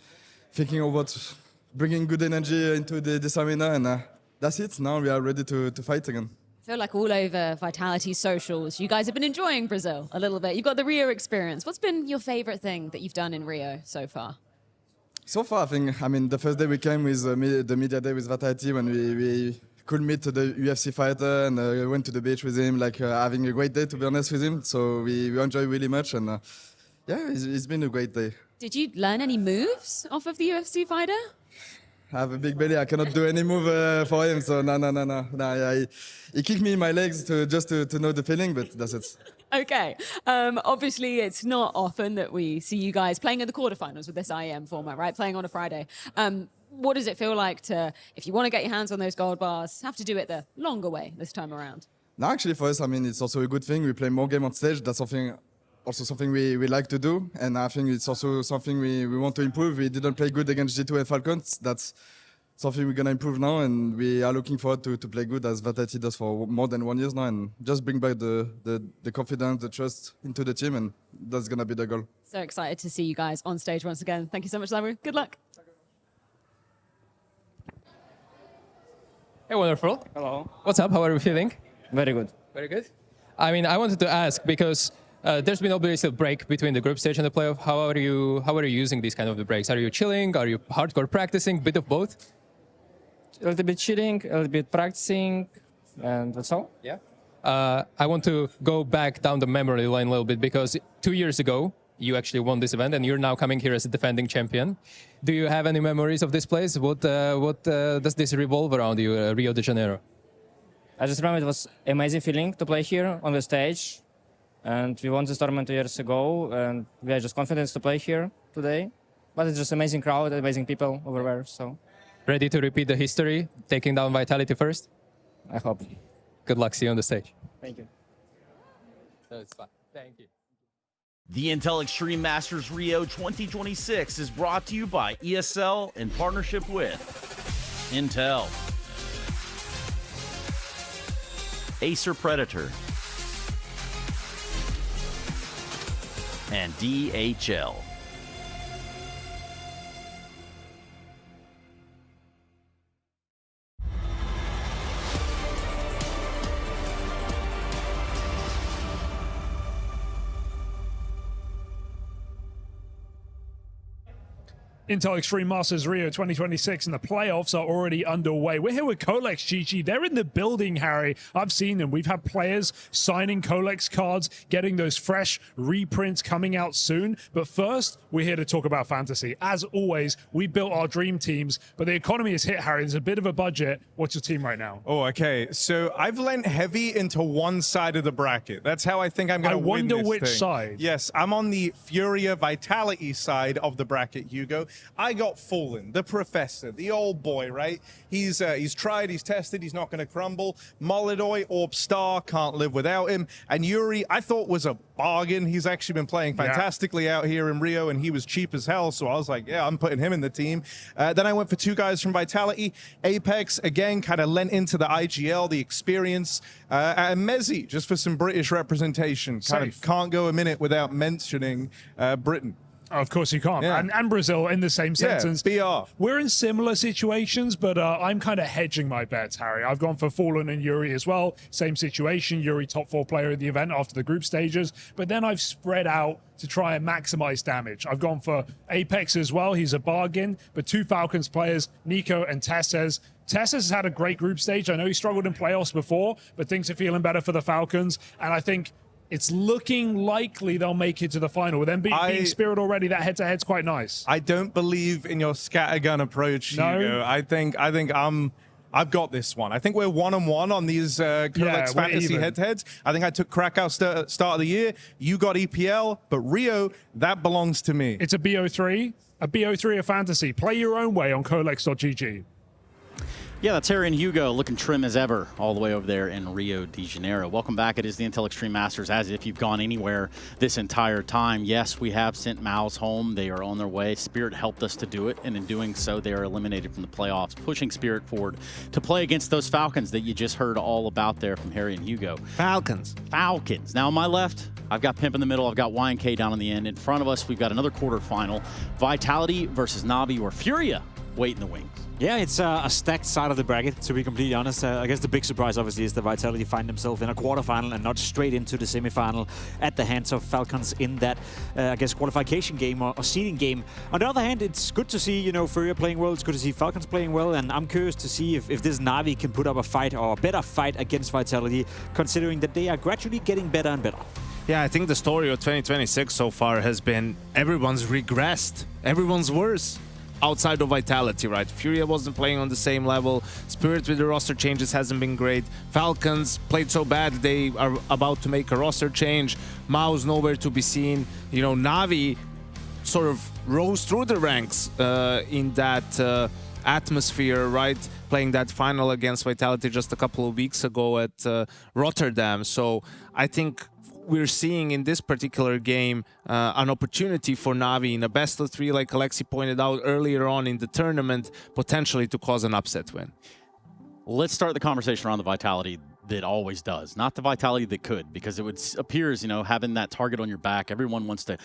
thinking about bringing good energy into this arena, and that's it. Now we are ready to fight again. I feel like all over Vitality socials, you guys have been enjoying Brazil a little bit. You've got the Rio experience. What's been your favorite thing that you've done in Rio so far? So far, I mean, the first day we came with the media day with Vitality, when we could meet the UFC fighter and went to the beach with him, like having a great day, to be honest, with him. So we enjoy really much, and Yeah, it's been a great day. Did you learn any moves off of the UFC fighter? I have a big belly. I cannot do any move for him. So no. Yeah, he kicked me in my legs just to know the feeling, but that's it. Okay. Obviously, it's not often that we see you guys playing in the quarterfinals with this IEM format, right? Playing on a Friday. What does it feel like to, if you want to get your hands on those gold bars, have to do it the longer way this time around? No, actually, for us, I mean, it's also a good thing. We play more game on stage. That's something we like to do. And I think it's also something we want to improve. We didn't play good against G2 and Falcons. That's something we're going to improve now. And we are looking forward to play good as Vitality does for more than 1 year now. And just bring back the confidence, the trust into the team. And that's going to be the goal. So excited to see you guys on stage once again. Thank you so much, Zamu. Good luck. Hey, wonderful. Hello. What's up? How are you feeling? Very good. Very good. I mean, I wanted to ask because there's been obviously a break between the group stage and the playoff. How are you using these kind of the breaks? Are you chilling? Are you hardcore practicing? Bit of both? A little bit chilling, a little bit practicing, and that's all. Yeah. I want to go back down the memory lane a little bit because 2 years ago, you actually won this event and you're now coming here as a defending champion. Do you have any memories of this place? What does this revolve around you, Rio de Janeiro? I just remember it was an amazing feeling to play here on the stage. And we won this tournament 2 years ago, and we are just confident to play here today. But it's just amazing crowd, amazing people over there, so. Ready to repeat the history, taking down Vitality first? I hope. Good luck, see you on the stage. Thank you. That's fine. Thank you. The Intel Extreme Masters Rio 2026 is brought to you by ESL in partnership with Intel, Acer Predator, and DHL. Intel Extreme Masters Rio 2026 and the playoffs are already underway. We're here with Colex GG. They're in the building, Harry. I've seen them. We've had players signing Colex cards, getting those fresh reprints coming out soon. But first, we're here to talk about fantasy. As always, we built our dream teams, but the economy has hit, Harry. There's a bit of a budget. What's your team right now? Oh, okay. So I've lent heavy into one side of the bracket. That's how I think I'm going to win this I wonder which thing. side. Yes, I'm on the Furia Vitality side of the bracket, Hugo. I got Fallen, the professor, the old boy, right? He's tried, he's tested, he's not going to crumble. Molidoy, Orb Star, can't live without him. And Yuri, I thought was a bargain. He's actually been playing fantastically out here in Rio, and he was cheap as hell. So I was like, yeah, I'm putting him in the team. Then I went for two guys from Vitality. Apex, again, kind of lent into the IGL, the experience. And Mezzi, just for some British representation. Kind of can't go a minute without mentioning Britain. Of course you can't. Yeah. And Brazil in the same sentence. BR. We're in similar situations, but I'm kind of hedging my bets, Harry. I've gone for Fallen and Yuri as well. Same situation. Yuri, top 4 player of the event after the group stages. But then I've spread out to try and maximize damage. I've gone for Apex as well. He's a bargain. But 2 Falcons players, Nico and Tesses. Tesses has had a great group stage. I know he struggled in playoffs before, but things are feeling better for the Falcons. And I think it's looking likely they'll make it to the final. With them being Spirit already, that head-to-head's quite nice. I don't believe in your scattergun approach, Hugo. I think I've got this one. I think we're 1-1 on these Colex Fantasy head-to-heads. I think I took Krakow start of the year. You got EPL, but Rio, that belongs to me. It's a BO3. A BO3 of fantasy. Play your own way on colex.gg. Yeah, that's Harry and Hugo looking trim as ever all the way over there in Rio de Janeiro. Welcome back. It is the Intel Extreme Masters, as if you've gone anywhere this entire time. Yes, we have sent MOUZ home. They are on their way. Spirit helped us to do it, and in doing so, they are eliminated from the playoffs, pushing Spirit forward to play against those Falcons that you just heard all about there from Harry and Hugo. Falcons. Now on my left, I've got Pimp in the middle. I've got YNK down on the end. In front of us, we've got another quarterfinal. Vitality versus Navi, or Furia wait in the wings. Yeah, it's a stacked side of the bracket, to be completely honest. I guess the big surprise, obviously, is that Vitality find themselves in a quarterfinal and not straight into the semifinal at the hands of Falcons in that, I guess, qualification game or seeding game. On the other hand, it's good to see, you know, Furia playing well. It's good to see Falcons playing well, and I'm curious to see if this Navi can put up a fight or a better fight against Vitality, considering that they are gradually getting better and better. Yeah, I think the story of 2026 so far has been everyone's regressed. Everyone's worse outside of Vitality, right? Furia wasn't playing on the same level. Spirit with the roster changes hasn't been great. Falcons played so bad they are about to make a roster change. MOUZ nowhere to be seen. You know, Navi sort of rose through the ranks in that atmosphere, right? Playing that final against Vitality just a couple of weeks ago at Rotterdam. So I think we're seeing in this particular game an opportunity for Navi in a best of 3, like Alexi pointed out earlier on in the tournament, potentially to cause an upset win. Let's start the conversation around the Vitality that always does, not the Vitality that could, because it appears, you know, having that target on your back, everyone wants to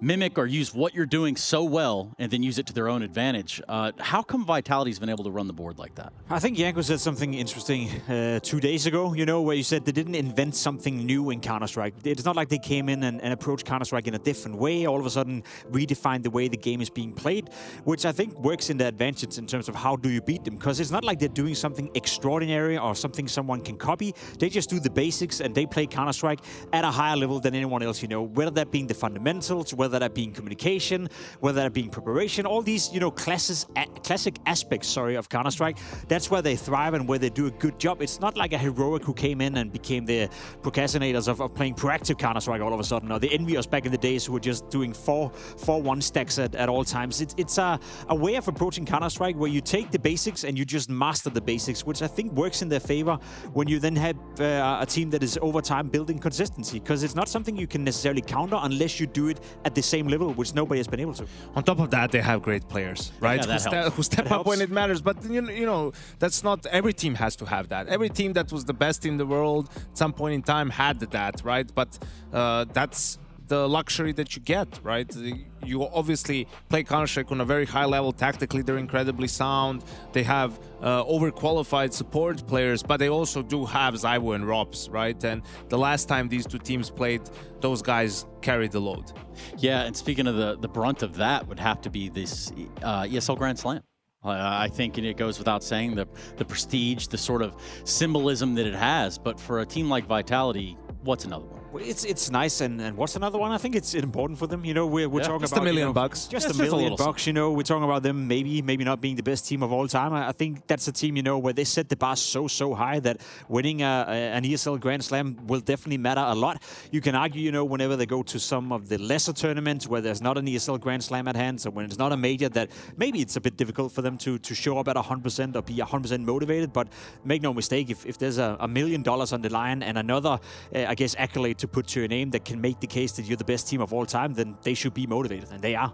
mimic or use what you're doing so well and then use it to their own advantage. How come Vitality's been able to run the board like that? I think Janko said something interesting 2 days ago, you know, where you said they didn't invent something new in Counter-Strike. It's not like they came in and approached Counter-Strike in a different way, all of a sudden redefined the way the game is being played, which I think works in their advantage in terms of how do you beat them, because it's not like they're doing something extraordinary or something someone can copy. They just do the basics and they play Counter-Strike at a higher level than anyone else, you know, whether that being the fundamentals, whether that being communication, whether that being preparation, all these, you know, classic aspects, of Counter-Strike. That's where they thrive and where they do a good job. It's not like a Heroic who came in and became the procrastinators of playing proactive Counter-Strike all of a sudden, or the Envious back in the days who were just doing 4-1 stacks at all times. It's a way of approaching Counter-Strike where you take the basics and you just master the basics, which I think works in their favor when you then have a team that is over time building consistency, because it's not something you can necessarily counter unless you do it at the same level, which nobody has been able to. On top of that, they have great players, right? Who step up when it matters. But you know, that's not every team has to have that. Every team that was the best in the world at some point in time had that, right? But that's the luxury that you get, right? You obviously play Counter-Strike on a very high level. Tactically, they're incredibly sound. They have overqualified support players, but they also do have Zyvo and Robs, right? And the last time these two teams played, those guys carried the load. Yeah, and speaking of the brunt of that would have to be this ESL Grand Slam. I think it goes without saying the prestige, the sort of symbolism that it has. But for a team like Vitality, what's another one? It's nice, and what's another one? I think it's important for them. You know, we're talking just about $1 million, you know, bucks. just $1 million bucks. You know, we're talking about them maybe not being the best team of all time. I think that's a team, you know, where they set the bar so high that winning an ESL Grand Slam will definitely matter a lot. You can argue, you know, whenever they go to some of the lesser tournaments where there's not an ESL Grand Slam at hand, so when it's not a major, that maybe it's a bit difficult for them to show up at 100% or be 100% motivated. But make no mistake, if there's $1 million on the line and another, I guess, accolade to put to your name that can make the case that you're the best team of all time, then they should be motivated, and they are.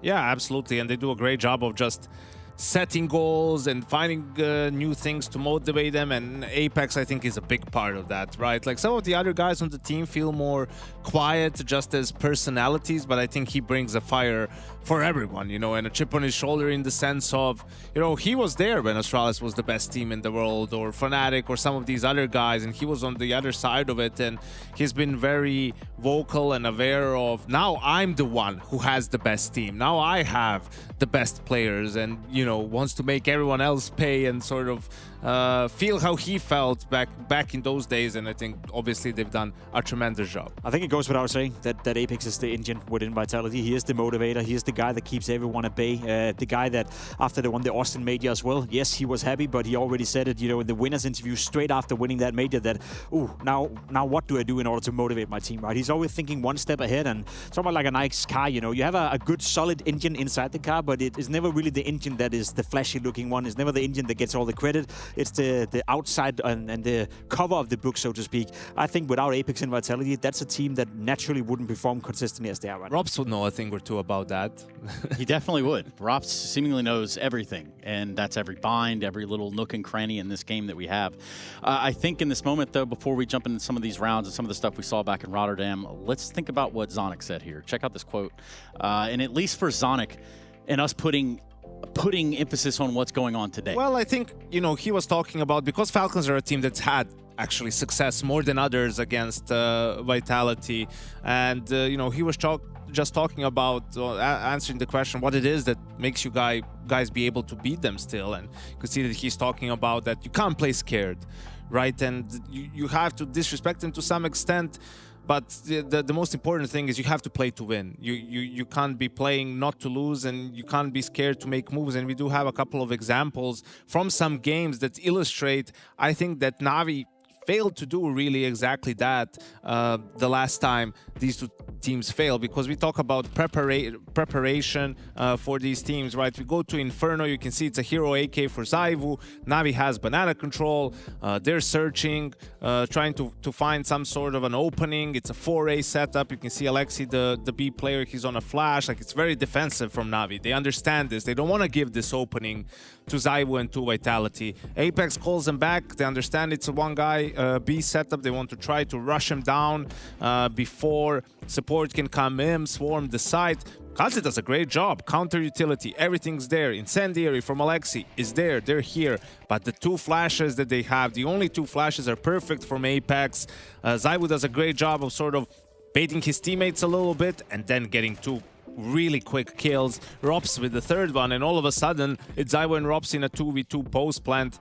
Yeah, absolutely, and they do a great job of just setting goals and finding new things to motivate them, and Apex, I think, is a big part of that, right? Like, some of the other guys on the team feel more quiet just as personalities, but I think he brings a fire for everyone, you know, and a chip on his shoulder in the sense of, you know, he was there when Astralis was the best team in the world, or Fnatic, or some of these other guys, and he was on the other side of it, and he's been very vocal and aware of, now I'm the one who has the best team, now I have the best players, and, you know, wants to make everyone else pay and sort of feel how he felt back in those days, and I think obviously they've done a tremendous job. I think it goes without saying that Apex is the engine within Vitality. He is the motivator. He is the guy that keeps everyone at bay. The guy that, after they won the Austin Major as well, yes, he was happy, but he already said it, you know, in the winners interview straight after winning that major, that, now what do I do in order to motivate my team, right? He's always thinking one step ahead, and it's almost like a nice car, you know. You have a good, solid engine inside the car, but it is never really the engine that is the flashy-looking one. It's never the engine that gets all the credit. It's the outside and the cover of the book, so to speak. I think without Apex and Vitality, that's a team that naturally wouldn't perform consistently as they are right now. Robs would know a thing or two about that. He definitely would. Robs seemingly knows everything, and that's every bind, every little nook and cranny in this game that we have. I think in this moment, though, before we jump into some of these rounds and some of the stuff we saw back in Rotterdam, let's think about what Zonic said here. Check out this quote. And at least for Zonic and us putting emphasis on what's going on today. Well, I think, you know, he was talking about, because Falcons are a team that's had actually success more than others against Vitality, and you know, he was just talking about answering the question what it is that makes you guys be able to beat them still, and you could see that he's talking about that you can't play scared, right? And you have to disrespect them to some extent, But the most important thing is you have to play to win. You can't be playing not to lose, and you can't be scared to make moves. And we do have a couple of examples from some games that illustrate, I think, that Navi failed to do really exactly that the last time these two teams failed, because we talk about preparation for these teams, right? We go to Inferno, you can see it's a hero AK for ZywOo. Navi has banana control. They're searching, trying to find some sort of an opening. It's a 4A setup. You can see Alexi, the B player, he's on a flash. Like, it's very defensive from Navi. They understand this. They don't want to give this opening to ZywOo and to Vitality. Apex calls them back. They understand it's a one guy B setup. They want to try to rush him down before support can come in, swarm the site. Kazi does a great job. Counter utility, everything's there. Incendiary from Alexi is there. They're here. But the two flashes that they have, the only two flashes are perfect from Apex. ZywOo does a great job of sort of baiting his teammates a little bit and then getting two really quick kills. Rops with the third one, and all of a sudden it's ZywOo and Rops in a 2v2 post plant,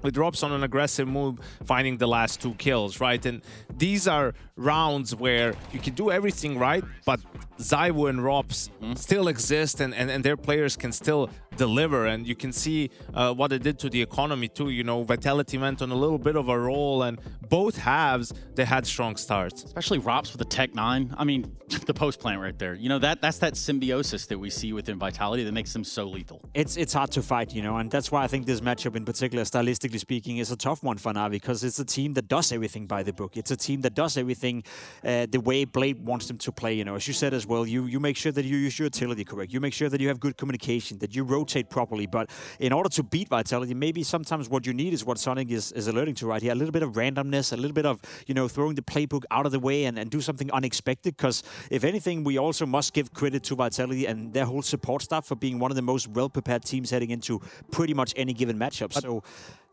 with Rops on an aggressive move, finding the last two kills, right? And these are rounds where you can do everything right, but ZywOo and Rops still exist, and their players can still deliver. And you can see what it did to the economy too. You know, Vitality went on a little bit of a roll, and both halves, they had strong starts. Especially Rops with the Tech 9. I mean, the post plant right there. You know, that's that symbiosis that we see within Vitality that makes them so lethal. It's hard to fight, you know, and that's why I think this matchup in particular, stylistically speaking, is a tough one for Navi, because it's a team that does everything by the book. It's a team that does everything the way Blade wants them to play, you know. As you said as well, you make sure that you use your utility correct. You make sure that you have good communication, that you rotate properly. But in order to beat Vitality, maybe sometimes what you need is what Sonic is alerting to right here. A little bit of randomness, a little bit of, you know, throwing the playbook out of the way and do something unexpected. Because if anything, we also must give credit to Vitality and their whole support staff for being one of the most well-prepared teams heading into pretty much any given matchup. So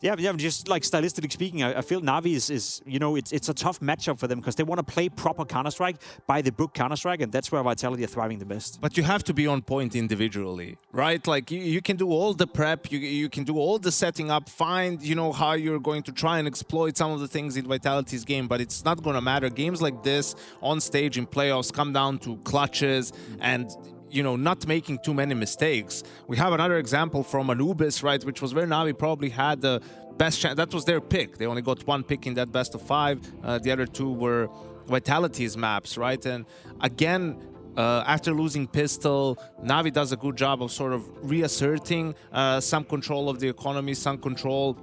yeah, just like stylistically speaking, I feel Navi is you know, it's a tough matchup for them because they want to play proper Counter-Strike, by the book Counter-Strike, and that's where Vitality are thriving the best. But you have to be on point individually, right? Like, you can do all the prep, you can do all the setting up, find, you know, how you're going to try and exploit some of the things in Vitality's game, but it's not going to matter. Games like this, on stage in playoffs, come down to clutches and, you know, not making too many mistakes. We have another example from Anubis, right, which was where Navi probably had the best chance. That was their pick. They only got one pick in that best of 5. The other two were Vitality's maps, right? And again, after losing Pistol, Navi does a good job of sort of reasserting some control of the economy, some control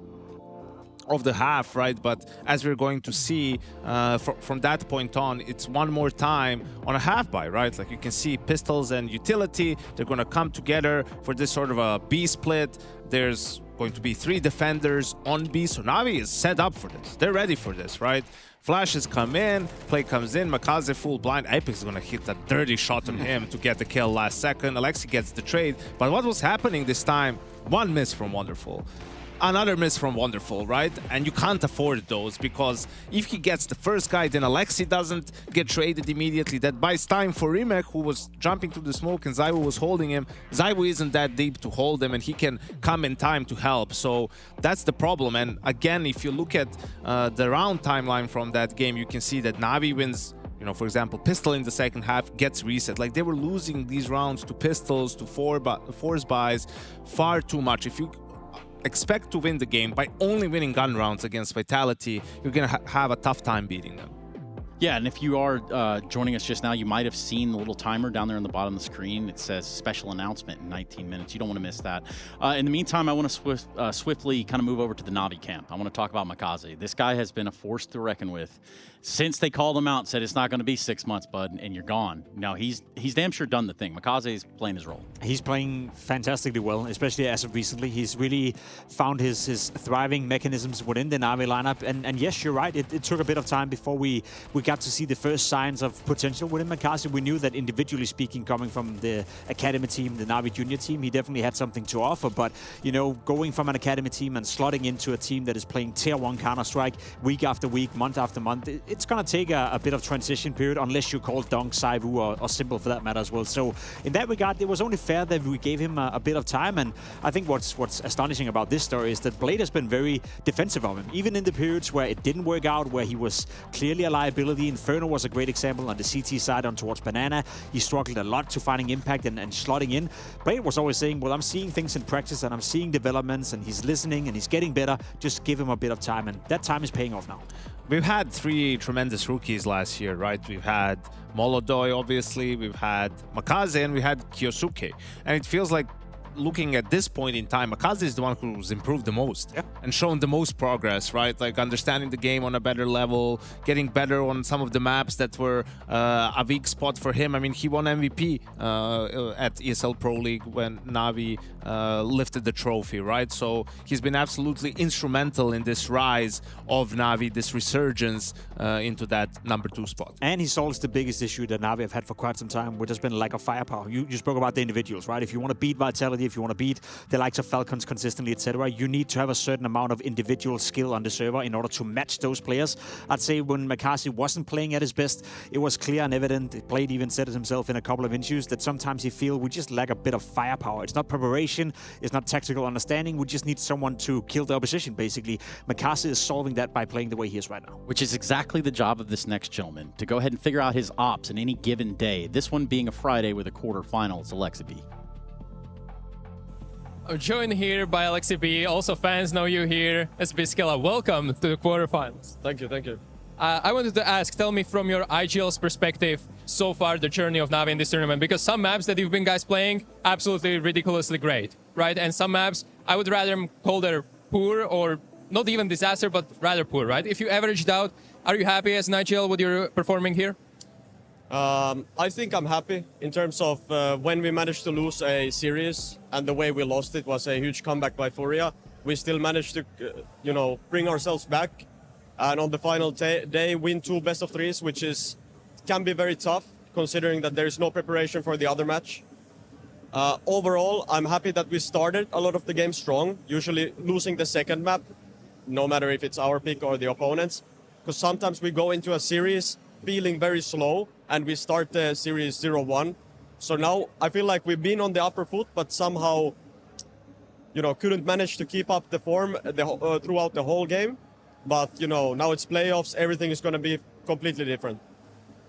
of the half, right? But as we're going to see from that point on, it's one more time on a half buy, right? Like, you can see Pistols and Utility, they're going to come together for this sort of a B split. There's going to be 3 defenders on B, so Navi is set up for this. They're ready for this, right? Flashes come in, play comes in, Makaze full blind. Apex is going to hit a dirty shot on him to get the kill last second. Alexi gets the trade. But what was happening this time? One miss from Wonderful. Another miss from Wonderful, right? And you can't afford those, because if he gets the first guy, then Alexi doesn't get traded immediately. That buys time for Rimek, who was jumping through the smoke and ZywOo was holding him. ZywOo isn't that deep to hold him, and he can come in time to help. So that's the problem. And again, if you look at the round timeline from that game, you can see that Navi wins. You know, for example, Pistol in the second half gets reset. Like, they were losing these rounds to Pistols, to force buys far too much. If you expect to win the game by only winning gun rounds against Vitality, you're going to have a tough time beating them. Yeah, and if you are joining us just now, you might have seen the little timer down there on the bottom of the screen. It says special announcement in 19 minutes. You don't want to miss that. In the meantime, I want to swiftly kind of move over to the Navi camp. I want to talk about Makaze. This guy has been a force to reckon with since they called him out and said it's not going to be 6 months, bud, and you're gone. Now, he's damn sure done the thing. Makaze is playing his role. He's playing fantastically well, especially as of recently. He's really found his thriving mechanisms within the Navi lineup. And yes, you're right. It took a bit of time before we got to see the first signs of potential within Makaze. We knew that individually speaking, coming from the academy team, the Navi junior team, he definitely had something to offer. But, you know, going from an academy team and slotting into a team that is playing tier 1 Counter-Strike week after week, month after month, it's going to take a bit of transition period, unless you call Dunk, ZywOo, or Simple for that matter as well. So in that regard, it was only fair that we gave him a bit of time. And I think what's astonishing about this story is that Blade has been very defensive of him, even in the periods where it didn't work out, where he was clearly a liability versatility. Inferno was a great example on the CT side on towards Banana. He struggled a lot to finding impact and slotting in. Blade was always saying, well, I'm seeing things in practice and I'm seeing developments and he's listening and he's getting better. Just give him a bit of time, and that time is paying off now. We've had 3 tremendous rookies last year, right? We've had Molodoi, obviously, we've had Makaze, and we had Kyosuke. And it feels like, looking at this point in time, Makaze is the one who's improved the most and shown the most progress, right? Like understanding the game on a better level, getting better on some of the maps that were a weak spot for him. I mean, he won MVP at ESL Pro League when Navi lifted the trophy, right? So he's been absolutely instrumental in this rise of Navi, this resurgence into that number 2 spot. And he solves the biggest issue that Navi have had for quite some time, which has been a lack of firepower. You spoke about the individuals, right? If you want to beat Vitality, if you want to beat the likes of Falcons consistently, etc., you need to have a certain amount of individual skill on the server in order to match those players. I'd say when Makazi wasn't playing at his best, it was clear and evident. Blade even said it himself in a couple of interviews that sometimes he feels we just lack a bit of firepower. It's not preparation, it's not tactical understanding. We just need someone to kill the opposition, basically. Makazi is solving that by playing the way he is right now. Which is exactly the job of this next gentleman, to go ahead and figure out his ops in any given day. This one being a Friday with a quarterfinal, Alexa B. I'm joined here by Alexi B. Also, fans know you here. SB Skella, welcome to the quarterfinals. Thank you, thank you. I wanted to ask, tell me from your IGL's perspective, so far the journey of Navi in this tournament, because some maps that you've been guys playing, absolutely ridiculously great, right? And some maps, I would rather call them poor or not even disaster, but rather poor, right? If you averaged out, are you happy as an IGL with your performing here? I think I'm happy in terms of when we managed to lose a series and the way we lost it was a huge comeback by Furia. We still managed to, bring ourselves back, and on the final day win 2 best of 3s, which can be very tough considering that there is no preparation for the other match. Overall, I'm happy that we started a lot of the game strong, usually losing the second map, no matter if it's our pick or the opponent's, because sometimes we go into a series feeling very slow and we start the series 0-1. So now I feel like we've been on the upper foot, but somehow, couldn't manage to keep up the form throughout the whole game. But, now it's playoffs, everything is going to be completely different.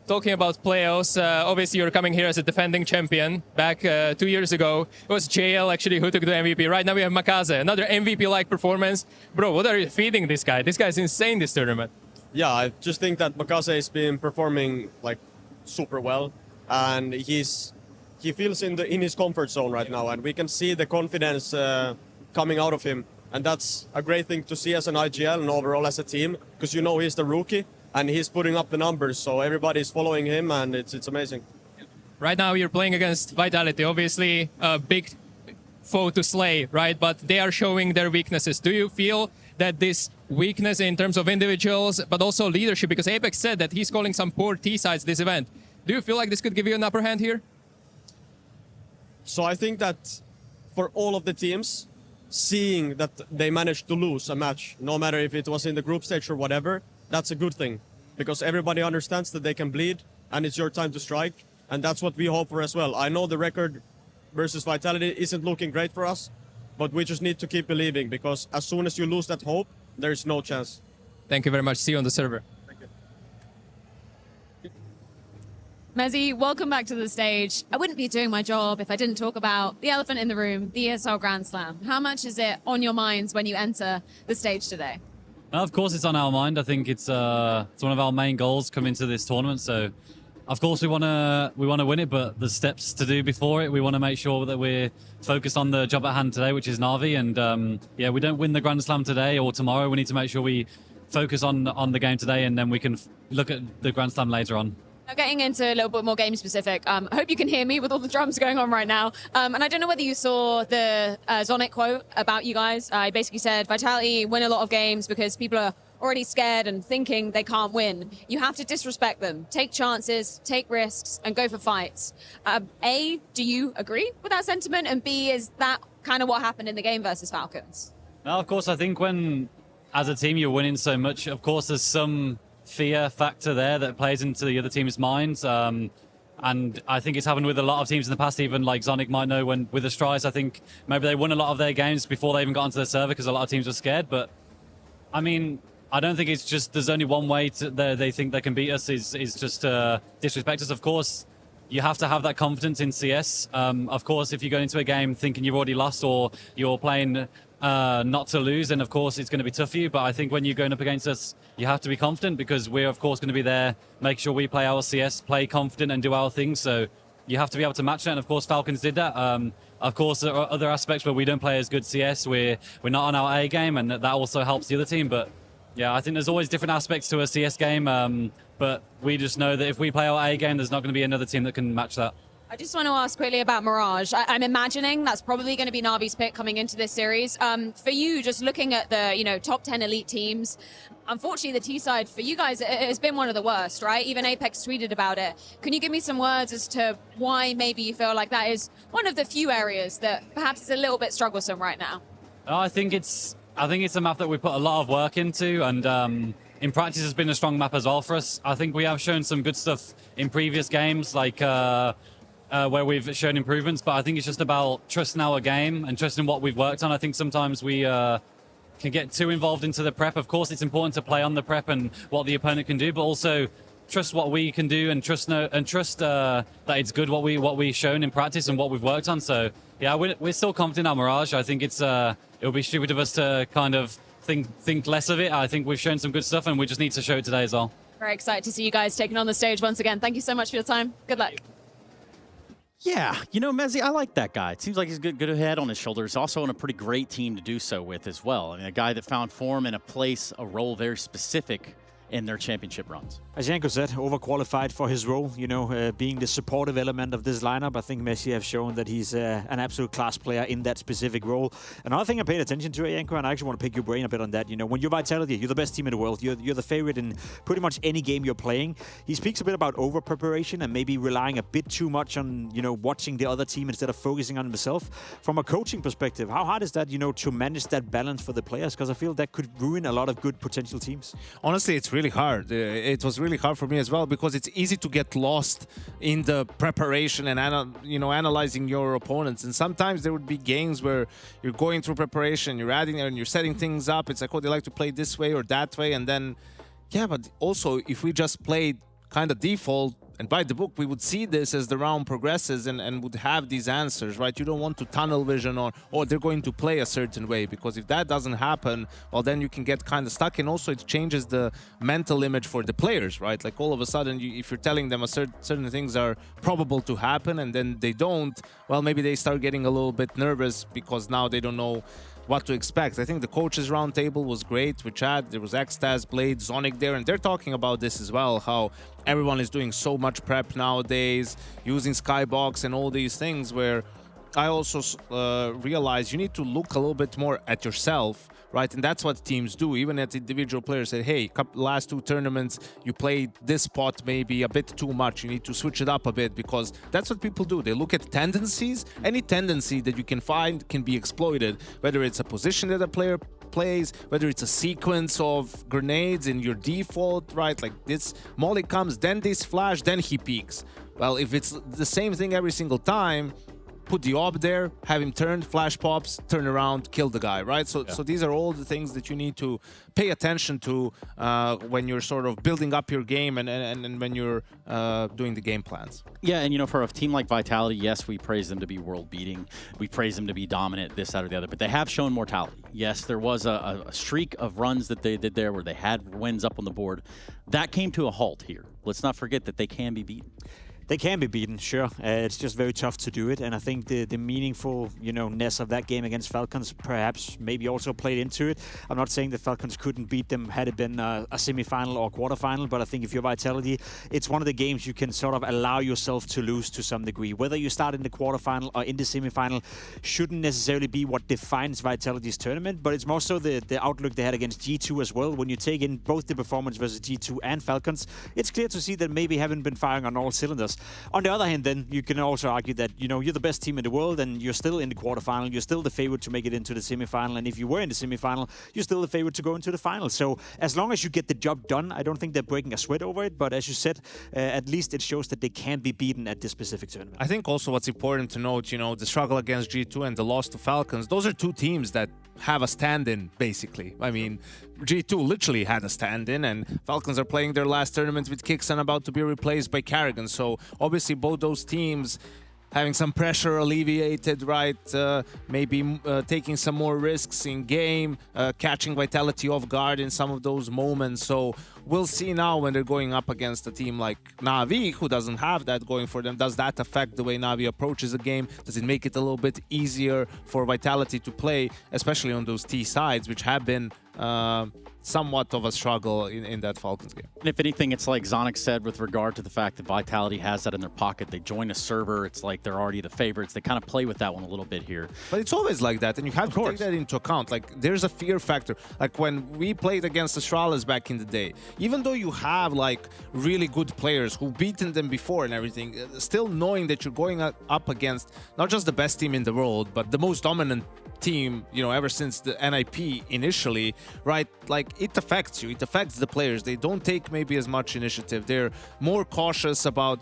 Talking about playoffs, obviously you're coming here as a defending champion. Back 2 years ago, it was JL actually who took the MVP. Right now we have Makaze, another MVP-like performance. Bro, what are you feeding this guy? This guy's insane this tournament. Yeah, I just think that Makaze has been performing super well, and he feels in his comfort zone right now, and we can see the confidence coming out of him, and that's a great thing to see as an IGL and overall as a team, because he's the rookie and he's putting up the numbers, so everybody's following him, and it's amazing. Right now you're playing against Vitality, obviously a big foe to slay, right? But they are showing their weaknesses. Do you feel that this weakness in terms of individuals, but also leadership, because Apex said that he's calling some poor T-sides this event. Do you feel like this could give you an upper hand here? So I think that for all of the teams, seeing that they managed to lose a match, no matter if it was in the group stage or whatever, that's a good thing, because everybody understands that they can bleed and it's your time to strike, and that's what we hope for as well. I know the record versus Vitality isn't looking great for us, but we just need to keep believing, because as soon as you lose that hope, there's no chance. Thank you very much. See you on the server. Thank you. Mezzy, welcome back to the stage. I wouldn't be doing my job if I didn't talk about the elephant in the room, the ESL Grand Slam. How much is it on your minds when you enter the stage today? Well, of course, it's on our mind. I think it's one of our main goals coming into this tournament. So, of course, we want to win it, but the steps to do before it, we want to make sure that we're focused on the job at hand today, which is Na'Vi. And we don't win the Grand Slam today or tomorrow. We need to make sure we focus on the game today, and then we can look at the Grand Slam later on. Now, getting into a little bit more game specific, I hope you can hear me with all the drums going on right now. And I don't know whether you saw the Zonic quote about you guys. He basically said, Vitality win a lot of games because people are already scared and thinking they can't win. You have to disrespect them, take chances, take risks, and go for fights. A, do you agree with that sentiment? And B, is that kind of what happened in the game versus Falcons? Now, of course, I think when, as a team, you're winning so much, of course, there's some fear factor there that plays into the other team's minds. And I think it's happened with a lot of teams in the past, even like Zonic might know when with the Strides, I think maybe they won a lot of their games before they even got onto the server because a lot of teams were scared. But I mean, I don't think it's just there's only one way they think they can beat us is just disrespect us. Of course, you have to have that confidence in CS. Of course, if you go into a game thinking you've already lost or you're playing not to lose, then of course it's going to be tough for you. But I think when you're going up against us, you have to be confident because we're of course going to be there, make sure we play our CS, play confident and do our things. So you have to be able to match that. And of course, Falcons did that. Of course, there are other aspects where we don't play as good CS. We're not on our A game, and that also helps the other team. But yeah, I think there's always different aspects to a CS game. But we just know that if we play our A game, there's not going to be another team that can match that. I just want to ask quickly about Mirage. I'm imagining that's probably going to be Navi's pick coming into this series. For you, just looking at the top 10 elite teams, unfortunately the T side for you guys it has been one of the worst, right? Even Apex tweeted about it. Can you give me some words as to why maybe you feel like that is one of the few areas that perhaps is a little bit strugglesome right now? I think it's a map that we put a lot of work into, and in practice has been a strong map as well for us. I think we have shown some good stuff in previous games, like where we've shown improvements, but I think it's just about trusting our game and trusting what we've worked on. I think sometimes we can get too involved into the prep. Of course, it's important to play on the prep and what the opponent can do, but also trust what we can do and trust that it's good what we've shown in practice and what we've worked on. So yeah, we're still confident on Mirage. I think it'll be stupid of us to kind of think less of it. I think we've shown some good stuff and we just need to show it today as well. Very excited to see you guys taking on the stage once again. Thank you so much for your time. Good luck. Yeah, Mezzi, I like that guy. It seems like he's good head on his shoulders. Also on a pretty great team to do so with as well. I mean, a guy that found form in a role very specific in their championship runs. As Janko said, overqualified for his role, being the supportive element of this lineup. I think Messi have shown that he's an absolute class player in that specific role. Another thing I paid attention to, Janko, and I actually want to pick your brain a bit on that. When you're Vitality, you're the best team in the world. You're the favorite in pretty much any game you're playing. He speaks a bit about over-preparation and maybe relying a bit too much on, watching the other team instead of focusing on himself. From a coaching perspective, how hard is that, to manage that balance for the players? Because I feel that could ruin a lot of good potential teams. Honestly, it's really hard. It was really hard for me as well because it's easy to get lost in the preparation and analyzing your opponents. And sometimes there would be games where you're going through preparation, you're adding and you're setting things up. It's like, oh, they like to play this way or that way, and then but also if we just played kind of default and by the book, we would see this as the round progresses and would have these answers, right? You don't want to tunnel vision on, oh, they're going to play a certain way, because if that doesn't happen, well, then you can get kind of stuck. And also it changes the mental image for the players, right? Like all of a sudden, if you're telling them certain things are probable to happen and then they don't, well, maybe they start getting a little bit nervous because now they don't know what to expect. I think the coaches roundtable was great with Chad. There was Xtaz, Blade, Zonic there, and they're talking about this as well, how everyone is doing so much prep nowadays, using Skybox and all these things, where I also realize you need to look a little bit more at yourself, right? And that's what teams do. Even at individual players say, hey, last two tournaments, you played this spot maybe a bit too much. You need to switch it up a bit, because that's what people do. They look at tendencies. Any tendency that you can find can be exploited, whether it's a position that a player plays, whether it's a sequence of grenades in your default, right? Like this molly comes, then this flash, then he peeks. Well, if it's the same thing every single time, put the orb there, have him turn, flash pops, turn around, kill the guy, right? So these are all the things that you need to pay attention to when you're sort of building up your game and when you're doing the game plans. Yeah, and for a team like Vitality, yes, we praise them to be world-beating. We praise them to be dominant, this, that, or the other, but they have shown mortality. Yes, there was a streak of runs that they did there where they had wins up on the board. That came to a halt here. Let's not forget that they can be beaten. They can be beaten, sure. It's just very tough to do it, and I think the meaningfulness of that game against Falcons perhaps maybe also played into it. I'm not saying the Falcons couldn't beat them had it been a semi-final or quarterfinal, but I think if you're Vitality, it's one of the games you can sort of allow yourself to lose to some degree. Whether you start in the quarterfinal or in the semi-final shouldn't necessarily be what defines Vitality's tournament, but it's more so the outlook they had against G2 as well. When you take in both the performance versus G2 and Falcons, it's clear to see that maybe haven't been firing on all cylinders. On the other hand, then you can also argue that you're the best team in the world, and you're still in the quarterfinal. You're still the favorite to make it into the semifinal, and if you were in the semifinal, you're still the favorite to go into the final. So as long as you get the job done, I don't think they're breaking a sweat over it. But as you said, at least it shows that they can be beaten at this specific tournament. I think also what's important to note, the struggle against G2 and the loss to Falcons, those are two teams that have a stand-in, basically. I mean, G2 literally had a stand-in, and Falcons are playing their last tournament with Kixan, about to be replaced by Karrigan. So obviously both those teams having some pressure alleviated, right? Maybe taking some more risks in game, catching Vitality off guard in some of those moments. So we'll see now when they're going up against a team like Na'Vi, who doesn't have that going for them. Does that affect the way Na'Vi approaches the game? Does it make it a little bit easier for Vitality to play, especially on those T sides, which have been somewhat of a struggle in that Falcons game? And if anything, it's like Zonic said with regard to the fact that Vitality has that in their pocket. They join a server, it's like they're already the favorites. They kind of play with that one a little bit here. But it's always like that, and you have to take that into account. Like, there's a fear factor. Like when we played against Astralis back in the day, even though you have like really good players who've beaten them before and everything, still knowing that you're going up against not just the best team in the world, but the most dominant team, ever since the NIP initially, right? Like, it affects you. It affects the players. They don't take maybe as much initiative. They're more cautious about...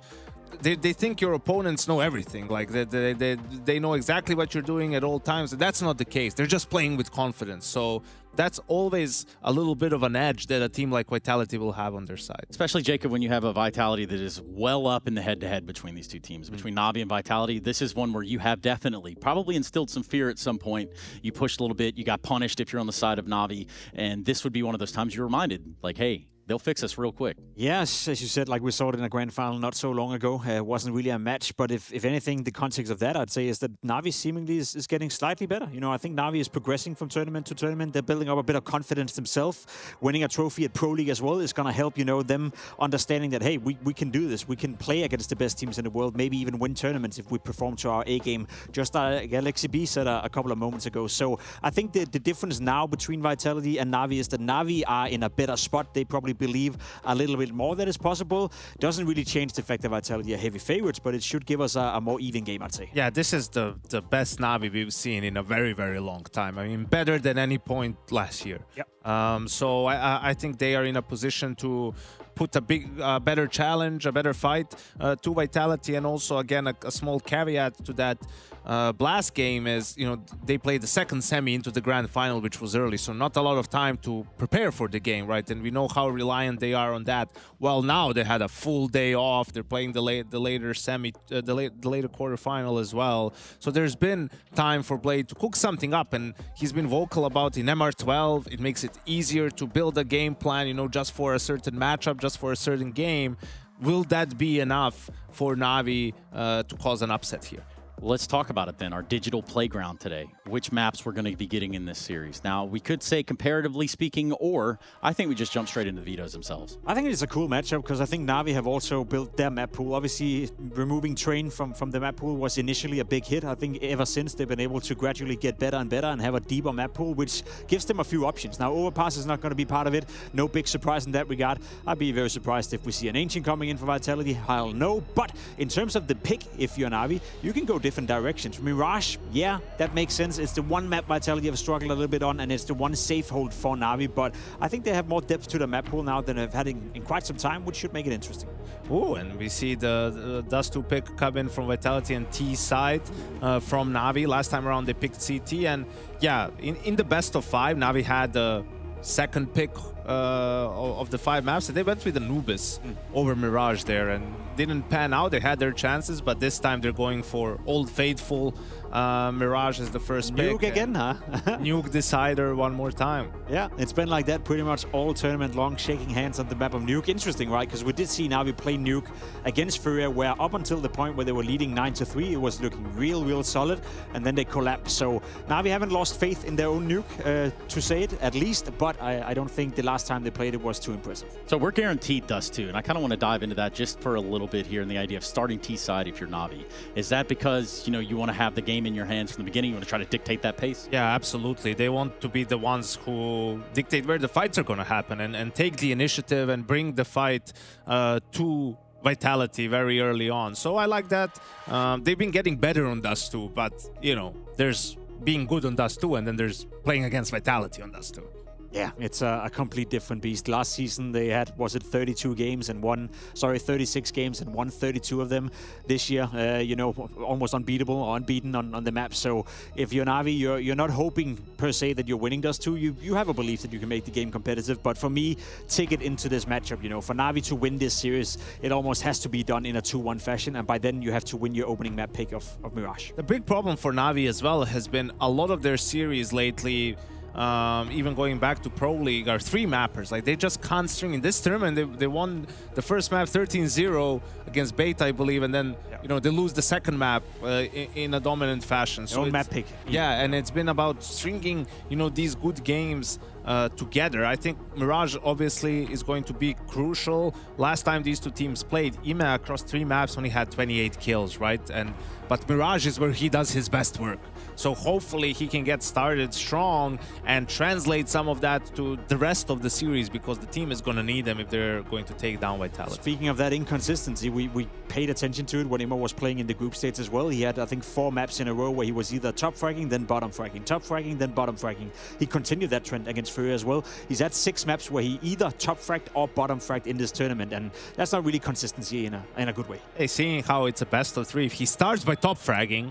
They think your opponents know everything. Like, they know exactly what you're doing at all times. That's not the case. They're just playing with confidence. So that's always a little bit of an edge that a team like Vitality will have on their side. Especially, Jacob, when you have a Vitality that is well up in the head-to-head between these two teams. Between Na'Vi and Vitality, this is one where you have definitely probably instilled some fear at some point. You pushed a little bit. You got punished if you're on the side of Na'Vi. And this would be one of those times you're reminded, like, hey, they'll fix us real quick. Yes, as you said, like we saw it in a grand final not so long ago. It wasn't really a match, but if anything, the context of that, I'd say, is that Na'Vi seemingly is getting slightly better. I think Na'Vi is progressing from tournament to tournament. They're building up a bit of confidence themselves. Winning a trophy at Pro League as well is going to help, them understanding that, hey, we can do this. We can play against the best teams in the world, maybe even win tournaments if we perform to our A game, just like Alexi B said a couple of moments ago. So I think the difference now between Vitality and Na'Vi is that Na'Vi are in a better spot. They probably believe a little bit more that is possible. Doesn't really change the fact that Vitality are heavy favorites, but it should give us a more even game, I'd say. Yeah, this is the best Na'Vi we've seen in a very, very long time. I mean, better than any point last year. Yep. So I think they are in a position to put a better challenge, a better fight to Vitality. And also, again, a small caveat to that Blast game is, they played the second semi into the grand final, which was early, so not a lot of time to prepare for the game, right? And we know how reliant they are on that. Well, now they had a full day off. They're playing the later semi, the later quarterfinal as well. So there's been time for Blade to cook something up, and he's been vocal about in MR12. It makes it easier to build a game plan, just for a certain matchup, just for a certain game. Will that be enough for Na'Vi to cause an upset here? Let's talk about it then, our digital playground today. Which maps we're going to be getting in this series. Now, we could say comparatively speaking, or I think we just jump straight into the vetoes themselves. I think it's a cool matchup because I think Na'Vi have also built their map pool. Obviously, removing Train from the map pool was initially a big hit. I think ever since they've been able to gradually get better and better and have a deeper map pool, which gives them a few options. Now, Overpass is not going to be part of it. No big surprise in that regard. I'd be very surprised if we see an Ancient coming in for Vitality. I'll know. But in terms of the pick, if you're Na'Vi, you can go different directions. Mirage, yeah, that makes sense. It's the one map Vitality have struggled a little bit on, and it's the one safe hold for Na'Vi. But I think they have more depth to the map pool now than they've had in quite some time, which should make it interesting. Oh, and we see the Dust2 pick come in from Vitality and T side from Na'Vi. Last time around they picked CT, and yeah, in the best of 5, Na'Vi had the second pick of the 5 maps, and they went with Anubis over Mirage there, and didn't pan out. They had their chances, but this time they're going for Old Faithful. Mirage is the first pick. Nuke again, huh? Nuke Decider one more time. Yeah, it's been like that pretty much all tournament long, shaking hands on the map of Nuke. Interesting, right? Because we did see Na'Vi play Nuke against Furia, where up until the point where they were leading 9-3, it was looking real solid, and then they collapsed. So Na'Vi haven't lost faith in their own Nuke, to say it, at least, but I don't think the last time they played it was too impressive. So we're guaranteed Dust2, and I kind of want to dive into that just for a little bit here in the idea of starting T side if you're Na'Vi. Is that because, you want to have the game in your hands from the beginning? You want to try to dictate that pace? Yeah, absolutely. They want to be the ones who dictate where the fights are going to happen and take the initiative and bring the fight to Vitality very early on. So I like that. They've been getting better on Dust 2, but, you know, there's being good on Dust 2, and then there's playing against Vitality on Dust 2. Yeah, it's a complete different beast. Last season they had, was it 36 games and won 32 of them. This year, you know, almost unbeatable or unbeaten on the map. So if you're Na'Vi, you're not hoping per se that you're winning Dust 2. You have a belief that you can make the game competitive. But for me, take it into this matchup. You know, for Na'Vi to win this series, it almost has to be done in a 2-1 fashion. And by then you have to win your opening map pick of Mirage. The big problem for Na'Vi as well has been a lot of their series lately, even going back to Pro League, are 3 mappers. Like, they just can't string. In this tournament, they won the first map 13-0 against Beta, I believe, and then you know, they lose the second map in a dominant fashion. So map pick. Yeah, and it's been about stringing, you know, these good games together. I think Mirage obviously is going to be crucial. Last time these two teams played, IME across 3 maps only had 28 kills, right? But Mirage is where he does his best work. So hopefully he can get started strong and translate some of that to the rest of the series, because the team is going to need them if they're going to take down Vitality. Speaking of that inconsistency, we paid attention to it when IME was playing in the group states as well. He had, I think, 4 maps in a row where he was either top fragging, then bottom fragging, top fragging, then bottom fragging. He continued that trend against Fury as well. He's had 6 maps where he either top fragged or bottom fragged in this tournament, and that's not really consistency in a good way. Hey, seeing how it's a best of 3, if he starts by top fragging,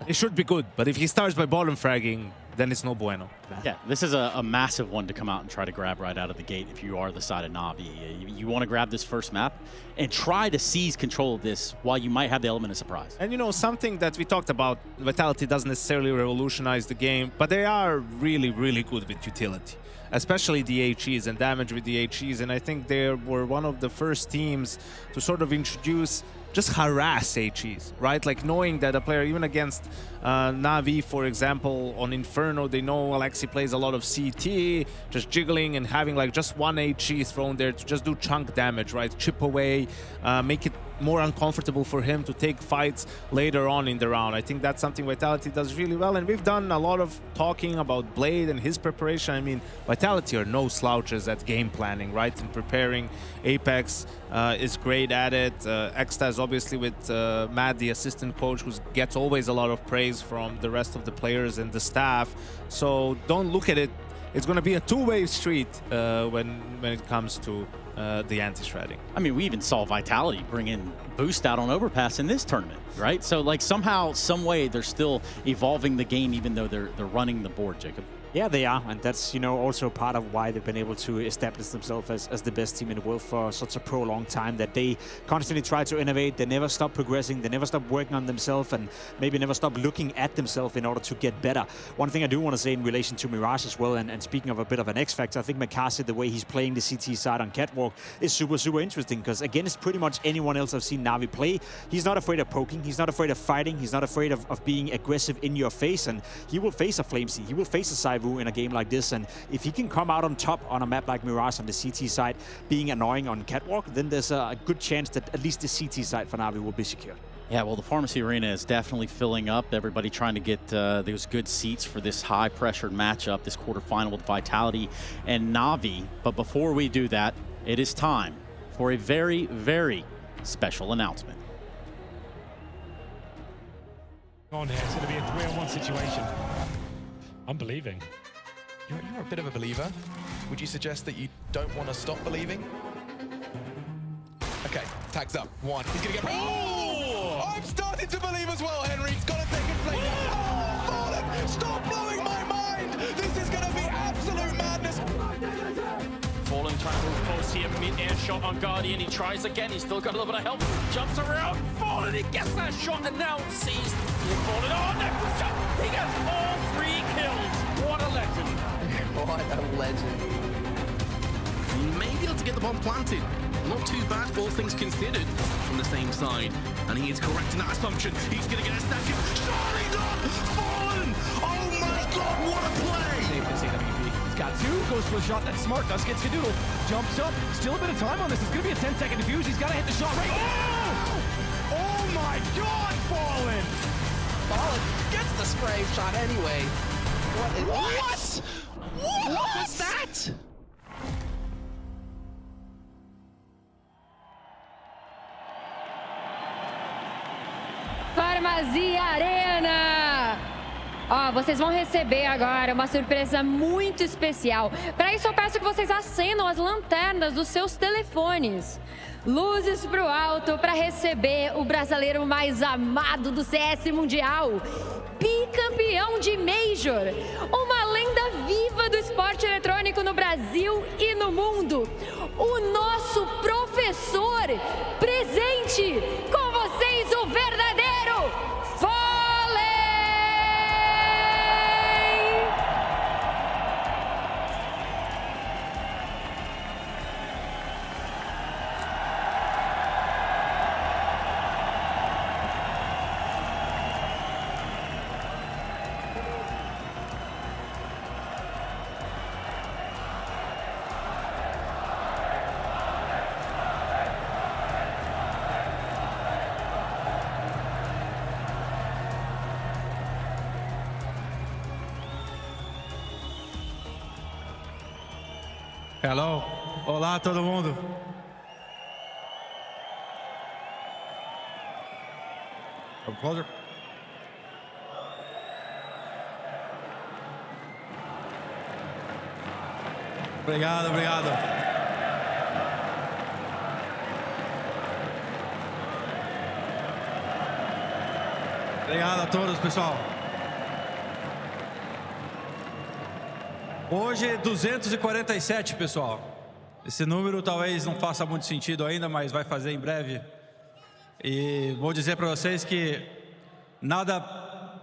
it should be good. But if he starts by bottom fragging, then it's no bueno. Yeah, this is a massive one to come out and try to grab right out of the gate if you are the side of Na'Vi. You want to grab this first map and try to seize control of this while you might have the element of surprise. And you know, something that we talked about, Vitality doesn't necessarily revolutionize the game, but they are really, really good with utility, especially the HEs and damage with the HEs. And I think they were one of the first teams to sort of introduce, just harass HEs, right? Like, knowing that a player, even against Na'Vi, for example, on Inferno, they know Alexi plays a lot of CT, just jiggling and having like just 1 HE thrown there to just do chunk damage, right? Chip away, make it more uncomfortable for him to take fights later on in the round. I think that's something Vitality does really well, and we've done a lot of talking about Blade and his preparation. I mean, Vitality are no slouches at game planning, right? And preparing. Apex is great at it. Extaz, obviously, with Matt, the assistant coach, who gets always a lot of praise from the rest of the players and the staff. So don't look at it. It's going to be a 2-way street when it comes to the anti-shredding. I mean, we even saw Vitality bring in boost out on Overpass in this tournament, right? So, like, somehow, some way, they're still evolving the game, even though they're running the board, Jacob. Yeah, they are, and that's, you know, also part of why they've been able to establish themselves as the best team in the world for such a prolonged time, that they constantly try to innovate. They never stop progressing. They never stop working on themselves, and maybe never stop looking at themselves in order to get better. One thing I do want to say in relation to Mirage as well, and speaking of a bit of an X factor, I think Makasi, the way he's playing the CT side on Catwalk, is super, super interesting, because against pretty much anyone else I've seen Na'Vi play, he's not afraid of poking, he's not afraid of fighting, he's not afraid of being aggressive in your face, and he will face a Flamesy, he will face a Saivu in a game like this. And if he can come out on top on a map like Mirage on the CT side, being annoying on Catwalk, then there's a good chance that at least the CT side for Na'Vi will be secure. Yeah, well, the Pharmacy Arena is definitely filling up. Everybody trying to get those good seats for this high-pressured matchup, this quarterfinal with Vitality and Na'Vi. But before we do that, it is time for a very, very special announcement. On here, it's going to be a 3-on-1 situation. I'm believing. You're a bit of a believer. Would you suggest that you don't want to stop believing? Okay, tags up. 1. He's going to get... Oh! I'm starting to believe as well, Henry. He's got to take a flame. Oh! Fallen! Stop blowing my mind! This is going to be absolute madness. Fallen trying to move close here. Mid-air shot on Guardian. He tries again. He's still got a little bit of health. Jumps around. Fallen, he gets that shot, and now seized. Fallen. Oh, Natus shot. He gets all 3 kills. What a legend. What a legend. May be able to get the bomb planted. Not too bad, all things considered, from the same side. And he is correct in that assumption. He's going to get a second. Surely not! Fallen! Oh my god, what a play! Save this AWP. He's got 2, goes for a shot. That's smart. Does get Skadoodle. Jumps up. Still a bit of time on this. It's going to be a 10-second defuse. He's got to hit the shot right. Oh! Oh my god, Fallen! Fallen gets the spray shot anyway. What? What was that? Primazia Arena! Ó, vocês vão receber agora uma surpresa muito especial. Para isso eu peço que vocês acendam as lanternas dos seus telefones. Luzes pro alto para receber o brasileiro mais amado do CS Mundial. Bicampeão de Major. Uma lenda viva do esporte eletrônico no Brasil e no mundo. O nosso professor presente. Com vocês, o verdadeiro Fallen! Hello, olá todo mundo. Closer. Obrigado, obrigado. Obrigado a todos, pessoal. Hoje é 247, pessoal. Esse número talvez não faça muito sentido ainda, mas vai fazer em breve. E vou dizer para vocês que nada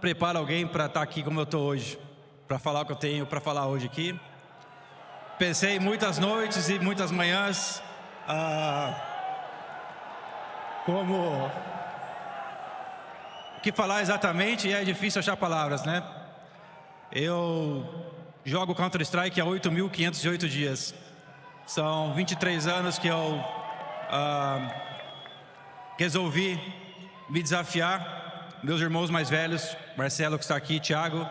prepara alguém para estar aqui como eu estou hoje, para falar o que eu tenho para falar hoje aqui. Pensei muitas noites e muitas manhãs como o que falar exatamente, e é difícil achar palavras, né? Eu jogo Counter-Strike há 8.508 dias. São 23 anos que eu resolvi me desafiar. Meus irmãos mais velhos, Marcelo que está aqui, Thiago,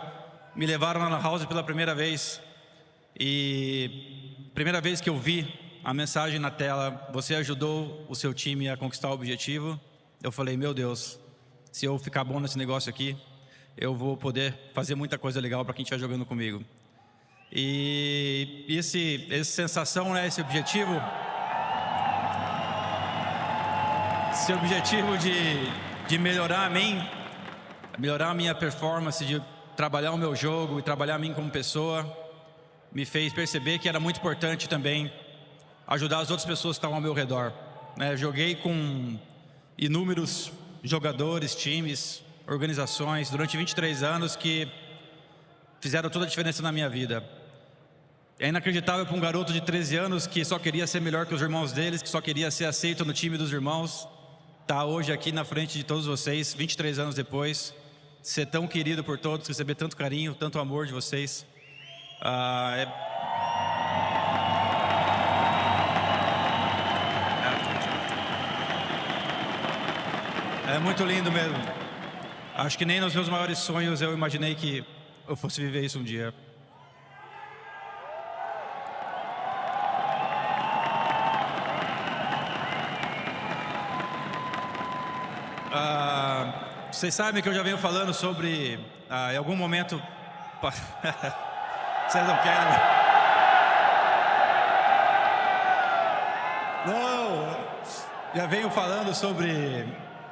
me levaram lá na house pela primeira vez. E primeira vez que eu vi a mensagem na tela, você ajudou o seu time a conquistar o objetivo. Eu falei, meu Deus, se eu ficar bom nesse negócio aqui, eu vou poder fazer muita coisa legal para quem estiver jogando comigo. E essa sensação, né, esse objetivo de melhorar a mim, melhorar a minha performance, de trabalhar o meu jogo e trabalhar a mim como pessoa, me fez perceber que era muito importante também ajudar as outras pessoas que estavam ao meu redor, né? Joguei com inúmeros jogadores, times, organizações durante 23 anos que fizeram toda a diferença na minha vida. É inacreditável para um garoto de 13 anos que só queria ser melhor que os irmãos deles, que só queria ser aceito no time dos irmãos, tá hoje aqui na frente de todos vocês, 23 anos depois, ser tão querido por todos, receber tanto carinho, tanto amor de vocês. É muito lindo mesmo. Acho que nem nos meus maiores sonhos eu imaginei que eu fosse viver isso um dia. Vocês sabem que eu já venho falando sobre, em algum momento, vocês não querem? Não, já venho falando sobre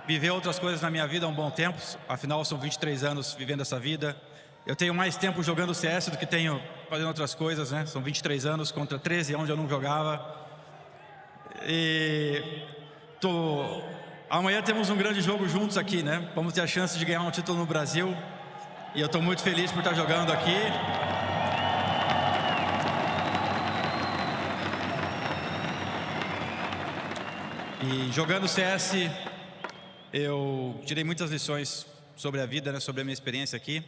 viver outras coisas na minha vida há um bom tempo, afinal são 23 anos vivendo essa vida. Eu tenho mais tempo jogando CS do que tenho fazendo outras coisas, né? São 23 anos contra 13 onde eu não jogava. Amanhã temos um grande jogo juntos aqui, né? Vamos ter a chance de ganhar um título no Brasil. E eu estou muito feliz por estar jogando aqui. E jogando CS, eu tirei muitas lições sobre a vida, né? Sobre a minha experiência aqui.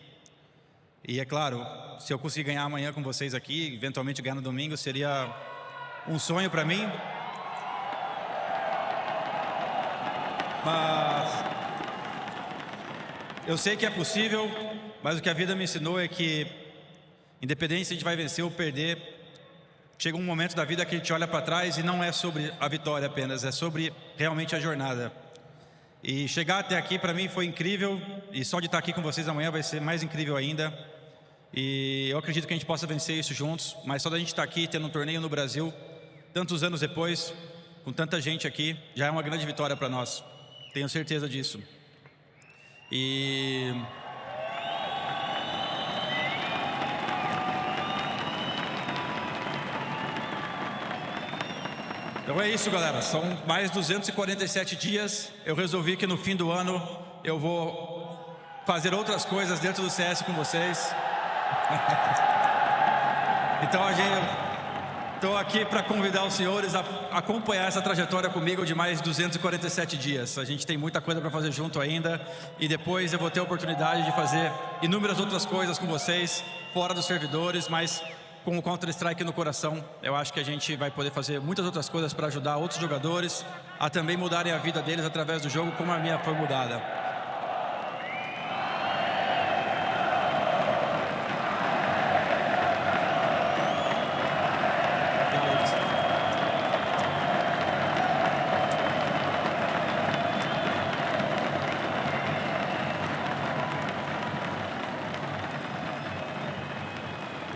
E é claro, se eu conseguir ganhar amanhã com vocês aqui, eventualmente ganhar no domingo, seria um sonho para mim. Mas eu sei que é possível, mas o que a vida me ensinou é que, independente se a gente vai vencer ou perder, chega um momento da vida que a gente olha para trás e não é sobre a vitória apenas, é sobre realmente a jornada. E chegar até aqui para mim foi incrível, e só de estar aqui com vocês amanhã vai ser mais incrível ainda. E eu acredito que a gente possa vencer isso juntos, mas só da gente estar aqui tendo um torneio no Brasil, tantos anos depois, com tanta gente aqui, já é uma grande vitória para nós. Tenho certeza disso. E então é isso, galera. São mais 247 dias. Eu resolvi que no fim do ano eu vou fazer outras coisas dentro do CS com vocês. Então estou aqui para convidar os senhores a acompanhar essa trajetória comigo de mais 247 dias. A gente tem muita coisa para fazer junto ainda. E depois eu vou ter a oportunidade de fazer inúmeras outras coisas com vocês, fora dos servidores, mas com o Counter-Strike no coração, eu acho que a gente vai poder fazer muitas outras coisas para ajudar outros jogadores a também mudarem a vida deles através do jogo, como a minha foi mudada.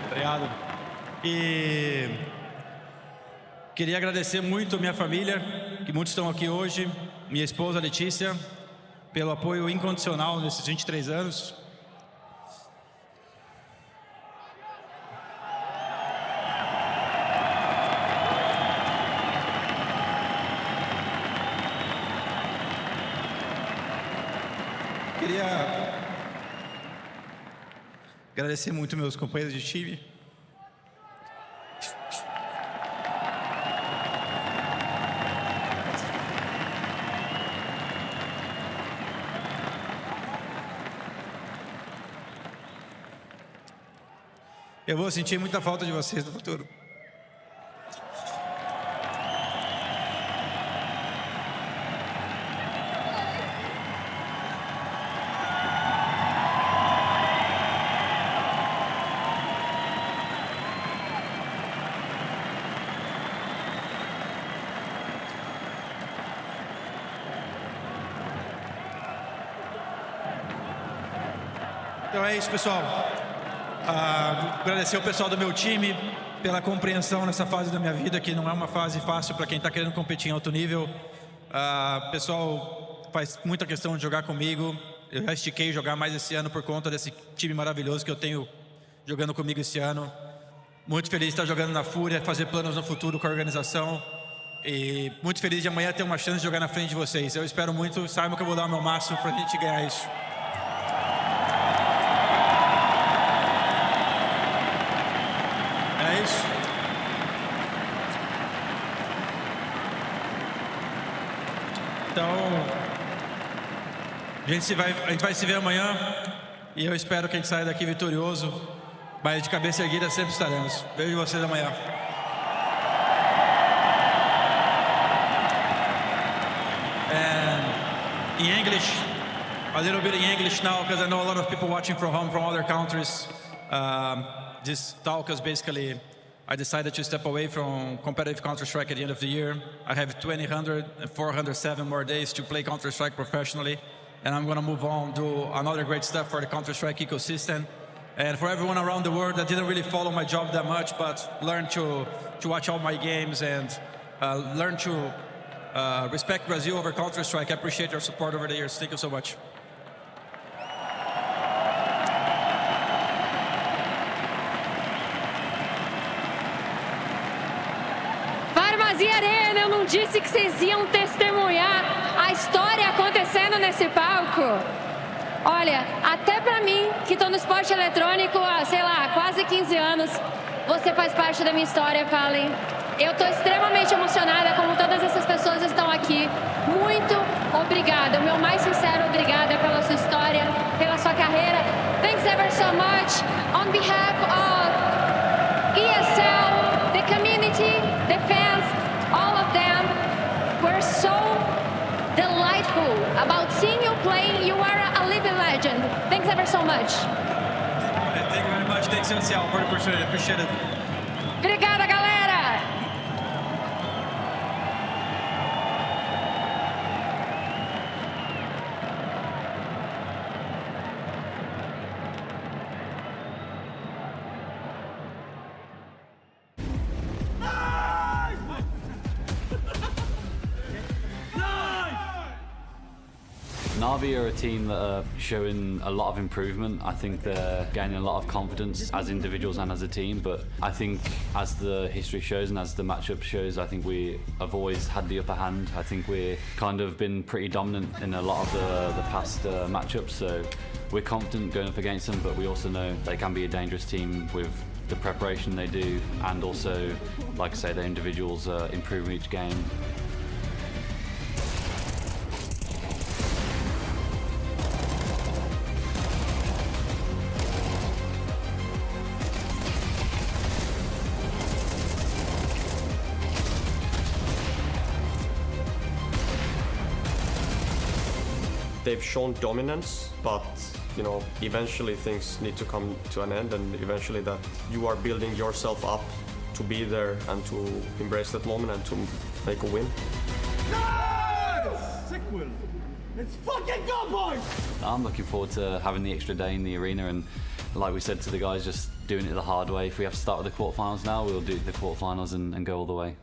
Obrigado. E queria agradecer muito a minha família, que muitos estão aqui hoje, minha esposa Letícia, pelo apoio incondicional nesses 23 anos. Queria agradecer muito meus companheiros de time. Eu vou sentir muita falta de vocês no futuro. Então é isso, pessoal. Agradecer ao pessoal do meu time pela compreensão nessa fase da minha vida, que não é uma fase fácil para quem está querendo competir em alto nível. O pessoal faz muita questão de jogar comigo. Eu já estiquei jogar mais esse ano por conta desse time maravilhoso que eu tenho jogando comigo esse ano. Muito feliz de estar jogando na Fúria, fazer planos no futuro com a organização. E muito feliz de amanhã ter uma chance de jogar na frente de vocês. Eu espero muito, saibam que eu vou dar o meu máximo para a gente ganhar isso. É isso. Então, a gente vai se ver amanhã e eu espero que a gente saia daqui vitorioso, mas de cabeça erguida sempre estaremos. Vejo vocês amanhã. And in English, a little bit in English now, because I know a lot of people watching from home from other countries. This talk is basically, I decided to step away from competitive Counter-Strike at the end of the year. I have 2,100 and 407 more days to play Counter-Strike professionally, and I'm going to move on, do another great stuff for the Counter-Strike ecosystem. And for everyone around the world that didn't really follow my job that much, but learned to watch all my games and learn to respect Brazil over Counter-Strike. I appreciate your support over the years. Thank you so much. Arena, eu não disse que vocês iam testemunhar a história acontecendo nesse palco? Olha, até pra mim, que tô no esporte eletrônico há, sei lá, quase 15 anos, você faz parte da minha história, Fallen. Eu tô extremamente emocionada, como todas essas pessoas estão aqui. Muito obrigada, o meu mais sincero obrigada pela sua história, pela sua carreira. Thanks ever so much on behalf of ESL, the community, the fans, all of them. We're so delightful about seeing you play. You are a living legend. Thanks ever so much. Thank you very much. Thanks, Vincere, for the opportunity. Appreciate it. Obrigada, galera. Na'Vi are a team that are showing a lot of improvement. I think they're gaining a lot of confidence as individuals and as a team, but I think as the history shows and as the matchup shows, I think we have always had the upper hand. I think we're kind of been pretty dominant in a lot of the past matchups, so we're confident going up against them, but we also know they can be a dangerous team with the preparation they do, and also, like I say, the individuals improving each game. They've shown dominance, but you know, eventually things need to come to an end, and eventually that you are building yourself up to be there and to embrace that moment and to make a win. Nice! Sick win. Let's fucking go, boys! I'm looking forward to having the extra day in the arena, and like we said to the guys, just doing it the hard way. If we have to start with the quarterfinals now, we'll do the quarterfinals and go all the way.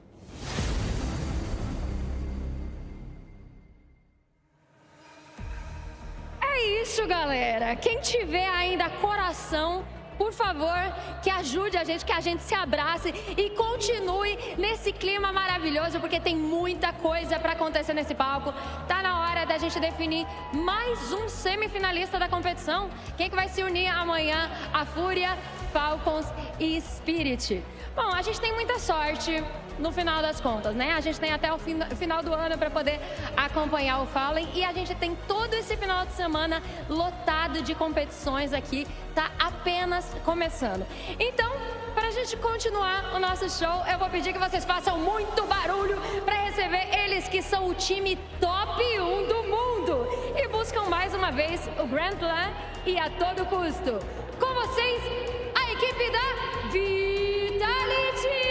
É isso, galera. Quem tiver ainda coração, por favor, que ajude a gente, que a gente se abrace e continue nesse clima maravilhoso, porque tem muita coisa para acontecer nesse palco. Tá na hora da gente definir mais um semifinalista da competição. Quem que vai se unir amanhã? A Fúria, Falcons e Spirit. Bom, a gente tem muita sorte no final das contas, né? A gente tem até o final do ano para poder acompanhar o Fallen, e a gente tem todo esse final de semana lotado de competições aqui, tá apenas começando. Então, para a gente continuar o nosso show, eu vou pedir que vocês façam muito barulho para receber eles que são o time top 1 do mundo e buscam mais uma vez o Grand Slam e a todo custo. Com vocês, a equipe da Vitality!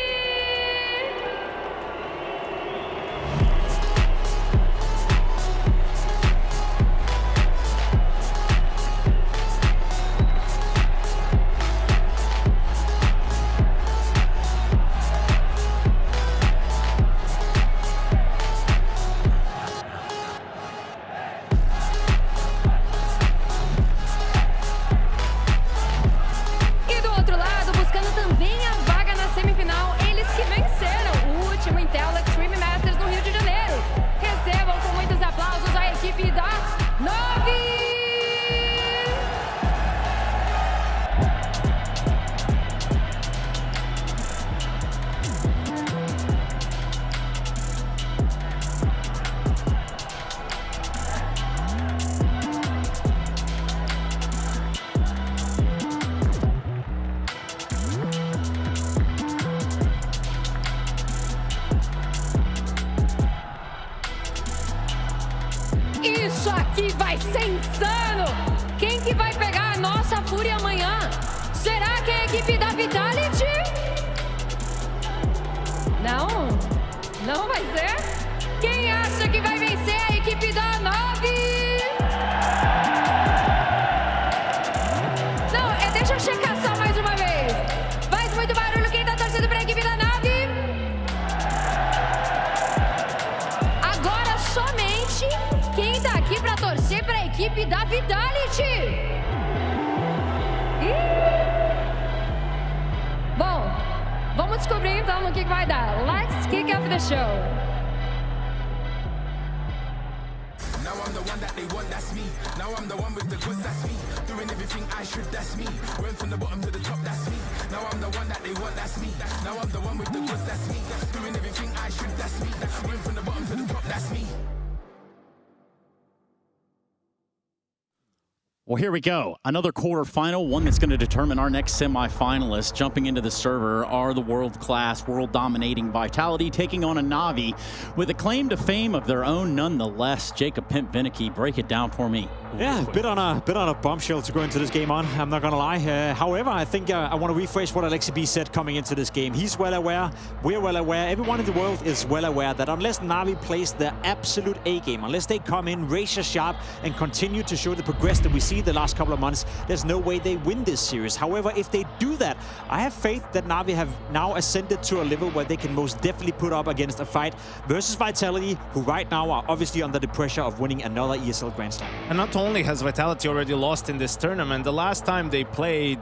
Isso aqui vai ser insano! Quem que vai pegar a nossa Fúria amanhã? Será que é a equipe da Vitality? Não? Não vai ser? Quem acha que vai vencer a equipe da Navi? Não, deixa eu checar só mais uma vez. Faz muito barulho quem tá torcendo pra equipe da Navi. Agora somente quem tá aqui pra torcer pra equipe da Vitality. Bom, vamos descobrir então no que vai dar. Let's kick off the show. Now I'm the one that they want, that's me. Now I'm the one with the goods, that's me. Doing everything I should, that's me. Went from the bottom to the top, that's me. Now I'm the one that they want, that's me. Now I'm the one with the goods, that's me. Doing everything I should, that's me. Went from the bottom to the top, that's me. Well, here we go. Another quarterfinal, one that's going to determine our next semifinalists. Jumping into the server are the world-class, world-dominating Vitality, taking on a Navi with a claim to fame of their own nonetheless. Jacob Pimp Vinicky, break it down for me. Yeah, bit on a bombshell to go into this game on. I'm not gonna lie. However, I think I want to rephrase what Alexi B said coming into this game. He's well aware. We're well aware. Everyone in the world is well aware that unless Na'Vi plays their absolute A game, unless they come in razor sharp and continue to show the progress that we see the last couple of months, there's no way they win this series. However, if they do that, I have faith that Na'Vi have now ascended to a level where they can most definitely put up against a fight versus Vitality, who right now are obviously under the pressure of winning another ESL Grand Slam. And not only has Vitality already lost in this tournament, the last time they played,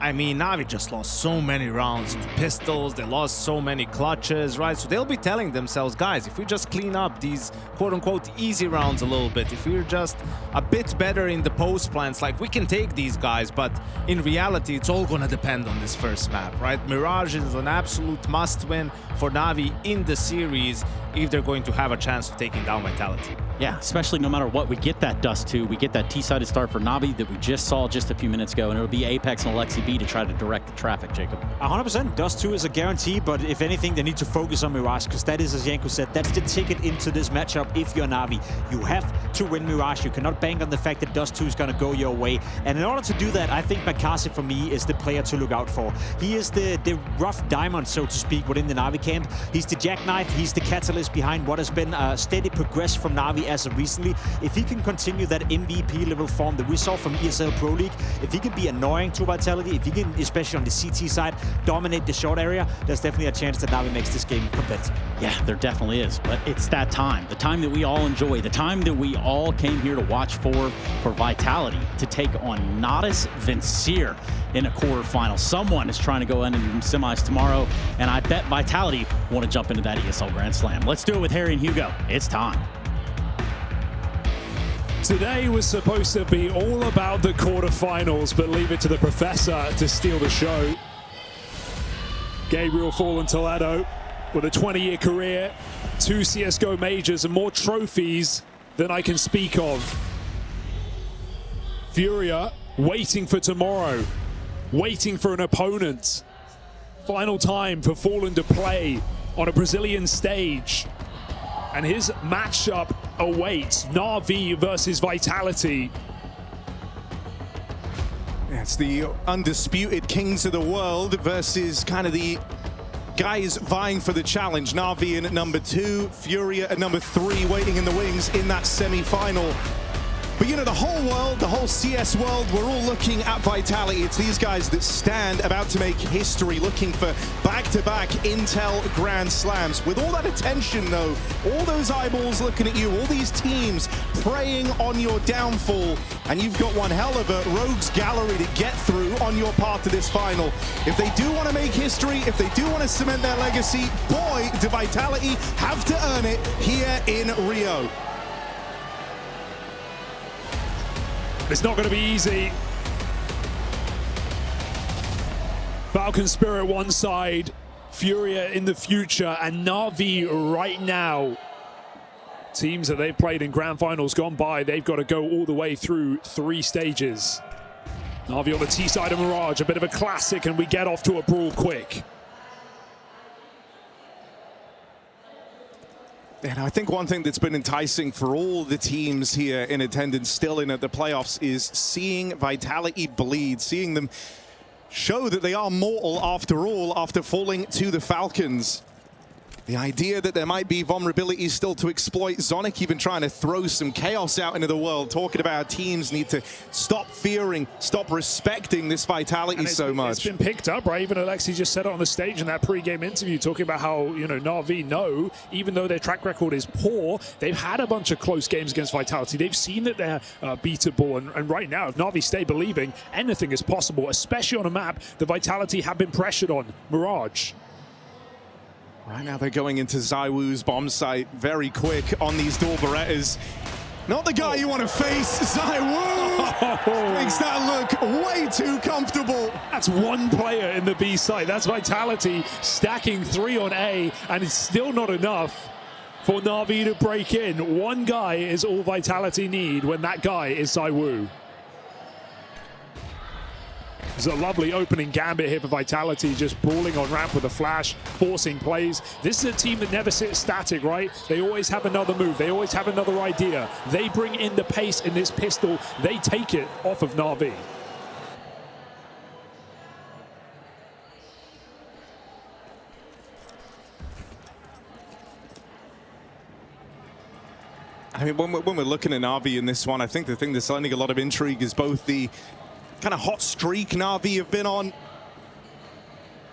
I mean, Na'Vi just lost so many rounds to Pistols, they lost so many clutches, right? So they'll be telling themselves, guys, if we just clean up these quote-unquote easy rounds a little bit, if we're just a bit better in the post plans, like, we can take these guys, but in reality, it's all gonna depend on this first map, right? Mirage is an absolute must-win for Na'Vi in the series if they're going to have a chance of taking down Vitality. Yeah, especially no matter what, we get that Dust 2, we get that T-sided start for Na'Vi that we just saw just a few minutes ago, and it'll be Apex and Alexi B to try to direct the traffic, Jacob. 100%. Dust 2 is a guarantee, but if anything, they need to focus on Mirage, because that is, as Janko said, that's the ticket into this matchup if you're Na'Vi. You have to win Mirage. You cannot bank on the fact that Dust 2 is going to go your way. And in order to do that, I think Makasi, for me, is the player to look out for. He is the rough diamond, so to speak, within the Na'Vi camp. He's the jackknife. He's the catalyst behind what has been a steady progress from Na'Vi as of recently. If he can continue that MVP level form that we saw from ESL Pro League, if he can be annoying to Vitality, if he can, especially on the CT side, dominate the short area, there's definitely a chance that Na'Vi makes this game competitive. Yeah, there definitely is, but it's that time. The time that we all enjoy, the time that we all came here to watch for Vitality to take on Natus Vincere in a quarterfinal. Someone is trying to go into semis tomorrow, and I bet Vitality want to jump into that ESL Grand Slam. Let's do it with Harry and Hugo. It's time. Today was supposed to be all about the quarterfinals, but leave it to the professor to steal the show. Gabriel Fallen Toledo with a 20-year career, 2 CSGO majors and more trophies than I can speak of. Furia waiting for tomorrow, waiting for an opponent. Final time for Fallen to play on a Brazilian stage. And his matchup awaits, Na'Vi versus Vitality. It's the undisputed kings of the world versus kind of the guys vying for the challenge. Na'Vi in at number 2, Furia at number 3, waiting in the wings in that semi-final. But you know, the whole world, the whole CS world, we're all looking at Vitality. It's these guys that stand about to make history, looking for back-to-back Intel Grand Slams. With all that attention, though, all those eyeballs looking at you, all these teams preying on your downfall, and you've got one hell of a rogues gallery to get through on your path to this final. If they do want to make history, if they do want to cement their legacy, boy, do Vitality have to earn it here in Rio. It's not going to be easy. Falcon Spirit one side, Furia in the future, and Na'Vi right now. Teams that they've played in grand finals gone by, they've got to go all the way through 3 stages. Na'Vi on the T side of Mirage, a bit of a classic, and we get off to a brawl quick. And I think one thing that's been enticing for all the teams here in attendance still in at the playoffs is seeing Vitality bleed, seeing them show that they are mortal after all after falling to the Falcons. The idea that there might be vulnerabilities still to exploit. Zonic even trying to throw some chaos out into the world, talking about how teams need to stop fearing, stop respecting this Vitality so much. It's been picked up, right? Even Alexi just said it on the stage in that pre-game interview, talking about how, you know, Na'Vi know, even though their track record is poor, they've had a bunch of close games against Vitality. They've seen that they're beatable, and right now, if Na'Vi stay believing, anything is possible, especially on a map the Vitality have been pressured on, Mirage. Right now they're going into ZywOo's bomb site very quick on these dual Berettas. Not the guy you want to face, ZywOo! Makes that look way too comfortable. That's one player in the B site. That's Vitality stacking 3 on A, and it's still not enough for Na'Vi to break in. One guy is all Vitality need when that guy is ZywOo. There's a lovely opening gambit here for Vitality, just brawling on ramp with a flash, forcing plays. This is a team that never sits static, right? They always have another move. They always have another idea. They bring in the pace in this pistol. They take it off of Na'Vi. I mean, when we're looking at Na'Vi in this one, I think the thing that's lending a lot of intrigue is both the kind of hot streak Na'Vi have been on,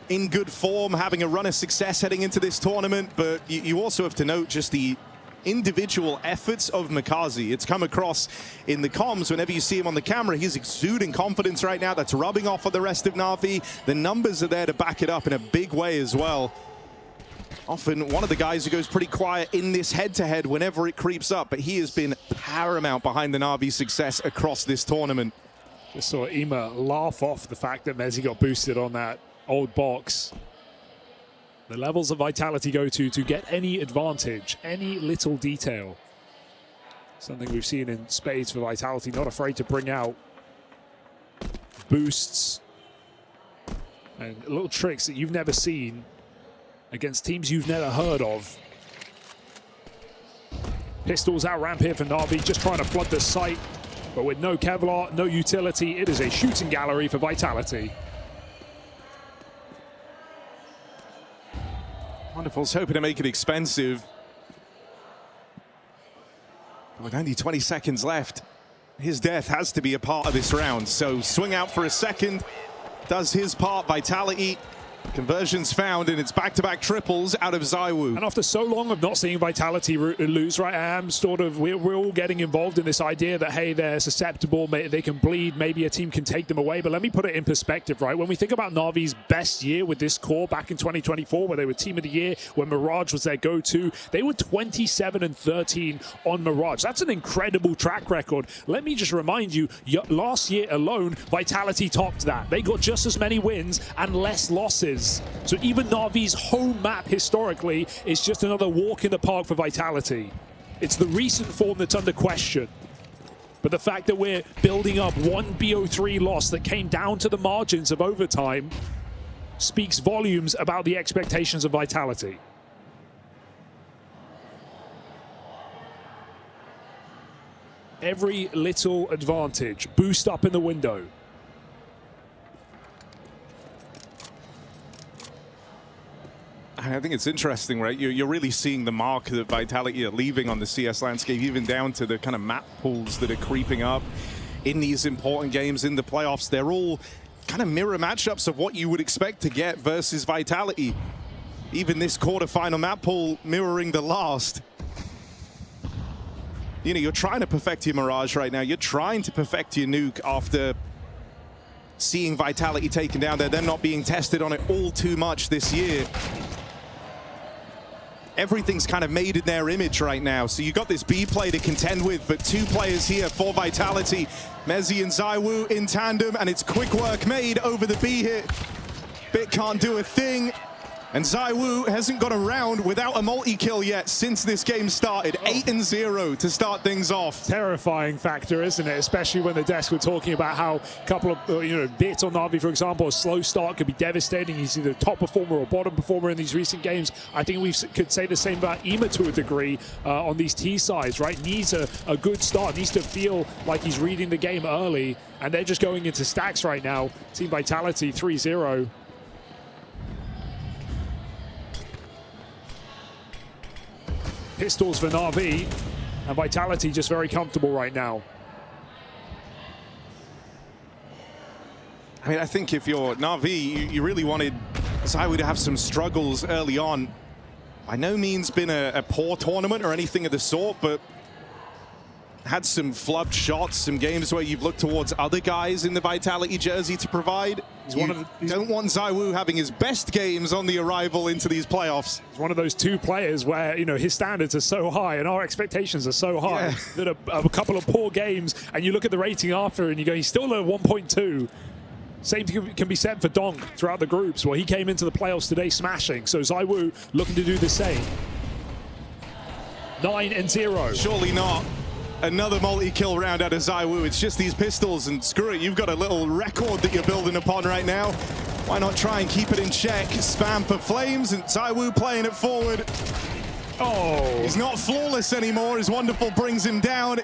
in good form, having a run of success heading into this tournament, but you also have to note just the individual efforts of Mikaze. It's come across in the comms whenever you see him on the camera. He's exuding confidence right now. That's rubbing off on the rest of Na'Vi. The numbers are there to back it up in a big way as well. Often one of the guys who goes pretty quiet in this head-to-head whenever it creeps up, but he has been paramount behind the Na'Vi success across this tournament. Just saw Ema laugh off the fact that Mezzi got boosted on that old box. The levels of Vitality go to get any advantage, any little detail. Something we've seen in spades for Vitality, not afraid to bring out boosts and little tricks that you've never seen against teams you've never heard of. Pistols out ramp here for Na'Vi, just trying to flood the site, but with no Kevlar, no utility, it is a shooting gallery for Vitality. Wonderful's hoping to make it expensive. But with only 20 seconds left, his death has to be a part of this round. So swing out for a second, does his part. Vitality, conversions found, and it's back-to-back triples out of ZywOo. And after so long of not seeing Vitality lose, right, I am sort of, we're all getting involved in this idea that, hey, they're susceptible, they can bleed, maybe a team can take them away. But let me put it in perspective, right? When we think about Na'Vi's best year with this core back in 2024, where they were Team of the Year, when Mirage was their go-to, they were 27-13 on Mirage. That's an incredible track record. Let me just remind you, last year alone, Vitality topped that. They got just as many wins and less losses. So even Na'Vi's home map historically is just another walk in the park for Vitality. It's the recent form that's under question. But the fact that we're building up one BO3 loss that came down to the margins of overtime speaks volumes about the expectations of Vitality. Every little advantage, boost up in the window. I think it's interesting, right? You're really seeing the mark that Vitality are leaving on the CS landscape, even down to the kind of map pools that are creeping up in these important games in the playoffs. They're all kind of mirror matchups of what you would expect to get versus Vitality. Even this quarterfinal map pool mirroring the last. You know, you're trying to perfect your Mirage right now. You're trying to perfect your nuke after seeing Vitality taken down there. They're not being tested on it all too much this year. Everything's kind of made in their image right now. So you got this B play to contend with, but two players here for Vitality. Mezzi and ZywOo in tandem, and it's quick work made over the B hit. Bit can't do a thing. And ZywOo hasn't got a round without a multi-kill yet since this game started. 8-0 to start things off. Terrifying factor, isn't it? Especially when the desk were talking about how a couple of, bits on Na'Vi, for example, a slow start could be devastating. He's either top performer or bottom performer in these recent games. I think we could say the same about Ema to a degree on these T sides, right? Needs a good start, needs to feel like he's reading the game early. And they're just going into stacks right now. Team Vitality 3-0. Pistols for Na'Vi, and Vitality just very comfortable right now. I mean, I think if you're Na'Vi, you really wanted ZywOo to have some struggles early on. By no means been a poor tournament or anything of the sort, but had some flubbed shots, some games where you've looked towards other guys in the Vitality jersey to provide. You don't want ZywOo having his best games on the arrival into these playoffs. He's one of those two players where, his standards are so high and our expectations are so high that a couple of poor games, and you look at the rating after and you go, he's still at 1.2. Same can be said for Donk throughout the groups, where he came into the playoffs today smashing. So ZywOo looking to do the same. 9-0. Surely not. another multi-kill round out of ZywOo. It's just these pistols, and screw it, you've got a little record that you're building upon right now. Why not try and keep it in check? Spam for flames, and ZywOo playing it forward. Oh! He's not flawless anymore. His Wonderful brings him down.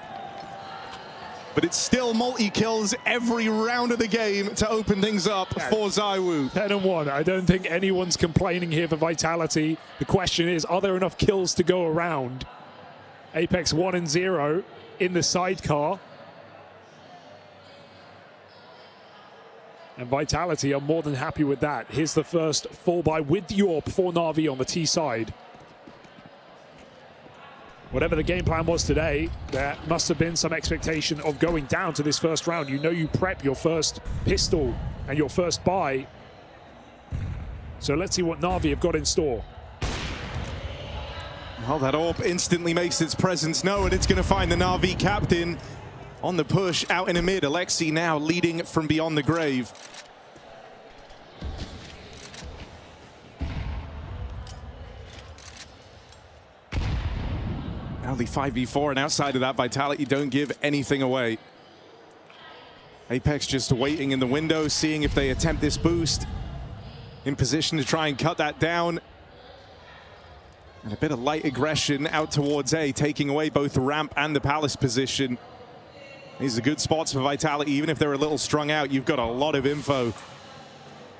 But it's still multi-kills every round of the game to open things up for ZywOo. 10-1. I don't think anyone's complaining here for Vitality. The question is, are there enough kills to go around? Apex 1-0 in the sidecar. And Vitality are more than happy with that. Here's the first fall by with Yorp for Na'Vi on the T side. Whatever the game plan was today, there must have been some expectation of going down to this first round. You know you prep your first pistol and your first buy. So let's see what Na'Vi have got in store. Well, that AWP instantly makes its presence known. It's going to find the Na'Vi captain on the push out in the mid. Alexi now leading from beyond the grave. Only 5v4, and outside of that, Vitality don't give anything away. Apex just waiting in the window, seeing if they attempt this boost. In position to try and cut that down. And a bit of light aggression out towards A, taking away both the ramp and the palace position. These are good spots for Vitality. Even if they're a little strung out, you've got a lot of info.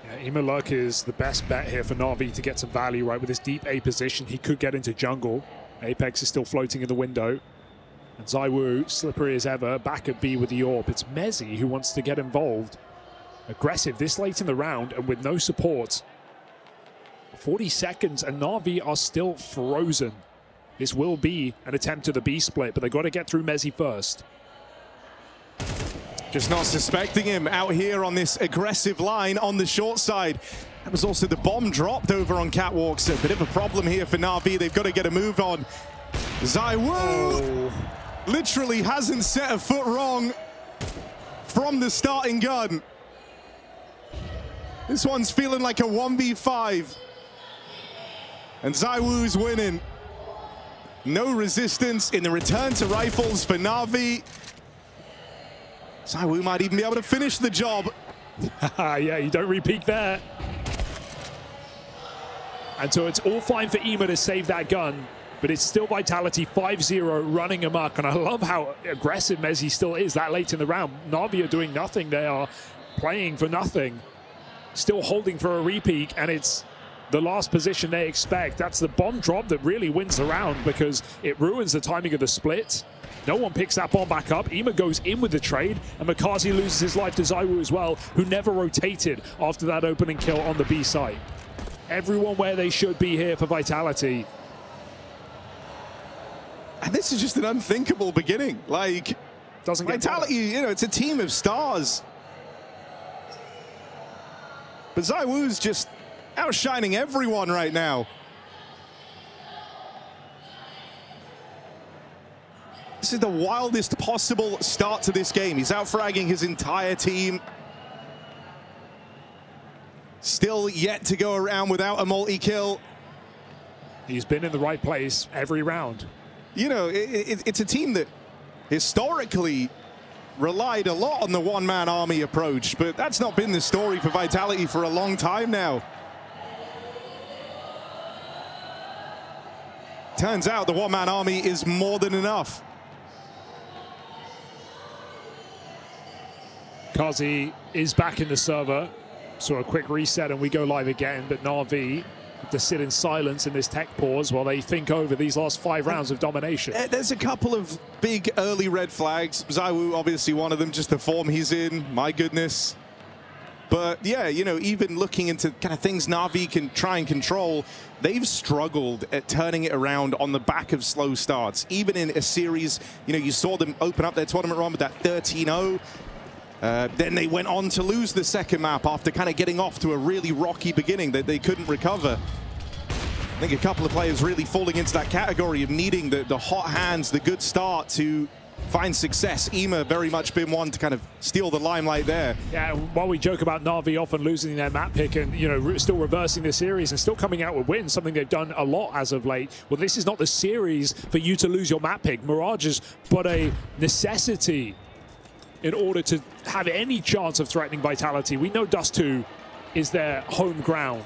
Yeah, Imalurk is the best bet here for Na'Vi to get some value, right? With this deep A position, he could get into jungle. Apex is still floating in the window. And ZywOo, slippery as ever, back at B with the AWP. It's Mezzi who wants to get involved. Aggressive this late in the round and with no support. 40 seconds and Na'Vi are still frozen. This will be an attempt to the B split, but they've got to get through Mezzi first. Just not suspecting him out here on this aggressive line on the short side. That was also the bomb dropped over on Catwalk, so a bit of a problem here for Na'Vi. They've got to get a move on. ZywOo literally hasn't set a foot wrong from the starting gun. This one's feeling like a 1v5. And ZywOo's winning. No resistance in the return to rifles for Na'Vi. ZywOo might even be able to finish the job. Yeah, you don't repeat there. And so it's all fine for EMA to save that gun, but it's still Vitality 5-0 running amok. And I love how aggressive Mezzi still is that late in the round. Na'Vi are doing nothing. They are playing for nothing. Still holding for a repeat, and it's the last position they expect. That's the bomb drop that really wins the round because it ruins the timing of the split. No one picks that bomb back up. EMA goes in with the trade, and Makazi loses his life to ZywOo as well, who never rotated after that opening kill on the B site. Everyone where they should be here for Vitality. And this is just an unthinkable beginning. Like, doesn't get Vitality, you know, it's a team of stars. But ZywOo's just outshining everyone right now. This is the wildest possible start to this game. He's out-fragging his entire team. Still yet to go around without a multi-kill. He's been in the right place every round. You know, it's a team that historically relied a lot on the one-man army approach, but that's not been the story for Vitality for a long time now. Turns out the one-man army is more than enough. Kazi is back in the server, so a quick reset and we go live again, but Na'Vi have to sit in silence in this tech pause while they think over these last 5 rounds of domination. There's a couple of big early red flags. ZywOo obviously one of them, just the form he's in, my goodness. But yeah, you know, even looking into kind of things Na'Vi can try and control, they've struggled at turning it around on the back of slow starts. Even in a series, you know, you saw them open up their tournament run with that 13-0. Then they went on to lose the second map after kind of getting off to a really rocky beginning that they couldn't recover. I think a couple of players really falling into that category of needing the hot hands, the good start to find success. IEM very much been one to kind of steal the limelight there. Yeah, while we joke about Na'Vi often losing their map pick and, you know, still reversing the series and still coming out with wins, something they've done a lot as of late. Well, this is not the series for you to lose your map pick. Mirage is but a necessity in order to have any chance of threatening Vitality. We know Dust 2 is their home ground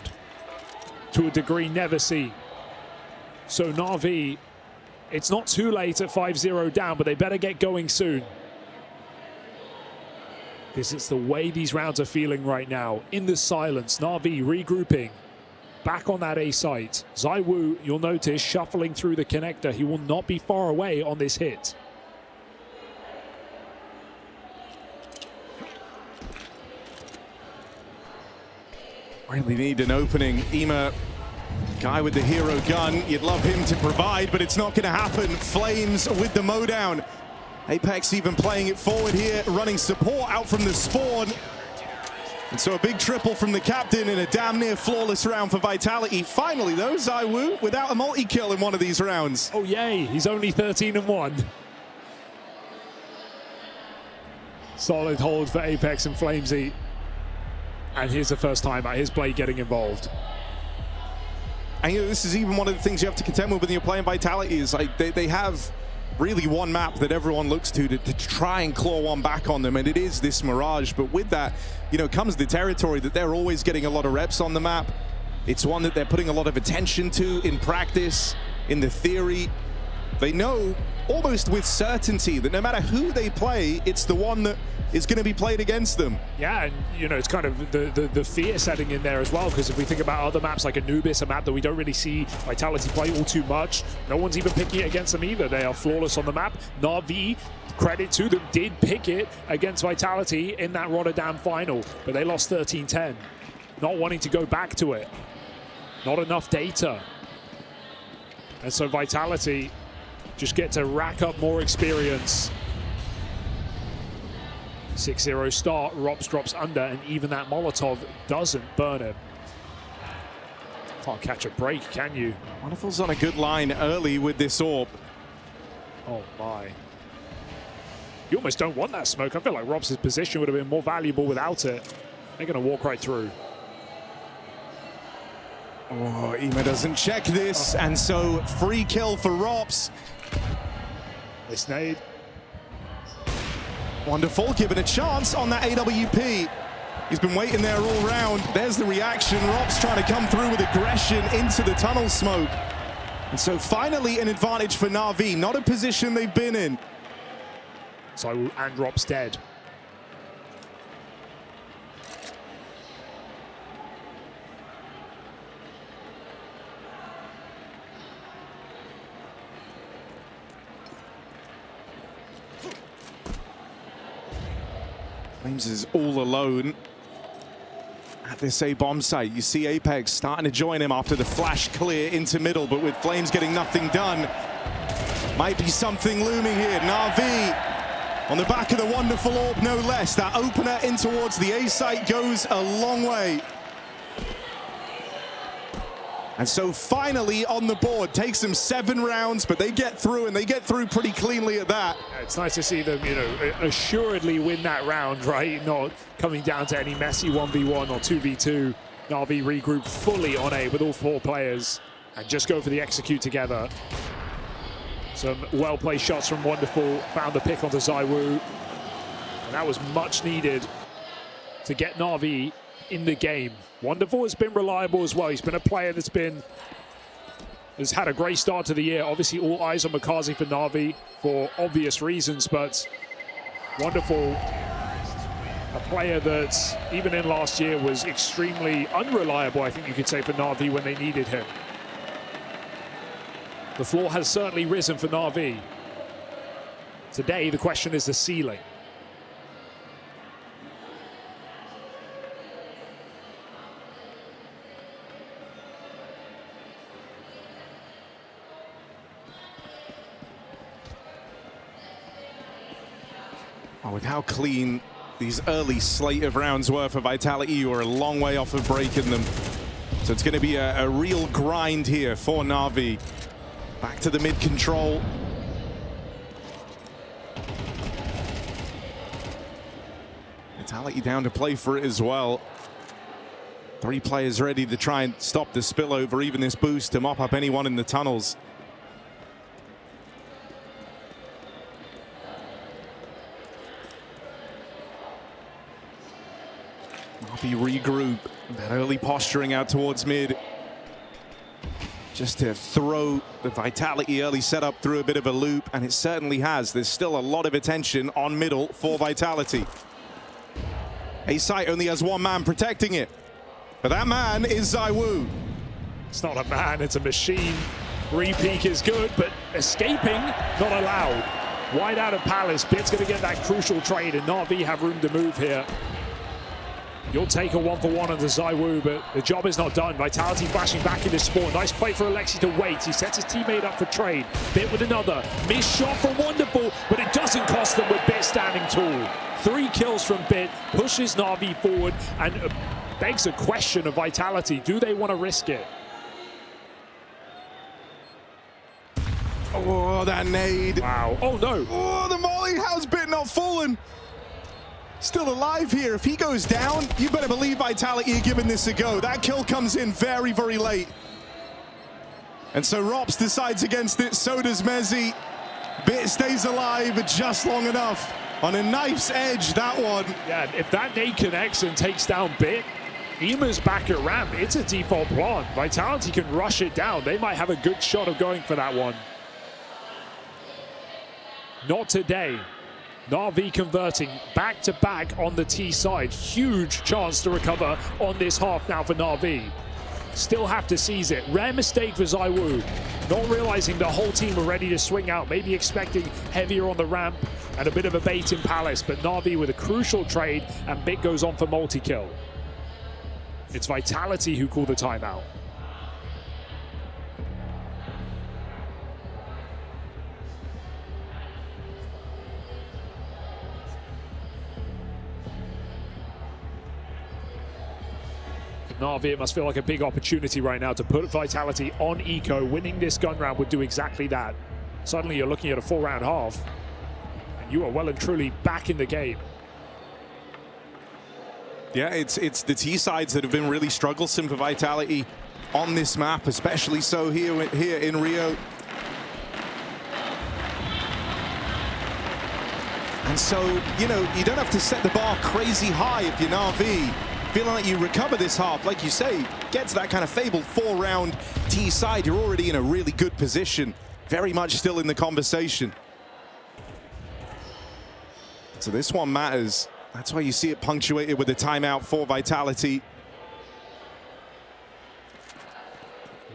to a degree never seen. So Na'Vi, it's not too late at 5-0 down, but they better get going soon. Because it's the way these rounds are feeling right now. In the silence, Na'Vi regrouping. Back on that A site. ZywOo, you'll notice, shuffling through the connector. He will not be far away on this hit. Really need an opening. IEM, guy with the hero gun, you'd love him to provide, but it's not going to happen. Flames with the mowdown. Apex even playing it forward here, running support out from the spawn. And so a big triple from the captain in a damn near flawless round for Vitality. Finally though, ZywOo without a multi-kill in one of these rounds. Oh yay, he's only 13-1. Solid hold for Apex and Flamesy. And here's the first time here's Blade getting involved. And you know, this is even one of the things you have to contend with when you're playing Vitality is like they have really one map that everyone looks to try and claw one back on them, and it is this Mirage. But with that, you know, comes the territory that they're always getting a lot of reps on the map. It's one that they're putting a lot of attention to in practice, in the theory. They know almost with certainty that no matter who they play, it's the one that is going to be played against them. Yeah, and you know, it's kind of the fear setting in there as well, because if we think about other maps like Anubis, a map that we don't really see Vitality play all too much, no one's even picking it against them either. They are flawless on the map. Na'Vi, credit to them, did pick it against Vitality in that Rotterdam final, but they lost 13-10. Not wanting to go back to it. Not enough data. And so Vitality just get to rack up more experience. 6-0 start, Rops drops under, and even that Molotov doesn't burn him. Can't catch a break, can you? Wonderful's on a good line early with this AWP. Oh my. You almost don't want that smoke. I feel like Rops' position would have been more valuable without it. They're going to walk right through. Oh, IEM doesn't check this, and so free kill for Rops. This nade. Wonderful, given a chance on that AWP. He's been waiting there all round. There's the reaction. Rops trying to come through with aggression into the tunnel smoke. And so finally an advantage for Na'Vi, not a position they've been in. ZywOo and Rops dead. Flames is all alone at this A-bomb site. You see Apex starting to join him after the flash clear into middle, but with Flames getting nothing done, might be something looming here. Na'Vi on the back of the wonderful AWP, no less. That opener in towards the A site goes a long way. And so finally on the board, takes them 7 rounds, but they get through, and they get through pretty cleanly at that. Yeah, it's nice to see them, you know, assuredly win that round, right? Not coming down to any messy 1v1 or 2v2. Na'Vi regroup fully on A with all 4 players and just go for the execute together. Some well-placed shots from Wonderful, found the pick onto ZywOo. And that was much needed to get Na'Vi in the game. Wonderful has been reliable as well. He's been a player that's had a great start to the year. Obviously, all eyes on Makazi for Na'Vi for obvious reasons, but Wonderful, a player that even in last year was extremely unreliable, I think you could say, for Na'Vi when they needed him. The floor has certainly risen for Na'Vi. Today, the question is the ceiling. Oh, with how clean these early slate of rounds were for Vitality, you are a long way off of breaking them. So it's going to be a real grind here for Na'Vi. Back to the mid control. Vitality down to play for it as well. 3 players ready to try and stop the spillover, even this boost to mop up anyone in the tunnels. Navi regroup, that early posturing out towards mid. Just to throw the Vitality early setup through a bit of a loop, and it certainly has. There's still a lot of attention on middle for Vitality. A site only has 1 man protecting it, but that man is ZywOo. It's not a man, it's a machine. Re-peek is good, but escaping, not allowed. Wide out of Palace, Bit's gonna get that crucial trade, and Na'Vi have room to move here. You'll take a 1-for-1 onto ZywOo, but the job is not done. Vitality flashing back into spawn. Nice play for Alexi to wait. He sets his teammate up for trade. Bit with another. Missed shot from Wonderful, but it doesn't cost them with Bit standing tall. 3 kills from Bit, pushes Na'Vi forward, and begs a question of Vitality. Do they want to risk it? Oh, that nade. Wow. Oh, no. Oh, the molly. How's Bit not fallen? Still alive here. If he goes down, you better believe Vitality are giving this a go. That kill comes in very, very late. And so Rops decides against it. So does Mezzi. Bit stays alive just long enough. On a knife's edge, that one. Yeah, if that nade connects and takes down Bit, Ema's back at ramp. It's a default plant. Vitality can rush it down. They might have a good shot of going for that one. Not today. Na'Vi converting back-to-back on the T side. Huge chance to recover on this half now for Na'Vi. Still have to seize it. Rare mistake for ZywOo. Not realizing the whole team were ready to swing out. Maybe expecting heavier on the ramp and a bit of a bait in Palace. But Na'Vi with a crucial trade, and Bit goes on for multi-kill. It's Vitality who call the timeout. Na'Vi, it must feel like a big opportunity right now to put Vitality on Eco. Winning this gun round would do exactly that. Suddenly you're looking at a 4-round half, and you are well and truly back in the game. Yeah, it's the T sides that have been really strugglesome for Vitality on this map, especially so here in Rio. And so, you know, you don't have to set the bar crazy high if you're Na'Vi. Feeling like you recover this half, like you say, get to that kind of fabled 4-round T side, you're already in a really good position. Very much still in the conversation. So this one matters. That's why you see it punctuated with a timeout for Vitality.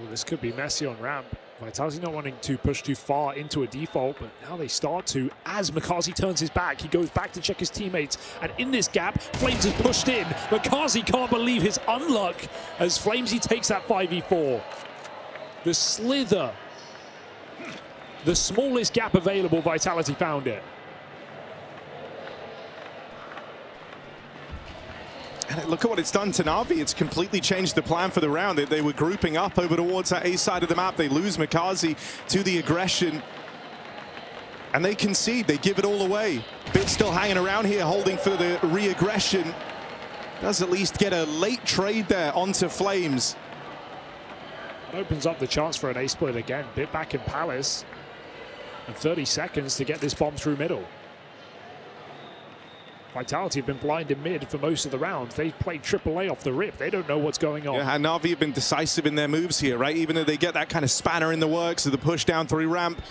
Well, this could be messy on ramp. Vitality not wanting to push too far into a default, but now they start to. As Makazi turns his back, he goes back to check his teammates, and in this gap, Flames is pushed in. Makazi can't believe his unluck as Flamesy takes that 5v4. The slither, the smallest gap available, Vitality found it. And look at what it's done to Na'Vi. It's completely changed the plan for the round. They were grouping up over towards that A side of the map. They lose Makazi to the aggression. And they concede. They give it all away. Bit still hanging around here, holding for the re-aggression. Does at least get a late trade there onto Flames. That opens up the chance for an A split again. Bit back in Palace. And 30 seconds to get this bomb through middle. Vitality have been blind in mid for most of the round. They played AAA off the rip. They don't know what's going on. Yeah, and Na'Vi have been decisive in their moves here, right? Even though they get that kind of spanner in the works of the push down through ramp,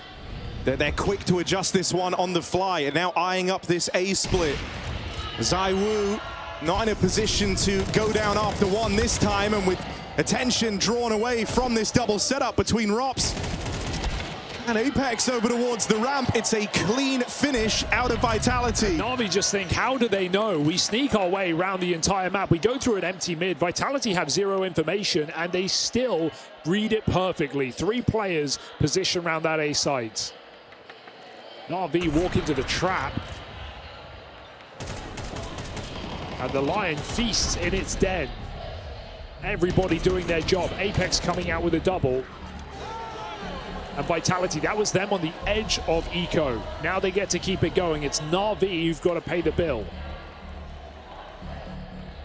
they're quick to adjust this one on the fly, and now eyeing up this A split. ZywOo not in a position to go down after one this time, and with attention drawn away from this double setup between Rops and Apex over towards the ramp. It's a clean finish out of Vitality. Na'Vi just think, how do they know? We sneak our way around the entire map. We go through an empty mid. Vitality have zero information, and they still read it perfectly. 3 players position around that A site. Na'Vi walk into the trap. And the lion feasts in its den. Everybody doing their job. Apex coming out with a double. And Vitality, that was them on the edge of Eco. Now they get to keep it going. It's Na'Vi who've got to pay the bill.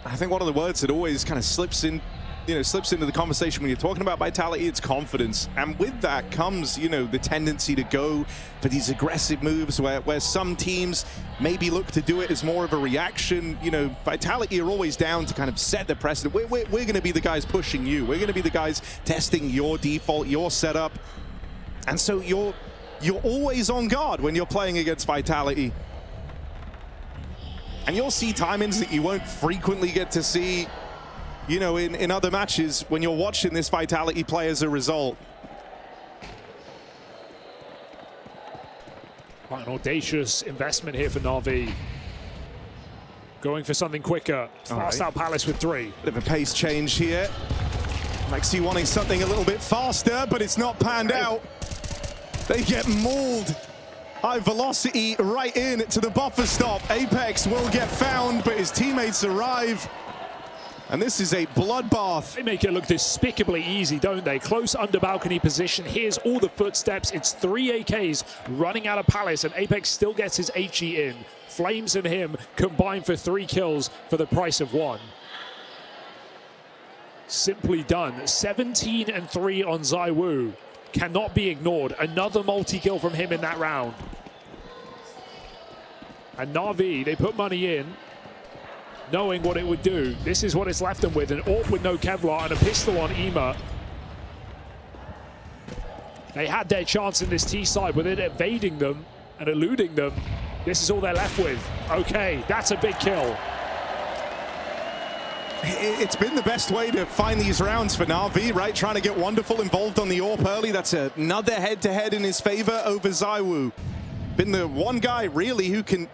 I think one of the words that always kind of slips into the conversation when you're talking about Vitality, it's confidence. And with that comes, the tendency to go for these aggressive moves where some teams maybe look to do it as more of a reaction. Vitality are always down to kind of set the precedent. We're going to be the guys pushing you. We're going to be the guys testing your default, your setup. And so you're always on guard when you're playing against Vitality. And you'll see timings that you won't frequently get to see, in other matches when you're watching this Vitality play as a result. Quite an audacious investment here for Na'Vi. Going for something quicker. Fast out Palace with 3. Bit of a pace change here. Lexi wanting something a little bit faster, but it's not panned out. They get mauled. High velocity right in to the buffer stop. Apex will get found, but his teammates arrive. And this is a bloodbath. They make it look despicably easy, don't they? Close under balcony position. Here's all the footsteps. It's 3 AKs running out of Palace, and Apex still gets his HE in. Flames and him combined for 3 kills for the price of 1. Simply done. 17 and 3 on ZywOo. Cannot be ignored. Another multi-kill from him in that round. And Na'Vi, they put money in, knowing what it would do. This is what it's left them with. An AWP with no Kevlar and a pistol on IEM. They had their chance in this T side with it evading them and eluding them. This is all they're left with. Okay, that's a big kill. It's been the best way to find these rounds for Na'Vi, right? Trying to get Wonderful involved on the AWP early. That's another head-to-head in his favor over ZywOo. Been the one guy, really, who can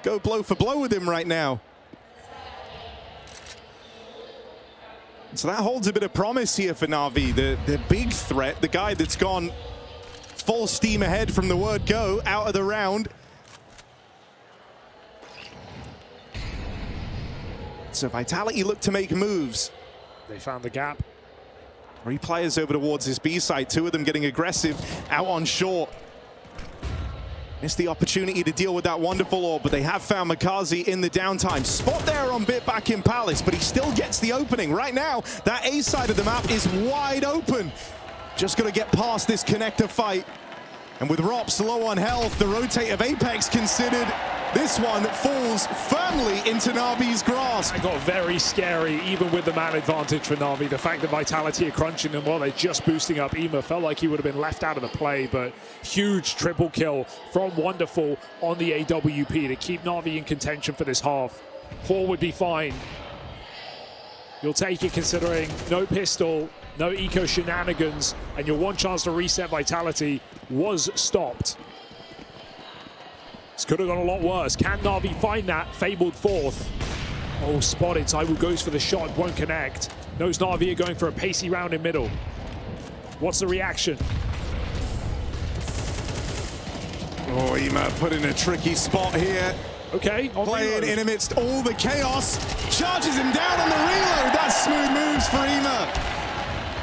go blow for blow with him right now. So that holds a bit of promise here for Na'Vi. The big threat, the guy that's gone full steam ahead from the word go, out of the round. So Vitality look to make moves. They found the gap. 3 players over towards this B site, 2 of them getting aggressive out on short. Missed the opportunity to deal with that Wonderful AWP, but they have found Makazi in the downtime. Spot there on Bit back in Palace, but he still gets the opening. Right now, that A side of the map is wide open. Just got to get past this connector fight. And with Rops low on health, the rotate of Apex considered. This one falls firmly into Na'Vi's grasp. It got very scary, even with the man advantage for Na'Vi. The fact that Vitality are crunching them while they're just boosting up IEM felt like he would have been left out of the play, but huge triple kill from Wonderful on the AWP to keep Na'Vi in contention for this half. 4 would be fine. You'll take it considering no pistol, no eco shenanigans, and your one chance to reset Vitality was stopped. This could have gone a lot worse. Can Na'Vi find that fabled 4th? Oh, spotted. ZywOo goes for the shot, won't connect. Knows Na'Vi are going for a pacey round in middle. What's the reaction? Oh, IEM put in a tricky spot here. Okay. Playing in amidst all the chaos. Charges him down on the reload. That's smooth moves for IEM.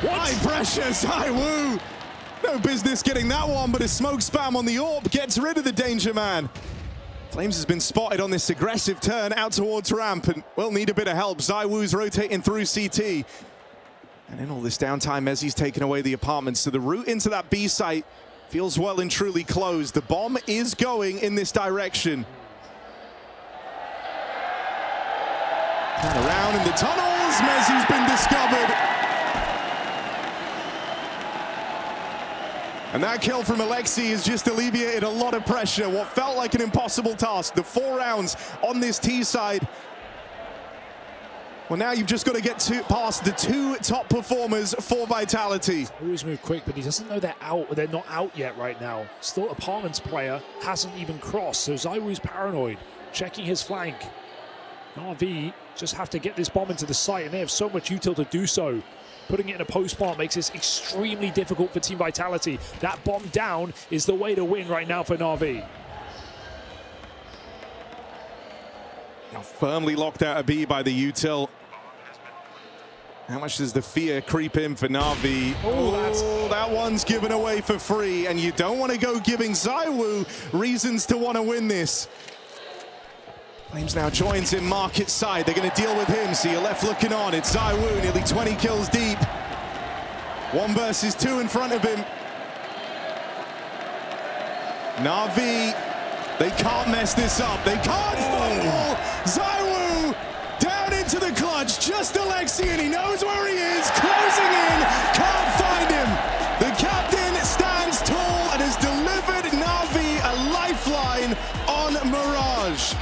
High pressure, ZywOo. No business getting that one, but a smoke spam on the AWP gets rid of the danger man. Flames has been spotted on this aggressive turn out towards ramp and will need a bit of help. ZywOo's rotating through CT. And in all this downtime, Mezzi's taken away the apartments. So the route into that B site feels well and truly closed. The bomb is going in this direction. Turn around in the tunnels. Mezzi's been discovered. And that kill from Alexi has just alleviated a lot of pressure. What felt like an impossible task. The 4 rounds on this T side. Well, now you've just got to get past the 2 top performers for Vitality. Always move quick, but he doesn't know they're out. They're not out yet right now. Still, apartments player hasn't even crossed. So ZywOo's paranoid, checking his flank. Na'Vi just have to get this bomb into the site, and they have so much util to do so. Putting it in a post-bomb makes this extremely difficult for Team Vitality. That bomb down is the way to win right now for Na'Vi. Now firmly locked out of B by the util. How much does the fear creep in for Na'Vi? Oh, that one's given away for free, and you don't want to go giving ZywOo reasons to want to win this. Flames now joins in market side. They're going to deal with him. See your left looking on. It's ZywOo, nearly 20 kills deep. 1 versus 2 in front of him. Na'Vi, they can't mess this up. They can't fumble. ZywOo down into the clutch. Just Alexi, and he knows where he is. Closing in. Can't find him. The captain stands tall and has delivered Na'Vi a lifeline on Mirage.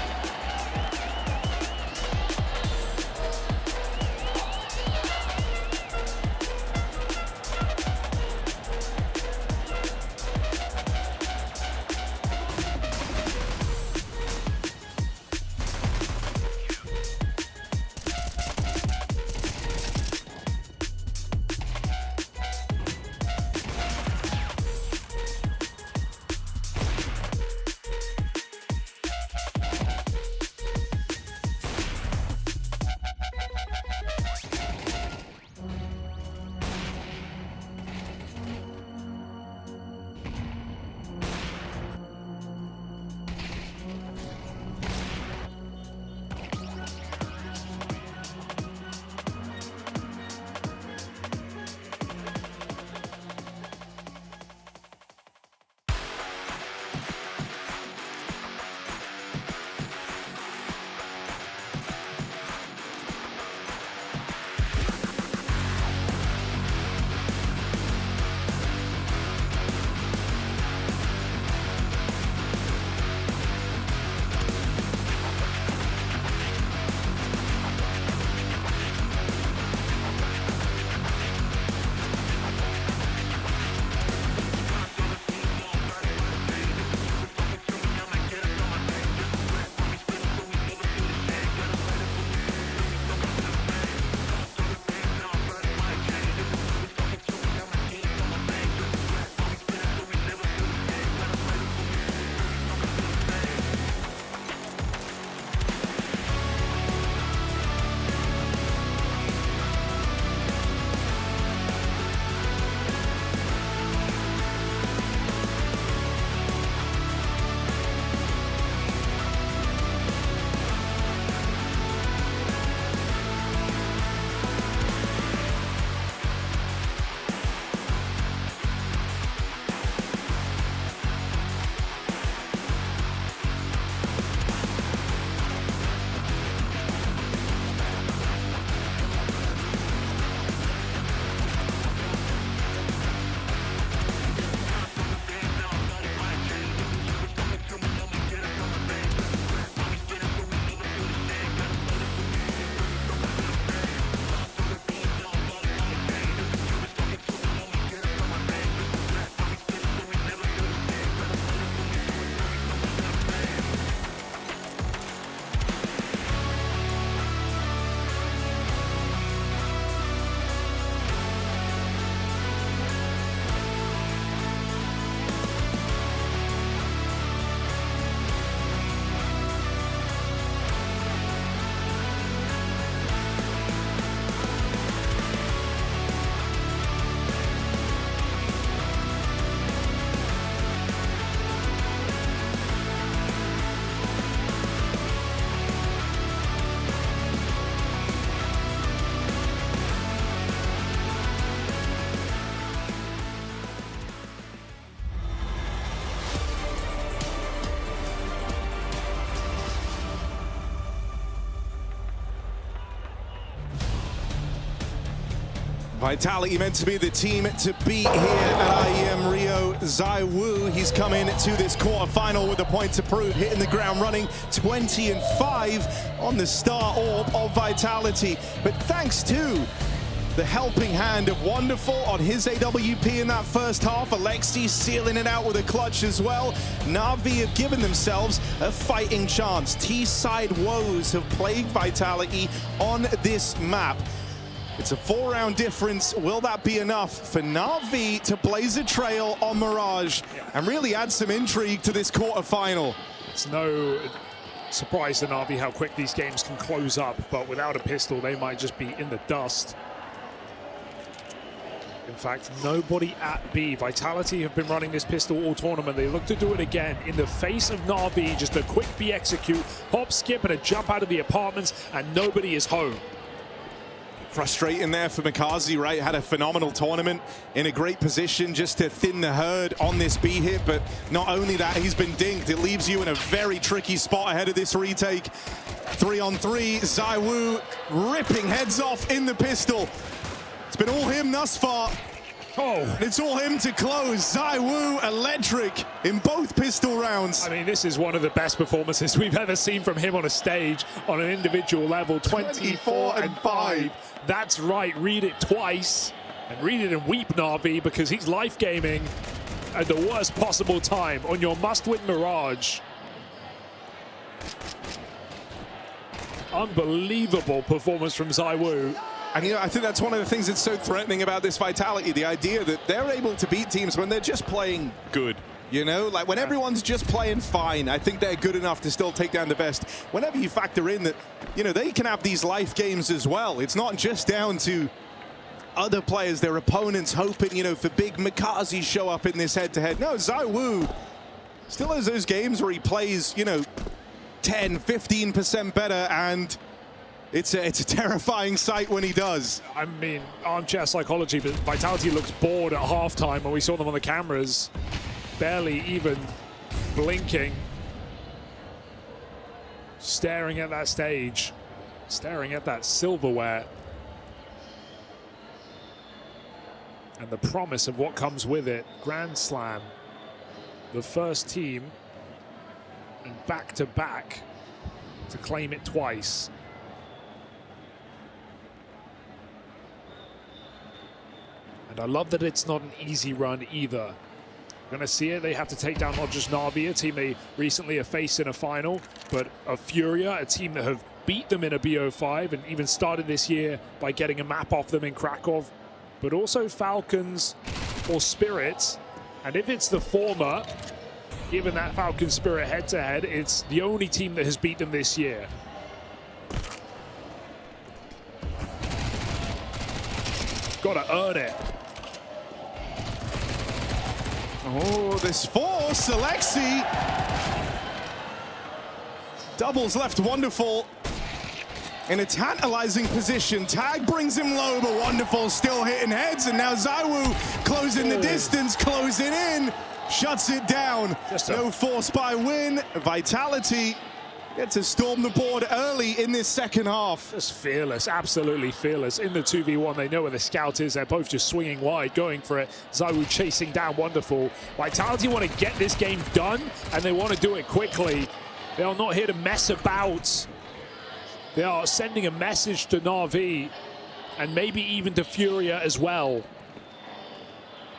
Vitality meant to be the team to beat here at IEM Rio. ZywOo, he's come in to this quarterfinal with a point to prove, hitting the ground running, 20-5 on the star orb of Vitality. But thanks to the helping hand of Wonderful on his AWP in that first half, Alexi sealing it out with a clutch as well. Na'Vi have given themselves a fighting chance. T-side woes have plagued Vitality on this map. It's a 4-round difference. Will that be enough for Na'Vi to blaze a trail on Mirage and really add some intrigue to this quarterfinal? It's no surprise to Na'Vi how quick these games can close up, but without a pistol, they might just be in the dust. In fact, nobody at B. Vitality have been running this pistol all tournament. They look to do it again in the face of Na'Vi. Just a quick B execute, hop, skip, and a jump out of the apartments, and nobody is home. Frustrating there for Mikazi, right? Had a phenomenal tournament, in a great position just to thin the herd on this B hit, but not only that, he's been dinked. It leaves you in a very tricky spot ahead of this retake. 3-on-3, ZywOo ripping heads off in the pistol. It's been all him thus far. Oh, it's all him to close. ZywOo electric in both pistol rounds. I mean, this is one of the best performances we've ever seen from him on a stage on an individual level. 24-5. That's right, read it twice. And read it and weep, Na'Vi, because he's life gaming at the worst possible time on your must-win Mirage. Unbelievable performance from ZywOo. And you know, I think that's one of the things that's so threatening about this Vitality, the idea that they're able to beat teams when they're just playing good. You know, like when everyone's just playing fine, I think they're good enough to still take down the best. Whenever you factor in that, you know, they can have these life games as well. It's not just down to other players, their opponents hoping, you know, for big Mikazi show up in this head-to-head. No, ZywOo still has those games where he plays, you know, 10, 15% better, and it's a terrifying sight when he does. I mean, armchair psychology, but Vitality looked bored at halftime when we saw them on the cameras. Barely even blinking. Staring at that stage. Staring at that silverware. And the promise of what comes with it. Grand Slam. The first team. And back-to-back to claim it twice. And I love that it's not an easy run either. We're going to see it. They have to take down not just Na'Vi, a team they recently have faced in a final, but a Furia, a team that have beat them in a BO5 and even started this year by getting a map off them in Krakow, but also Falcons or Spirits. And if it's the former, given that Falcon Spirit head-to-head, it's the only team that has beat them this year. Got to earn it. Oh, this force, Alexi. Doubles left wonderful in a tantalizing position. Tag brings him low, but wonderful, still hitting heads. And now ZywOo closing the distance, closing in, shuts it down. No force by win. Vitality get to storm the board early in this second half. Just fearless, absolutely fearless. In the 2v1, they know where the scout is. They're both just swinging wide, going for it. ZywOo chasing down wonderful. Vitality want to get this game done, and they want to do it quickly. They are not here to mess about. They are sending a message to Na'Vi, and maybe even to Furia as well.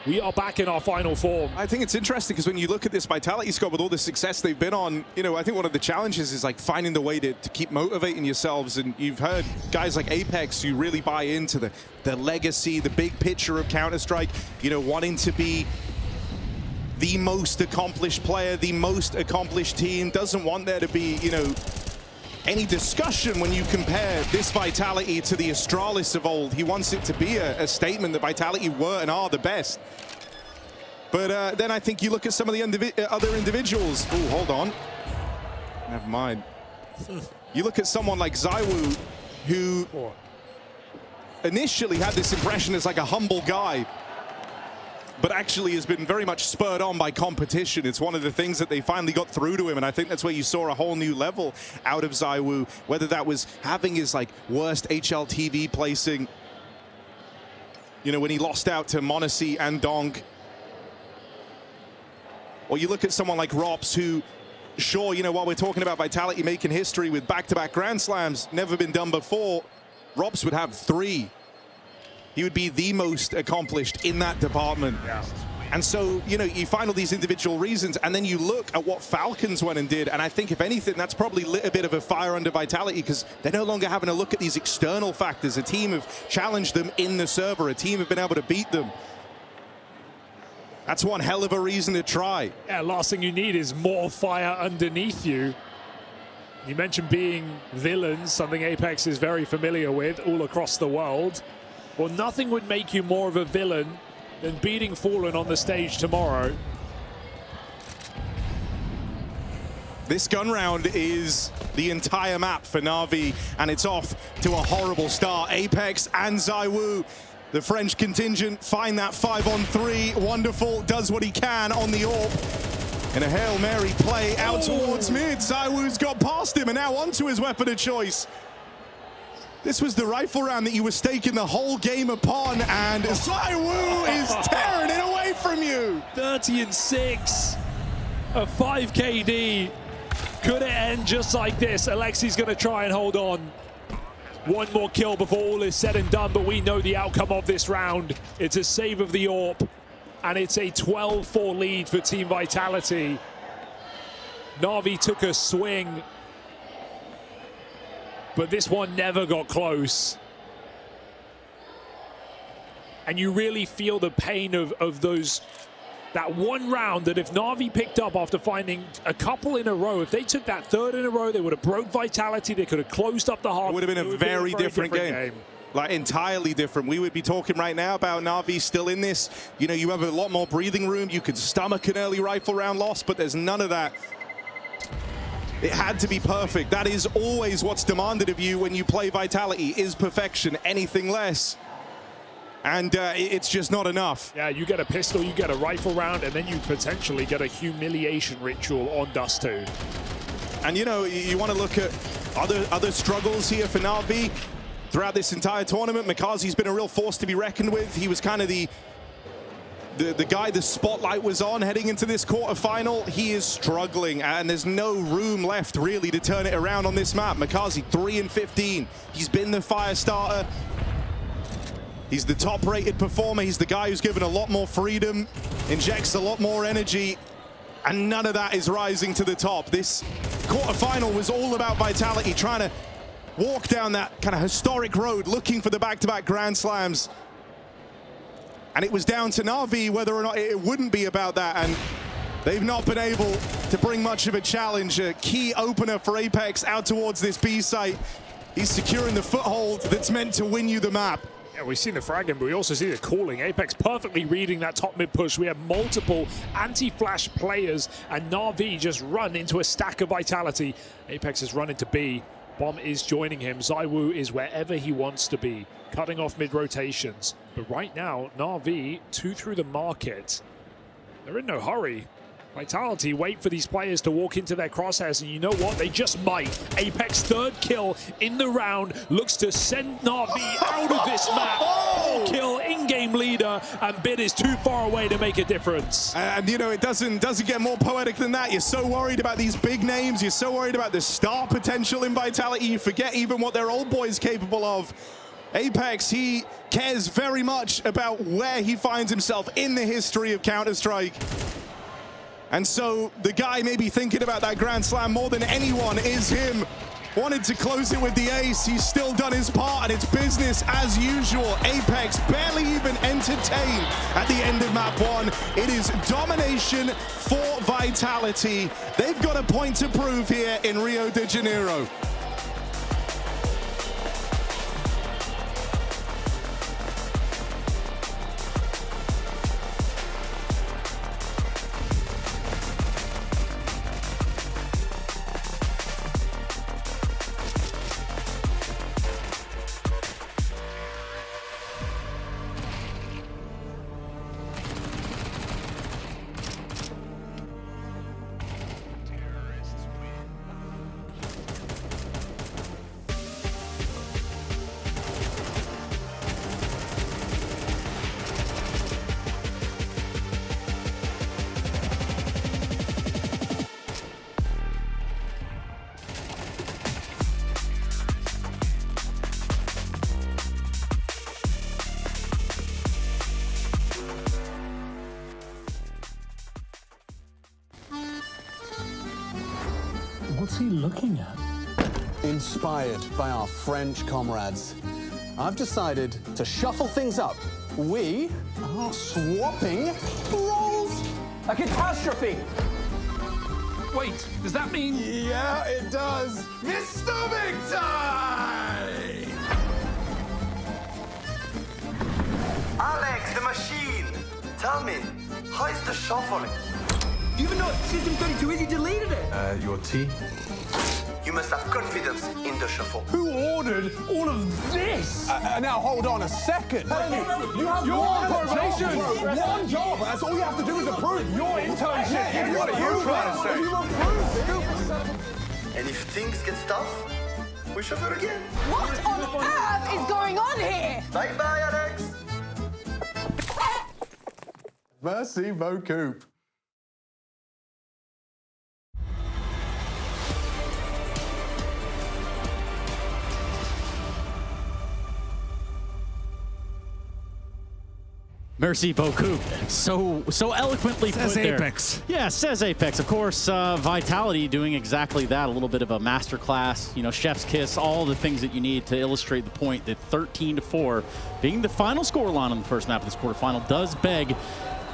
We are back in our final form. I think it's interesting because when you look at this Vitality squad with all the success they've been on, you know, I think one of the challenges is like finding the way to keep motivating yourselves. And you've heard guys like Apex who really buy into the legacy, the big picture of Counter-Strike, you know, wanting to be the most accomplished player, the most accomplished team, doesn't want there to be, you know, any discussion when you compare this Vitality to the Astralis of old. He wants it to be a statement that Vitality were and are the best. But then I think you look at some of the other individuals. Oh, hold on. Never mind. You look at someone like ZywOo, who initially had this impression as like a humble guy, but actually has been very much spurred on by competition. It's one of the things that they finally got through to him, and I think that's where you saw a whole new level out of ZywOo, whether that was having his like worst HLTV placing, you know, when he lost out to m0NESY and Donk. Or you look at someone like Rops, who, sure, you know, while we're talking about Vitality making history with back-to-back Grand Slams, never been done before, Rops would have 3. He would be the most accomplished in that department. Yeah. And so, you know, you find all these individual reasons, and then you look at what Falcons went and did, and I think, if anything, that's probably lit a bit of a fire under Vitality, because they're no longer having to look at these external factors. A team have challenged them in the server. A team have been able to beat them. That's one hell of a reason to try. Yeah, last thing you need is more fire underneath you. You mentioned being villains, something Apex is very familiar with all across the world. Well, nothing would make you more of a villain than beating Fallen on the stage tomorrow. This gun round is the entire map for Na'Vi, and it's off to a horrible start. Apex and ZywOo, the French contingent, find that 5-on-3. Wonderful, does what he can on the AWP. In a Hail Mary play out towards mid. ZywOo's got past him and now onto his weapon of choice. This was the rifle round that you were staking the whole game upon, and ZywOo is tearing it away from you. 30-6, a 5 KD. Could it end just like this? Alexi's going to try and hold on. One more kill before all is said and done, but we know the outcome of this round. It's a save of the AWP, and it's a 12-4 lead for Team Vitality. Na'Vi took a swing, but this one never got close. And you really feel the pain of that one round that if Na'Vi picked up after finding a couple in a row, if they took that third in a row, they would have broke Vitality, they could have closed up the half. It would have been a very different game. Like, entirely different. We would be talking right now about Na'Vi still in this. You know, you have a lot more breathing room. You could stomach an early rifle round loss, but there's none of that. It had to be perfect. That is always what's demanded of you when you play Vitality, is perfection. Anything less, and it's just not enough. Yeah, you get a pistol, you get a rifle round, and then you potentially get a humiliation ritual on Dust 2. And you know, you want to look at other struggles here for Na'Vi throughout this entire tournament. McCarthy's been a real force to be reckoned with. He was kind of the guy the spotlight was on heading into this quarterfinal. He is struggling, and there's no room left really to turn it around on this map. McCarthy 3-15. He's been the fire starter. He's the top-rated performer. He's the guy who's given a lot more freedom, injects a lot more energy, and none of that is rising to the top. This quarterfinal was all about Vitality, trying to walk down that kind of historic road, looking for the back-to-back Grand Slams. And it was down to Na'Vi whether or not it wouldn't be about that, and they've not been able to bring much of a challenge. A key opener for Apex out towards this B site. He's securing the foothold that's meant to win you the map. Yeah, we've seen the fragging, but we also see the calling. Apex perfectly reading that top mid push. We have multiple anti-flash players, and Na'Vi just run into a stack of Vitality. Apex has run into B. Bomb is joining him. ZywOo is wherever he wants to be, cutting off mid rotations. But right now, Na'Vi, 2 through the market. They're in no hurry. Vitality wait for these players to walk into their crosshairs, and you know what? They just might. Apex, third kill in the round, looks to send Na'Vi out of this map. 4 kill, in-game leader, and Bid is too far away to make a difference. And you know, it doesn't get more poetic than that. You're so worried about these big names. You're so worried about the star potential in Vitality. You forget even what their old boy's capable of. Apex, he cares very much about where he finds himself in the history of Counter-Strike. And so the guy maybe thinking about that Grand Slam more than anyone is him. Wanted to close it with the ace. He's still done his part, and it's business as usual. Apex barely even entertained at the end of map 1. It is domination for Vitality. They've got a point to prove here in Rio de Janeiro. What's he looking at? Inspired by our French comrades, I've decided to shuffle things up. We are swapping roles. A catastrophe. Wait, does that mean... Yeah, it does. Mr. Big Time! me, how is the shuffling? Do you even know what System 32 is? You deleted it. Your tea? You must have confidence in the shuffle. Who ordered all of this? Now hold on a second. You have one probation. One job. That's all you have to do is approve your internship. What are you trying to say? And if things get tough, we shuffle again. What on earth is going on here? Bye-bye, Alex. Merci beaucoup. Merci beaucoup. So eloquently Says put there. Apex. Yeah, says Apex. Of course, Vitality doing exactly that. A little bit of a masterclass, chef's kiss, all the things that you need to illustrate the point that 13-4 being the final scoreline on the first map of this quarterfinal does beg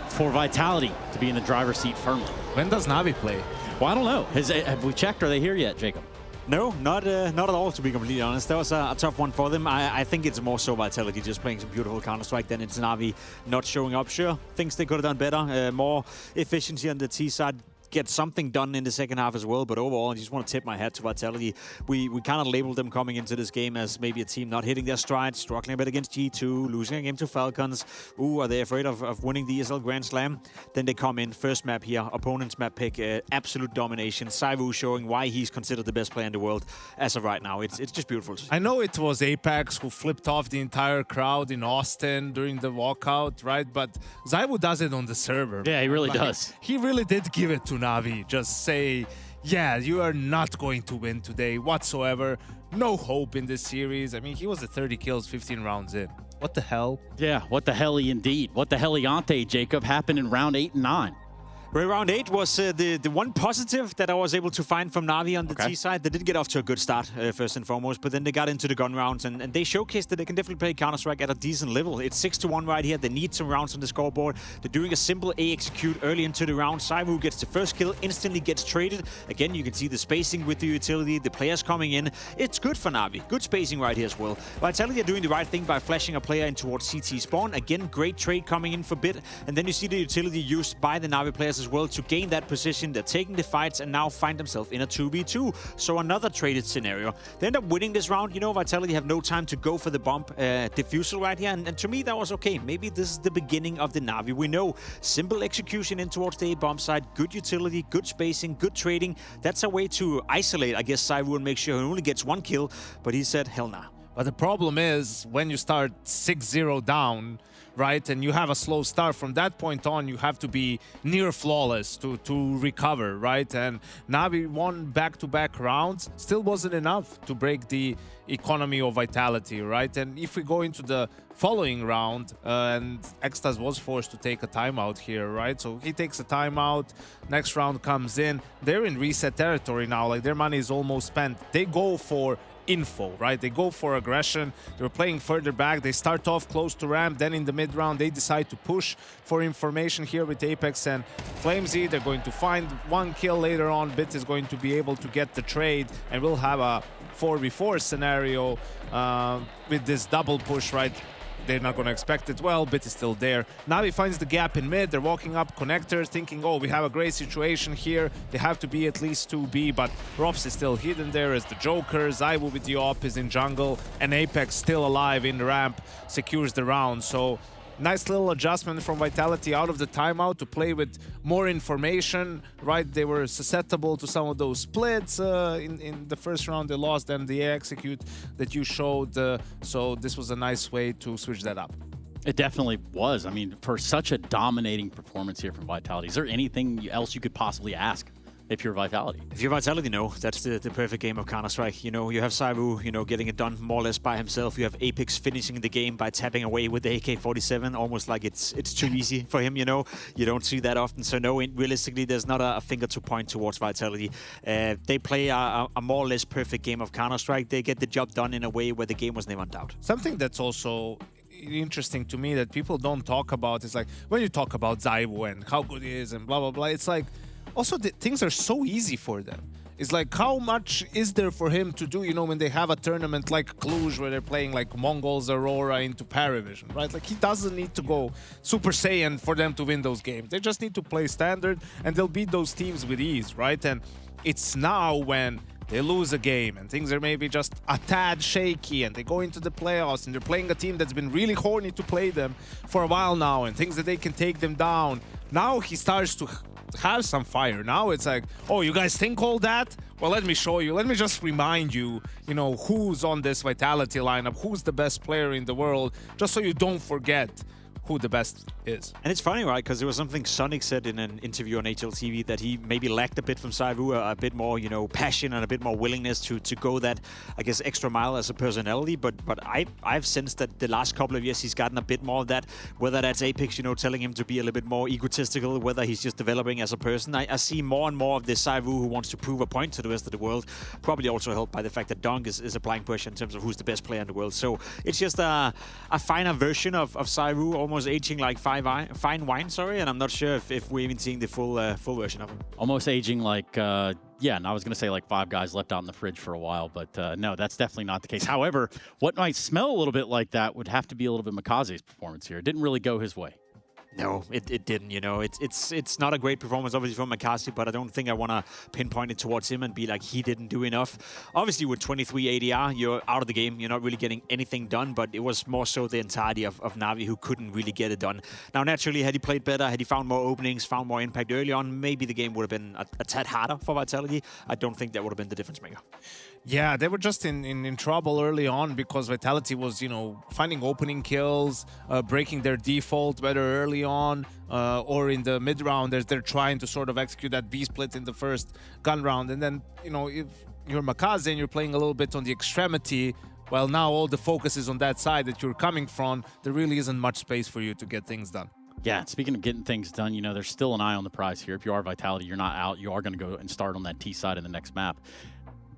for Vitality to be in the driver's seat firmly. When does Navi play? Well, I don't know. Have we checked? Are they here yet, Jacob? No, not at all, to be completely honest. That was a tough one for them. I think it's more so Vitality just playing some beautiful Counter-Strike than it's Navi not showing up. Sure, things they could have done better. More efficiency on the T side. Get something done in the second half as well, but overall, I just want to tip my hat to Vitality. We kind of labeled them coming into this game as maybe a team not hitting their stride, struggling a bit against G2, losing a game to Falcons. Ooh, are they afraid of winning the ESL Grand Slam? Then they come in, first map here, opponent's map pick, absolute domination. ZywOo showing why he's considered the best player in the world as of right now. It's just beautiful. I know it was Apex who flipped off the entire crowd in Austin during the walkout, right? But ZywOo does it on the server. Yeah, he really does. He really did give it to Navi. Just say, yeah, you are not going to win today whatsoever. No hope in this series. I mean, he was at 30 kills, 15 rounds in. What the hell? Yeah, what the hell indeed. What the heliante, Jacob, happened in round 8 and 9. Round 8 was the one positive that I was able to find from Navi on the T side. They did get off to a good start, first and foremost, but then they got into the gun rounds, and they showcased that they can definitely play Counter-Strike at a decent level. It's 6-1 right here. They need some rounds on the scoreboard. They're doing a simple A execute early into the round. ZywOo gets the first kill, instantly gets traded. Again, you can see the spacing with the utility, the players coming in. It's good for Navi. Good spacing right here as well. Vitality are doing the right thing by flashing a player in towards CT spawn. Again, great trade coming in for Bit, and then you see the utility used by the Navi players as well to gain that position. They're taking the fights and now find themselves in a 2v2. So another traded scenario. They end up winning this round. Vitality have no time to go for the bump defusal right here. And to me, that was okay. Maybe this is the beginning of the Navi. We know simple execution in towards the A bomb side, good utility, good spacing, good trading. That's a way to isolate, I guess, ZywOo and make sure he only gets one kill. But he said, hell nah. But the problem is when you start 6-0 down, right, and you have a slow start, from that point on, you have to be near flawless to recover, right? And Navi won back-to-back rounds, still wasn't enough to break the economy of Vitality, right? And if we go into the following round, and Extas was forced to take a timeout here, right? So he takes a timeout, next round comes in, they're in reset territory now, like their money is almost spent. They go for info, right? They go for aggression. They're playing further back. They start off close to ramp. Then in the mid round, they decide to push for information here with Apex and Flamesy. They're going to find one kill later on. Bit is going to be able to get the trade, and we'll have a 4v4 scenario with this double push, right? They're not going to expect it. Well, Bit is still there. Navi finds the gap in mid. They're walking up connectors, thinking, oh, we have a great situation here. They have to be at least 2B, but Rops is still hidden there as the Joker. ZywOo with the op is in jungle, and Apex still alive in the ramp, secures the round. So nice little adjustment from Vitality out of the timeout to play with more information, right? They were susceptible to some of those splits in the first round they lost, then the execute that you showed. So this was a nice way to switch that up. It definitely was. I mean, for such a dominating performance here from Vitality, is there anything else you could possibly ask? If you're Vitality. If you're Vitality, no. That's the perfect game of Counter-Strike. You have ZywOo, getting it done more or less by himself. You have Apex finishing the game by tapping away with the AK-47, almost like it's too easy for him, You don't see that often. So no, realistically, there's not a finger to point towards Vitality. They play a more or less perfect game of Counter-Strike. They get the job done in a way where the game was never in doubt. Something that's also interesting to me that people don't talk about is like, when you talk about ZywOo and how good he is and blah, blah, blah, it's like, also, things are so easy for them. It's like, how much is there for him to do, you know, when they have a tournament like Cluj where they're playing like Mongols, Aurora into Paravision, right? Like, he doesn't need to go Super Saiyan for them to win those games. They just need to play standard and they'll beat those teams with ease, right? And it's now when they lose a game and things are maybe just a tad shaky and they go into the playoffs and they're playing a team that's been really horny to play them for a while now and things that they can take them down. Now he starts to have some fire. Now it's like, oh, you guys think all that? Well, let me show you. Let me just remind you, you know, who's on this Vitality lineup, who's the best player in the world, just so you don't forget who the best is. And it's funny, right? Because there was something Sonic said in an interview on HLTV that he maybe lacked a bit from ZywOo, a bit more, you know, passion and a bit more willingness to go that, I guess, extra mile as a personality. But I've sensed that the last couple of years he's gotten a bit more of that, whether that's Apex, you know, telling him to be a little bit more egotistical, whether he's just developing as a person. I see more and more of this ZywOo who wants to prove a point to the rest of the world, probably also helped by the fact that Dunk is applying pressure in terms of who's the best player in the world. So it's just a finer version of ZywOo, almost aging like fine wine, sorry, and I'm not sure if we're even seeing the full version of him. Almost aging like, yeah, and I was going to say like 5 guys left out in the fridge for a while, but no, that's definitely not the case. However, what might smell a little bit like that would have to be a little bit Makaze's performance here. It didn't really go his way. No, it didn't, you know. It's not a great performance, obviously, from Makaze, but I don't think I want to pinpoint it towards him and be like, he didn't do enough. Obviously, with 23 ADR, you're out of the game. You're not really getting anything done, but it was more so the entirety of Na'Vi who couldn't really get it done. Now, naturally, had he played better, had he found more openings, found more impact early on, maybe the game would have been a tad harder for Vitality. I don't think that would have been the difference maker. Yeah, they were just in trouble early on because Vitality was, you know, finding opening kills, breaking their default, whether early on or in the mid round as they're trying to sort of execute that B split in the first gun round. And then, you know, if you're Makaze and you're playing a little bit on the extremity, well, now all the focus is on that side that you're coming from. There really isn't much space for you to get things done. Yeah, speaking of getting things done, you know, there's still an eye on the prize here. If you are Vitality, you're not out. You are going to go and start on that T side in the next map.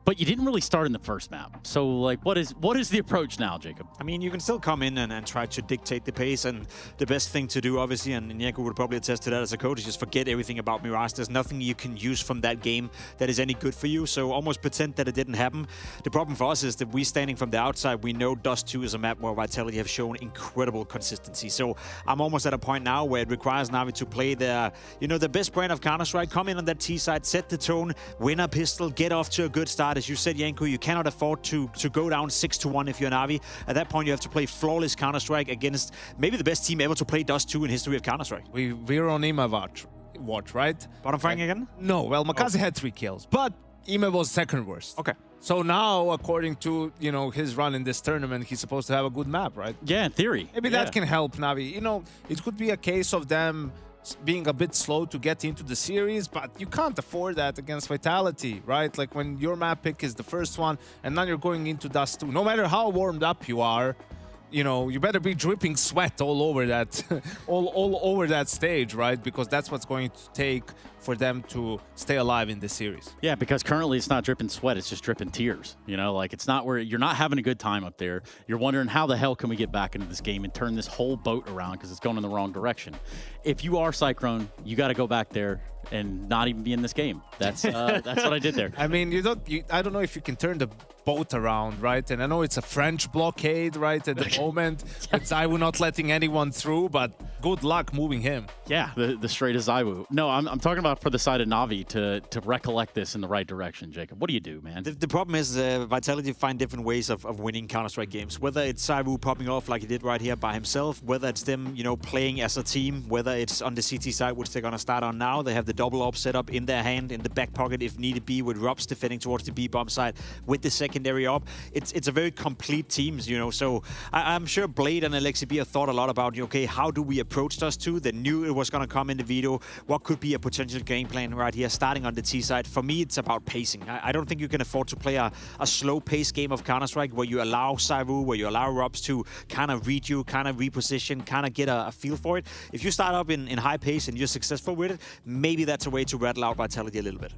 But you didn't really start in the first map. So, like, what is the approach now, Jacob? I mean, you can still come in and try to dictate the pace, and the best thing to do, obviously, and Nieko would probably attest to that as a coach, is just forget everything about Mirage. There's nothing you can use from that game that is any good for you, so almost pretend that it didn't happen. The problem for us is that we standing from the outside, we know Dust 2 is a map where Vitality have shown incredible consistency. So I'm almost at a point now where it requires Na'Vi to play their, you know, the best brand of Counter-Strike, come in on that T side, set the tone, win a pistol, get off to a good start. As you said, Yanko, you cannot afford to go down 6-1 if you're Na'Vi. At that point, you have to play flawless Counter-Strike against maybe the best team ever to play Dust 2 in history of Counter-Strike. We're on IMA watch, right? Bottom fighting again? No, well, Makaze had 3 kills, but IMA was second worst. Okay. So now, according to, you know, his run in this tournament, he's supposed to have a good map, right? Yeah, in theory. Maybe that can help Na'Vi. You know, it could be a case of them being a bit slow to get into the series, but you can't afford that against Vitality, right? Like when your map pick is the first one and now you're going into Dust 2. No matter how warmed up you are, you know, you better be dripping sweat all over that all over that stage, right? Because that's what's going to take for them to stay alive in this series. Yeah, because currently it's not dripping sweat, it's just dripping tears. You know, like it's not where you're not having a good time up there. You're wondering how the hell can we get back into this game and turn this whole boat around because it's going in the wrong direction. If you are Cyclone, you got to go back there and not even be in this game. That's what I did there. I mean, I don't know if you can turn the boat around, right? And I know it's a French blockade, right, at the moment. It's ZywOo not letting anyone through, but good luck moving him. Yeah, the straight as ZywOo. No, I'm talking about for the side of Na'Vi to recollect this in the right direction, Jacob. What do you do, man? The problem is Vitality find different ways of winning Counter-Strike games. Whether it's ZywOo popping off like he did right here by himself, whether it's them, you know, playing as a team, whether it's on the CT side, which they're going to start on now. They have the double op set up in their hand, in the back pocket if needed be, with Robs defending towards the B-bomb side with the secondary op. It's a very complete team, you know, so I'm sure Blade and Alexi B have thought a lot about, okay, how do we approach Dust 2? They knew it was going to come in the video. What could be a potential game plan right here, starting on the T side? For me, it's about pacing. I don't think you can afford to play a slow pace game of Counter-Strike where you allow ZywOo, where you allow Robs to kind of read you, kind of reposition, kind of get a feel for it. If you start up in high pace and you're successful with it, maybe that's a way to rattle out Vitality a little bit.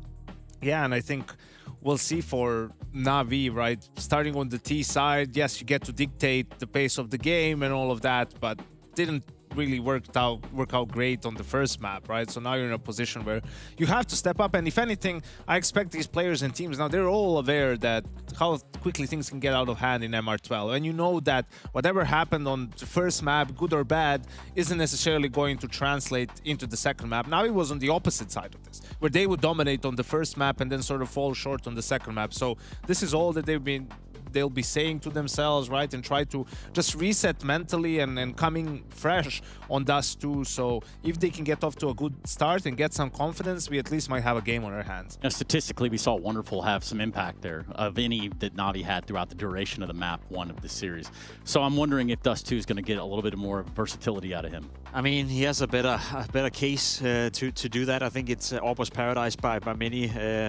Yeah, and I think we'll see for Na'Vi, right? Starting on the T side, yes, you get to dictate the pace of the game and all of that, but didn't really work out great on the first map, right? So now you're in a position where you have to step up, and if anything, I expect these players and teams now, they're all aware that how quickly things can get out of hand in MR12, and you know that whatever happened on the first map, good or bad, isn't necessarily going to translate into the second map. Now it was on the opposite side of this, where they would dominate on the first map and then sort of fall short on the second map. So this is all that they'll be saying to themselves, right, and try to just reset mentally and coming fresh on Dust 2. So if they can get off to a good start and get some confidence, we at least might have a game on our hands. Now, statistically, we saw Wonderful have some impact there of any that Navi had throughout the duration of the map 1 of the series. So I'm wondering if Dust 2 is going to get a little bit more versatility out of him. I mean, he has a better case to do that. I think it's Orber's paradise by many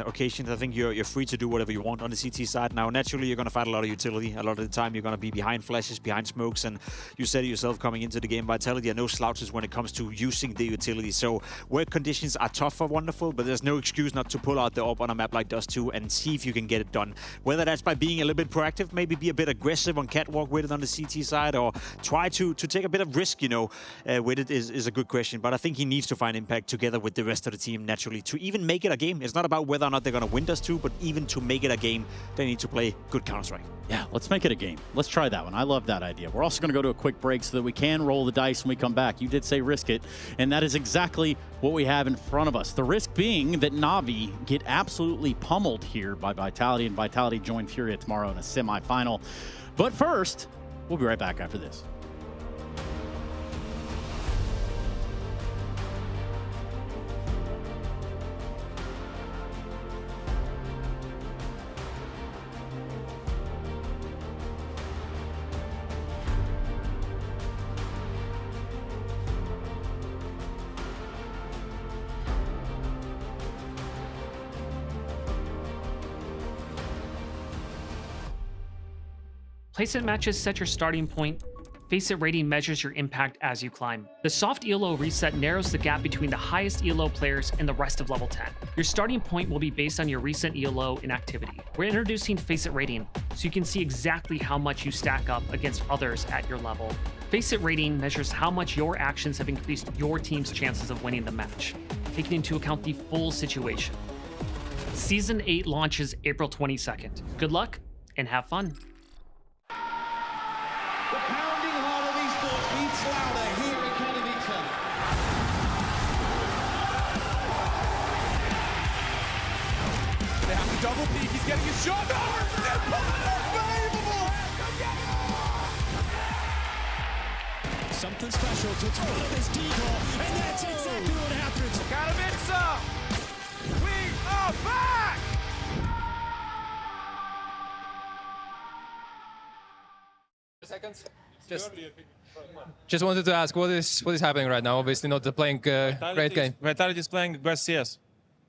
occasions. I think you're free to do whatever you want on the CT side. Now, naturally, you're going to fight a lot of utility. A lot of the time, you're going to be behind flashes, behind smokes, and you said it yourself coming into the game, Vitality are no slouches when it comes to using the utility. So work conditions are tough for Wonderful, but there's no excuse not to pull out the Orb on a map like Dust 2 and see if you can get it done. Whether that's by being a little bit proactive, maybe be a bit aggressive on catwalk with it on the CT side, or try to take a bit of risk, you know, with it is a good question. But I think he needs to find impact together with the rest of the team naturally to even make it a game. It's not about whether or not they're going to win Dust 2, but even to make it a game, they need to play good Counter-Strike. Yeah, let's make it a game. Let's try that one. I love that idea. We're also going to go to a quick break so that we can roll the dice when we come back. You did say risk it, and that is exactly what we have in front of us. The risk being that Navi get absolutely pummeled here by Vitality, and Vitality join Furia tomorrow in a semifinal. But first, we'll be right back after this. Placement matches set your starting point. Face It rating measures your impact as you climb. The soft ELO reset narrows the gap between the highest ELO players and the rest of level 10. Your starting point will be based on your recent ELO in activity. We're introducing Face It rating, so you can see exactly how much you stack up against others at your level. Face It rating measures how much your actions have increased your team's chances of winning the match, taking into account the full situation. Season 8 launches April 22nd. Good luck and have fun. The pounding heart of esports beats louder here in Katowice. They have to double peek. He's getting his shot. Unbelievable! Something special to throw this decoy, and that's exactly what happens. Katowice! We are back! Seconds. Just wanted to ask, what is happening right now? Obviously not playing great game. Vitality is playing best CS.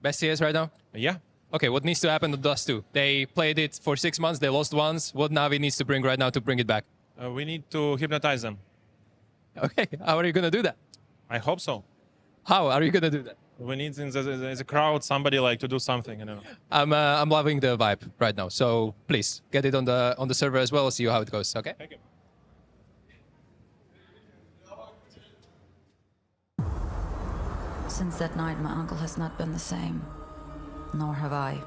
Best CS right now? Yeah. Okay, what needs to happen to Dust 2? They played it for 6 months, they lost once. What Navi needs to bring right now to bring it back? We need to hypnotize them. Okay, how are you going to do that? I hope so. How are you going to do that? We need in the crowd somebody like to do something, you know. I'm loving the vibe right now, so please get it on the server as well. See how it goes. Okay. Thank you. Since that night, my uncle has not been the same. Nor have I.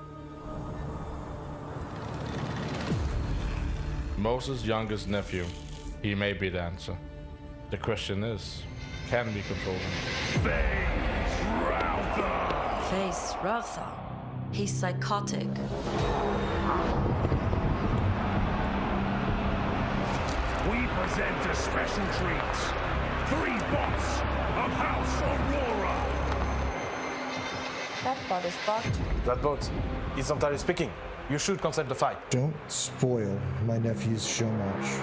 MOUZ's youngest nephew. He may be the answer. The question is, can we control him? Face Rautha. He's psychotic. We present a special treat. 3 bots of House Aurora. That bot is bugged. That bot is entirely speaking. You should consent the fight. Don't spoil my nephew's show match.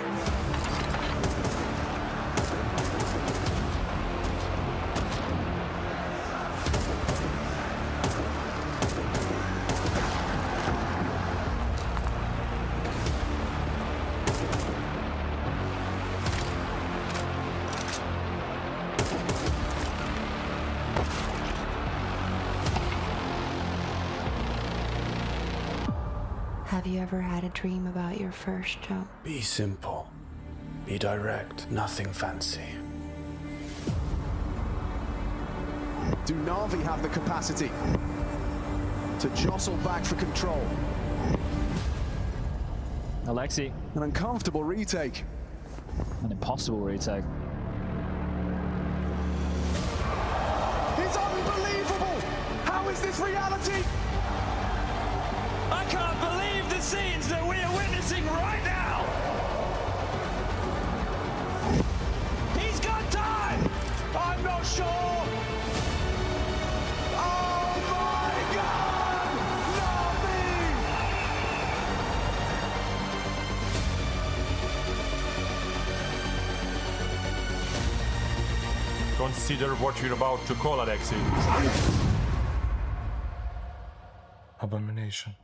Have you ever had a dream about your first jump? Be simple. Be direct. Nothing fancy. Do Na'Vi have the capacity to jostle back for control? Alexi. An uncomfortable retake. An impossible retake. It's unbelievable! How is this reality? I can't believe the scenes that we are witnessing right now! He's got time! I'm not sure! Oh my God! Consider what you're about to call, Alexi. Abomination.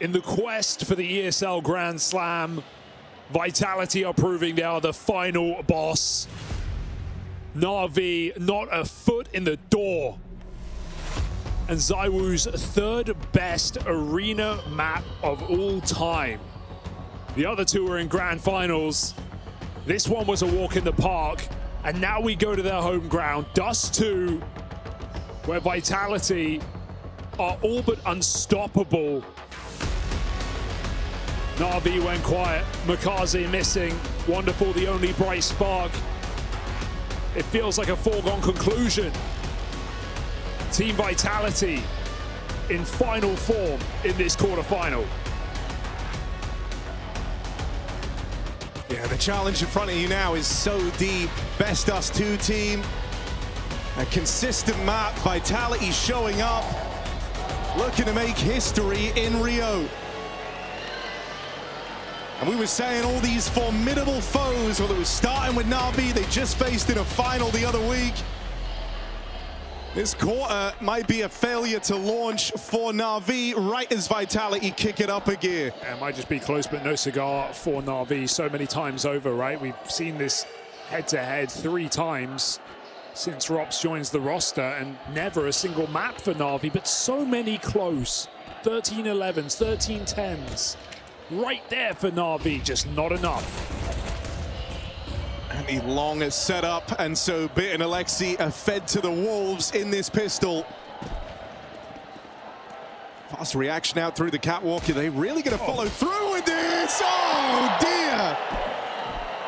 In the quest for the ESL Grand Slam, Vitality are proving they are the final boss. Na'Vi not a foot in the door. And ZywOo's third best arena map of all time. The other two are in grand finals. This one was a walk in the park. And now we go to their home ground, Dust 2, where Vitality are all but unstoppable. Na'Vi went quiet, Makaze missing, Wonderful the only bright spark. It feels like a foregone conclusion. Team Vitality in final form in this quarterfinal. Yeah, the challenge in front of you now is so deep. Best us 2 team. A consistent map, Vitality showing up. Looking to make history in Rio. And we were saying all these formidable foes, whether it was starting with Na'Vi, they just faced in a final the other week. This quarter might be a failure to launch for Na'Vi right as Vitality kick it up a gear. It might just be close, but no cigar for Na'Vi so many times over, right? We've seen this head-to-head 3 times since Rops joins the roster, and never a single map for Na'Vi, but so many close. 13-11s, 13-10s. Right there for Na'Vi, just not enough. And the long setup, and so Bit and Alexi are fed to the wolves in this pistol. Fast reaction out through the catwalk. Are they really going to follow through with this? Oh dear!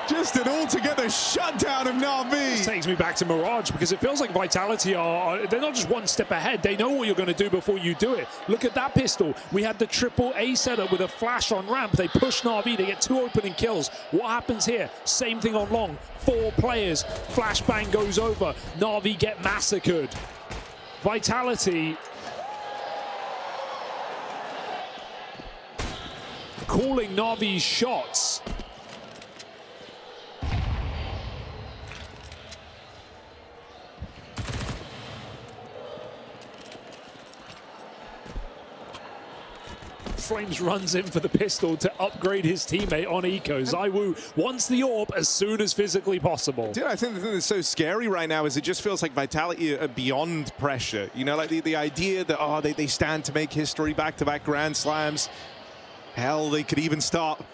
Just an altogether shutdown of Na'Vi. This takes me back to Mirage, because it feels like Vitality they're not just one step ahead. They know what you're going to do before you do it. Look at that pistol. We had the triple A setup with a flash on ramp. They push Na'Vi. They get 2 opening kills. What happens here? Same thing on long. 4 players. Flashbang goes over. Na'Vi get massacred. Vitality calling Na'Vi's shots. Flames runs in for the pistol to upgrade his teammate on Eco. ZywOo wants the AWP as soon as physically possible. Dude, I think the thing that's so scary right now is it just feels like Vitality are beyond pressure. You know, like the idea that, oh, they stand to make history, back-to-back Grand Slams. Hell, they could even start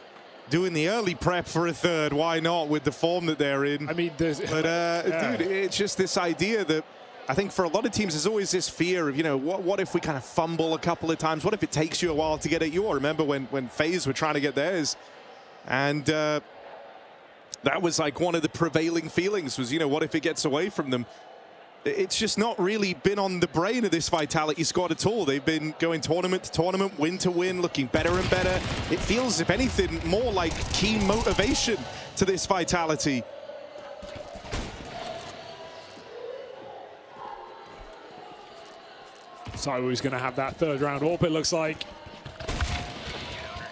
doing the early prep for a third. Why not, with the form that they're in? I mean, but yeah. Dude, it's just this idea that I think for a lot of teams, there's always this fear of, you know, what if we kind of fumble a couple of times? What if it takes you a while to get at yours? Remember when FaZe were trying to get theirs? And that was like one of the prevailing feelings was, you know, what if it gets away from them? It's just not really been on the brain of this Vitality squad at all. They've been going tournament to tournament, win to win, looking better and better. It feels, if anything, more like keen motivation to this Vitality. ZywOo's going to have that 3rd round AWP, it looks like.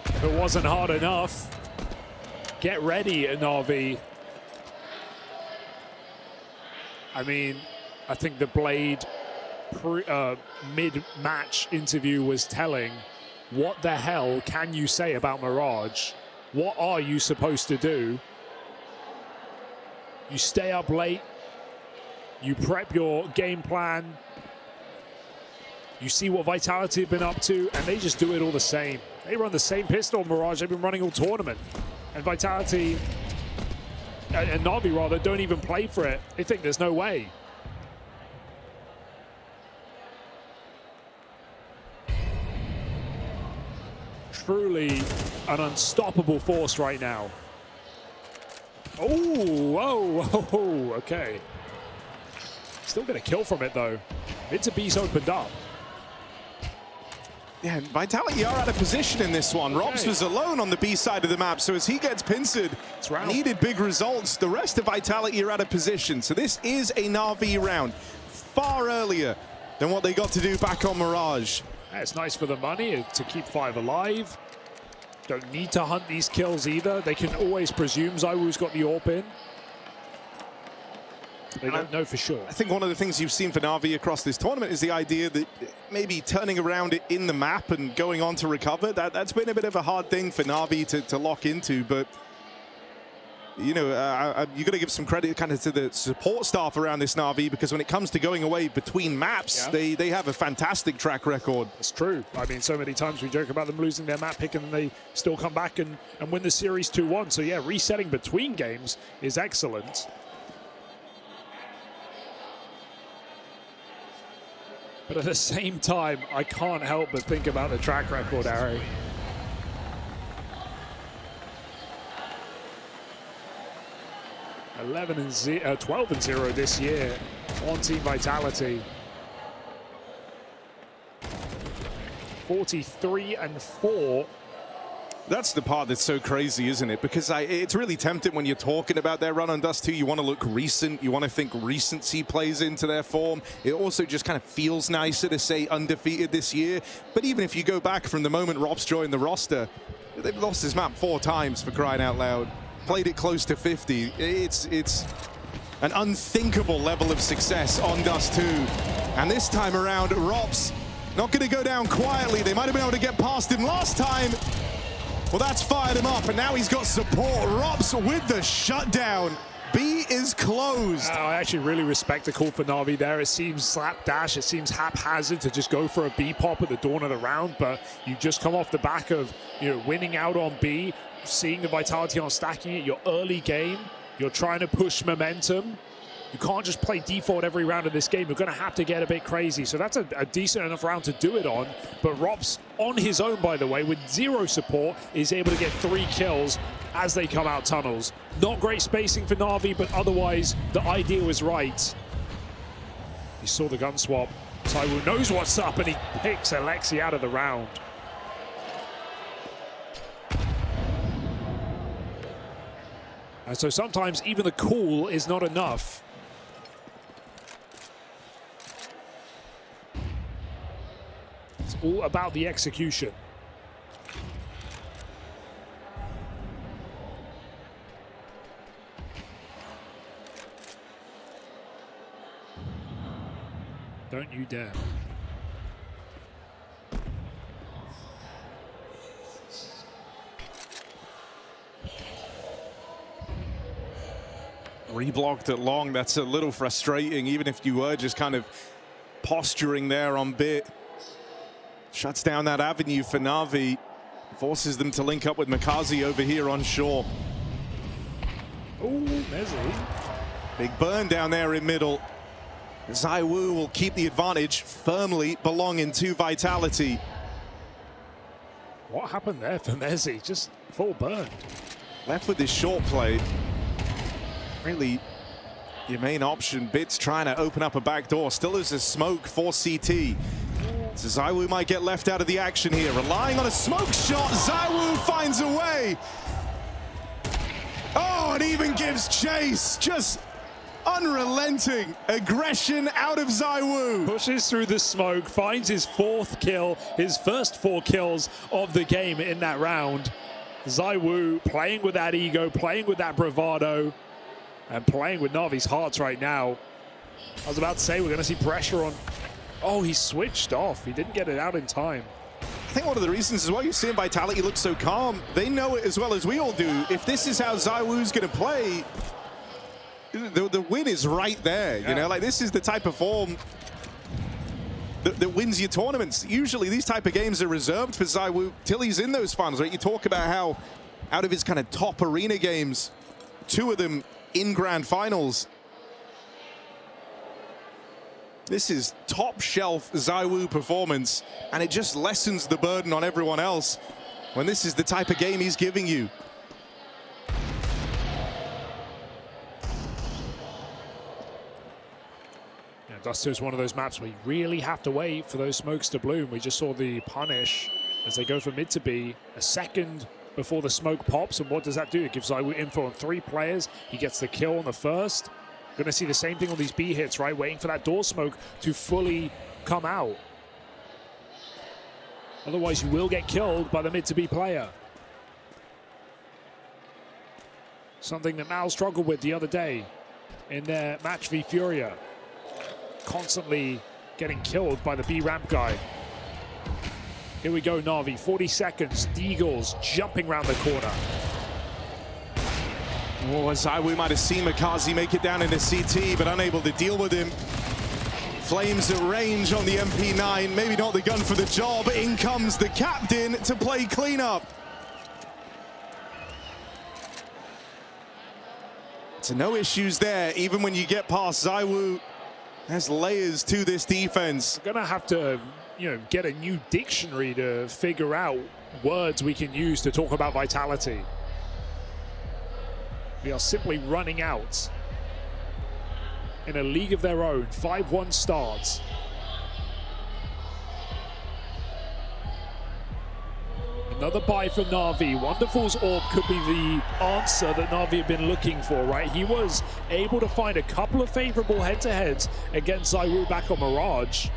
If it wasn't hard enough, get ready, Na'Vi. I mean, I think the Blade mid-match interview was telling. What the hell can you say about Mirage? what are you supposed to do? You stay up late, you prep your game plan, you see what Vitality have been up to, and they just do it all the same. They run the same pistol Mirage they've been running all tournament. And Vitality, and Na'Vi rather, don't even play for it. They think there's no way. Truly an unstoppable force right now. Oh, whoa, whoa, okay. Still get a kill from it though. Vincere opened up. Yeah, and Vitality are out of position in this one. Robs was alone on the B side of the map, so as he gets pincered, needed big results. The rest of Vitality are out of position. So this is a Na'Vi round, far earlier than what they got to do back on Mirage. Yeah, it's nice for the money to keep 5 alive. Don't need to hunt these kills either. They can always presume ZywOo's got the AWP in. They don't know for sure. I think one of the things you've seen for Na'Vi across this tournament is the idea that maybe turning around it in the map and going on to recover, that's been a bit of a hard thing for Na'Vi to lock into. But, you know, you got to give some credit kind of to the support staff around this Na'Vi, because when it comes to going away between maps, they have a fantastic track record. It's true. I mean, so many times we joke about them losing their map pick and they still come back and win the series 2-1. So, yeah, resetting between games is excellent. But at the same time, I can't help but think about the track record, Ari. – 12-0 this year on Team Vitality. 43-4. That's the part that's so crazy, isn't it? Because it's really tempting when you're talking about their run on Dust 2. You want to look recent. You want to think recency plays into their form. It also just kind of feels nicer to say undefeated this year. But even if you go back from the moment Robs joined the roster, they've lost this map 4 times, for crying out loud. Played it close to 50. It's an unthinkable level of success on Dust 2. And this time around, Robs not going to go down quietly. They might have been able to get past him last time. Well, that's fired him up, and now he's got support. Robs with the shutdown. B is closed. I actually really respect the call for Na'Vi there. It seems slapdash. It seems haphazard to just go for a B pop at the dawn of the round, but you just come off the back of, you know, winning out on B, seeing the Vitality on stacking it, your early game. You're trying to push momentum. You can't just play default every round of this game. You're going to have to get a bit crazy. So that's a decent enough round to do it on. But Robs, on his own, by the way, with 0 support, is able to get 3 kills as they come out tunnels. Not great spacing for Na'Vi, but otherwise, the idea was right. He saw the gun swap. ZywOo knows what's up, and he picks Alexi out of the round. And so sometimes even the call is not enough. It's all about the execution. Don't you dare. Reblocked it long. That's a little frustrating, even if you were just kind of posturing there on bit. Shuts down that avenue for Na'Vi. Forces them to link up with Makazi over here on shore. Oh, Messi. Big burn down there in middle. ZywOo will keep the advantage, firmly belonging to Vitality. What happened there for Messi? Just full burned. Left with this short play. Really, your main option. Bit's trying to open up a back door. Still is a smoke for CT. So ZywOo might get left out of the action here. Relying on a smoke shot. ZywOo finds a way. Oh, and even gives chase. Just unrelenting aggression out of ZywOo. Pushes through the smoke, finds his 4th kill, his first 4 kills of the game in that round. ZywOo playing with that ego, playing with that bravado, and playing with Na'Vi's hearts right now. I was about to say we're going to see pressure on. Oh, he switched off. He didn't get it out in time. I think one of the reasons as well you're seeing Vitality look so calm, they know it as well as we all do. If this is how ZywOo's going to play, the win is right there. You know, like this is the type of form that wins your tournaments. Usually these type of games are reserved for ZywOo till he's in those finals, right? You talk about how out of his kind of top arena games, 2 of them in grand finals. This is top shelf ZywOo performance, and it just lessens the burden on everyone else when this is the type of game he's giving you. Yeah, Dust 2 is one of those maps where you really have to wait for those smokes to bloom. We just saw the punish as they go for mid to B, a second before the smoke pops, and what does that do? It gives ZywOo info on 3 players. He gets the kill on the first. Going to see the same thing on these B hits, right? Waiting for that door smoke to fully come out. Otherwise, you will get killed by the mid to B player. Something that MOUZ struggled with the other day in their match v Furia. Constantly getting killed by the B ramp guy. Here we go, Na'Vi. 40 seconds. Deagles jumping around the corner. Oh, ZywOo might have seen Makazi make it down into CT, but unable to deal with him. Flames at range on the MP9. Maybe not the gun for the job. In comes the captain to play cleanup. So no issues there, even when you get past ZywOo. There's layers to this defense. We're gonna have to, get a new dictionary to figure out words we can use to talk about Vitality. We are simply running out in a league of their own. 5-1 starts. Another buy for Na'Vi. Wonderful's orb could be the answer that Na'Vi have been looking for, right? He was able to find a couple of favorable head-to-heads against ZywOo back on Mirage.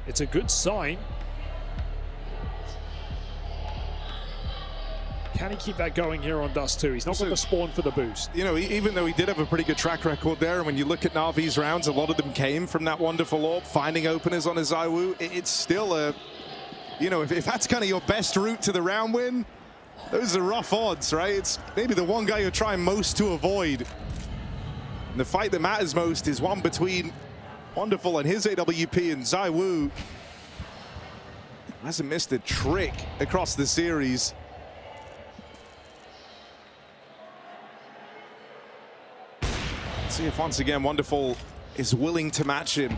It's a good sign. Can he keep that going here on Dust 2? He's not going to spawn for the boost. Even though he did have a pretty good track record there, and when you look at Na'Vi's rounds, a lot of them came from that wonderful orb, finding openers on a ZywOo. It's still a, if that's kind of your best route to the round win, those are rough odds, right? It's maybe the one guy you're trying most to avoid. And the fight that matters most is one between Wonderful and his AWP, and ZywOo hasn't missed a trick across the series. Let's see if once again Wonderful is willing to match him.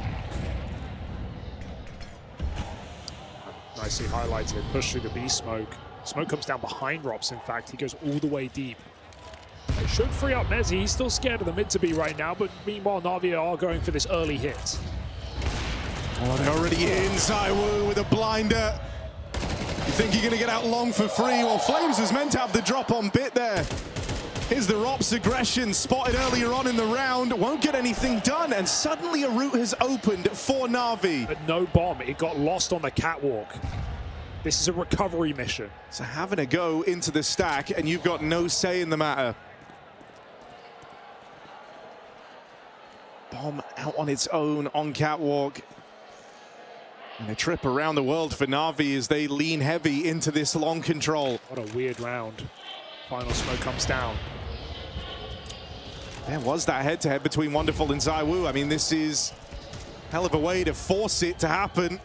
Nicely highlighted, push through the B smoke. Smoke comes down behind Rops, in fact. He goes all the way deep. It should free up Mezzy. He's still scared of the mid to be right now, but meanwhile Na'Vi are going for this early hit. Oh, they're already in. ZywOo with a blinder. You think you're going to get out long for free? Well, Flames was meant to have the drop on bit there. Here's the Rops aggression spotted earlier on in the round. Won't get anything done, and suddenly a route has opened for Na'Vi. But no bomb. It got lost on the catwalk. This is a recovery mission. So having a go into the stack, and you've got no say in the matter. Bomb out on its own on catwalk. And a trip around the world for Na'Vi as they lean heavy into this long control. What a weird round. Final smoke comes down. There was that head-to-head between Wonderful and ZywOo. I mean, this is a hell of a way to force it to happen.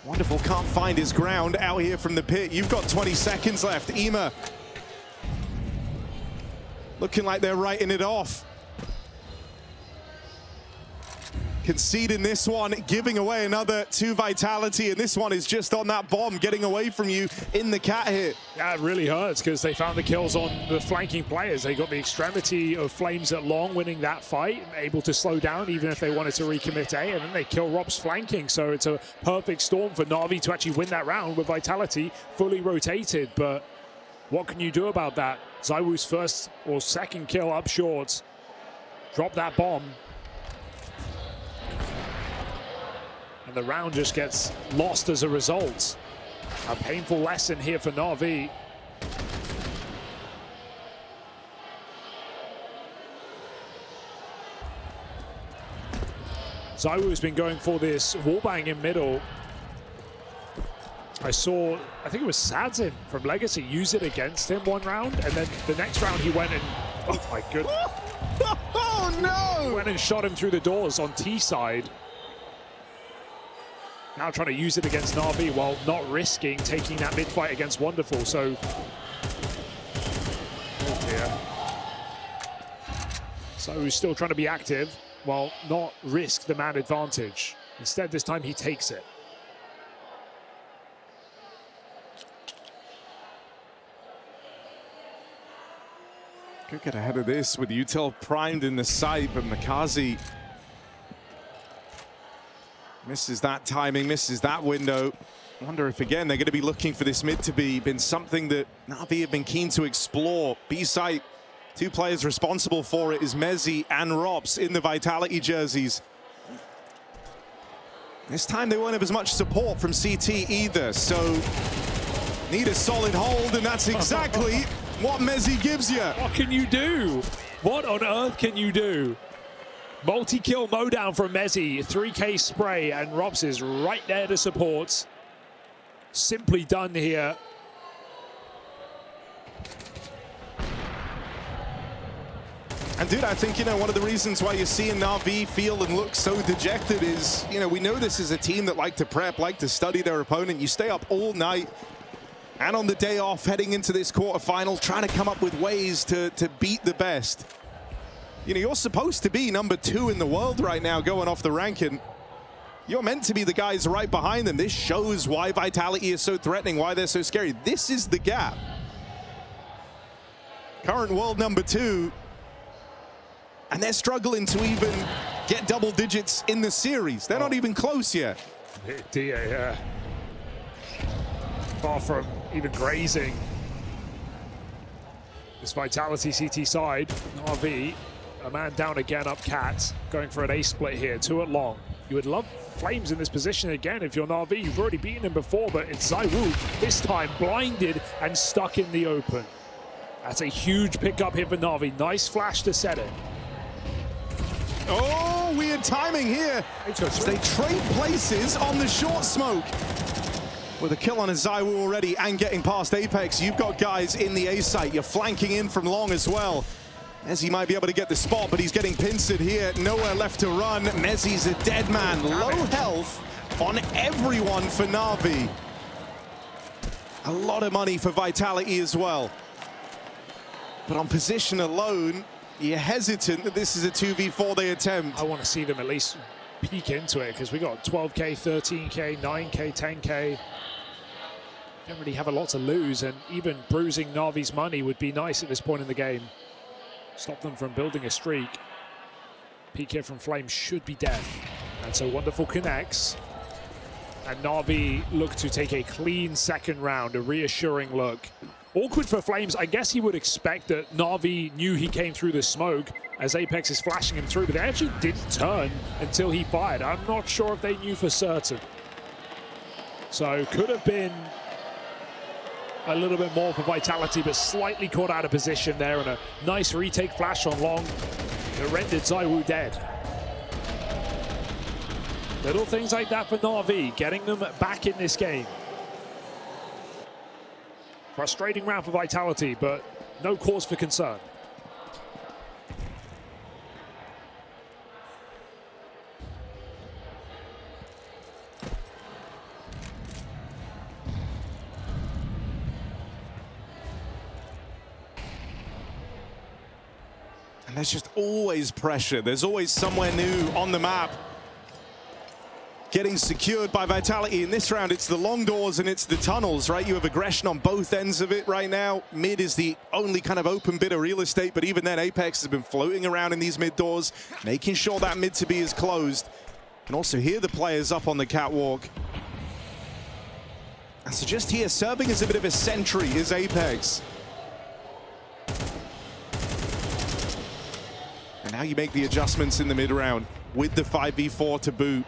Wonderful can't find his ground out here from the pit. You've got 20 seconds left. IEM looking like they're writing it off. Conceding this one, giving away another to Vitality, and this one is just on that bomb, getting away from you in the cat hit. Yeah, it really hurts because they found the kills on the flanking players. They got the extremity of Flames at long, winning that fight, able to slow down even if they wanted to recommit A, and then they kill Rob's flanking. So it's a perfect storm for Na'Vi to actually win that round with Vitality fully rotated. But what can you do about that? ZywOo's first or second kill up short. Drop that bomb. And the round just gets lost as a result. A painful lesson here for Na'Vi. ZywOo's been going for this wallbang in middle. I think it was Sadzin from Legacy use it against him one round, and then the next round he went and, oh my goodness. Oh no! Went and shot him through the doors on T side. Now trying to use it against Na'Vi while not risking taking that mid fight against Wonderful, so. Oh dear. So he's still trying to be active while not risk the man advantage. Instead, this time he takes it. Could get ahead of this with Utel primed in the sight, but Makazi misses that timing, misses that window. I wonder if again they're going to be looking for this mid to been something that Na'Vi have been keen to explore. B-site, two players responsible for it is Mezzi and Rops in the Vitality jerseys. This time they won't have as much support from CT either, so need a solid hold, and that's exactly what Mezzi gives you. What can you do? What on earth can you do? Multi-kill mowdown from Mezzi, 3K spray, and Robs is right there to support. Simply done here. And dude, I think, one of the reasons why you're seeing Na'Vi feel and look so dejected is, we know this is a team that like to prep, like to study their opponent. You stay up all night, and on the day off, heading into this quarterfinal, trying to come up with ways to beat the best. You're supposed to be number 2 in the world right now going off the ranking. You're meant to be the guys right behind them. This shows why Vitality is so threatening, why they're so scary. This is the gap. Current world number 2, and they're struggling to even get double digits in the series. They're not even close yet. Dia, yeah. Far from even grazing this Vitality CT side. Na'Vi, a man down again up Cat, going for an A split here, 2 at long. You would love Flames in this position again if you're Na'Vi. You've already beaten him before, but it's ZywOo this time blinded and stuck in the open. That's a huge pickup here for Na'Vi. Nice flash to set it. Oh, weird timing here. They trade places on the short smoke. With a kill on a ZywOo already and getting past Apex, you've got guys in the A site. You're flanking in from long as well. Mezzi might be able to get the spot, but he's getting pincered here. Nowhere left to run. Mezzi's a dead man. Low health on everyone for Na'Vi. A lot of money for Vitality as well. But on position alone, you're hesitant that this is a 2v4 they attempt. I want to see them at least peek into it, because we got 12K, 13K, 9K, 10K. Don't really have a lot to lose, and even bruising Na'Vi's money would be nice at this point in the game. Stop them from building a streak. Peek here from Flame should be death. And so Wonderful connects. And Na'Vi look to take a clean second round, a reassuring look. Awkward for Flames. I guess he would expect that Na'Vi knew he came through the smoke as Apex is flashing him through, but they actually didn't turn until he fired. I'm not sure if they knew for certain. So could have been a little bit more for Vitality, but slightly caught out of position there, and a nice retake flash on long that rendered ZywOo dead. Little things like that for Na'Vi, getting them back in this game. Frustrating round for Vitality, but no cause for concern. And there's just always pressure. There's always somewhere new on the map getting secured by Vitality. In this round, it's the long doors and it's the tunnels, right? You have aggression on both ends of it right now. Mid is the only kind of open bit of real estate, but even then, Apex has been floating around in these mid doors, making sure that mid to be is closed. And also here, the players up on the catwalk. And so just here, serving as a bit of a sentry is Apex. And now you make the adjustments in the mid round with the 5v4 to boot.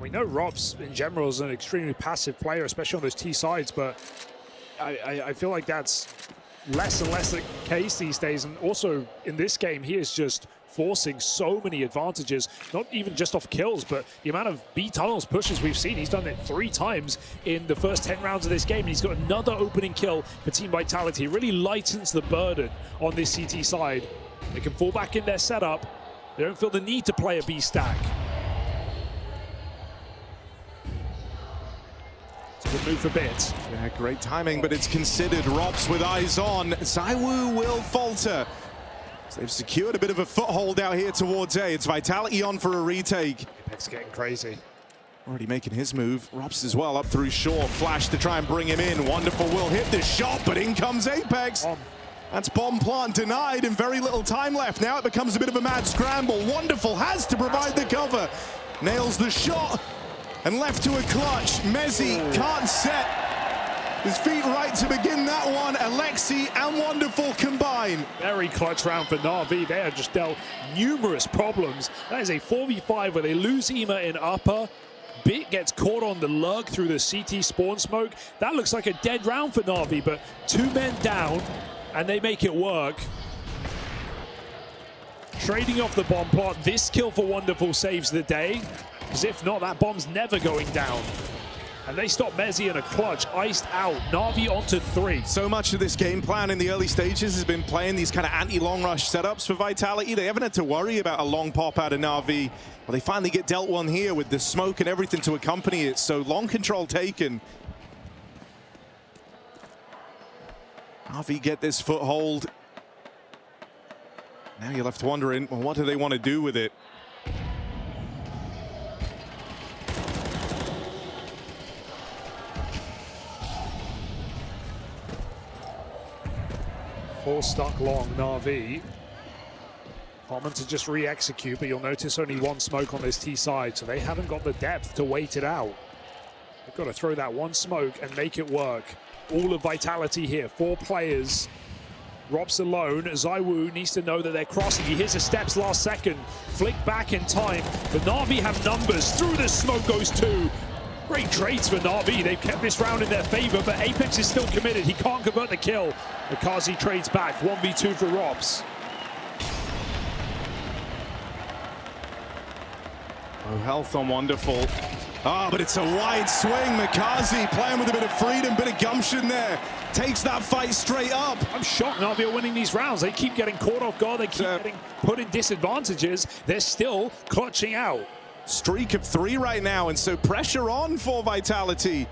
We know Robs in general is an extremely passive player, especially on those T sides, but I feel like that's less and less the case these days. And also in this game, he is just forcing so many advantages, not even just off kills, but the amount of B tunnels pushes we've seen. He's done it 3 times in the first 10 rounds of this game, and he's got another opening kill for Team Vitality. It really lightens the burden on this CT side. They can fall back in their setup. They don't feel the need to play a B stack. It's a good move for Bit. Yeah, great timing, but it's considered. Rops with eyes on. ZywOo will falter. So they've secured a bit of a foothold out here towards A. It's Vitality on for a retake. Apex getting crazy. Already making his move. Rops as well up through short. Flash to try and bring him in. Wonderful will hit the shot, but in comes Apex. That's bomb plant denied and very little time left. Now it becomes a bit of a mad scramble. Wonderful has to provide the cover. Nails the shot and left to a clutch. Mezzi can't set his feet right to begin that one. Alexi and Wonderful combine. Very clutch round for Na'Vi. They have just dealt numerous problems. That is a 4v5 where they lose Ema in upper. Bit gets caught on the lurk through the CT spawn smoke. That looks like a dead round for Na'Vi, but 2 men down and they make it work. Trading off the bomb plot. This kill for Wonderful saves the day, because if not, that bomb's never going down. And they stop Mezzi in a clutch, iced out. Na'Vi onto 3. So much of this game plan in the early stages has been playing these kind of anti-long rush setups for Vitality. They haven't had to worry about a long pop out of Na'Vi. Well, they finally get dealt one here with the smoke and everything to accompany it. So long control taken. Na'Vi get this foothold. Now you're left wondering, well, what do they want to do with it? Four stuck long, Na'Vi. Common to just re-execute, but you'll notice only 1 smoke on this T side, so they haven't got the depth to wait it out. They've got to throw that 1 smoke and make it work. All of Vitality here, 4 players. Rops alone. ZywOo needs to know that they're crossing. He hears the steps last second. Flick back in time, but Na'Vi have numbers. Through the smoke goes 2. Great trades for Na'Vi. They've kept this round in their favor, but Apex is still committed. He can't convert the kill. Akazi trades back. 1v2 for Rops. Oh, health on Wonderful. But it's a wide swing. Makazi playing with a bit of freedom, bit of gumption there. Takes that fight straight up. I'm shocked Na'Vi are winning these rounds. They keep getting caught off guard. They keep getting put in disadvantages. They're still clutching out. Streak of 3 right now, and so pressure on for Vitality.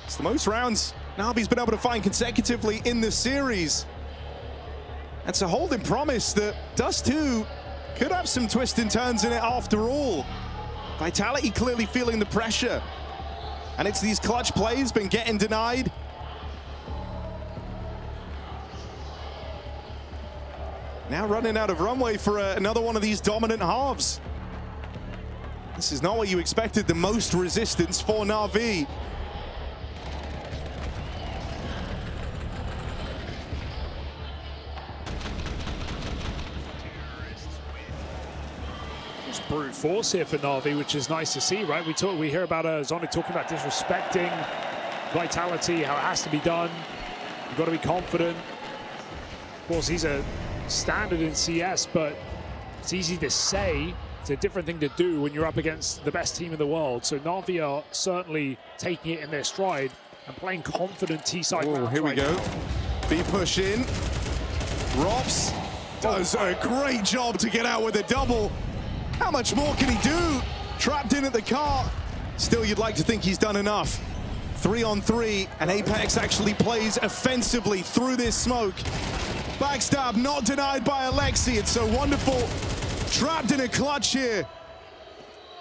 It's the most rounds Na'Vi's been able to find consecutively in the series. That's a holding promise that Dust 2 could have some twists and turns in it after all. Vitality clearly feeling the pressure. And it's these clutch plays been getting denied. Now running out of runway for another one of these dominant halves. This is not what you expected, the most resistance for Na'Vi. Brute force here for Na'Vi, which is nice to see, right? We hear about Zonic talking about disrespecting Vitality, how it has to be done. You've got to be confident. Of course, he's a standard in CS, but it's easy to say. It's a different thing to do when you're up against the best team in the world. So Na'Vi are certainly taking it in their stride and playing confident T-side. Oh, here we go. B push in. Rops does a great job to get out with a double. How much more can he do? Trapped in at the car. Still, you'd like to think he's done enough. 3-on-3, and Apex actually plays offensively through this smoke. Backstab not denied by Alexi. It's so Wonderful. Trapped in a clutch here.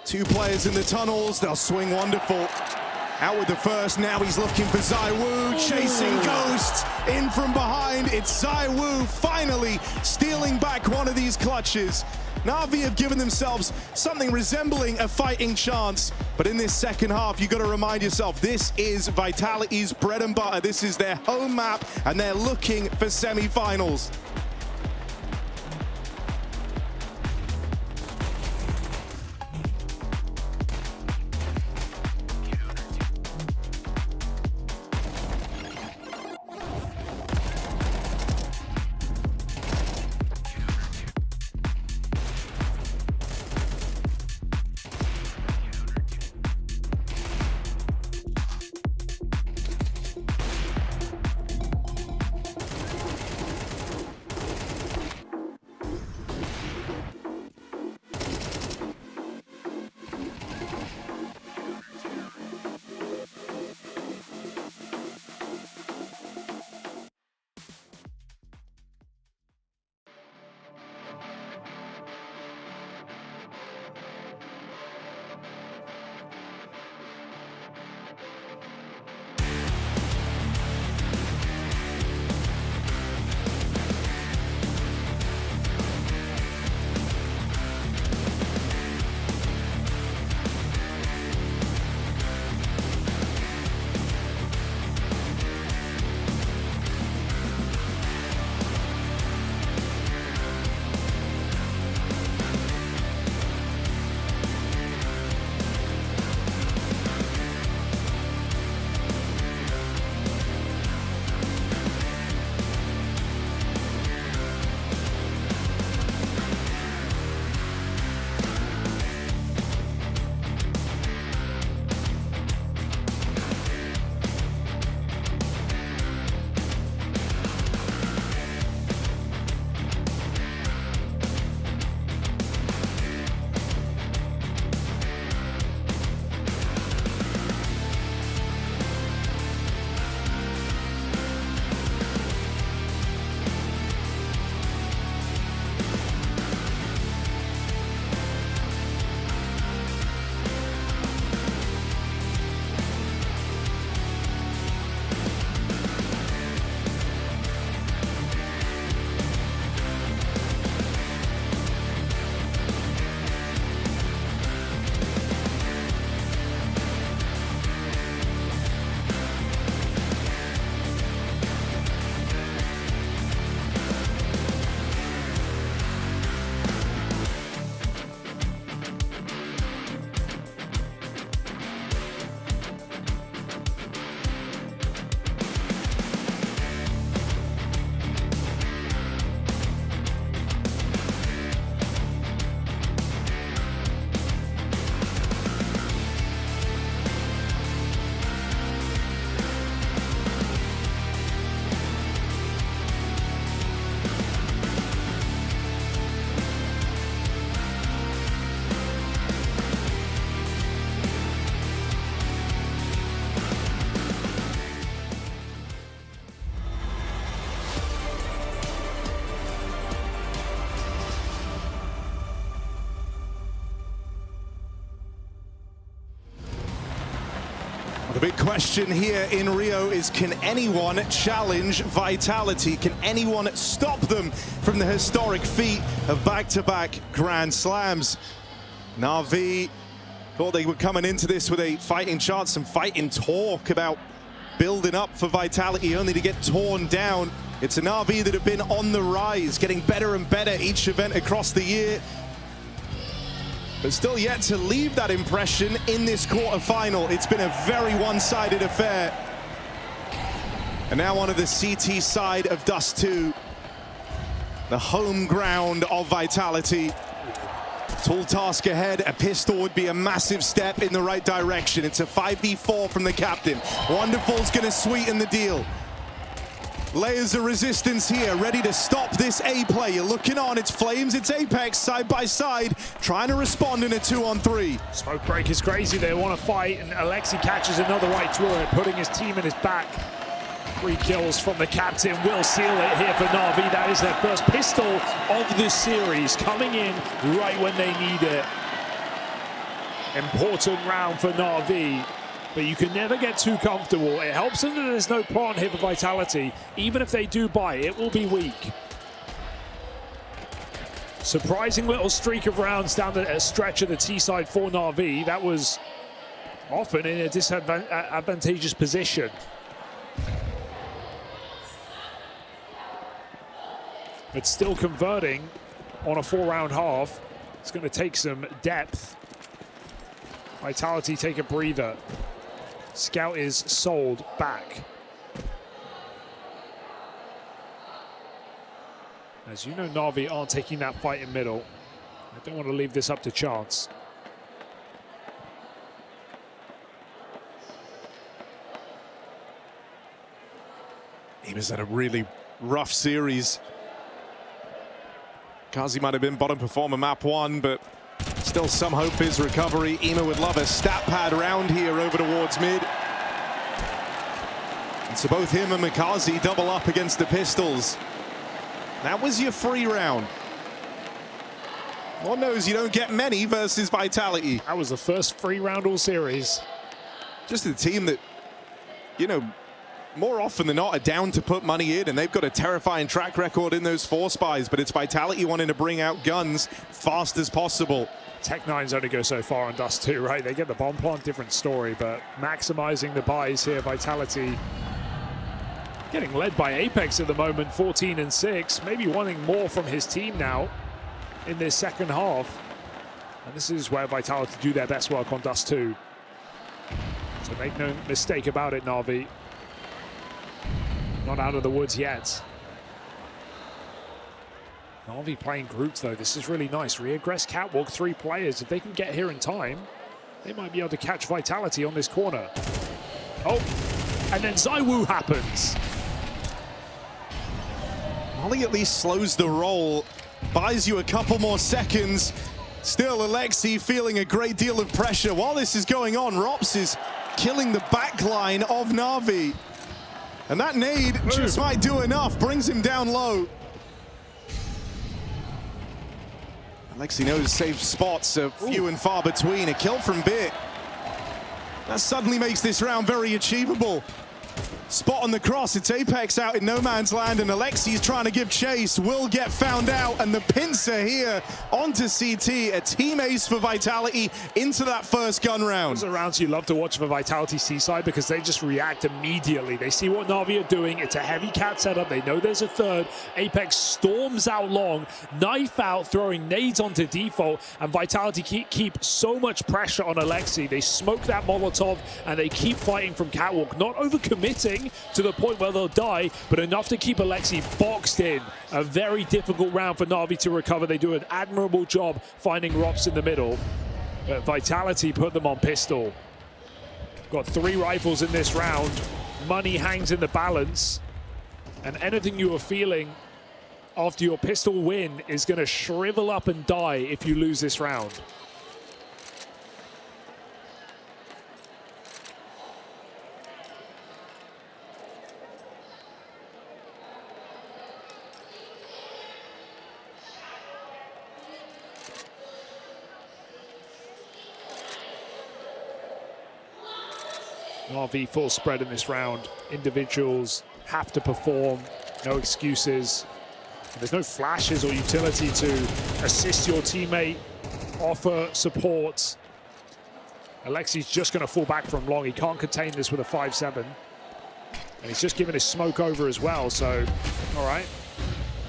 2 players in the tunnels. They'll swing Wonderful. Out with the first. Now he's looking for ZywOo. Chasing Ghost in from behind. It's ZywOo finally stealing back one of these clutches. Na'Vi have given themselves something resembling a fighting chance. But in this second half, you've got to remind yourself, this is Vitality's bread and butter. This is their home map, and they're looking for semi-finals. big question here in Rio is, can anyone challenge Vitality? Can anyone stop them from the historic feat of back-to-back Grand Slams? Na'Vi thought they were coming into this with a fighting chance, some fighting talk about building up for Vitality, only to get torn down. It's a Na'Vi that have been on the rise, getting better and better each event across the year, but still yet to leave that impression in this quarterfinal. It's been a very one-sided affair. And now onto the CT side of Dust 2, the home ground of Vitality. Tall task ahead. A pistol would be a massive step in the right direction. It's a 5v4 from the captain. Wonderful's gonna sweeten the deal. Layers of resistance here, ready to stop this A play. You're looking on, it's Flames, it's Apex, side by side, trying to respond in a 2-on-3. Smoke break is crazy, they want to fight, and Alexi catches another right through it, putting his team in his back. 3 kills from the captain will seal it here for Na'Vi. That is their first pistol of the series, coming in right when they need it. Important round for Na'Vi. But you can never get too comfortable. It helps them that there's no prong here for Vitality. Even if they do buy, it will be weak. Surprising little streak of rounds down the stretch of the T side for Na'Vi. That was often in a disadvantageous position. But still converting on a 4-round half. It's going to take some depth. Vitality take a breather. Scout is sold back. As you know, Na'Vi aren't taking that fight in middle. I don't want to leave this up to chance. He was at a really rough series. Kazi might have been bottom performer map 1, but still some hope for his recovery. Ema would love a stat pad round here over towards mid. And so both him and Mikazi double up against the pistols. That was your free round. Lord knows you don't get many versus Vitality. That was the first free round all series. Just a team that, you know, more often than not are down to put money in, and they've got a terrifying track record in those 4 spies, but it's Vitality wanting to bring out guns fast as possible. Tech9's only go so far on Dust 2, right? They get the bomb plant, different story, but maximizing the buys here, Vitality getting led by Apex at the moment, 14-6, maybe wanting more from his team now in this second half. And this is where Vitality do their best work on Dust 2. So make no mistake about it, Na'Vi. Not out of the woods yet. Na'Vi playing groups though, this is really nice. Regress Catwalk, 3 players. If they can get here in time, they might be able to catch Vitality on this corner. Oh, and then ZywOo happens. Molly at least slows the roll, buys you a couple more seconds. Still, Alexi feeling a great deal of pressure. While this is going on, Rops is killing the backline of Na'Vi. And that nade just might do enough, brings him down low. Alexi knows safe spots are few and far between. A kill from Bit. That suddenly makes this round very achievable. Spot on the cross, it's Apex out in no man's land, and Alexi's trying to give chase, will get found out, and the pincer here onto CT, a team ace for Vitality into that first gun round. Those are rounds you love to watch for Vitality C-side because they just react immediately. They see what Na'Vi are doing, it's a heavy cat setup, they know there's a third. Apex storms out long, knife out, throwing nades onto default, and Vitality keep so much pressure on Alexi. They smoke that Molotov, and they keep fighting from Catwalk, not overcommitting to the point where they'll die, but enough to keep Alexi boxed in. A very difficult round for Na'Vi to recover. They do an admirable job finding Rops in the middle, but Vitality put them on pistol. Got 3 rifles in this round. Money hangs in the balance, and anything you were feeling after your pistol win is going to shrivel up and die if you lose this round. RV full spread in this round. Individuals have to perform, no excuses. There's no flashes or utility to assist your teammate, offer support. Alexi's just going to fall back from long. He can't contain this with a 5-7. And he's just giving his smoke over as well, so, all right.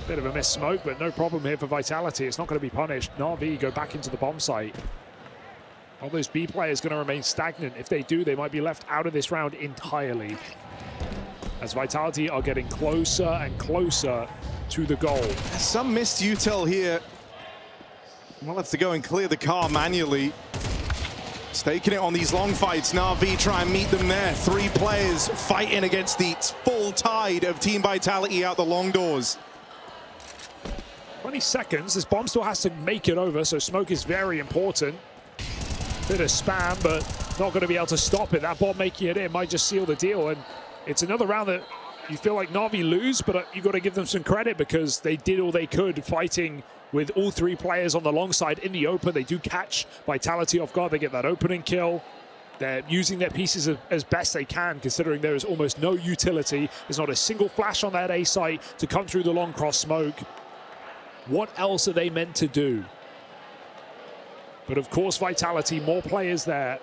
Bit of a missed smoke, but no problem here for Vitality. It's not going to be punished. Na'Vi go back into the bomb site. Are those B players going to remain stagnant? If they do, they might be left out of this round entirely. As Vitality are getting closer and closer to the goal. Some missed util here. We'll have to go and clear the car manually. Staking it on these long fights. Na'Vi try and meet them there. 3 players fighting against the full tide of Team Vitality out the long doors. 20 seconds. This bomb still has to make it over, so smoke is very important. Bit of spam, but not going to be able to stop it. That bomb making it in might just seal the deal. And it's another round that you feel like Na'Vi lose, but you've got to give them some credit because they did all they could fighting with all 3 players on the long side in the open. They do catch Vitality off guard. They get that opening kill. They're using their pieces as best they can, considering there is almost no utility. There's not a single flash on that A site to come through the long cross smoke. What else are they meant to do? But of course, Vitality, more players there,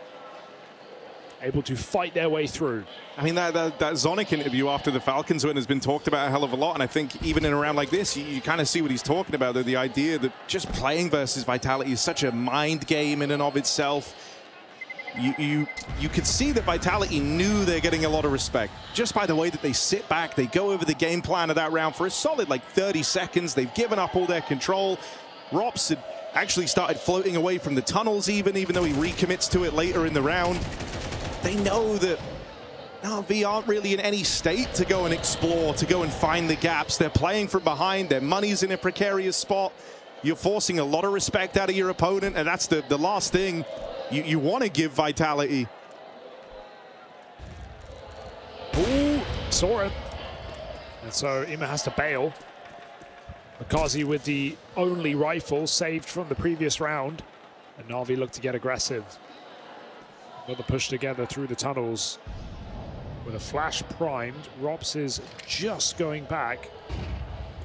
able to fight their way through. I mean, that Zonic interview after the Falcons win has been talked about a hell of a lot, and I think even in a round like this, you kind of see what he's talking about, the idea that just playing versus Vitality is such a mind game in and of itself. You could see that Vitality knew they're getting a lot of respect just by the way that they sit back, they go over the game plan of that round for a solid like 30 seconds. They've given up all their control. Rops had actually started floating away from the tunnels even though he recommits to it later in the round. They know that Na'Vi aren't really in any state to go and explore, to go and find the gaps. They're playing from behind. Their money's in a precarious spot. You're forcing a lot of respect out of your opponent, and that's the last thing you want to give Vitality. Ooh, saw it. And so Ima has to bail. Makazi with the only rifle saved from the previous round. And Na'Vi look to get aggressive. Another push together through the tunnels. With a flash primed, Rops is just going back.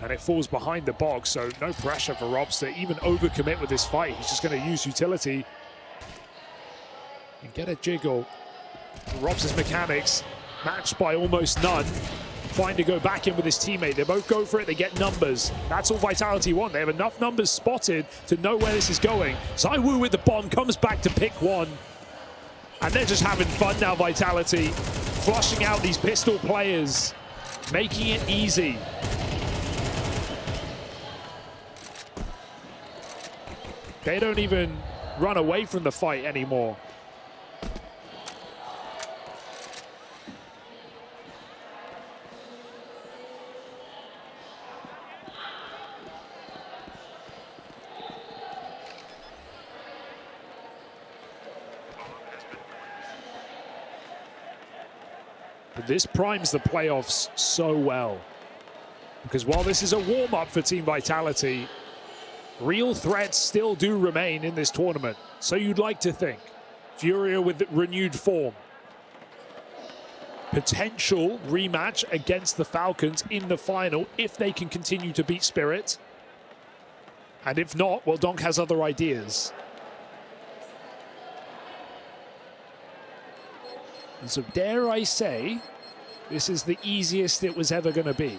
And it falls behind the box, so no pressure for Rops to even overcommit with this fight. He's just going to use utility and get a jiggle. Rops' mechanics matched by almost none. Fine to go back in with his teammate. They both go for it, they get numbers. That's all Vitality want. They have enough numbers spotted to know where this is going. ZywOo with the bomb comes back to pick one. And they're just having fun now, Vitality. Flushing out these pistol players, making it easy. They don't even run away from the fight anymore. But this primes the playoffs so well. Because while this is a warm-up for Team Vitality, real threats still do remain in this tournament. So you'd like to think. Furia with renewed form. Potential rematch against the Falcons in the final if they can continue to beat Spirit. And if not, well, Donk has other ideas. And so dare I say, this is the easiest it was ever going to be.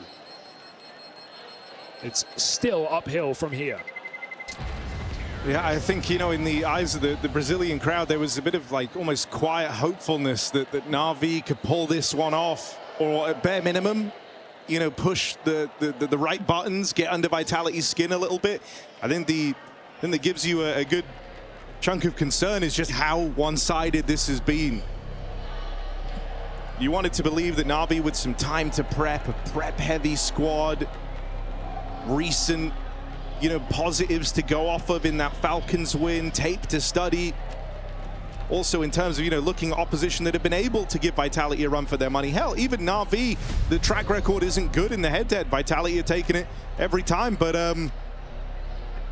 It's still uphill from here. Yeah, I think, you know, in the eyes of the Brazilian crowd, there was a bit of like almost quiet hopefulness that Na'Vi could pull this one off, or at bare minimum, you know, push the right buttons, get under Vitality's skin a little bit. I think the thing that gives you a good chunk of concern is just how one-sided this has been. You wanted to believe that Na'Vi with some time to prep, a prep-heavy squad, recent, you know, positives to go off of in that Falcons win, tape to study. Also in terms of, you know, looking at opposition that have been able to give Vitality a run for their money. Hell, even Na'Vi, the track record isn't good in the head-to-head. Vitality are taking it every time, but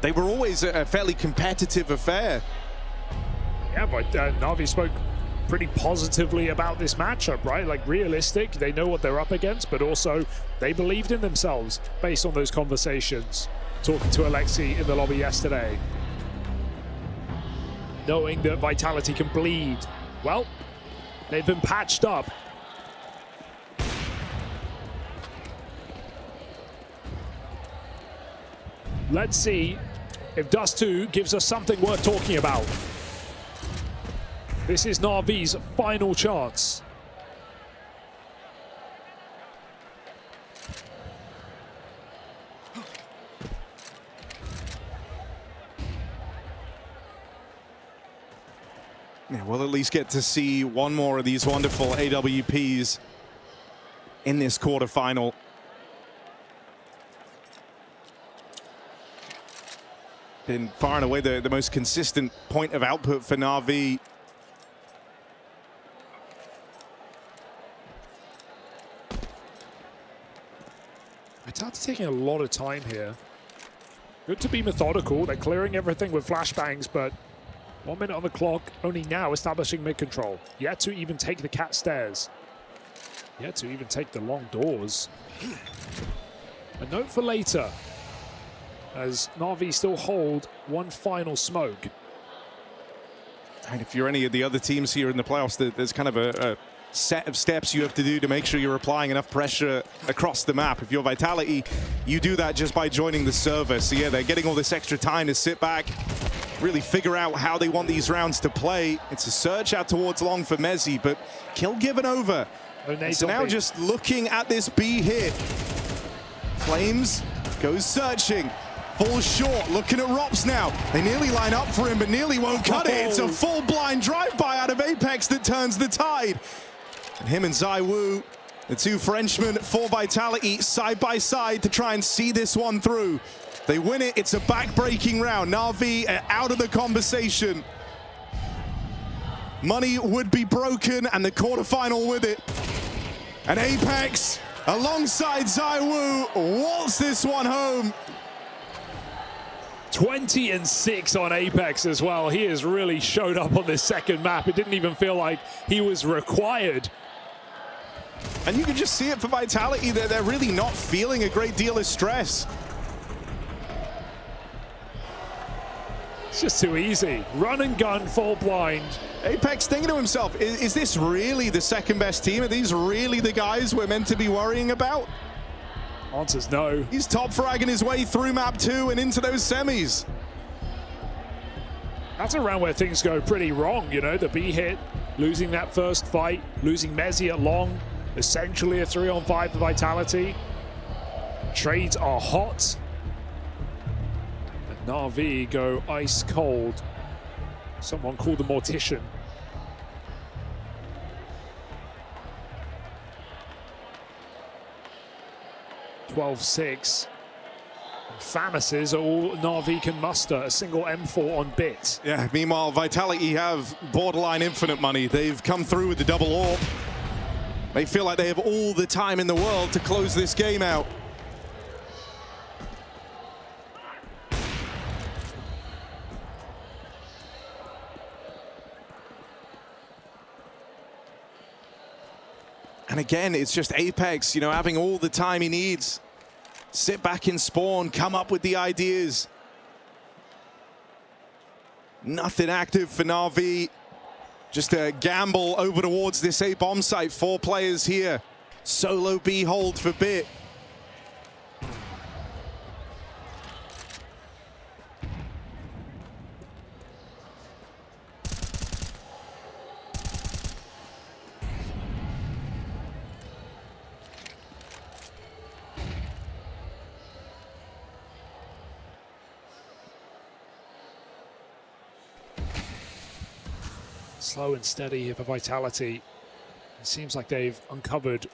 they were always a fairly competitive affair. Yeah, but Na'Vi spoke pretty positively about this matchup, right? Like realistic, they know what they're up against, but also they believed in themselves based on those conversations. Talking to Alexi in the lobby yesterday. Knowing that Vitality can bleed. Well, they've been patched up. Let's see if Dust 2 gives us something worth talking about. This is Na'Vi's final chance. Yeah, we'll at least get to see one more of these wonderful AWPs in this quarterfinal. Been far and away the most consistent point of output for Na'Vi. Vitality taking a lot of time here. Good to be methodical. They're clearing everything with flashbangs, but 1 minute on the clock, only now establishing mid-control. Yet to even take the cat stairs. Yet to even take the long doors. A note for later, as Na'Vi still hold one final smoke. And if you're any of the other teams here in the playoffs, there's kind of a set of steps you have to do to make sure you're applying enough pressure across the map. If you're Vitality, you do that just by joining the server. So yeah, they're getting all this extra time to sit back, really figure out how they want these rounds to play. It's a search out towards long for Mezzi, but kill given over. So now just looking at this B hit. Flames goes searching. Falls short, looking at Rops now. They nearly line up for him, but nearly won't cut it. It's a full blind drive-by out of Apex that turns the tide. And him and ZywOo, the two Frenchmen for Vitality, side by side to try and see this one through. They win it, it's a back-breaking round. Na'Vi are out of the conversation. Money would be broken, and the quarterfinal with it. And Apex, alongside ZywOo, waltz this one home. 20-6 on Apex as well. He has really showed up on this second map. It didn't even feel like he was required. And you can just see it for Vitality. They're really not feeling a great deal of stress. It's just too easy. Run and gun, fall blind. Apex thinking to himself, is this really the second best team? Are these really the guys we're meant to be worrying about? Answer's no. He's top fragging his way through map 2 and into those semis. That's around where things go pretty wrong, you know, the B hit, losing that first fight, losing Mezzi at long, essentially a 3-on-5 for Vitality. Trades are hot. And Na'Vi go ice cold. Someone called the Mortician. (12-6). Famises are all Na'Vi can muster, a single M4 on bit. Yeah, meanwhile, Vitality have borderline infinite money. They've come through with the double AWP. They feel like they have all the time in the world to close this game out. And again, it's just Apex, you know, having all the time he needs. Sit back in spawn, come up with the ideas. Nothing active for Na'Vi. Just a gamble over towards this A bomb site. 4 players here. Solo B hold for Bit. Slow and steady here for Vitality. It seems like they've uncovered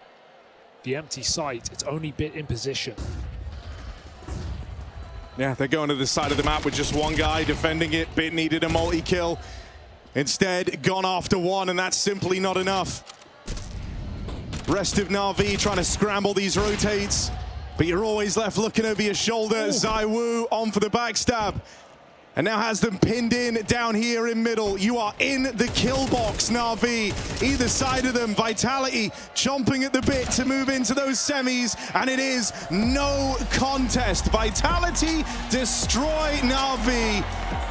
the empty site. It's only Bit in position. Yeah, they're going to the side of the map with just one guy defending it. Bit needed a multi-kill. Instead, gone after one, and that's simply not enough. Rest of Na'Vi trying to scramble these rotates, but you're always left looking over your shoulder. ZywOo on for the backstab. And now has them pinned in down here in middle. You are in the kill box, Na'Vi. Either side of them, Vitality chomping at the bit to move into those semis, and it is no contest. Vitality destroy Na'Vi,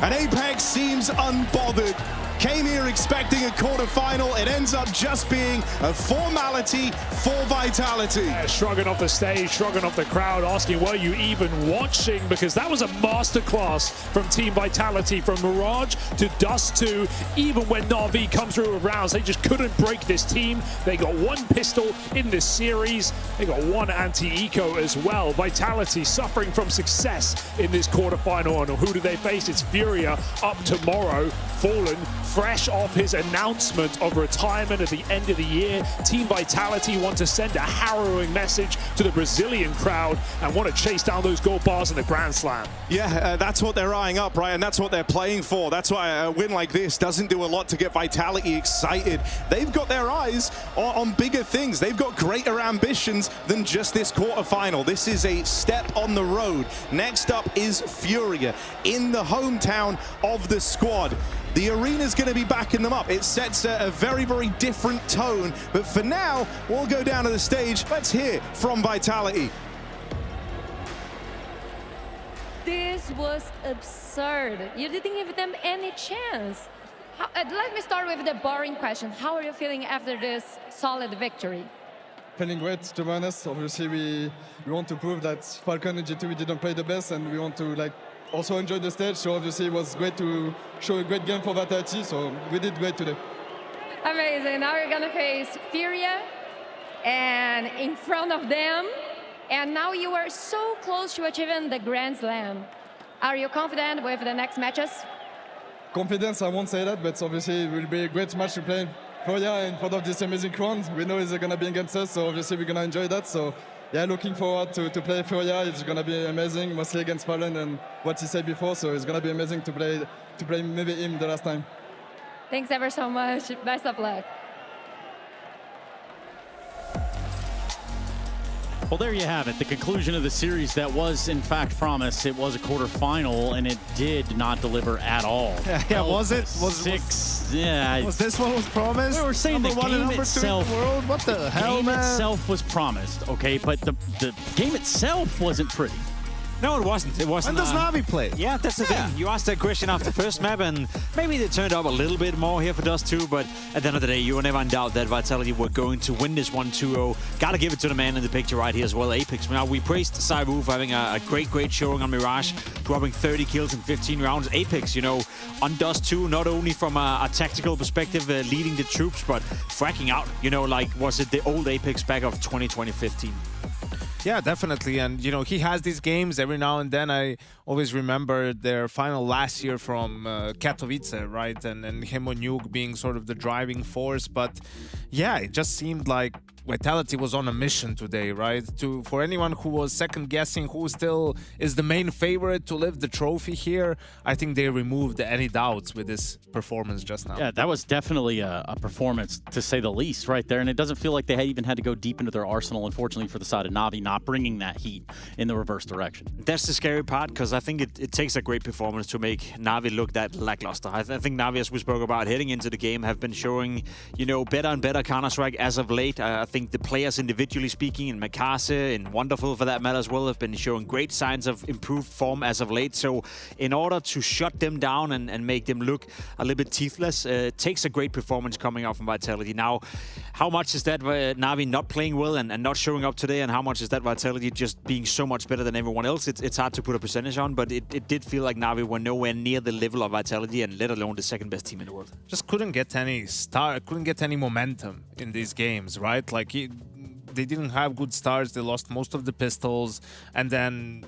and Apex seems unbothered. Came here expecting a quarterfinal. It ends up just being a formality for Vitality. Yeah, shrugging off the stage, shrugging off the crowd, asking, were you even watching? Because that was a masterclass from Team Vitality, from Mirage to Dust 2. Even when Na'Vi come through with rounds, they just couldn't break this team. They got one pistol in this series. They got one anti-eco as well. Vitality suffering from success in this quarterfinal. And who do they face? It's Furia up tomorrow. Fallen, fresh off his announcement of retirement at the end of the year. Team Vitality want to send a harrowing message to the Brazilian crowd and want to chase down those gold bars in the Grand Slam. Yeah, that's what they're eyeing up, right? And that's what they're playing for. That's why a win like this doesn't do a lot to get Vitality excited. They've got their eyes on bigger things. They've got greater ambitions than just this quarterfinal. This is a step on the road. Next up is Furia in the hometown of the squad. The arena's going to be backing them up. It sets a very, very different tone. But for now, we'll go down to the stage. Let's hear from Vitality. This was absurd. You didn't give them any chance. Let me start with the boring question. How are you feeling after this solid victory? Feeling great, to be honest. Obviously, we want to prove that Falcon and G2 we didn't play the best, and we want to also enjoy the stage. So obviously it was great to show a great game for Vitality. So we did great today. Amazing. Now you're gonna face Furia, and in front of them, and now you are so close to achieving the Grand Slam. Are you confident with the next matches? Confidence, I won't say that, but obviously it will be a great match to play Furia in front of this amazing crowd. We know it's gonna be against us, so obviously we're gonna enjoy that. So yeah, looking forward to play Furia. It's gonna be amazing, mostly against Fallen and what he said before. So it's gonna be amazing to play maybe him the last time. Thanks ever so much. Best of luck. Well, there you have it. The conclusion of the series that was, in fact, promised. It was a quarterfinal, and it did not deliver at all. Yeah, was it? Was this one was promised? We were saying number the one and game number itself. two in the world? What the hell, man? The game itself was promised, okay, but the game itself wasn't pretty. No, it wasn't. It wasn't. When does Na'Vi play? Yeah, that's the thing. You asked that question after first map, and maybe they turned up a little bit more here for Dust 2, but at the end of the day, you were never in doubt that Vitality were going to win this 1-2-0. Gotta give it to the man in the picture right here as well, Apex. Now, we praised ZywOo for having a great showing on Mirage, dropping 30 kills in 15 rounds. Apex, you know, on Dust 2, not only from a tactical perspective, leading the troops, but fracking out, you know, like, was it the old Apex back of 2015? Yeah, definitely. And, you know, he has these games every now and then. I always remember their final last year from Katowice, right? And him and Nuke being sort of the driving force. But, yeah, it just seemed like Vitality was on a mission today, right? For anyone who was second-guessing who still is the main favorite to lift the trophy here, I think they removed any doubts with this performance just now. Yeah, that was definitely a performance, to say the least, right there. And it doesn't feel like they even had to go deep into their arsenal, unfortunately, for the side of Na'Vi, not bringing that heat in the reverse direction. That's the scary part, because I think it takes a great performance to make Na'Vi look that lackluster. I think Na'Vi, as we spoke about heading into the game, have been showing, you know, better and better Counter-Strike as of late. I think the players individually speaking, and Mikasa and Wonderful for that matter as well, have been showing great signs of improved form as of late. So in order to shut them down and make them look a little bit teethless, it takes a great performance coming out from Vitality. Now, how much is that Na'Vi not playing well and not showing up today, and how much is that Vitality just being so much better than everyone else? It's hard to put a percentage on, but it did feel like Na'Vi were nowhere near the level of Vitality, and let alone the second best team in the world. Just couldn't get any couldn't get any momentum in these games, right? Like they didn't have good starts. They lost most of the pistols, and then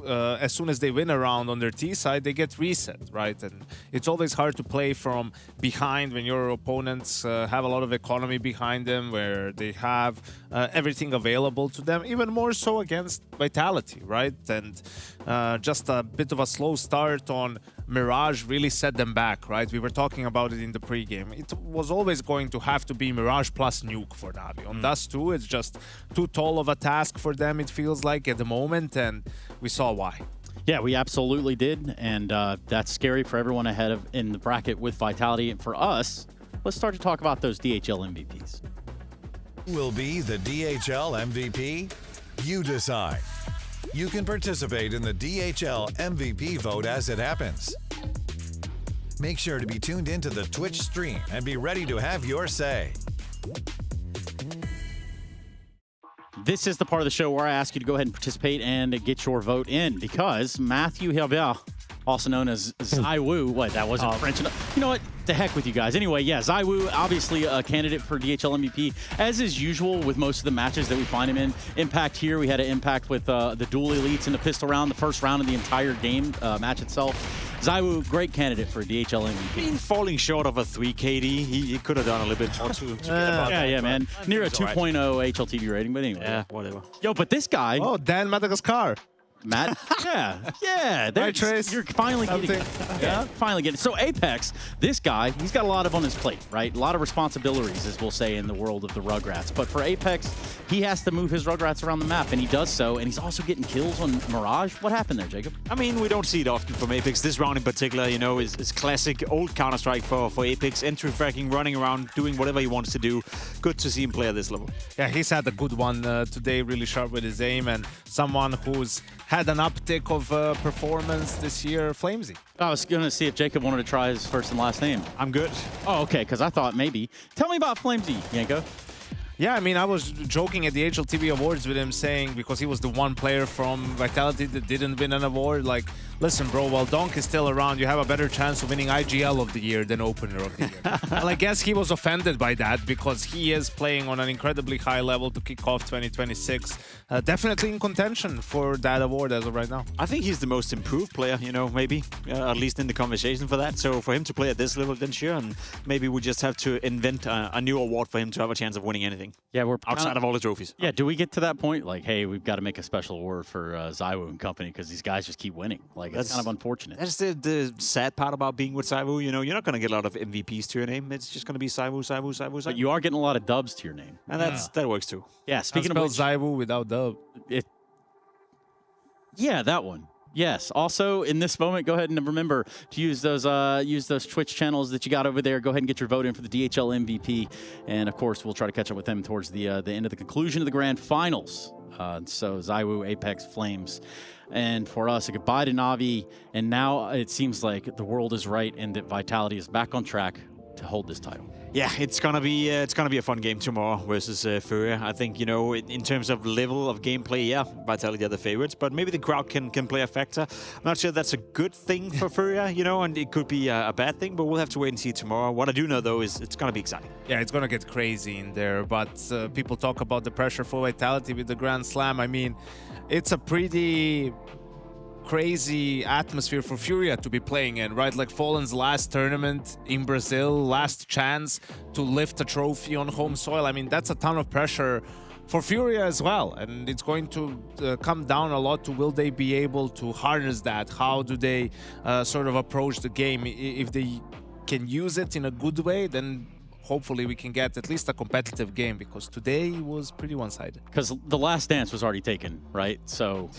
as soon as they win a round on their T side, they get reset, right? And it's always hard to play from behind when your opponents have a lot of economy behind them, where they have everything available to them, even more so against Vitality, right? And just a bit of a slow start on Mirage really set them back, right? We were talking about it in the pregame. It was always going to have to be Mirage plus Nuke for Na'Vi. On Dust 2, it's just too tall of a task for them, it feels like, at the moment, and we saw why. Yeah, we absolutely did, and that's scary for everyone ahead of in the bracket with Vitality. And for us, let's start to talk about those DHL MVPs. Will be the DHL MVP? You decide. You can participate in the DHL MVP vote as it happens. Make sure to be tuned into the Twitch stream and be ready to have your say. This is the part of the show where I ask you to go ahead and participate and get your vote in, because Matthew Herbert, also known as ZywOo, what, that wasn't French enough? You know what? The heck with you guys. Anyway, yeah, ZywOo, obviously a candidate for DHL MVP, as is usual with most of the matches that we find him in. Impact here, we had an impact with the dual elites in the pistol round, the first round of the entire game match itself. ZywOo, great candidate for DHL MVP. Falling short of a 3 KD, he could have done a little bit more to get about that. Yeah, man. Near a 2.0 HLTV rating, but anyway. Yeah, whatever. Yo, but this guy. Oh, Dan Madagascar. Matt, yeah, you're finally getting it. Yeah, finally getting it. So Apex, this guy, he's got a lot on his plate, right? A lot of responsibilities, as we'll say in the world of the Rugrats. But for Apex, he has to move his Rugrats around the map, and he does so, and he's also getting kills on Mirage. What happened there, Jacob? I mean, we don't see it often from Apex. This round in particular, you know, is classic old Counter-Strike for Apex. Entry fracking, running around, doing whatever he wants to do. Good to see him play at this level. Yeah, he's had a good one today, really sharp with his aim, and someone who's had an uptick of performance this year, Flamesy. I was going to see if Jacob wanted to try his first and last name. I'm good. Oh, okay, because I thought maybe. Tell me about Flamesy, Yanko. Yeah, I mean, I was joking at the HLTV Awards with him, saying, because he was the one player from Vitality that didn't win an award, like, listen, bro, while Donk is still around, you have a better chance of winning IGL of the year than Opener of the year. Well, I guess he was offended by that, because he is playing on an incredibly high level to kick off 2026. Definitely in contention for that award as of right now. I think he's the most improved player, you know, maybe, at least in the conversation for that. So for him to play at this level, then sure, and maybe we just have to invent a new award for him to have a chance of winning anything. Yeah, we're outside of all the trophies. Yeah, do we get to that point? Like, hey, we've got to make a special award for ZywOo and company because these guys just keep winning. Like, it's kind of unfortunate. That's the sad part about being with ZywOo. You know, you're not going to get a lot of MVPs to your name. It's just going to be ZywOo. But you are getting a lot of dubs to your name. And that works too. Yeah, speaking of which, ZywOo without dub. Yeah, that one. Yes. Also, in this moment, go ahead and remember to use those Twitch channels that you got over there. Go ahead and get your vote in for the DHL MVP. And, of course, we'll try to catch up with them towards the end of the conclusion of the grand finals. So ZywOo, Apex, Flames. And for us, a goodbye to Na'Vi. And now it seems like the world is right and that Vitality is back on track to hold this title. Yeah, it's gonna be a fun game tomorrow versus Furia. I think, you know, in terms of level of gameplay, yeah, Vitality are the favorites, but maybe the crowd can play a factor. I'm not sure that's a good thing for Furia, you know, and it could be a bad thing, but we'll have to wait and see tomorrow. What I do know, though, is it's gonna be exciting. Yeah, it's gonna get crazy in there, but people talk about the pressure for Vitality with the Grand Slam. I mean, it's a pretty crazy atmosphere for Furia to be playing in, right? Like Fallen's last tournament in Brazil, last chance to lift a trophy on home soil. I mean, that's a ton of pressure for Furia as well, and it's going to come down a lot to will they be able to harness that? How do they sort of approach the game? If they can use it in a good way, then hopefully we can get at least a competitive game, because today was pretty one-sided. Because the last dance was already taken, right? So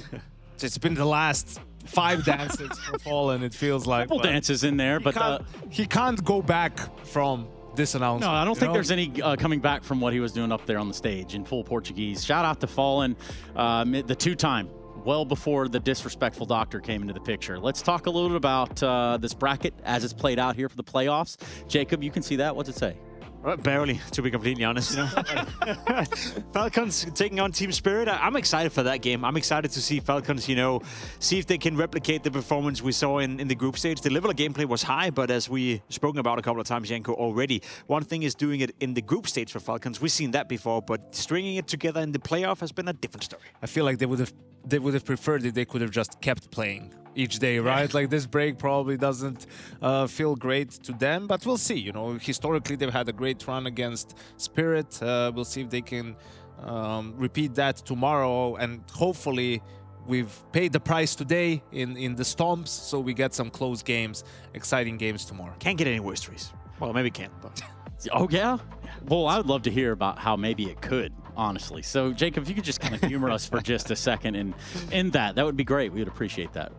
it's been the last 5 dances for Fallen, it feels like. Couple dances in there, but he can't go back from this announcement. No, I don't think there's any coming back from what he was doing up there on the stage in full Portuguese. Shout out to Fallen, the 2-time, well before the disrespectful doctor came into the picture. Let's talk a little bit about this bracket as it's played out here for the playoffs. Jacob, you can see that. What's it say? Barely, to be completely honest, you know. Falcons taking on Team Spirit. I'm excited for that game. I'm excited to see Falcons, you know, see if they can replicate the performance we saw in the group stage. The level of gameplay was high, but as we spoken about a couple of times, Janko, already, one thing is doing it in the group stage for Falcons. We've seen that before, but stringing it together in the playoff has been a different story. I feel like they would have preferred it. They could have just kept playing each day, right? Like this break probably doesn't feel great to them, but we'll see. You know, historically they've had a great run against Spirit. We'll see if they can repeat that tomorrow, and hopefully we've paid the price today in the Stomps, so we get some close games, exciting games tomorrow. Can't get any worse, Reese. Well, maybe can, but... Oh, yeah? Well, I would love to hear about how maybe it could, honestly. So, Jacob, if you could just kind of humor us for just a second in that would be great. We would appreciate that.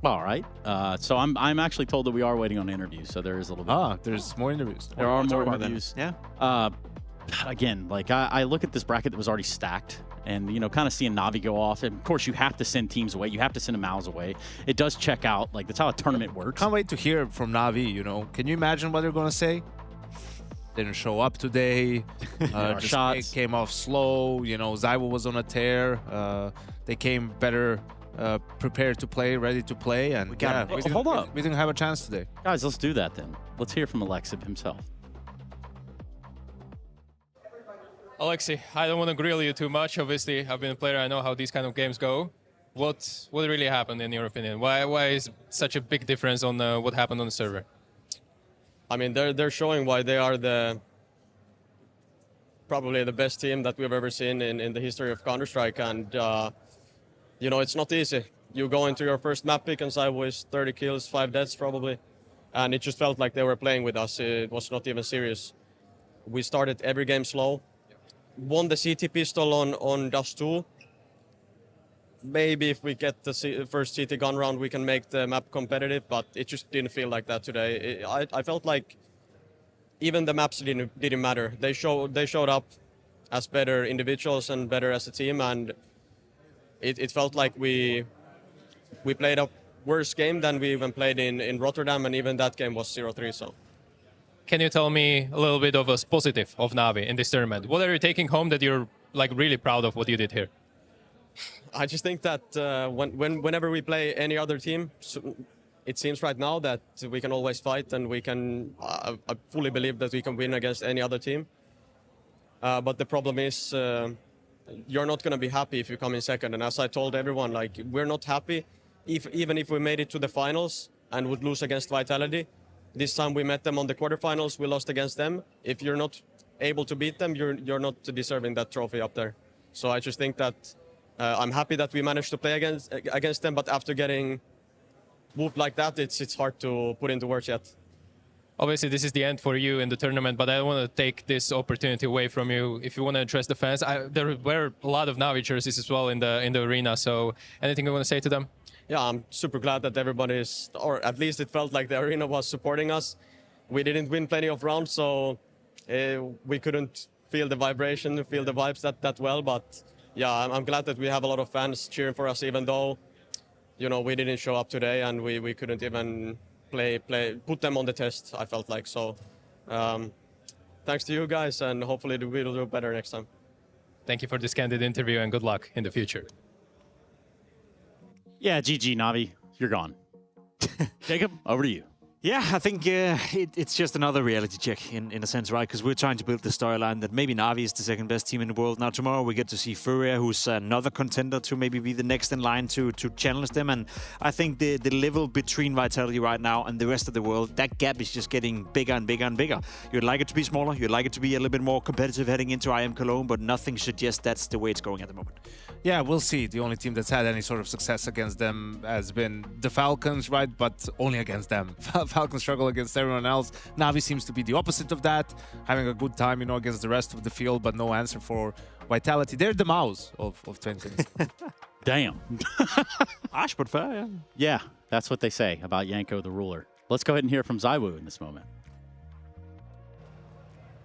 All right. So I'm actually told that we are waiting on interviews. So there is a little bit. There's more interviews. There are more interviews. Yeah. Again, like I look at this bracket that was already stacked, and kind of seeing Na'Vi go off. And of course, you have to send teams away. You have to send a MOUZ away. It does check out. Like that's how a tournament works. Can't wait to hear from Na'Vi. Can you imagine what they're gonna say? Didn't show up today. Just shots. Came off slow. Zywo was on a tear. They came better prepared to play, ready to play, and we didn't have a chance today. Guys, let's do that then. Let's hear from Alexib himself. Alexi, I don't want to grill you too much. Obviously, I've been a player. I know how these kind of games go. What really happened in your opinion? Why is such a big difference on what happened on the server? I mean, they're showing why they are probably the best team that we've ever seen in the history of Counter-Strike, and it's not easy. You go into your first map pick and Zywo is 30 kills, 5 deaths probably, and it just felt like they were playing with us. It was not even serious. We started every game slow. Won the CT pistol on Dust 2. Maybe if we get the first CT gun round, we can make the map competitive, but it just didn't feel like that today. I felt like even the maps didn't matter. They showed up as better individuals and better as a team, and it felt like we played a worse game than we even played in Rotterdam, and even that game was 0-3. So. Can you tell me a little bit of a positive of Na'Vi in this tournament? What are you taking home that you're really proud of what you did here? I just think that whenever we play any other team, it seems right now that we can always fight, and we can. I fully believe that we can win against any other team. But the problem is, you're not going to be happy if you come in second. And as I told everyone, like we're not happy even if we made it to the finals and would lose against Vitality. This time we met them on the quarterfinals, we lost against them. If you're not able to beat them, you're not deserving that trophy up there. So I just think that I'm happy that we managed to play against them, but after getting whooped like that, it's hard to put into words yet. Obviously, this is the end for you in the tournament, but I don't want to take this opportunity away from you. If you want to address the fans, there were a lot of Na'Vi jerseys as well in the arena. So anything you want to say to them? Yeah, I'm super glad that everybody is, or at least it felt like the arena was supporting us. We didn't win plenty of rounds, so we couldn't feel the vibration, feel the vibes that well. But yeah, I'm glad that we have a lot of fans cheering for us, even though, we didn't show up today and we couldn't even put them on the test, I felt like. So thanks to you guys, and hopefully we'll do better next time. Thank you for this candid interview, and good luck in the future. Yeah, GG, Na'Vi, you're gone. Jacob, over to you. Yeah, I think it's just another reality check in a sense, right? Because we're trying to build the storyline that maybe Na'Vi is the second best team in the world. Now tomorrow we get to see Furia, who's another contender to maybe be the next in line to challenge them. And I think the level between Vitality right now and the rest of the world, that gap is just getting bigger and bigger and bigger. You'd like it to be smaller. You'd like it to be a little bit more competitive heading into IEM Cologne, but nothing suggests that's the way it's going at the moment. Yeah, we'll see. The only team that's had any sort of success against them has been the Falcons, right? But only against them. Falcons struggle against everyone else. Na'Vi seems to be the opposite of that, having a good time, against the rest of the field, but no answer for Vitality. They're the MOUZ of 2020. Damn. Harsh, but fair, yeah. Yeah, that's what they say about Yanko the ruler. Let's go ahead and hear from Zywo in this moment.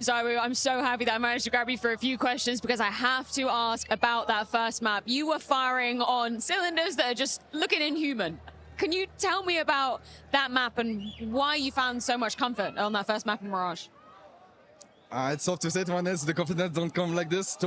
Zywo, I'm so happy that I managed to grab you for a few questions, because I have to ask about that first map. You were firing on cylinders that are just looking inhuman. Can you tell me about that map and why you found so much comfort on that first map in Mirage? It's tough to say, to be honest. The confidence don't come like this.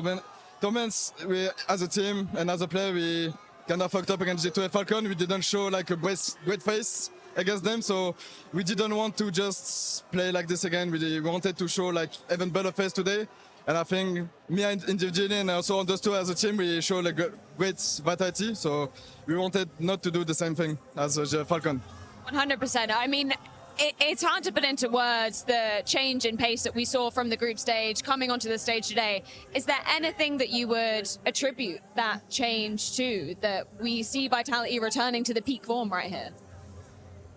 Torments, we, as a team and as a player, we kind of fucked up against G2 and Falcon. We didn't show like a great face against them, so we didn't want to just play like this again. We wanted to show like even better face today, and I think me individually and also Understood as a team, we showed like great vitality, so we wanted not to do the same thing as Falcon. 100%. I mean, it's hard to put into words the change in pace that we saw from the group stage coming onto the stage today. Is there anything that you would attribute that change to, that we see Vitality returning to the peak form right here?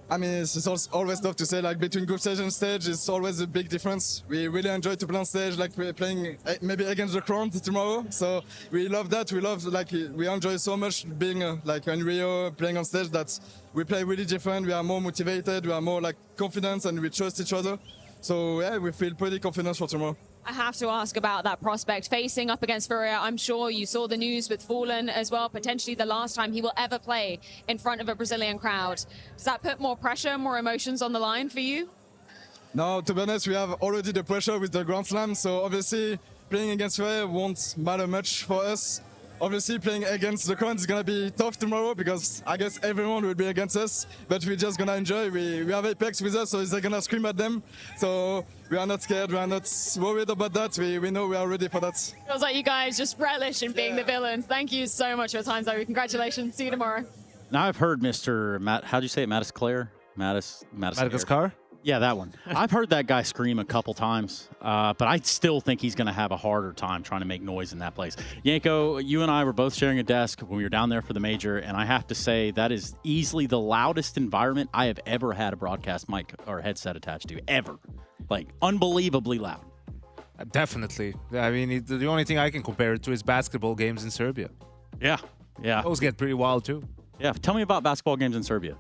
I mean, it's always tough to say, like, between group stage and stage, it's always a big difference. We really enjoy to play on stage, like we're playing maybe against the Crown tomorrow. So we love that. We love, like, we enjoy so much being, like, in Rio, playing on stage, that we play really different. We are more motivated, we are more, like, confident, and we trust each other. So, yeah, we feel pretty confident for tomorrow. I have to ask about that prospect facing up against Vincere. I'm sure you saw the news with Fallen as well, potentially the last time he will ever play in front of a Brazilian crowd. Does that put more pressure, more emotions on the line for you? No, to be honest, we have already the pressure with the Grand Slam, so obviously playing against Vincere won't matter much for us. Obviously, playing against the Crown is going to be tough tomorrow because I guess everyone will be against us, but we're just going to enjoy. We have Apex with us, so they're going to scream at them. So we are not scared, we are not worried about that. We know we are ready for that. Feels like you guys just relish in being the villains. Thank you so much for your time, Zoe. Congratulations. See you tomorrow. Now I've heard Mr. Matt, how'd you say it? Madagascar? Yeah, that one. I've heard that guy scream a couple times, but I still think he's going to have a harder time trying to make noise in that place. Yanko, you and I were both sharing a desk when we were down there for the major, and I have to say that is easily the loudest environment I have ever had a broadcast mic or headset attached to, ever. Like, unbelievably loud. Definitely. I mean, the only thing I can compare it to is basketball games in Serbia. Yeah, yeah. Those get pretty wild, too. Yeah, tell me about basketball games in Serbia.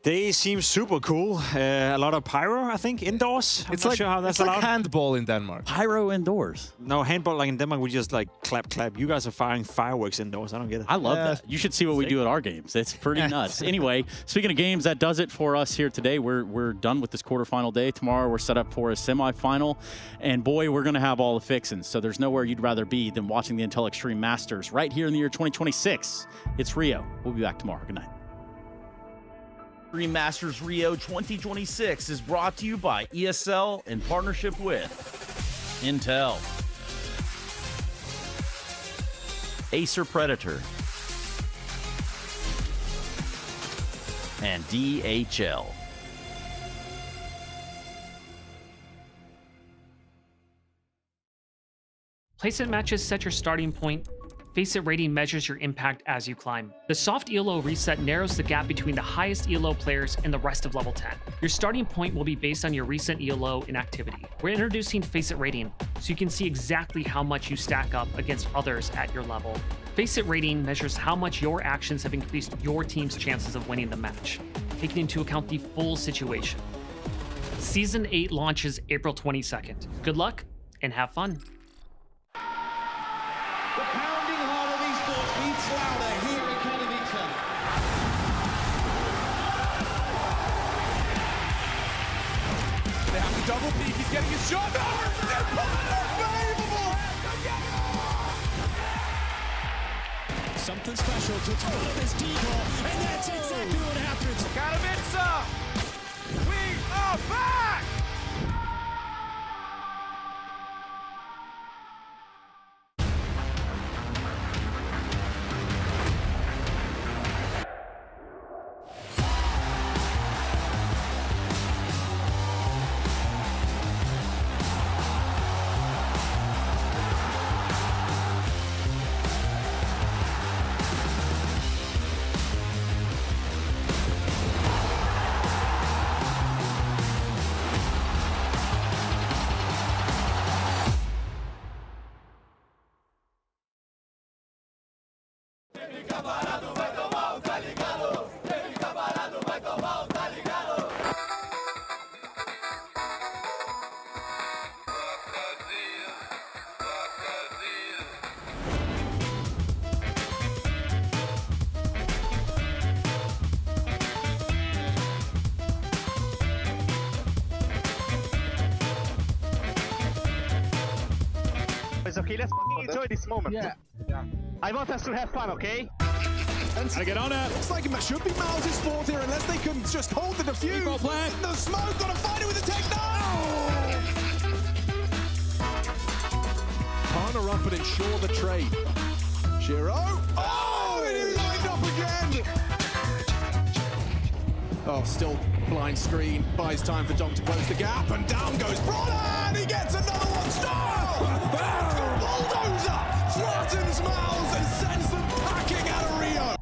They seem super cool. A lot of pyro, I think, indoors. I'm not sure how that's allowed. Like handball in Denmark. Pyro indoors? No, handball like in Denmark, we just like clap, clap. You guys are firing fireworks indoors. I don't get it. I love that. You should see what we do at our games. It's pretty nuts. Anyway, speaking of games, that does it for us here today. We're done with this quarterfinal day. Tomorrow we're set up for a semifinal. And boy, we're going to have all the fixins. So there's nowhere you'd rather be than watching the Intel Extreme Masters right here in the year 2026. It's Rio. We'll be back tomorrow. Good night. Extreme Masters Rio 2026 is brought to you by ESL in partnership with Intel, Acer Predator, and DHL. Placement matches set your starting point. Face It rating measures your impact as you climb. The soft ELO reset narrows the gap between the highest ELO players and the rest of level 10. Your starting point will be based on your recent ELO inactivity. We're introducing Face It rating, so you can see exactly how much you stack up against others at your level. Face It rating measures how much your actions have increased your team's chances of winning the match, taking into account the full situation. Season 8 launches April 22nd. Good luck and have fun. Double peek, he's getting his shot. Unbelievable! Something special to throw this decoy, and that's exactly what happens. Got him, Vincere! We are back! Okay, let's fucking enjoy this moment. Yeah. I want us to have fun, okay? Gotta get on it. Looks like it should be MOUZ's fault here unless they can just hold the defuse. The smoke, gotta fight it with the tech. No! Partner up and ensure the trade. Shiro. Oh, it is lined up again. Oh, still blind screen. Buys time for Dom to close the gap, and down goes Brawler, and he gets another one. Style! Bulldozer flattens MOUZ and sends them packing out of Rio.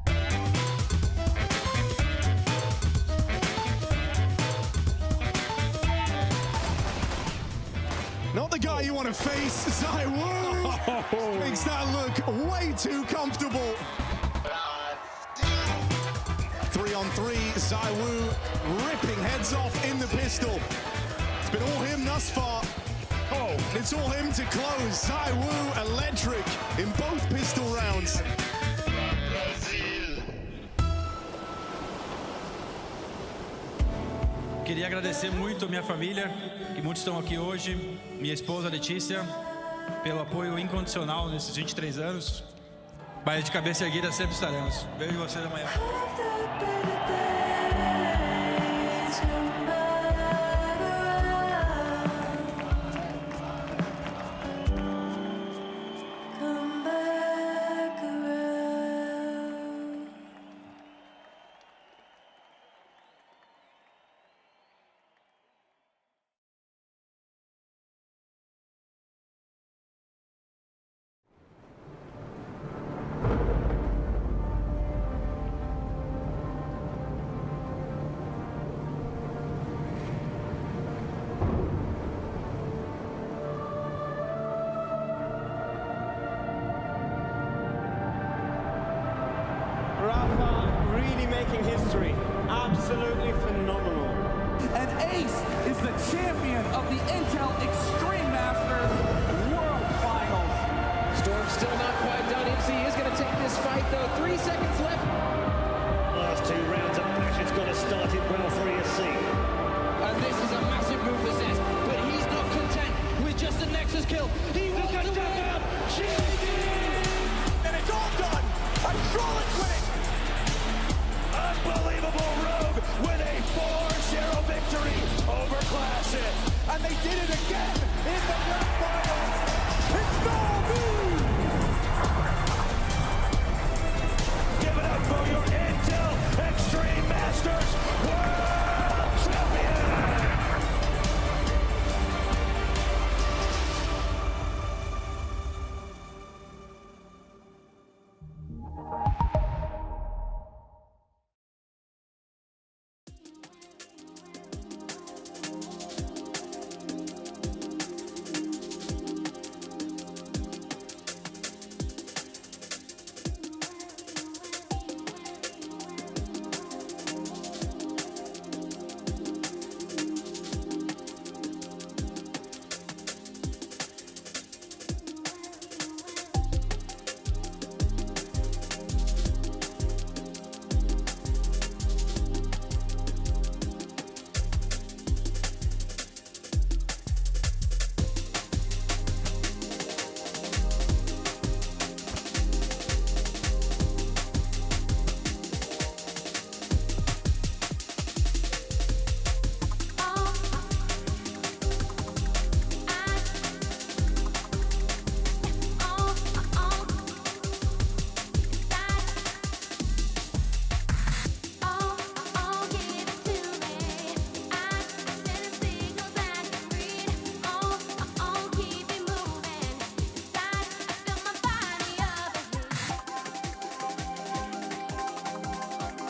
guy you want to face. ZywOo makes that look way too comfortable. 3-on-3, ZywOo ripping heads off in the pistol. It's been all him thus far. Oh, it's all him to close. ZywOo electric in both pistol rounds. Queria agradecer muito a minha família, que muitos estão aqui hoje, minha esposa Letícia, pelo apoio incondicional nesses 23 anos. Mas de cabeça erguida sempre estaremos. Vejo vocês amanhã. Really making history. Absolutely phenomenal. And Ace is the champion of the Intel Extreme Masters World Finals. Storm's still not quite done. MC is going to take this fight, though. 3 seconds left.